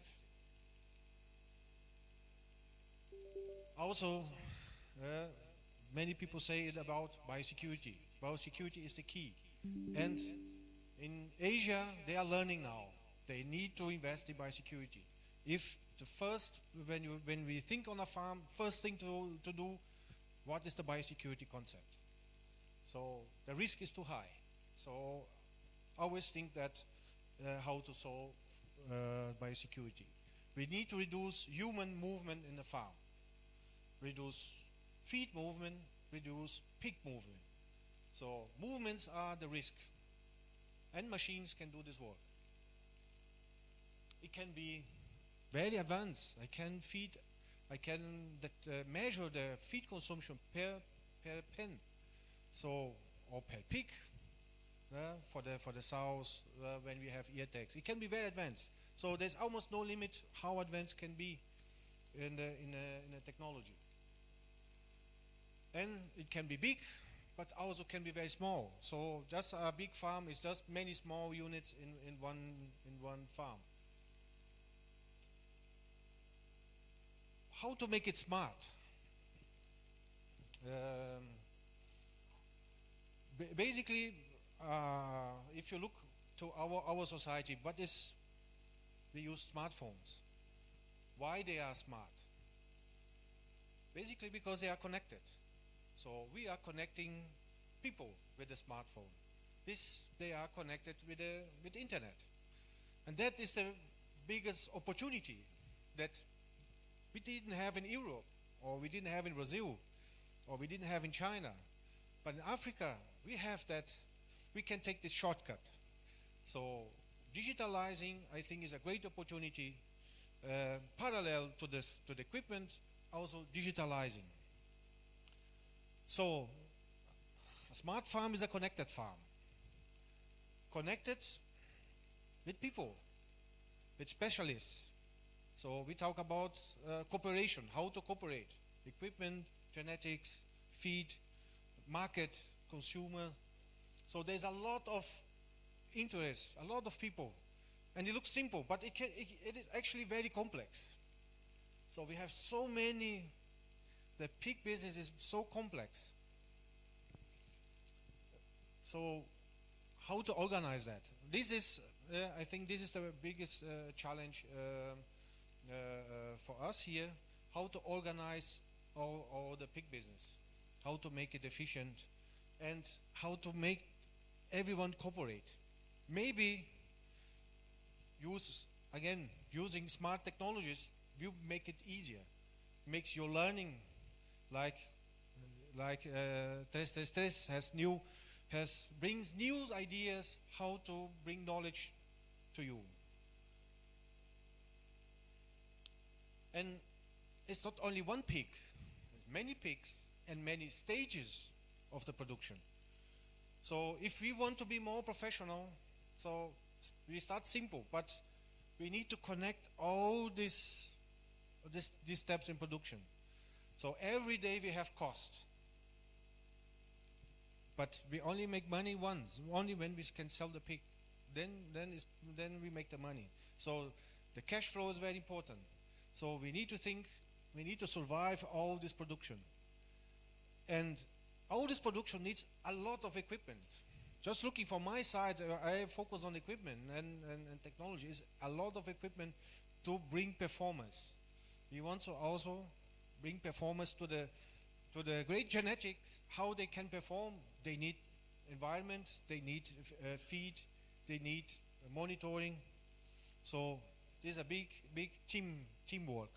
many people say it about biosecurity. Biosecurity is the key. And in Asia, they are learning now. They need to invest in biosecurity. If the first, when we think on a farm, first thing to do, what is the biosecurity concept? So the risk is too high. So always think that how to solve biosecurity. We need to reduce human movement in the farm. Reduce feed movement, reduce pig movement. So movements are the risk. And machines can do this work. It can be very advanced. I can measure the feed consumption per pen. So, or per pig, for the sows when we have ear tags. It can be very advanced. So there's almost no limit how advanced can be in the technology. And it can be big, but also can be very small. So just a big farm is just many small units in one farm. How to make it smart? Basically, if you look to our society, we use smartphones. Why they are smart? Basically because they are connected. So we are connecting people with the smartphone. They are connected with the internet. And that is the biggest opportunity that we didn't have in Europe, or we didn't have in Brazil, or we didn't have in China. But in Africa, we have that. We can take this shortcut. So digitalizing, I think, is a great opportunity, parallel to the equipment, also digitalizing. So a smart farm is a connected farm. Connected with people, with specialists. So we talk about cooperation, how to cooperate. Equipment, genetics, feed, market, consumer. So there's a lot of interest, a lot of people. And it looks simple, but it is actually very complex. So we have so many, the pig business is so complex. So how to organize that? This is, I think this is the biggest challenge for us here, how to organize all the pig business, how to make it efficient, and how to make everyone cooperate. Maybe using smart technologies will make it easier, makes your learning like brings new ideas how to bring knowledge to you. And it's not only one pig, there's many pigs and many stages of the production. So if we want to be more professional, so we start simple, but we need to connect all these steps in production. So every day we have cost. But we only make money once, only when we can sell the pig. Then we make the money. So the cash flow is very important. So we need to think, we need to survive all this production. And all this production needs a lot of equipment. Just looking from my side, I focus on equipment and technology. Is a lot of equipment to bring performance. We want to also bring performance to the great genetics, how they can perform. They need environment, they need feed, they need monitoring. So this is a big teamwork.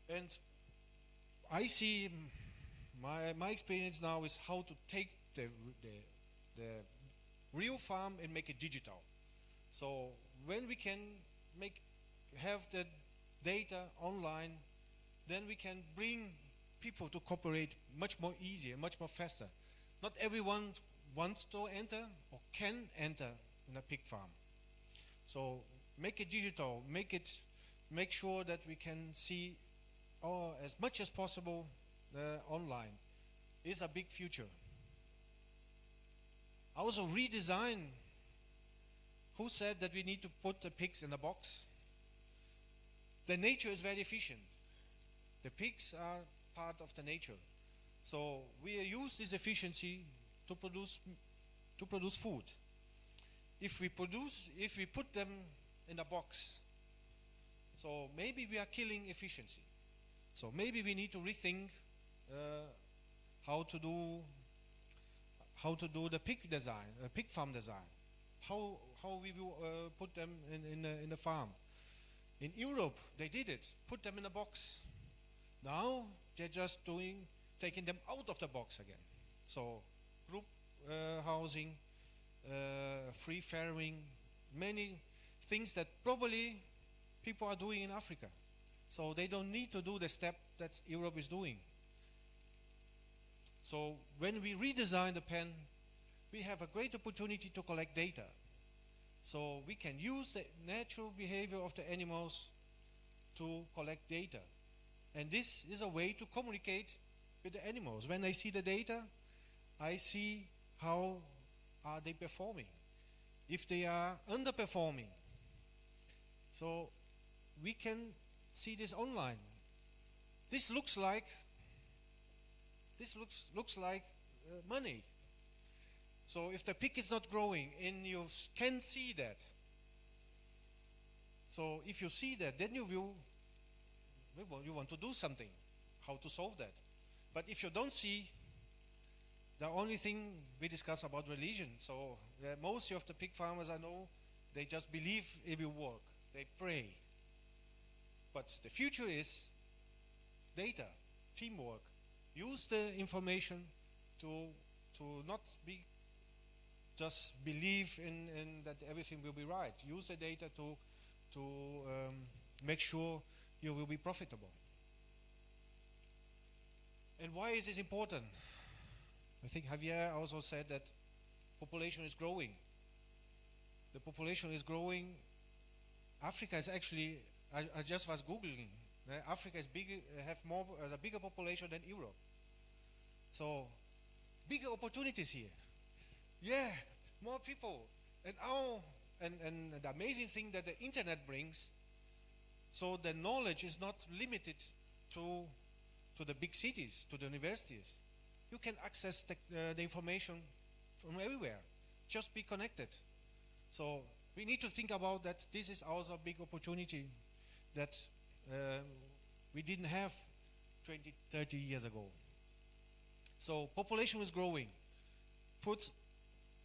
And I see my experience now is how to take the real farm and make it digital. So when we can have the data online, then we can bring people to cooperate much more easier, much more faster. Not everyone wants to enter or can enter in a pig farm. So make it digital, make sure that we can see as much as possible online. Is a big future. Also redesign. Who said that we need to put the pigs in a box? The nature is very efficient. The pigs are part of the nature. So we use this efficiency to produce food. If we put them in a box, so maybe we are killing efficiency. So maybe we need to rethink how to do the pig design, pig farm design. How we will put them in the farm. In Europe, they did it. Put them in a box. Now they're just taking them out of the box again. So group housing, free farming, many things that probably people are doing in Africa. So they don't need to do the step that Europe is doing. So when we redesign the pen, we have a great opportunity to collect data. So we can use the natural behavior of the animals to collect data. And this is a way to communicate with the animals. When I see the data, I see how are they performing. If they are underperforming. So we can see this online. This looks like money. So if the pig is not growing and you can see that, so if you see that, then you want to do something, how to solve that. But if you don't see, the only thing we discuss about religion, so most of the pig farmers I know, they just believe it will work. They pray. But the future is data, teamwork. Use the information to not be just believe in that everything will be right. Use the data to make sure you will be profitable. And why is this important? I think Javier also said that population is growing. The population is growing. Africa is actually, I just was Googling, Africa is has a bigger population than Europe. So, bigger opportunities here. Yeah, more people. And the amazing thing that the internet brings, so the knowledge is not limited to the big cities, to the universities. You can access the information from everywhere. Just be connected. So we need to think about that. This is also a big opportunity that we didn't have 20, 30 years ago. So population is growing.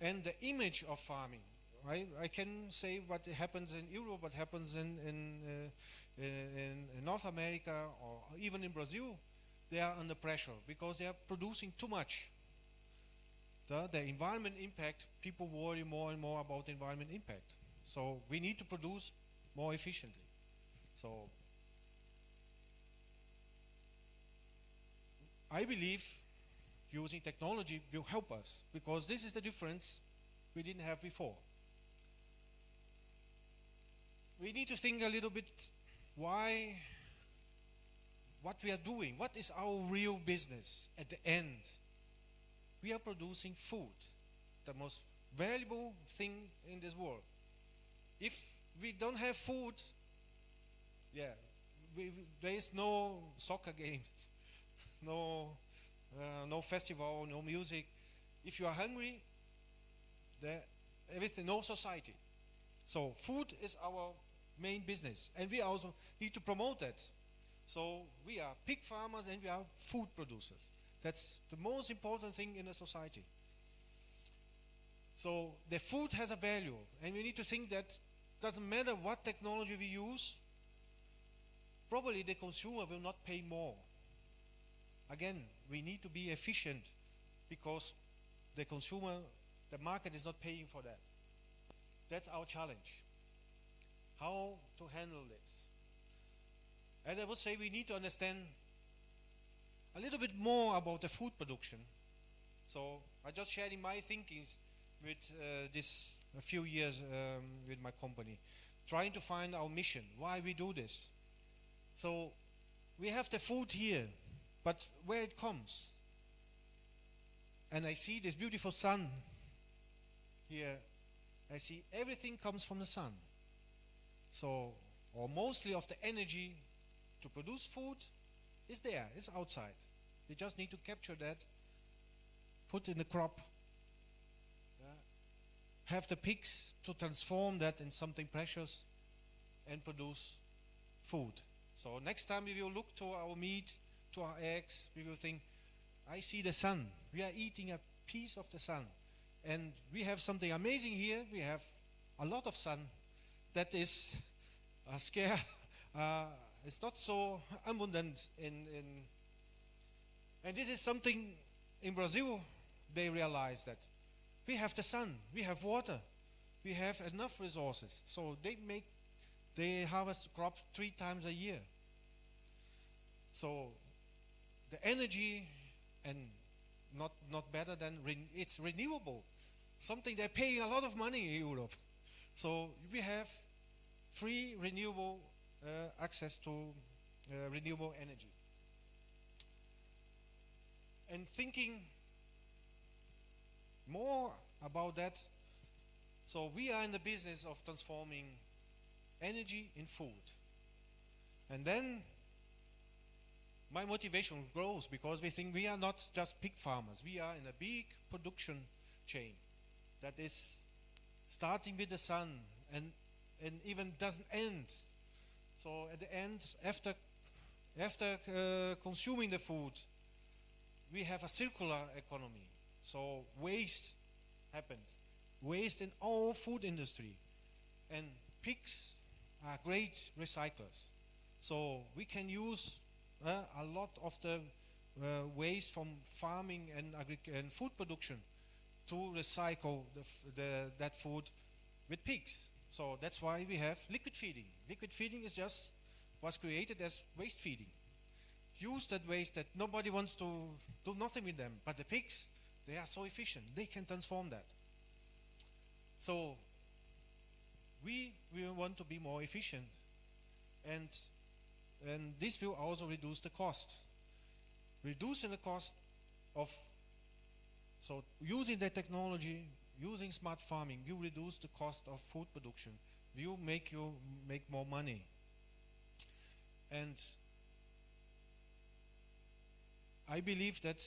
And the image of farming. I can say what happens in Europe, what happens in North America, or even in Brazil. They are under pressure because they are producing too much. The environment impact, people worry more and more about the environment impact. So we need to produce more efficiently. So I believe using technology will help us because this is the difference we didn't have before. We need to think a little bit what we are doing. What is our real business at the end? We are producing food, the most valuable thing in this world. If we don't have food, there is no soccer games, no festival, no music. If you are hungry, everything, no society. So food is our main business, and we also need to promote that. So we are pig farmers and we are food producers. That's the most important thing in a society. So the food has a value, and we need to think that doesn't matter what technology we use, probably the consumer will not pay more. Again, we need to be efficient because the consumer, the market is not paying for that. That's our challenge. How to handle this? And I would say we need to understand a little bit more about the food production. So I just sharing my thinkings with this a few years with my company, trying to find our mission, why we do this. So we have the food here, but where it comes. And I see this beautiful sun here. I see everything comes from the sun. So, or mostly of the energy to produce food It's there, it's outside. They just need to capture that, put in the crop, have the pigs to transform that in something precious and produce food. So next time we will look to our meat, to our eggs, we will think, I see the sun. We are eating a piece of the sun. And we have something amazing here. We have a lot of sun that is scare. It's not so abundant and this is something in Brazil. They realize that we have the sun, we have water, we have enough resources. So they harvest crops 3 times a year. So the energy and not better than it's renewable. Something they're paying a lot of money in Europe. So we have free renewable access to renewable energy. And thinking more about that, so we are in the business of transforming energy in food. And then my motivation grows because we think we are not just pig farmers. We are in a big production chain that is starting with the sun and even doesn't end. So at the end, after consuming the food, we have a circular economy. So waste happens. Waste in all food industry. And pigs are great recyclers. So we can use a lot of the waste from farming and food production to recycle that food with pigs. So that's why we have liquid feeding. Liquid feeding was created as waste feeding. Use that waste that nobody wants to do nothing with them, but the pigs, they are so efficient, they can transform that. So we want to be more efficient, and this will also reduce the cost. Reducing the cost of, so using the technology, using smart farming, will reduce the cost of food production, will make you make more money. And I believe that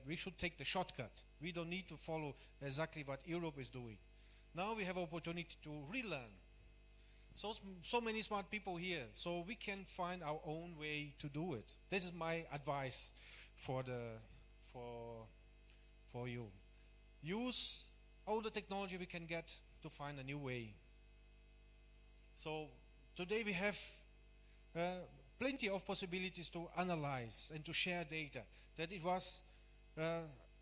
we should take the shortcut. We don't need to follow exactly what Europe is doing. Now we have opportunity to relearn. So many smart people here, so we can find our own way to do it. This is my advice for you. Use all the technology we can get to find a new way. So today we have plenty of possibilities to analyze and to share data. That it was,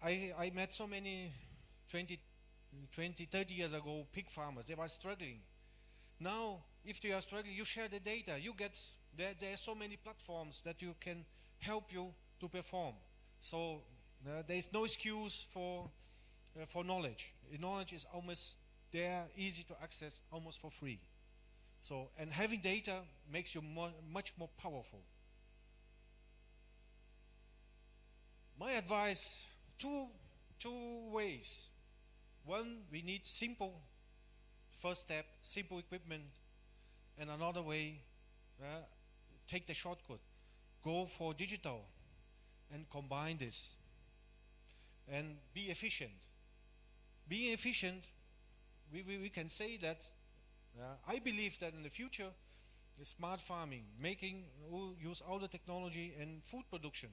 I met so many 20, 30 years ago pig farmers. They were struggling. Now, if they are struggling, you share the data. You get, there are so many platforms that you can help you to perform. So there is no excuse for knowledge. Knowledge is almost there, easy to access, almost for free. So, and having data makes you much more powerful. My advice, two ways. One, we need simple, first step, simple equipment. And another way, take the shortcut. Go for digital and combine this. And be efficient. Being efficient, we can say that I believe that in the future, the smart farming, use all the technology and food production,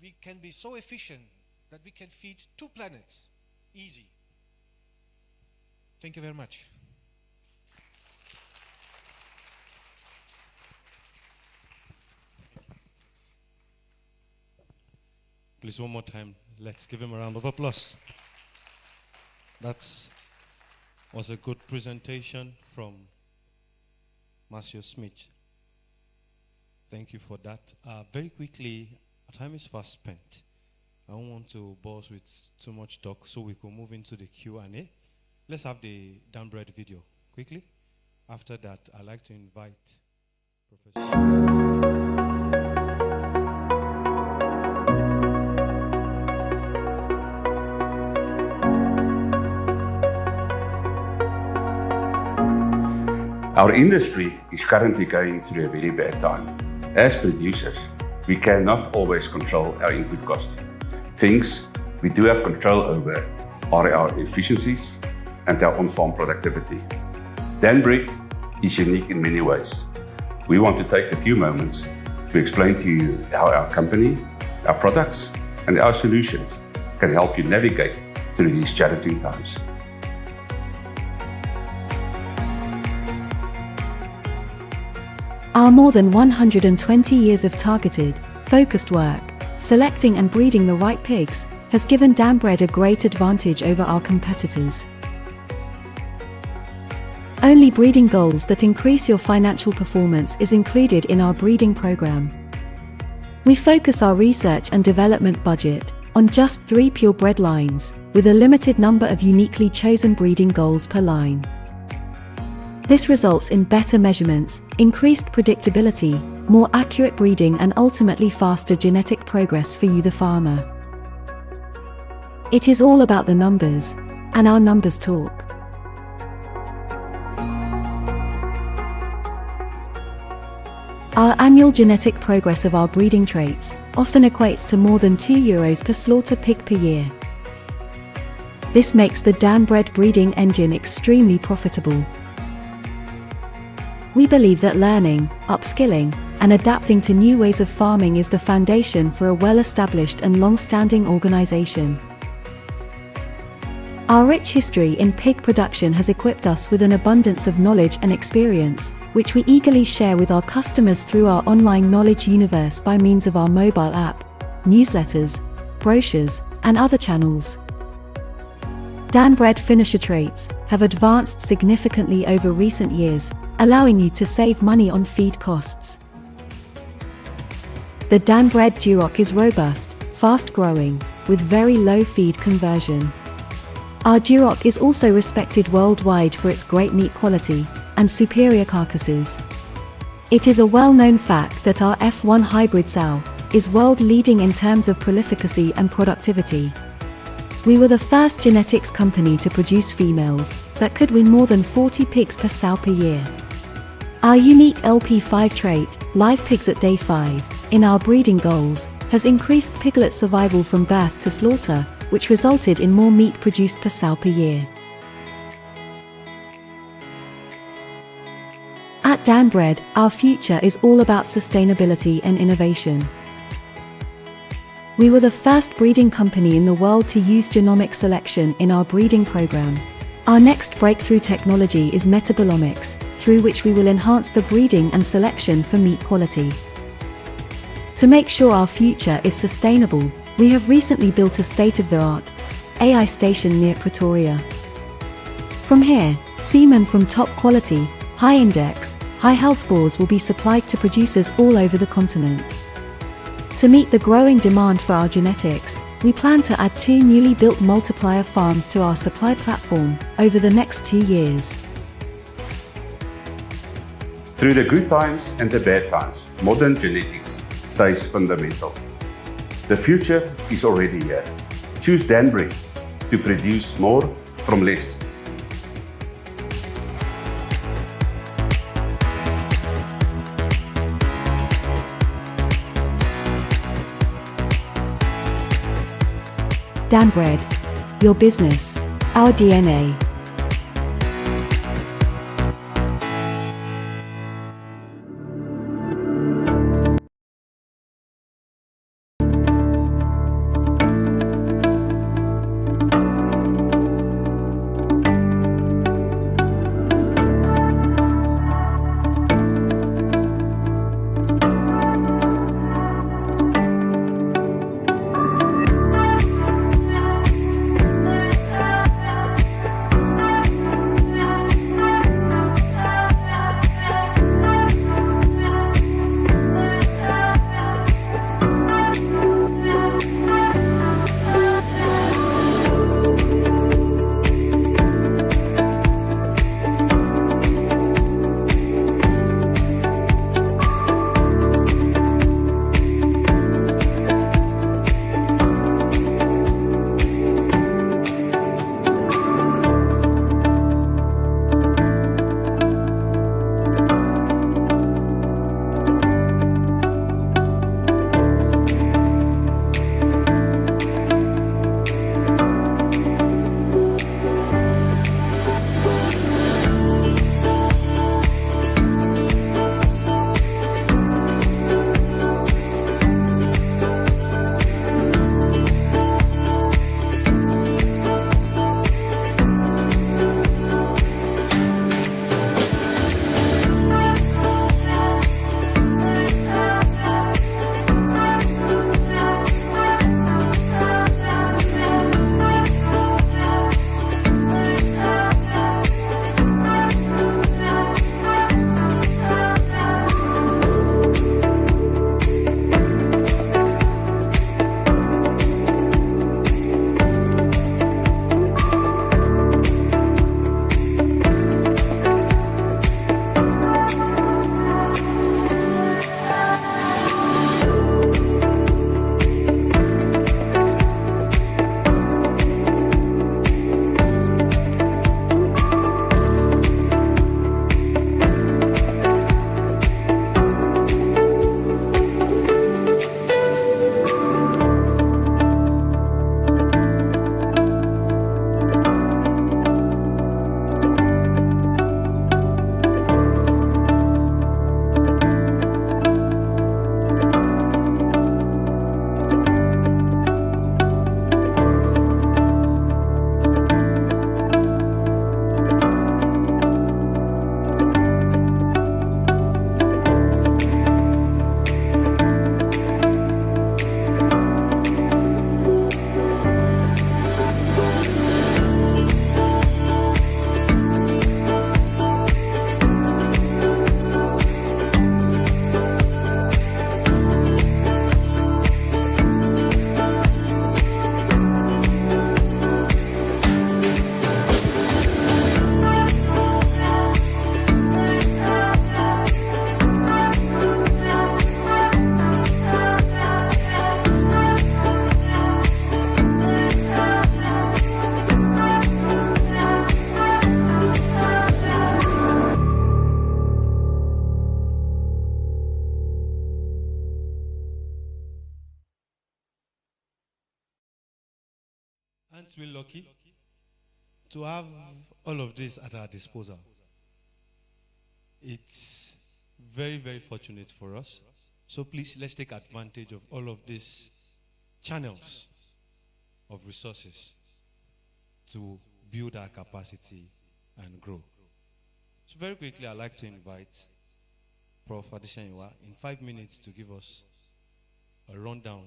we can be so efficient that we can feed 2 planets, easy. Thank you very much. Please, one more time, let's give him a round of applause. That was a good presentation from Marcio Smith. Thank you for that. Very quickly, our time is fast spent. I don't want to bore us with too much talk, so we can move into the Q&A. Let's have the Danbred video quickly. After that, I'd like to invite Professor. Our industry is currently going through a very bad time. As producers, we cannot always control our input cost. Things we do have control over are our efficiencies and our on-farm productivity. Danbred is unique in many ways. We want to take a few moments to explain to you how our company, our products, and our solutions can help you navigate through these challenging times. Our more than 120 years of targeted, focused work, selecting and breeding the right pigs, has given Danbred a great advantage over our competitors. Only breeding goals that increase your financial performance is included in our breeding program. We focus our research and development budget on just 3 purebred lines, with a limited number of uniquely chosen breeding goals per line. This results in better measurements, increased predictability, more accurate breeding, and ultimately faster genetic progress for you, the farmer. It is all about the numbers, and our numbers talk. Our annual genetic progress of our breeding traits often equates to more than €2 per slaughter pig per year. This makes the Danbred breeding engine extremely profitable. We believe that learning, upskilling, and adapting to new ways of farming is the foundation for a well-established and long-standing organization. Our rich history in pig production has equipped us with an abundance of knowledge and experience, which we eagerly share with our customers through our online knowledge universe by means of our mobile app, newsletters, brochures, and other channels. Danbred finisher traits have advanced significantly over recent years, allowing you to save money on feed costs. The Danbred Duroc is robust, fast-growing, with very low feed conversion. Our Duroc is also respected worldwide for its great meat quality and superior carcasses. It is a well-known fact that our F1 hybrid sow is world-leading in terms of prolificacy and productivity. We were the first genetics company to produce females that could win more than 40 pigs per sow per year. Our unique LP5 trait, live pigs at day 5, in our breeding goals, has increased piglet survival from birth to slaughter, which resulted in more meat produced per sow per year. At Danbred, our future is all about sustainability and innovation. We were the first breeding company in the world to use genomic selection in our breeding program. Our next breakthrough technology is metabolomics, through which we will enhance the breeding and selection for meat quality. To make sure our future is sustainable, we have recently built a state-of-the-art AI station near Pretoria. From here, semen from top quality, high index, high health boars will be supplied to producers all over the continent. To meet the growing demand for our genetics, we plan to add 2 newly built multiplier farms to our supply platform over the next 2 years. Through the good times and the bad times, modern genetics stays fundamental. The future is already here. Choose Danbred to produce more from less. Danbred, your business, our DNA. bit really lucky to have all of this at our disposal. It's very, very fortunate for us. So please, let's take advantage of all of these channels of resources to build our capacity and grow. So very quickly, I'd like to invite Prof. Adesanywa in 5 minutes to give us a rundown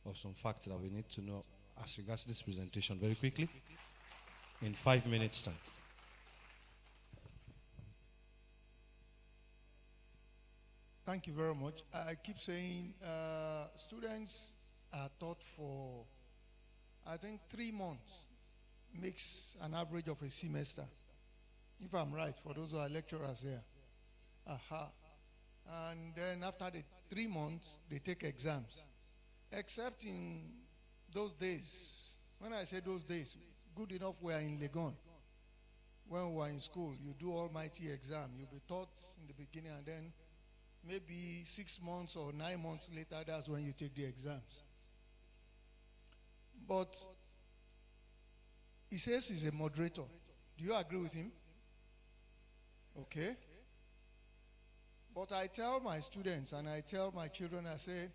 of some facts that we need to know as regards to this presentation very quickly in 5 minutes time. Thank you very much. I keep saying students are taught for, I think, 3 months makes an average of a semester. If I'm right, for those who are lecturers here. And then after the 3 months, they take exams. Except in those days, when I say those days, good enough we are in Legon. When we were in school, you do almighty exam. You'll be taught in the beginning, and then maybe 6 months or 9 months later, that's when you take the exams. But he says he's a moderator. Do you agree with him? Okay. But I tell my students and I tell my children, I say,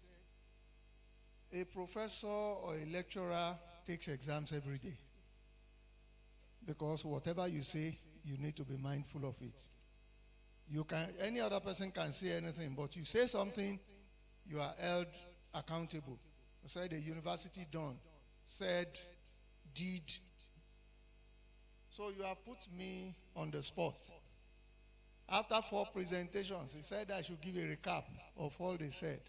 a professor or a lecturer takes exams every day. Because whatever you say, you need to be mindful of it. You can, any other person can say anything, but you say something, you are held accountable. You say the university done, said, did. So you have put me on the spot. After 4 presentations, he said I should give a recap of all they said.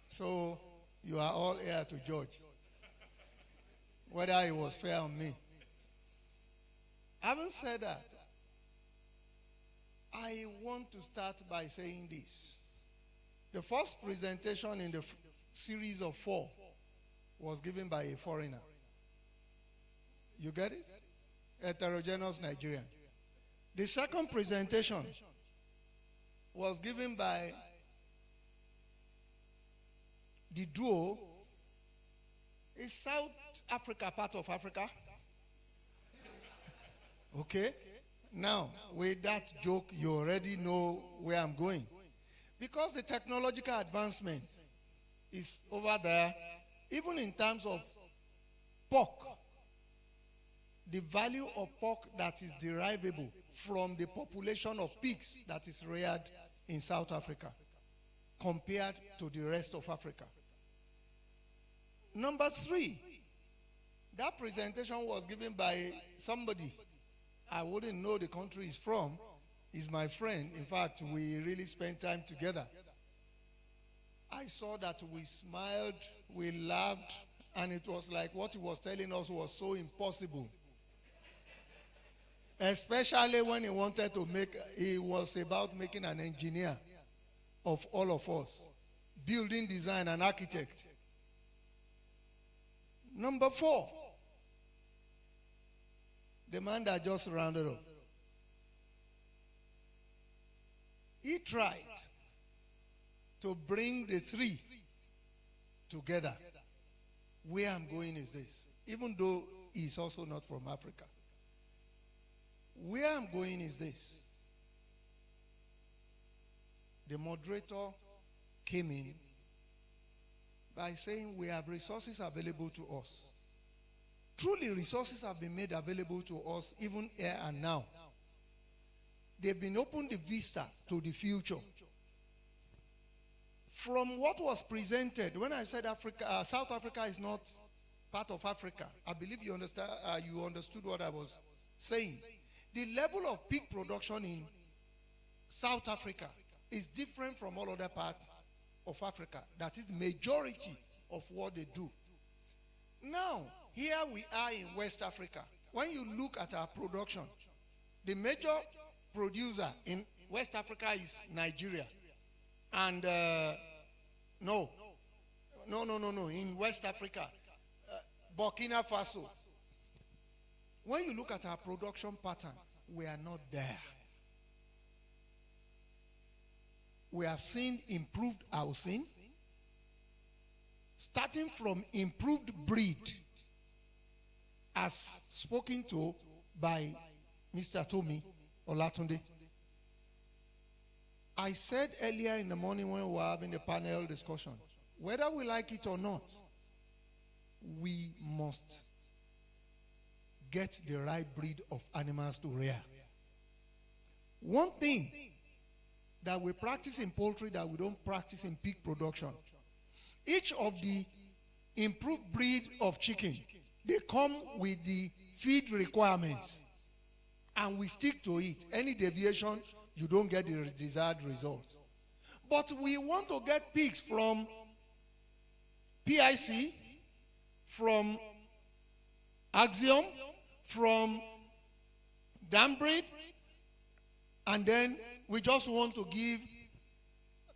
So you are all here to judge whether it was fair on me. Having said that, I want to start by saying this. The first presentation in the series of 4 was given by a foreigner. You get it? Heterogeneous Nigerian. The second presentation was given by the duo. Is South Africa part of Africa? Okay. Now, with that joke, you already know where I'm going. Because the technological advancement is over there, even in terms of pork, the value of pork that is derivable from the population of pigs that is reared in South Africa compared to the rest of Africa. Number 3, that presentation was given by somebody I wouldn't know the country is from. Is my friend. In fact, we really spent time together. I saw that we smiled, we laughed, and it was like what he was telling us was so impossible. Especially when he wanted to make, he was about making an engineer of all of us. Building design and architect. Number 4. The man that just rounded up. He tried to bring the 3 together. Where I'm going is this. Even though he's also not from Africa. Where I'm going is this. The moderator came in by saying we have resources available to us. Truly, resources have been made available to us even here and now. They've been opened the vista to the future. From what was presented, when I said Africa, South Africa is not part of Africa, I believe you understand. You understood what I was saying. The level of pig production in South Africa is different from all other parts of Africa. That is the majority of what they do. Now, here we are in West Africa. When you look at our production, the major producer in West Africa is Nigeria. And in West Africa, Burkina Faso. When you look at our production pattern, we are not there. We have seen improved housing, starting from improved breed, as spoken to by Mr. Tomi Olatunde. I said earlier in the morning when we were having the panel discussion, whether we like it or not, we must get the right breed of animals to rear. One thing that we practice in poultry that we don't practice in pig production, each of the improved breed of chicken, they come with the feed requirements, and we stick to it. Any deviation, you don't get the desired result. But we want to get pigs from PIC, from Axom, from Danbred, and then we just want to give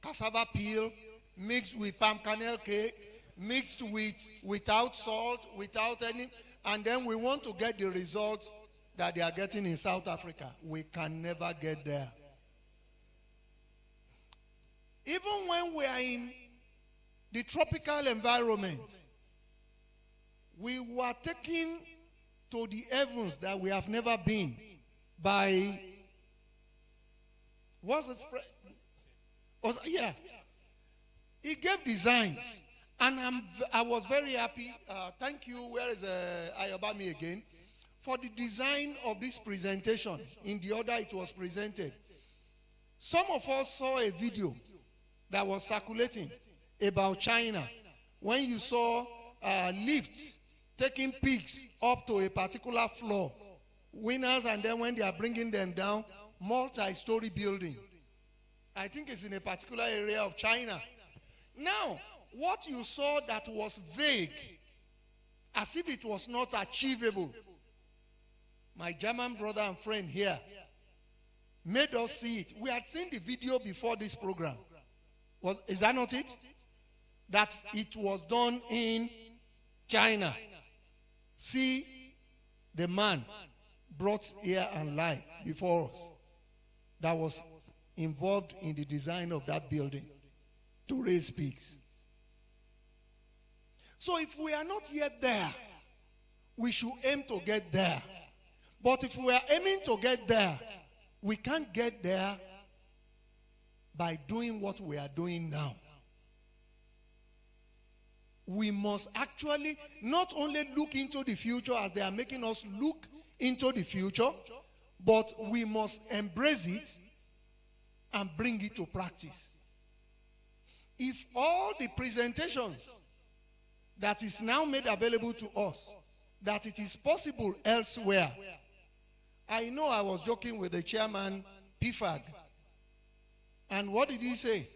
cassava peel mixed with palm kernel cake, mixed without salt, without any, and then we want to get the results that they are getting in South Africa. We can never get there. Even when we are in the tropical environment, we were taken to the heavens that we have never been by, what's the yeah. He gave designs, and I was very happy. Thank you. Where is Ayobami again? For the design of this presentation in the order it was presented. Some of us saw a video that was circulating about China when you saw lifts taking pigs up to a particular floor, winners, and then when they are bringing them down, multi-story building. I think it's in a particular area of China. Now, what you saw that was vague, as if it was not achievable, my German brother and friend here made us see it. We had seen the video before this program. Is that not it? That it was done in China. See the man brought here and life before us that was involved in the design of that building to raise pigs. So if we are not yet there, we should aim to get there. But if we are aiming to get there, we can't get there by doing what we are doing now. We must actually not only look into the future as they are making us look into the future, but we must embrace it and bring it to practice. If all the presentations that is now made available to us, that it is possible elsewhere. I know I was joking with the chairman, PIFAG, and what did he say?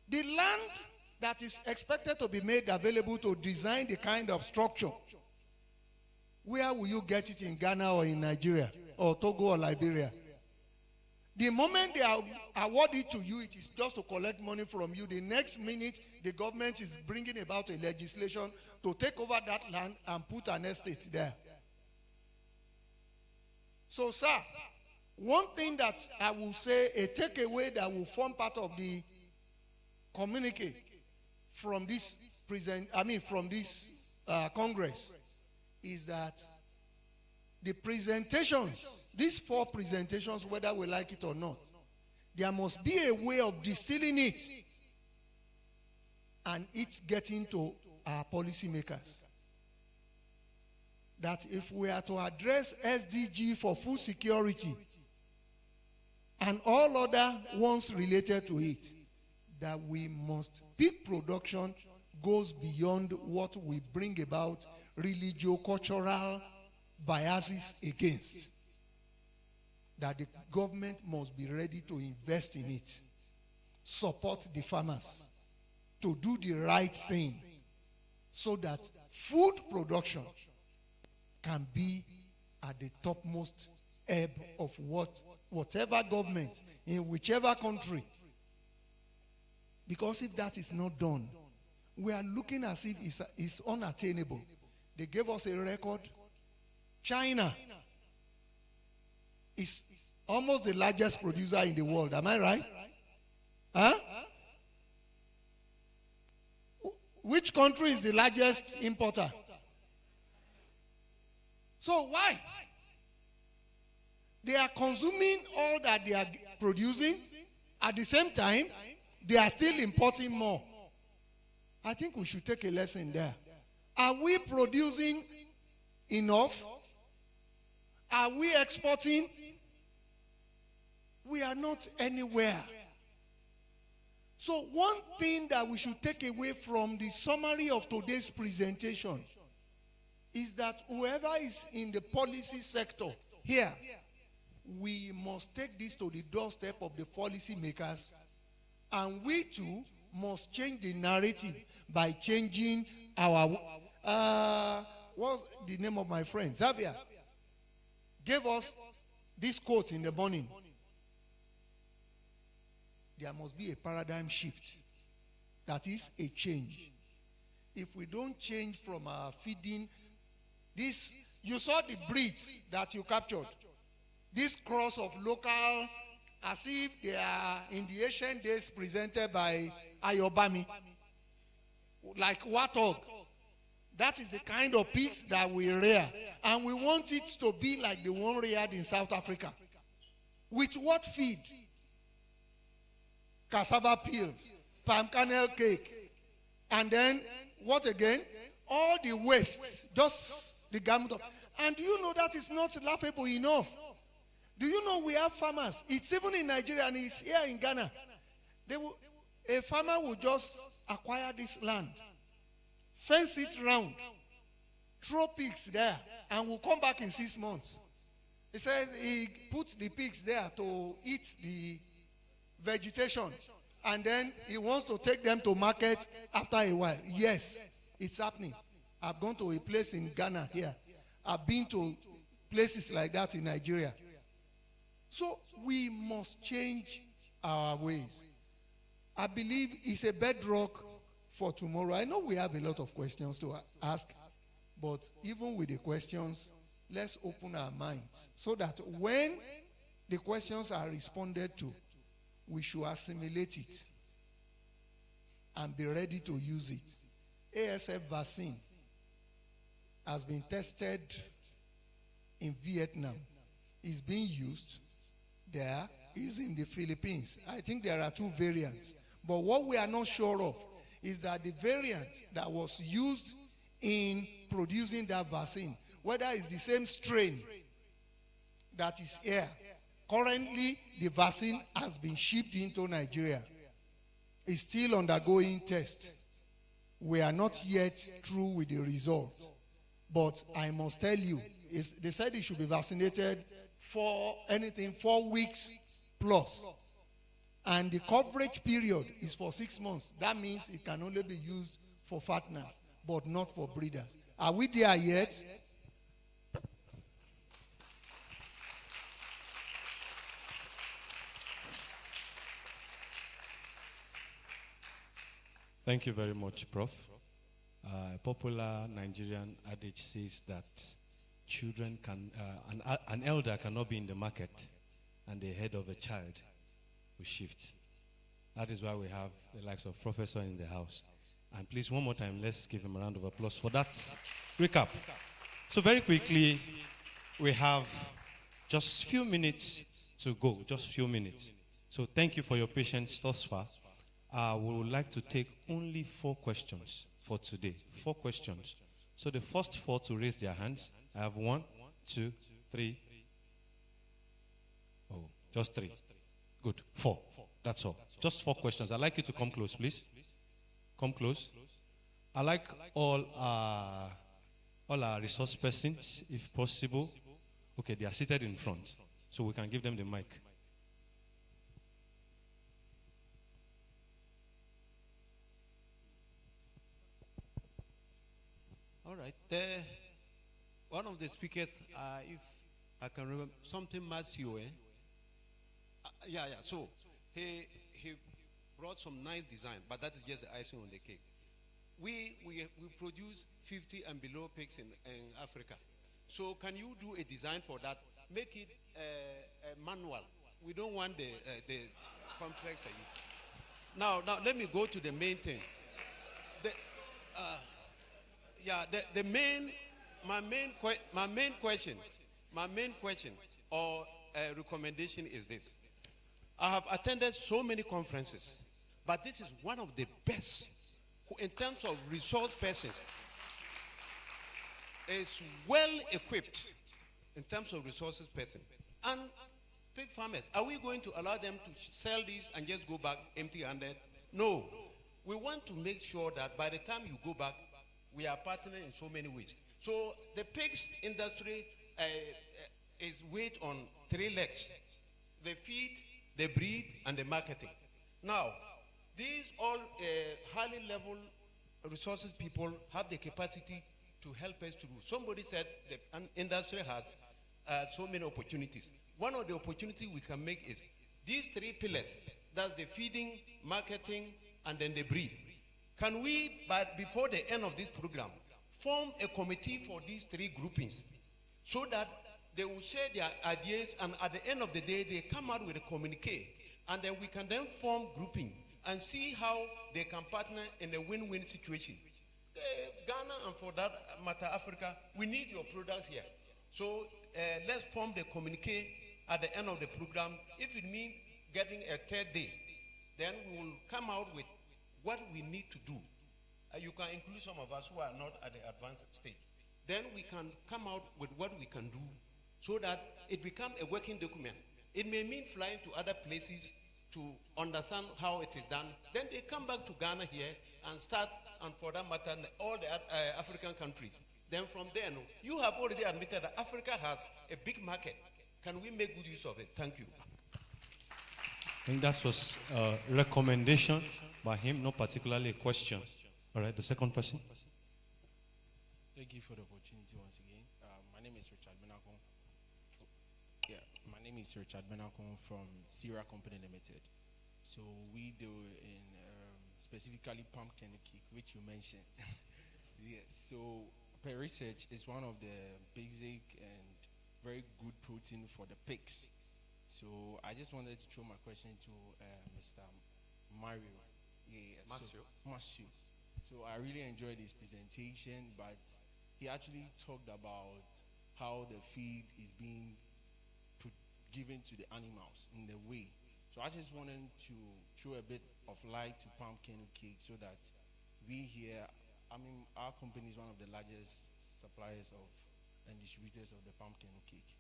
The land that is expected to be made available to design the kind of structure, where will you get it in Ghana or in Nigeria or Togo or Liberia? The moment they award it to you, it is just to collect money from you. The next minute, the government is bringing about a legislation to take over that land and put an estate there. So, sir, one thing that I will say, a takeaway that will form part of the communique from this Congress, is that the presentations, these 4 presentations, whether we like it or not, there must be a way of distilling it and it getting to our policymakers. That if we are to address SDG for food security and all other ones related to it, that we must, pig production goes beyond what we bring about religio-cultural biases against. That the government must be ready to invest in it, support the farmers to do the right thing so that food production can be at the topmost ebb of whatever government in whichever country. Because if that is not done, we are looking as if it's unattainable. They gave us a record. China is almost the largest producer in the world. Am I right? Huh? Which country is the largest importer? So why? They are consuming all that they are producing. At the same time, they are still importing more. I think we should take a lesson there. Are we producing enough? Are we exporting? We are not anywhere. So one thing that we should take away from the summary of today's presentation is that whoever is in the policy sector here, we must take this to the doorstep of the policy makers, and we too must change the narrative by changing our what's the name of my friend? Xavier gave us this quote in the morning. There must be a paradigm shift. That is a change. If we don't change from our feeding, this, you saw the breeds that you captured. This cross of local, as if they are in the ancient days presented by Ayobami, like warthog. That is the kind of pigs that we rear. And we want it to be like the one reared in South Africa. With what feed? Cassava peels, palm kernel cake. And then, what again? All the waste, just the garment of. And do you know that is not laughable enough? Do you know we have farmers? It's even in Nigeria and it's here in Ghana. A farmer will just acquire this land, fence it round, throw pigs there, and will come back in 6 months. He says he puts the pigs there to eat the vegetation, and then he wants to take them to market after a while. Yes, it's happening. I've gone to a place in Ghana here. I've been to places like that in Nigeria. So we must change our ways. I believe it's a bedrock for tomorrow. I know we have a lot of questions to ask, but even with the questions, let's open our minds so that when the questions are responded to, we should assimilate it and be ready to use it. ASF vaccine has been tested in Vietnam. It's being used there, is in the Philippines. I think there are 2 variants. But what we are not sure of is that the variant that was used in producing that vaccine, whether it's the same strain that is here. Currently, the vaccine has been shipped into Nigeria. It's still undergoing test. We are not yet through with the results. But I must tell you, they said it should be vaccinated for anything 4 weeks plus. And the coverage period is for 6 months. That means it can only be used for fatteners, but not for breeders. Are we there yet? Thank you very much, Prof. A popular Nigerian adage says that children can, an elder cannot be in the market and the head of a child will shift. That is why we have the likes of Professor in the house. And please, one more time, let's give him a round of applause for that recap. So very quickly, we have just few minutes to go, just few minutes. So thank you for your patience thus far. We would like to take only 4 questions for today. 4 questions. So the first 4 to raise their hands. I have 1, 2, 3. Oh, just 3. Good. 4. That's all. Just 4 questions. I'd like you to come close, please. Come close. I like all our resource persons, if possible. Okay, they are seated in front, so we can give them the mic. All right. One of the speakers, if I can remember, something Matthew, yeah. So he brought some nice design, but that is just the icing on the cake. We produce 50 and below pigs in Africa. So can you do a design for that? Make it a manual. We don't want the complex. Now let me go to the main thing. Yeah, my main question or recommendation is this. I have attended so many conferences, but this is one of the best in terms of resource persons. Is well equipped in terms of resources person. And pig farmers, are we going to allow them to sell these and just go back empty-handed? No. We want to make sure that by the time you go back, we are partnering in so many ways. So the pigs industry is weight on 3 legs: the feed, the breed, and the marketing. Now, these all highly level resources people have the capacity to help us to do. Somebody said the industry has so many opportunities. One of the opportunities we can make is these 3 pillars. That's the feeding, marketing, and then the breed. Can we, but before the end of this program, form a committee for these 3 groupings so that they will share their ideas, and at the end of the day, they come out with a communique, and then we can then form grouping and see how they can partner in a win-win situation. Ghana, and for that matter Africa, we need your products here. So let's form the communique at the end of the program. If it means getting a 3rd day, then we will come out with what we need to do. You can include some of us who are not at the advanced stage. Then we can come out with what we can do so that it becomes a working document. It may mean flying to other places to understand how it is done. Then they come back to Ghana here and start, and for that matter, all the African countries. Then from there, you have already admitted that Africa has a big market. Can we make good use of it? Thank you. I think that was a recommendation by him, not particularly a question. All right, the second person. Thank you for the opportunity once again. My name is Richard Benakon. Yeah, my name is Richard Benakon from Sierra Company Limited. So we do in specifically pumpkin cake, which you mentioned. Yes. So per research, is one of the basic and very good protein for the pigs. So I just wanted to throw my question to Mr. Mario. Yeah, Matthew. So I really enjoyed his presentation, but he actually talked about how the feed is being given to the animals in the way. So I just wanted to throw a bit of light to pumpkin cake so that we here, I mean, our company is one of the largest suppliers of and distributors of the pumpkin cake.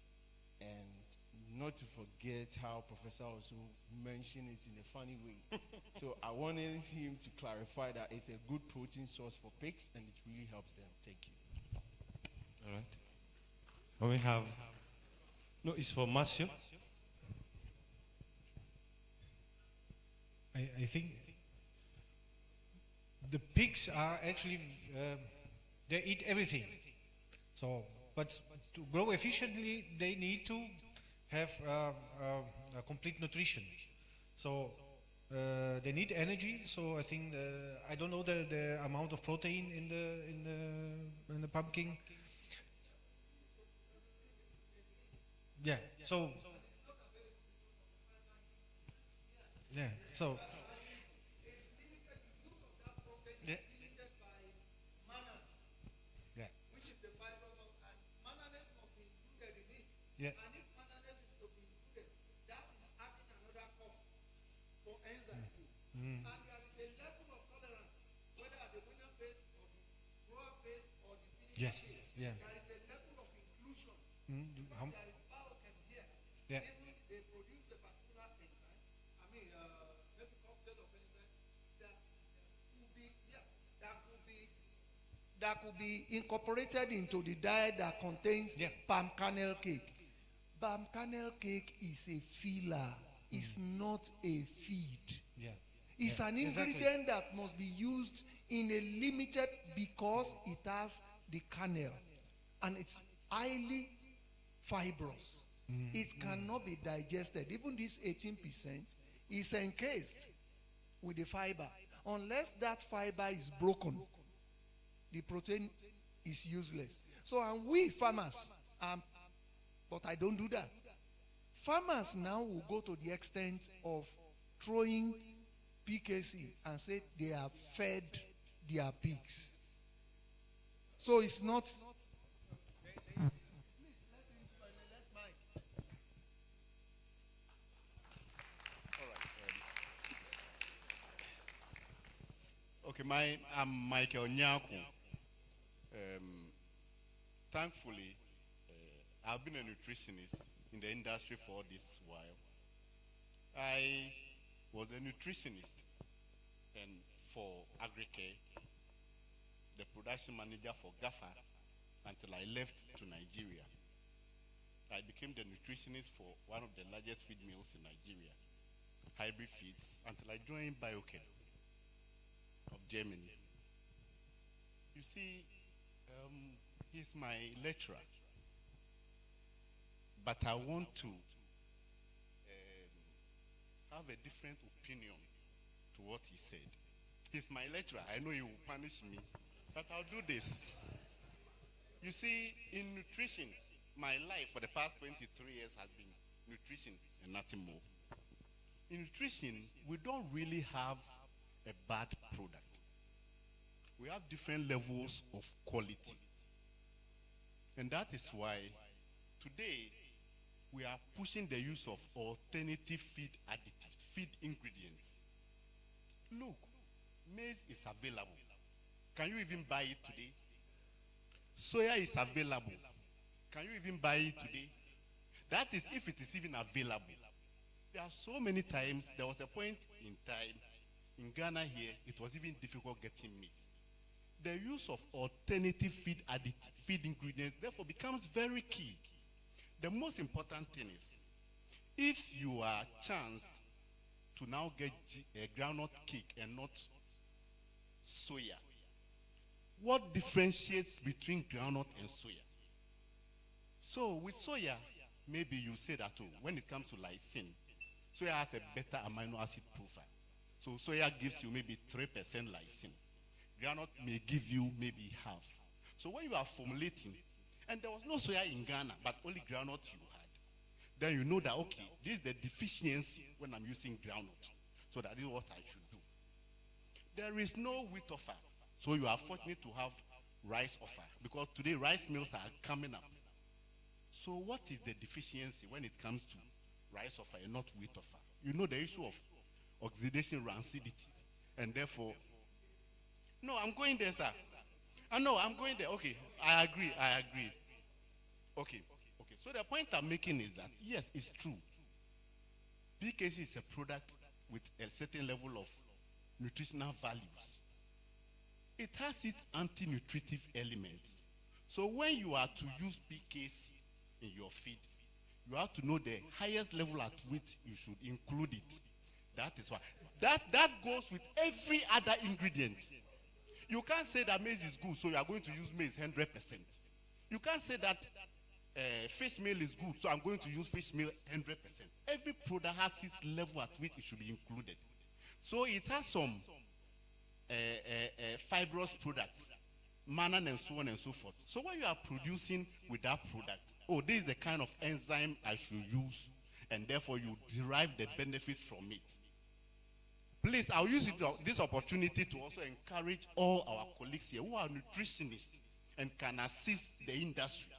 And not to forget how Professor also mentioned it in a funny way. So I wanted him to clarify that it's a good protein source for pigs and it really helps them. Thank you. All right. And we have, no, it's for Marcio. I think the pigs are actually, they eat everything. So, but to grow efficiently, they need to have a complete nutrition. So they need energy. So I think I don't know the amount of protein in the pumpkin. Yeah. So yeah. So yeah. Yeah. Yeah. And if manganese is to be included, that is adding another cost for enzyme too. And there is a level of tolerance, whether at the winner phase or the grower phase or the finisher phase. Yeah. There is a level of inclusion. How- There is biochem here. Yeah. Even they produce a particular enzyme, I mean, maybe cocktail of enzyme that could be incorporated into the diet that contains palm kernel cake. Palm kernel cake is a filler. It's not a feed. Yeah. It's Yeah, an exactly. ingredient that must be used in a limited because it has the kernel and it's highly fibrous. It cannot be digested. Even this 18% is encased with the fiber. Unless that fiber is broken, the protein is useless. So, and we farmers, but I don't do that. Farmers now will go to the extent of throwing PKC and say they have fed their pigs. So it's not. Okay, I'm Michael Nyako. Thankfully, I've been a nutritionist in the industry for this while. I was a nutritionist and for Agricare, the production manager for GAFA until I left to Nigeria. I became the nutritionist for one of the largest feed mills in Nigeria, Hybrid Feeds, until I joined Biochem of Germany. You see, he's my lecturer, but I want to have a different opinion to what he said. He's my lecturer. I know he will punish me, but I'll do this. You see, in nutrition, my life for the past 23 years has been nutrition and nothing more. In nutrition, we don't really have a bad product. We have different levels of quality. And that is why today we are pushing the use of alternative feed additives, feed ingredients. Look, maize is available. Can you even buy it today? Soya is available. Can you even buy it today? That is if it is even available. There are so many times, there was a point in time, in Ghana here, it was even difficult getting meat. The use of alternative feed ingredients therefore becomes very key. The most important thing is, if you are chanced to now get a groundnut cake and not soya, what differentiates between groundnut and soya? So with soya, maybe you say that when it comes to lysine, soya has a better amino acid profile. So soya gives you maybe 3% lysine. Groundnut may give you maybe half. So when you are formulating, and there was no soya in Ghana, but only groundnut you had, then you know that, okay, this is the deficiency when I'm using groundnut. So that is what I should do. There is no wheat offer. So you are fortunate to have rice offer, because today rice mills are coming up. So what is the deficiency when it comes to rice offer and not wheat offer? You know the issue of oxidation rancidity, and therefore, no, I'm going there, sir. No, I'm going there. Okay, I agree. Okay. So the point I'm making is that, yes, it's true. PKC is a product with a certain level of nutritional values. It has its anti-nutritive elements. So when you are to use PKC in your feed, you have to know the highest level at which you should include it. That is why. That goes with every other ingredient. You can't say that maize is good, so you are going to use maize 100%. You can't say that fish meal is good, so I'm going to use fish meal 100%. Every product has its level at which it should be included. So it has some fibrous products, mannan and so on and so forth. So when you are producing with that product, this is the kind of enzyme I should use, and therefore you derive the benefit from it. Please, I'll use this opportunity to also encourage all our colleagues here who are nutritionists and can assist the industry.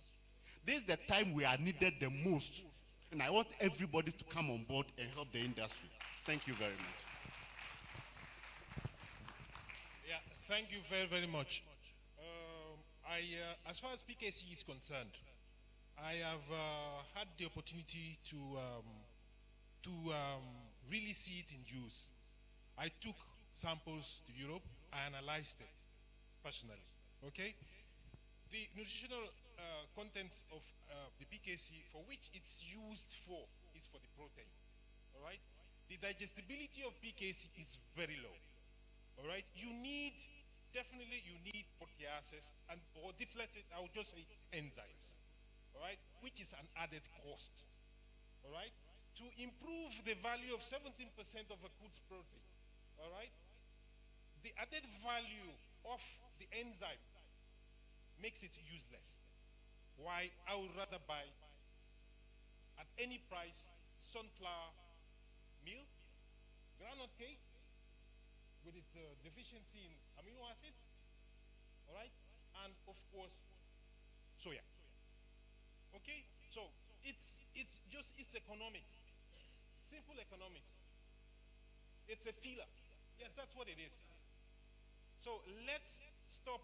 This is the time we are needed the most, and I want everybody to come on board and help the industry. Thank you very much. Yeah, thank you very, very much. As far as PKC is concerned, I have had the opportunity to really see it in use. I took samples to Europe. I analyzed it personally. Okay, the nutritional contents of the PKC for which it's used for is for the protein. All right, the digestibility of PKC is very low. All right, definitely you need proteases or deflected, I would just say enzymes. All right, which is an added cost. All right, to improve the value of 17% of a good protein. All right, the added value of the enzyme makes it useless. Why? I would rather buy at any price sunflower meal, groundnut cake with its deficiency in amino acids. All right, and of course, soya. Okay? So it's economics. Simple economics. It's a filler. Yeah, that's what it is. So let's stop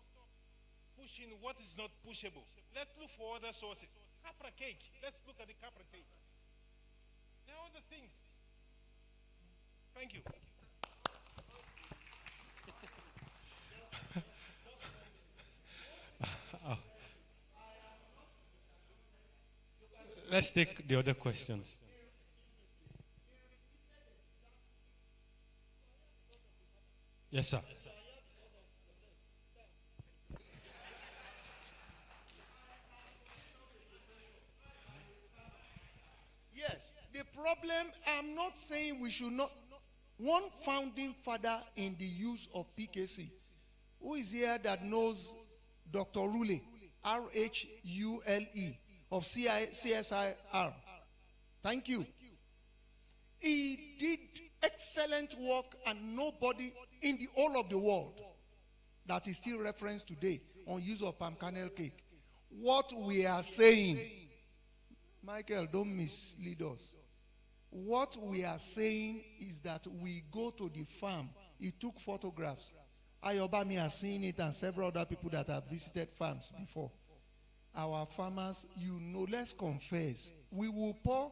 pushing what is not pushable. Let's look for other sources. Capra cake. Let's look at the capra cake. There are other things. Thank you. Let's take the other questions. Yes, sir. Yes, the problem, I'm not saying we should not. One founding father in the use of PKC, who is here that knows Dr. Rule, R-H-U-L-E, of CSIR. Thank you. He did excellent work, and nobody in the whole of the world that is still referenced today on use of palm kernel cake. What we are saying, Michael, don't mislead us. What we are saying is that we go to the farm. He took photographs. Ayobami has seen it, and several other people that have visited farms before. Our farmers, let's confess. We will pour,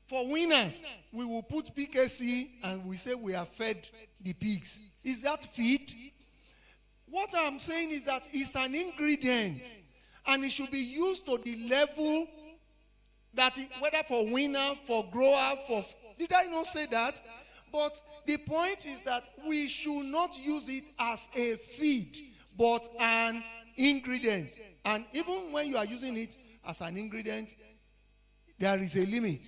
for winners, we will put PKC and we say we have fed the pigs. Is that feed? What I'm saying is that it's an ingredient, and it should be used to the level that whether for winner, for grower, did I not say that? But the point is that we should not use it as a feed, but an ingredient. And even when you are using it as an ingredient, there is a limit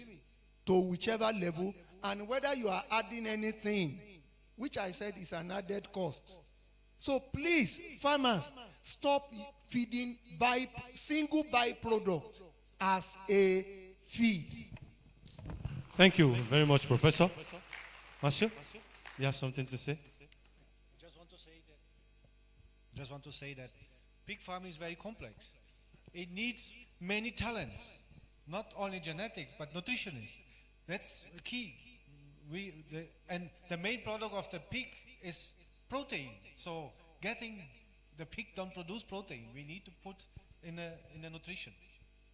to whichever level, and whether you are adding anything, which I said is an added cost. So please, farmers, stop feeding single byproduct as a feed. Thank you very much, Professor. Monsieur, you have something to say? Just want to say that pig farming is very complex. It needs many talents, not only genetics, but nutritionists. That's the key. And the main product of the pig is protein. So getting the pig don't produce protein. We need to put in the nutrition.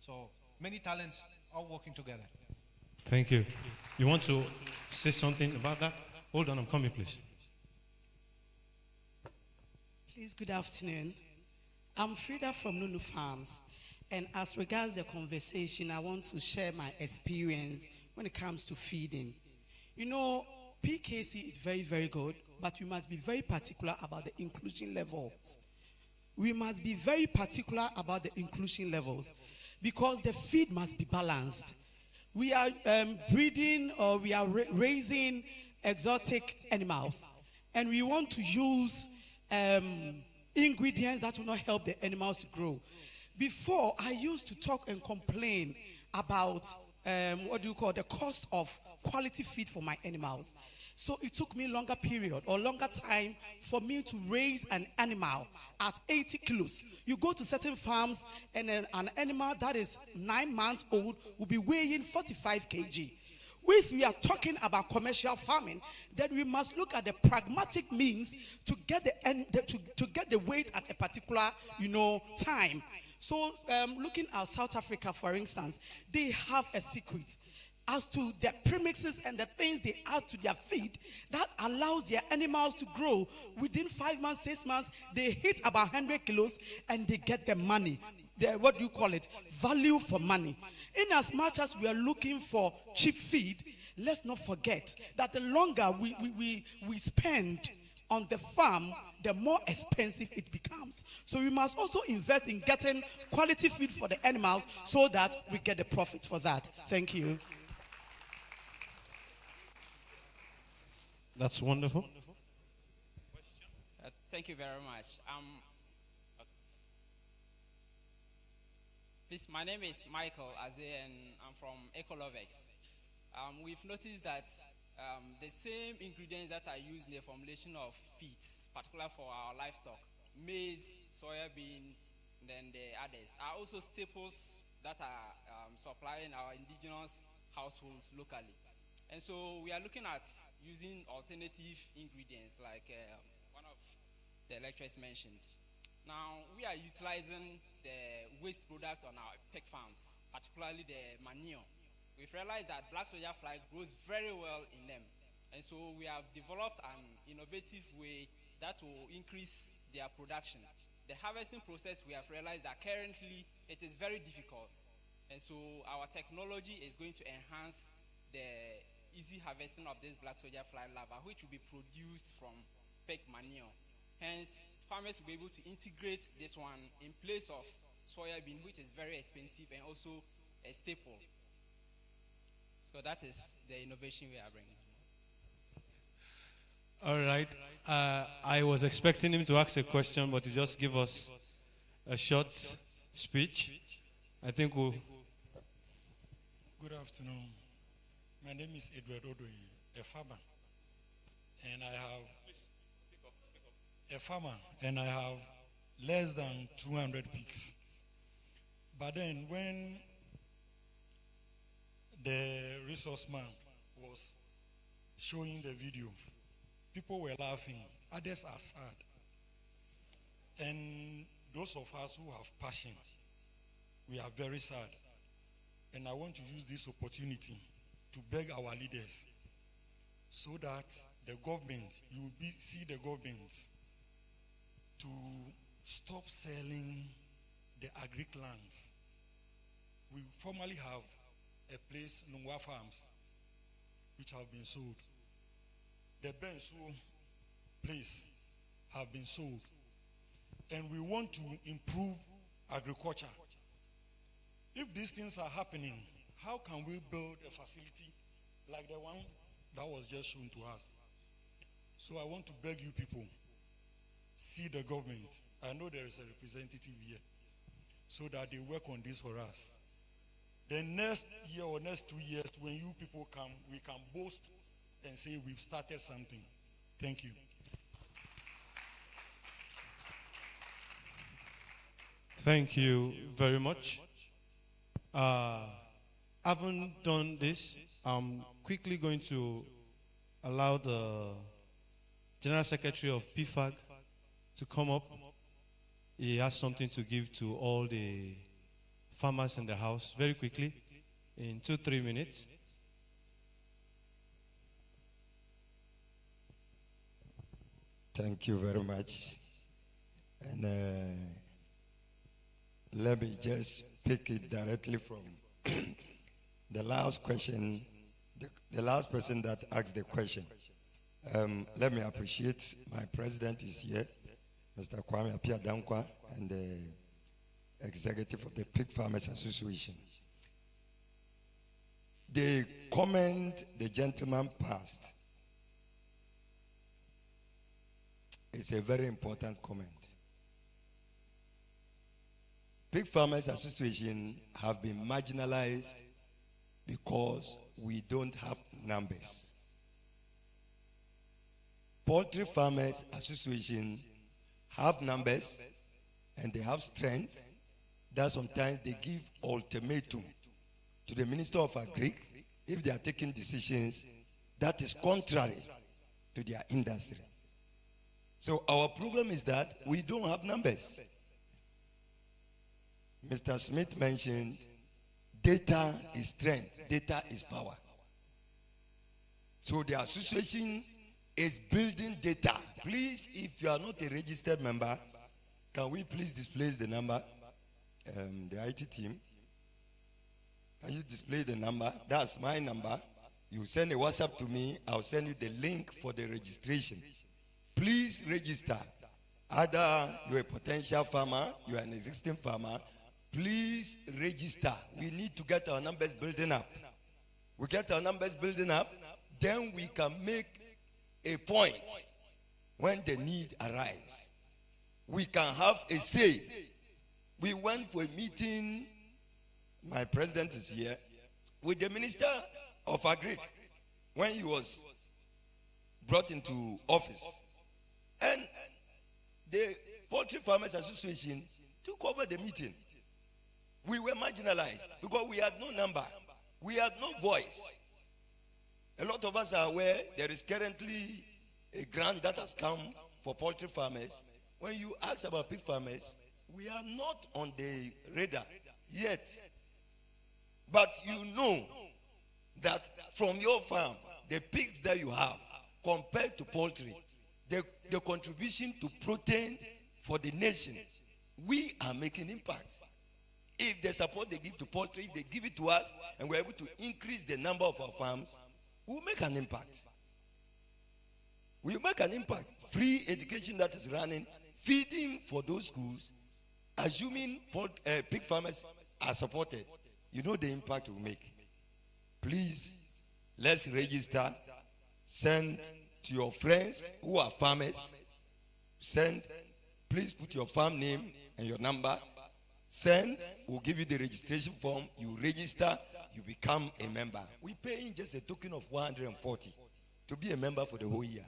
So many talents are working together. Thank you. You want to say something about that? Hold on, I'm coming, please. Please, good afternoon. I'm Frida from Nunu Farms. And as regards the conversation, I want to share my experience when it comes to feeding. You know, PKC is very, very good, but we must be very particular about the inclusion levels. We must be very particular about the inclusion levels because the feed must be balanced. We are breeding, or we are raising exotic animals, and we want to use ingredients that will not help the animals to grow. Before, I used to talk and complain about the cost of quality feed for my animals. So it took me longer time for me to raise an animal at 80 kilos. You go to certain farms and an animal that is 9 months old will be weighing 45 kg. If we are talking about commercial farming, then we must look at the pragmatic means to get the weight at a particular time. So looking at South Africa, for instance, they have a secret as to their premixes and the things they add to their feed that allows their animals to grow. Within 5 months, 6 months, they hit about 100 kilos and they get the money. Value for money. In as much as we are looking for cheap feed, let's not forget that the longer we spend on the farm, the more expensive it becomes. So we must also invest in getting quality feed for the animals so that we get the profit for that. Thank you. That's wonderful. Thank you very much. Please, my name is Michael Aze, and I'm from Ecolovex. We've noticed that the same ingredients that are used in the formulation of feeds, particularly for our livestock, maize, soya bean, then the others are also staples that are supplying our indigenous households locally. And so we are looking at using alternative ingredients like one of the lecturers mentioned. Now, we are utilizing the waste product on our PIC farms, particularly the manure. We've realized that black soldier fly grows very well in them. And so we have developed an innovative way that will increase their production. The harvesting process, we have realized that currently it is very difficult. And so our technology is going to enhance the easy harvesting of this black soldier fly larva, which will be produced from PIC manure. Hence, farmers will be able to integrate this one in place of soya bean, which is very expensive and also a staple. So that is the innovation we are bringing. All right. I was expecting him to ask a question, but he just gave us a short speech. I think we'll... Good afternoon. My name is Edward Odoyi, a farmer. And I have less than 200 pigs. But then when the resource man was showing the video, people were laughing, others are sad. And those of us who have passion, we are very sad. And I want to use this opportunity to beg our leaders so that the government, you will see the government to stop selling the agric lands. We formerly have a place, Nungwa Farms, which have been sold. The Bensu place have been sold. And we want to improve agriculture. If these things are happening, how can we build a facility like the one that was just shown to us? So I want to beg you people, see the government. I know there is a representative here, so that they work on this for us. Then next year or next 2 years, when you people come, we can boast and say we've started something. Thank you. Thank you very much. Having done this, I'm quickly going to allow the General Secretary of PFAG to come up. He has something to give to all the farmers in the house very quickly, in 2-3 minutes. Thank you very much. And let me just pick it directly from the last question, the last person that asked the question. Let me appreciate my president is here, Mr. Kwame Appiah Dankwa, and the executive of the Pig Farmers Association. The comment the gentleman passed is a very important comment. Pig Farmers Association have been marginalized because we don't have numbers. Poultry Farmers Association have numbers and they have strength that sometimes they give ultimatum to the Minister of Agri if they are taking decisions that is contrary to their industry. So our problem is that we don't have numbers. Mr. Smith mentioned data is strength, data is power. So the association is building data. Please, if you are not a registered member, can we please display the number? The IT team, can you display the number? That's my number. You send a WhatsApp to me, I'll send you the link for the registration. Please register. Either you're a potential farmer, you're an existing farmer, please register. We need to get our numbers building up. We get our numbers building up, then we can make a point when the need arises. We can have a say. We went for a meeting, my president is here, with the Minister of Agri when he was brought into office. And the Poultry Farmers Association took over the meeting. We were marginalized because we had no number. We had no voice. A lot of us are aware there is currently a grant that has come for poultry farmers. When you ask about pig farmers, we are not on the radar yet. But you know that from your farm, the pigs that you have, compared to poultry, the contribution to protein for the nation, we are making impact. If the support they give to poultry, if they give it to us, and we're able to increase the number of our farms, we'll make an impact. We'll make an impact. Free education that is running, feeding for those schools, assuming pig farmers are supported, you know the impact we'll make. Please, let's register. Send to your friends who are farmers. Please put your farm name and your number. Send, we'll give you the registration form. You register, you become a member. We pay in just a token of 140 to be a member for the whole year.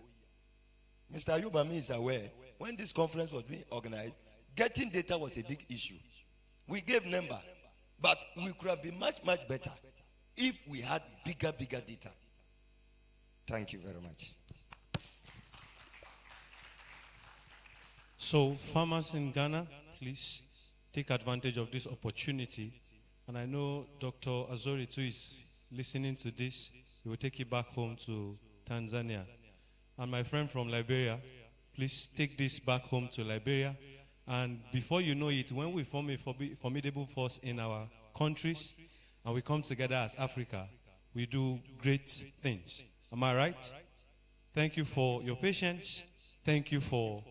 Mr. Ayubami is aware, when this conference was being organized, getting data was a big issue. We gave number, but we could have been much, much better if we had bigger data. Thank you very much. So, farmers in Ghana, please take advantage of this opportunity. And I know Dr. Azori too is listening to this. He will take it back home to Tanzania. And my friend from Liberia, please take this back home to Liberia. And before you know it, when we form a formidable force in our countries and we come together as Africa, we do great things. Am I right? Thank you for your patience. Thank you for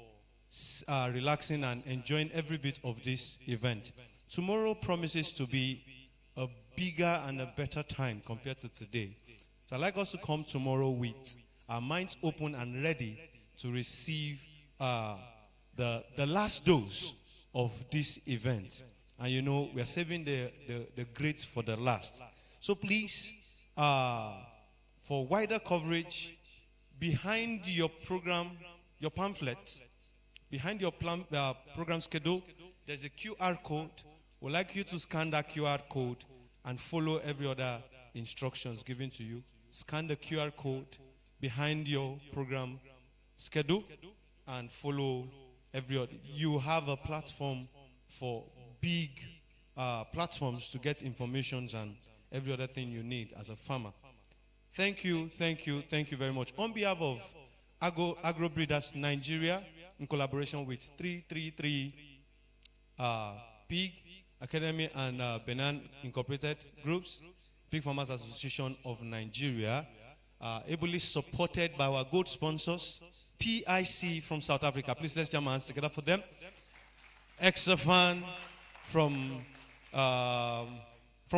relaxing and enjoying every bit of this event. Tomorrow promises to be a bigger and a better time compared to today. So I'd like us to come tomorrow with our minds open and ready to receive the last dose of this event. And you know, we are saving the great for the last. So please, for wider coverage, behind your program, your pamphlet, behind your program schedule, there's a QR code. We'd like you to scan that QR code and follow every other instructions given to you. Scan the QR code behind your program schedule and follow every other. You have a platform for big platforms to get information and every other thing you need as a farmer. Thank you very much. On behalf of Agrobreeders Nigeria, in collaboration with 333 Pig Academy and Benin Incorporated Groups, Pig Farmers Association of Nigeria, ably supported by our good sponsors, PIC from South Africa. Please let's jam our hands together for them. Axom from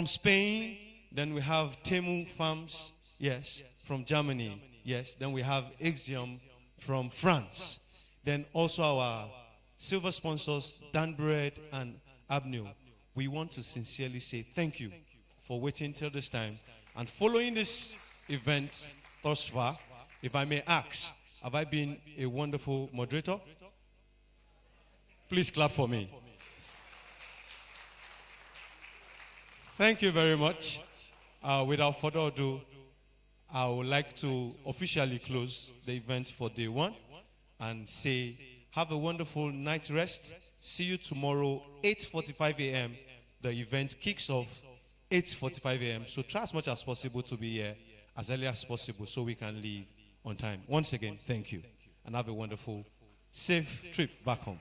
Spain. Then we have Temu Farms, yes, from Germany. Yes, then we have Axom from France. Then also our silver sponsors, Danbred and Abnu. We want to sincerely say thank you for waiting till this time and following this event thus far. If I may ask, have I been a wonderful moderator? Please clap for me. Thank you very much. Without further ado, I would like to officially close the event for day one and say, have a wonderful night rest. See you tomorrow, 8:45 a.m. The event kicks off 8:45 a.m. So try as much as possible to be here as early as possible so we can leave on time. Once again, thank you. And have a wonderful, safe trip back home.